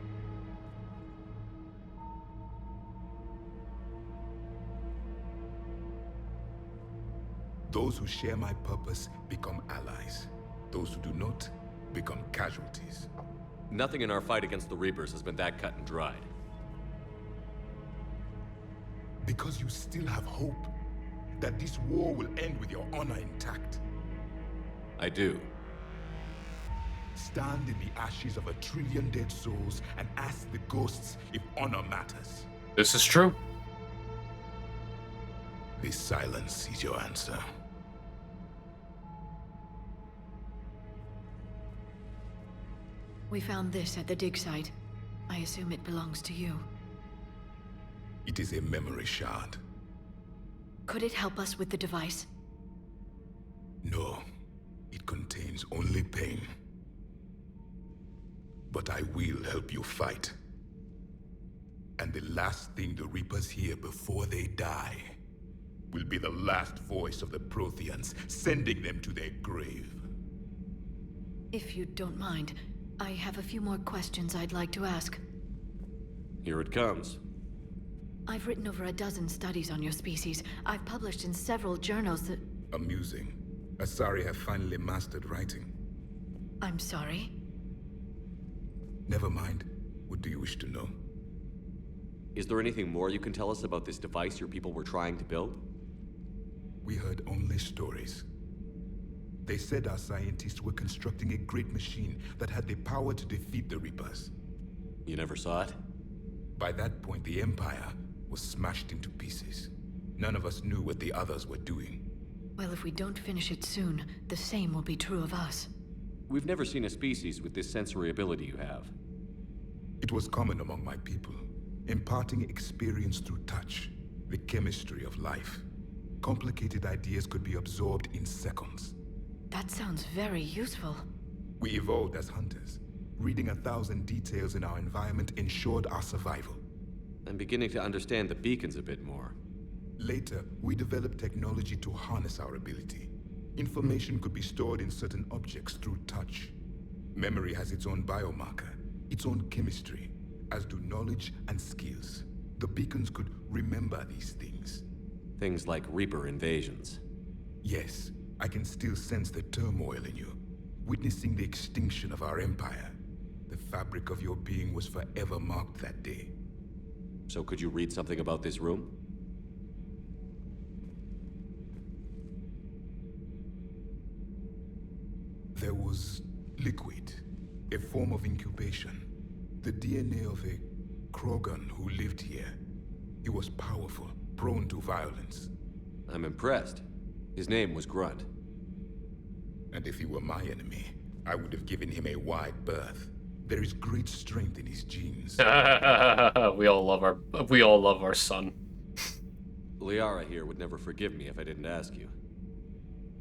S15: Those who share my purpose become allies. Those who do not become casualties.
S5: Nothing in our fight against the Reapers has been that cut and dried.
S15: Because you still have hope that this war will end with your honor intact.
S5: I do.
S15: Stand in the ashes of 1 trillion dead souls and ask the ghosts if honor matters.
S1: This is true.
S15: This silence is your answer.
S7: We found this at the dig site. I assume it belongs to you.
S15: It is a memory shard.
S7: Could it help us with the device?
S15: No, it contains only pain. But I will help you fight. And the last thing the Reapers hear before they die will be the last voice of the Protheans, sending them to their grave.
S7: If you don't mind, I have a few more questions I'd like to ask.
S5: Here it comes.
S7: I've written over a dozen studies on your species. I've published in several journals that...
S15: Amusing. Asari have finally mastered writing.
S7: I'm sorry?
S15: Never mind. What do you wish to know?
S5: Is there anything more you can tell us about this device your people were trying to build?
S15: We heard only stories. They said our scientists were constructing a great machine that had the power to defeat the Reapers.
S5: You never saw it?
S15: By that point, the Empire was smashed into pieces. None of us knew what the others were doing.
S7: Well, if we don't finish it soon, the same will be true of us.
S5: We've never seen a species with this sensory ability you have.
S15: It was common among my people, imparting experience through touch, the chemistry of life. Complicated ideas could be absorbed in seconds.
S7: That sounds very useful.
S15: We evolved as hunters. Reading 1,000 details in our environment ensured our survival.
S5: I'm beginning to understand the beacons a bit more.
S15: Later, we developed technology to harness our ability. Information could be stored in certain objects through touch. Memory has its own biomarker, its own chemistry, as do knowledge and skills. The beacons could remember these things.
S5: Things like Reaper invasions.
S15: Yes, I can still sense the turmoil in you, witnessing the extinction of our empire. The fabric of your being was forever marked that day.
S5: So could you read something about this room?
S15: There was liquid, a form of incubation. The DNA of a Krogan who lived here. He was powerful, prone to violence.
S5: I'm impressed. His name was Grunt.
S15: And if he were my enemy, I would have given him a wide berth. There is great strength in his genes.
S1: We all love our son.
S5: Liara here would never forgive me if I didn't ask you.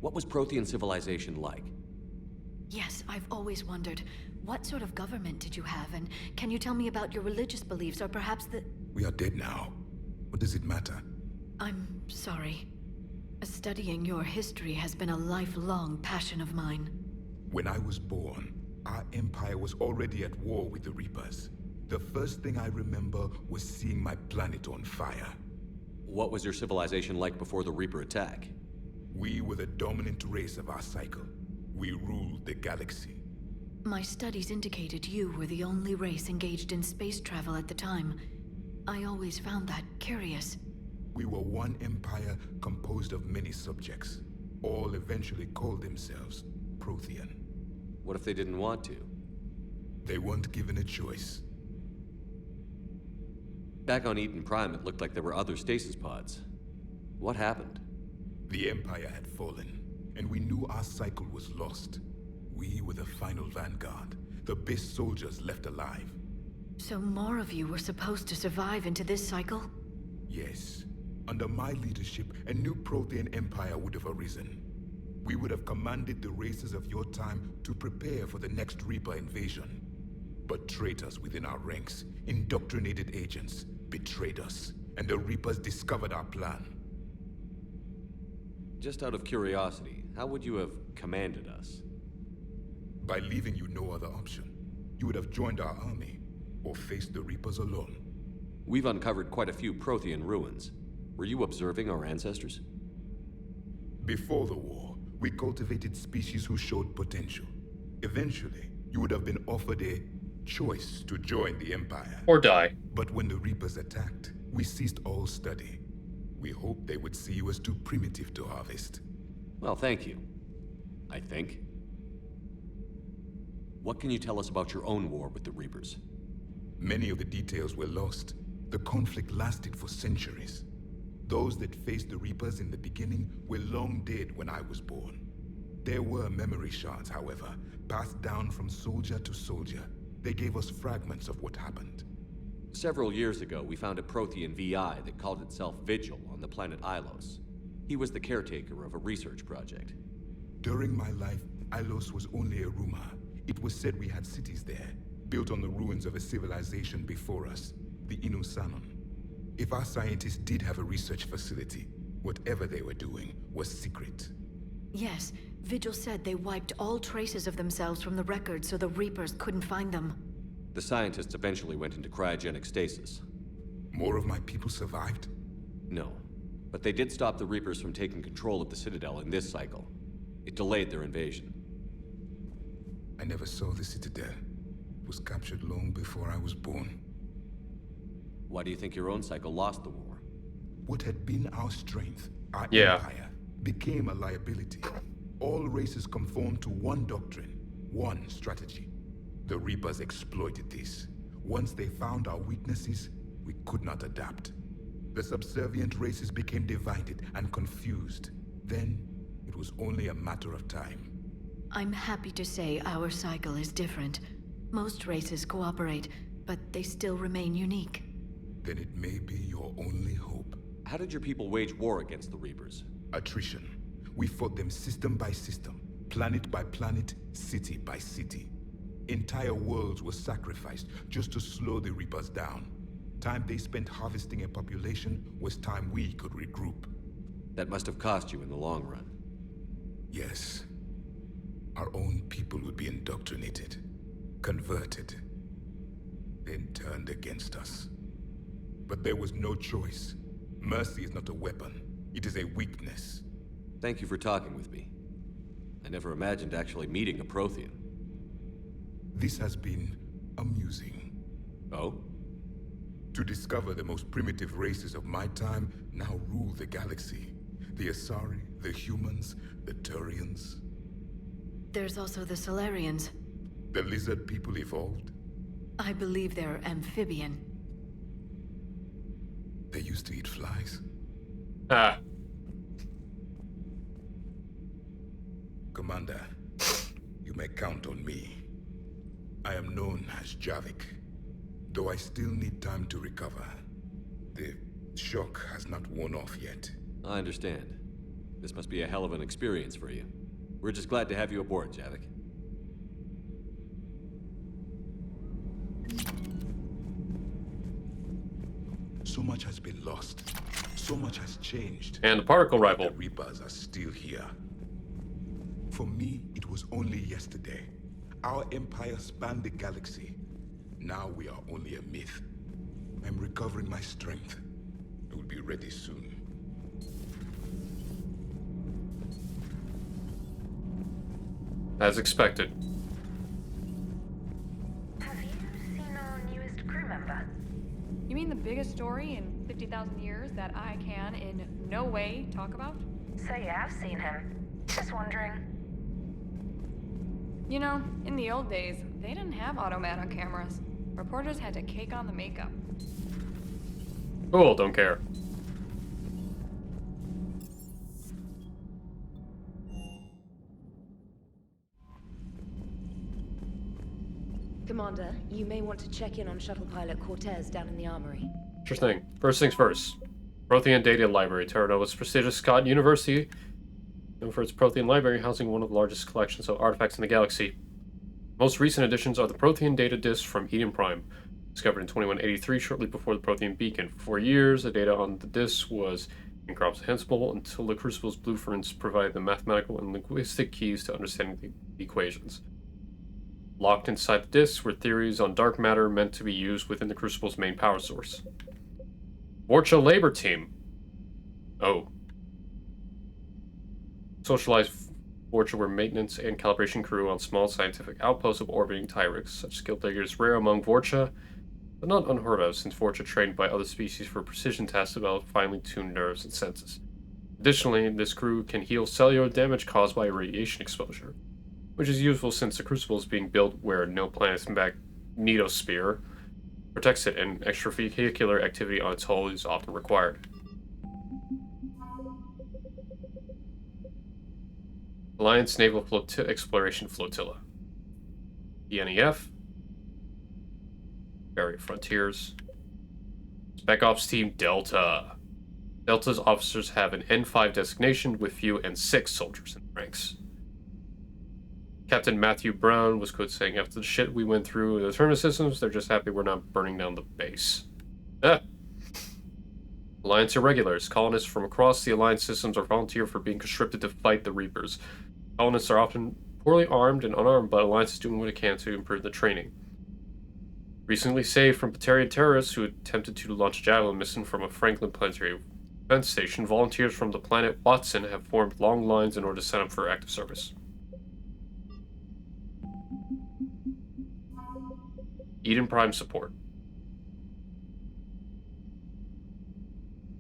S5: What was Prothean civilization like?
S7: Yes, I've always wondered. What sort of government did you have, and can you tell me about your religious beliefs, or perhaps the...
S15: We are dead now. What does it matter?
S7: I'm sorry. Studying your history has been a lifelong passion of mine.
S15: When I was born, our empire was already at war with the Reapers. The first thing I remember was seeing my planet on fire.
S5: What was your civilization like before the Reaper attack?
S15: We were the dominant race of our cycle. We ruled the galaxy.
S7: My studies indicated you were the only race engaged in space travel at the time. I always found that curious.
S15: We were one empire composed of many subjects. All eventually called themselves Prothean.
S5: What if they didn't want to?
S15: They weren't given a choice.
S5: Back on Eden Prime, it looked like there were other stasis pods. What happened?
S15: The Empire had fallen, and we knew our cycle was lost. We were the final vanguard, the best soldiers left alive.
S7: So more of you were supposed to survive into this cycle?
S15: Yes. Under my leadership, a new Prothean empire would have arisen. We would have commanded the races of your time to prepare for the next Reaper invasion. But traitors within our ranks, indoctrinated agents, betrayed us, and the Reapers discovered our plan.
S5: Just out of curiosity, how would you have commanded us?
S15: By leaving you no other option. You would have joined our army, or faced the Reapers alone.
S5: We've uncovered quite a few Prothean ruins. Were you observing our ancestors?
S15: Before the war, we cultivated species who showed potential. Eventually, you would have been offered a choice to join the Empire.
S1: Or die.
S15: But when the Reapers attacked, we ceased all study. We hoped they would see you as too primitive to harvest.
S5: Well, thank you. I think. What can you tell us about your own war with the Reapers?
S15: Many of the details were lost. The conflict lasted for centuries. Those that faced the Reapers in the beginning were long dead when I was born. There were memory shards, however, passed down from soldier to soldier. They gave us fragments of what happened.
S5: Several years ago, we found a Prothean VI that called itself Vigil on the planet Ilos. He was the caretaker of a research project.
S15: During my life, Ilos was only a rumor. It was said we had cities there, built on the ruins of a civilization before us, the Inusanon. If our scientists did have a research facility, whatever they were doing was secret.
S7: Yes, Vigil said they wiped all traces of themselves from the records so the Reapers couldn't find them.
S5: The scientists eventually went into cryogenic stasis.
S15: More of my people survived?
S5: No, but they did stop the Reapers from taking control of the Citadel in this cycle. It delayed their invasion.
S15: I never saw the Citadel. It was captured long before I was born.
S5: Why do you think your own cycle lost the war?
S15: What had been our strength, our empire, became a liability. All races conformed to one doctrine, one strategy. The Reapers exploited this. Once they found our weaknesses, we could not adapt. The subservient races became divided and confused. Then, it was only a matter of time.
S7: I'm happy to say our cycle is different. Most races cooperate, but they still remain unique.
S15: Then it may be your only hope.
S5: How did your people wage war against the Reapers?
S15: Attrition. We fought them system by system, planet by planet, city by city. Entire worlds were sacrificed just to slow the Reapers down. Time they spent harvesting a population was time we could regroup.
S5: That must have cost you in the long run.
S15: Yes. Our own people would be indoctrinated, converted, then turned against us. But there was no choice. Mercy is not a weapon. It is a weakness.
S5: Thank you for talking with me. I never imagined actually meeting a Prothean.
S15: This has been amusing.
S5: Oh?
S15: To discover the most primitive races of my time now rule the galaxy. The Asari, the humans, the Turians.
S7: There's also the Solarians.
S15: The lizard people evolved?
S7: I believe they're amphibian.
S15: They used to eat flies? Commander, you may count on me. I am known as Javik, though I still need time to recover. The shock has not worn off yet.
S5: I understand. This must be a hell of an experience for you. We're just glad to have you aboard, Javik.
S15: So much has been lost. So much has changed.
S1: And the particle rifle.
S15: The Reapers are still here. For me, it was only yesterday. Our empire spanned the galaxy. Now we are only a myth. I'm recovering my strength. I will be ready soon.
S1: As expected.
S17: Have you seen our newest crew member?
S14: You mean the biggest story in 50,000 years that I can in no way talk about?
S17: So you have seen him. Just wondering.
S14: You know, in the old days, they didn't have automatic cameras. Reporters had to cake on the makeup.
S1: Cool, don't care.
S2: Commander, you may want to check in on shuttle pilot Cortez down in the armory.
S1: Sure thing. First things first. Prothean Data Library, Terra Nova's prestigious Scott University, known for its Prothean Library, housing one of the largest collections of artifacts in the galaxy. Most recent additions are the Prothean Data Disk from Eden Prime, discovered in 2183, shortly before the Prothean Beacon. For 4 years, the data on the disk was incomprehensible until the Crucible's blueprints provided the mathematical and linguistic keys to understanding the equations. Locked inside the disks were theories on dark matter meant to be used within the Crucible's main power source. Vorcha Labor Team. Oh. Socialized Vorcha were maintenance and calibration crew on small scientific outposts of orbiting Tyrix. Such skill figures rare among Vorcha, but not unheard of since Vorcha trained by other species for precision tasks develop finely tuned nerves and senses. Additionally, this crew can heal cellular damage caused by radiation exposure, which is useful since the Crucible is being built where no planet's magnetosphere protects it, and extravehicular activity on its hull is often required. Alliance Naval Exploration Flotilla. The NEF. Barrier Frontiers. Spec Ops Team Delta. Delta's officers have an N5 designation with few N6 soldiers in the ranks. Captain Matthew Brown was quote saying, "After the shit we went through the terminal systems, they're just happy we're not burning down the base." Alliance Irregulars. Colonists from across the Alliance systems are volunteer for being conscripted to fight the Reapers. Colonists are often poorly armed and unarmed, but Alliance is doing what it can to improve the training. Recently saved from Batarian terrorists who attempted to launch a Javelin missile from a Franklin planetary defense station, volunteers from the planet Watson have formed long lines in order to sign up for active service. Eden Prime support.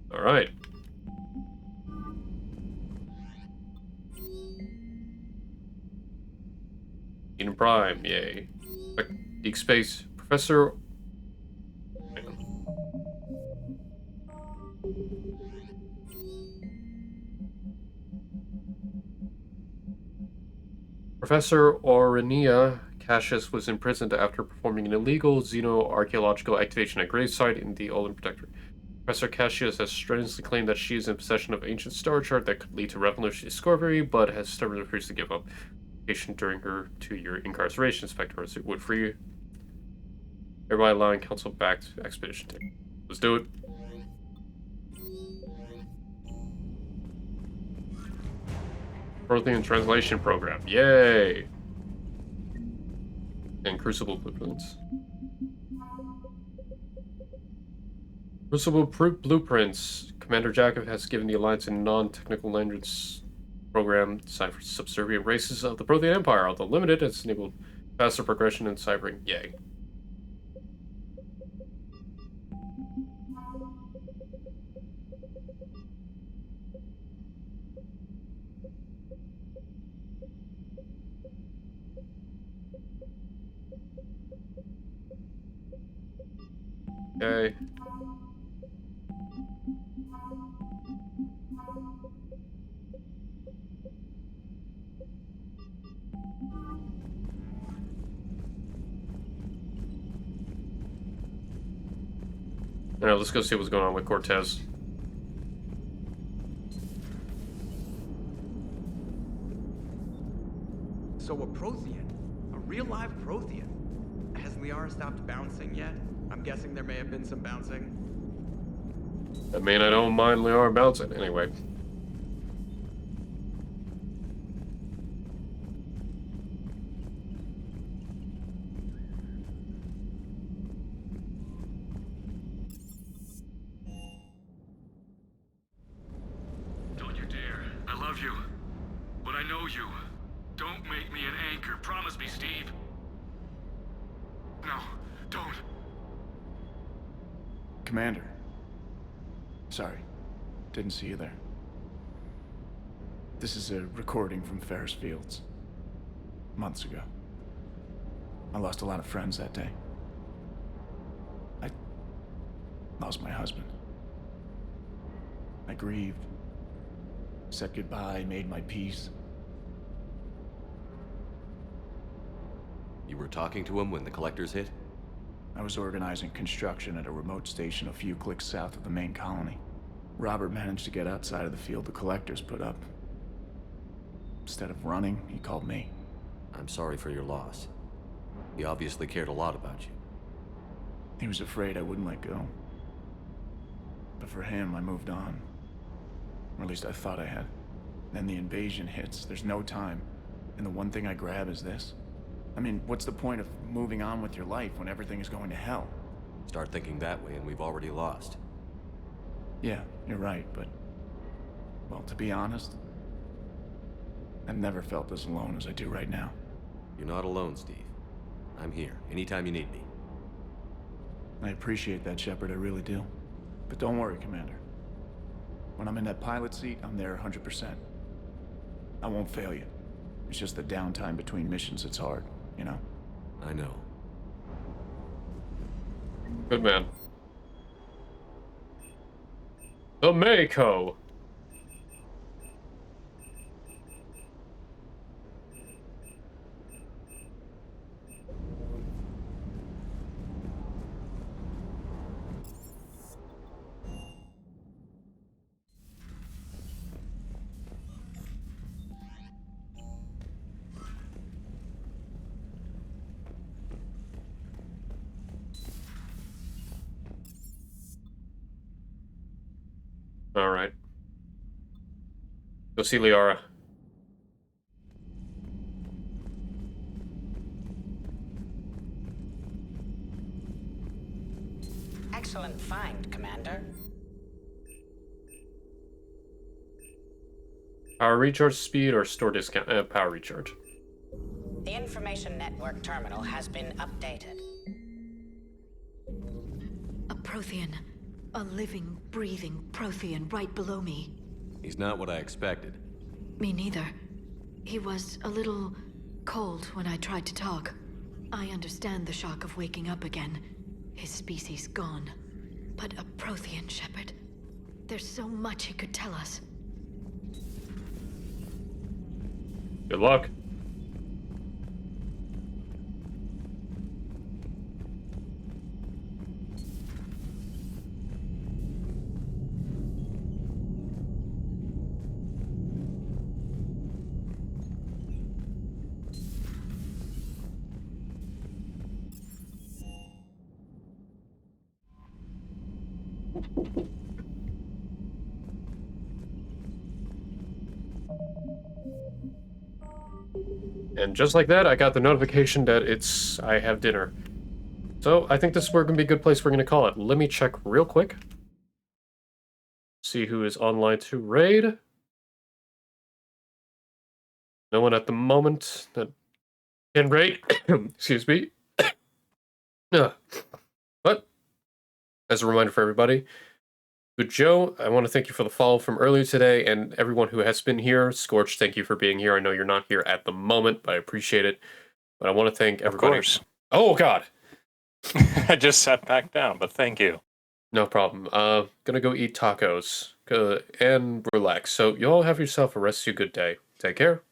S1: Alright. Eden Prime, yay. Deep Space. Professor... Professor Orania Cassius was imprisoned after performing an illegal xenoarchaeological activation at gravesite in the Olin Protectorate. Professor Cassius has strenuously claimed that she is in possession of ancient star chart that could lead to revolutionary discovery, but has stubbornly refused to give up during her 2-year incarceration. Spectre would free, thereby allowing Council back to expedition team. Let's do it. Prothean Translation Program. Yay! And Crucible Blueprints. Crucible Blueprints. Commander Jacob has given the Alliance a non-technical language program designed for subservient races of the Prothean Empire. Although limited, it's enabled faster progression in ciphering. Yay. Okay. Alright, let's go see what's going on with Cortez.
S10: So a Prothean? A real live Prothean? Has Liara stopped bouncing yet? I'm guessing there may have been some bouncing.
S1: I mean, I don't mind Liara bouncing. Anyway.
S19: Don't you dare. I love you. But I know you. Don't make me an anchor. Promise me, Steve. No, don't.
S12: Commander. Sorry. Didn't see you there. This is a recording from Ferris Fields. months ago. I lost a lot of friends that day. I lost my husband. I grieved, said goodbye, made my peace.
S5: You were talking to him when the collectors hit?
S12: I was organizing construction at a remote station a few clicks south of the main colony. Robert managed to get outside of the field the collectors put up. Instead of running, he called me.
S5: I'm sorry for your loss. He obviously cared a lot about you.
S12: He was afraid I wouldn't let go. But for him, I moved on. Or at least I thought I had. Then the invasion hits, there's no time. And the one thing I grab is this. I mean, what's the point of moving on with your life when everything is going to hell?
S5: Start thinking that way and we've already lost.
S12: Yeah, you're right, but... well, to be honest, I've never felt as alone as I do right now.
S5: You're not alone, Steve. I'm here, anytime you need me.
S12: I appreciate that, Shepard, I really do. But don't worry, Commander. When I'm in that pilot seat, I'm there 100%. I won't fail you. It's just the downtime between missions that's hard, you know?
S5: I know.
S1: Good man. The Mako. All right. Go see Liara.
S4: Excellent find, Commander.
S1: Power recharge speed or store discount? Power recharge.
S4: The information network terminal has been updated.
S7: A Prothean. A living, breathing Prothean right below me.
S5: He's not what I expected.
S7: Me neither. He was a little cold when I tried to talk. I understand the shock of waking up again. His species gone. But a Prothean, Shepard. There's so much he could tell us.
S1: Good luck. And just like that, I got the notification that I have dinner. So I think this is going to be a good place we're going to call it. Let me check real quick. See who is online to raid. No one at the moment that can raid. Excuse me. But as a reminder for everybody, good Joe, I want to thank you for the follow from earlier today, and everyone who has been here. Scorch, thank you for being here. I know you're not here at the moment, but I appreciate it. But I want to thank everybody.
S21: Of course.
S1: Oh, God.
S21: I just sat back down, but thank you.
S1: No problem. Gonna go eat tacos and relax. So you all have yourself a rest of your good day. Take care.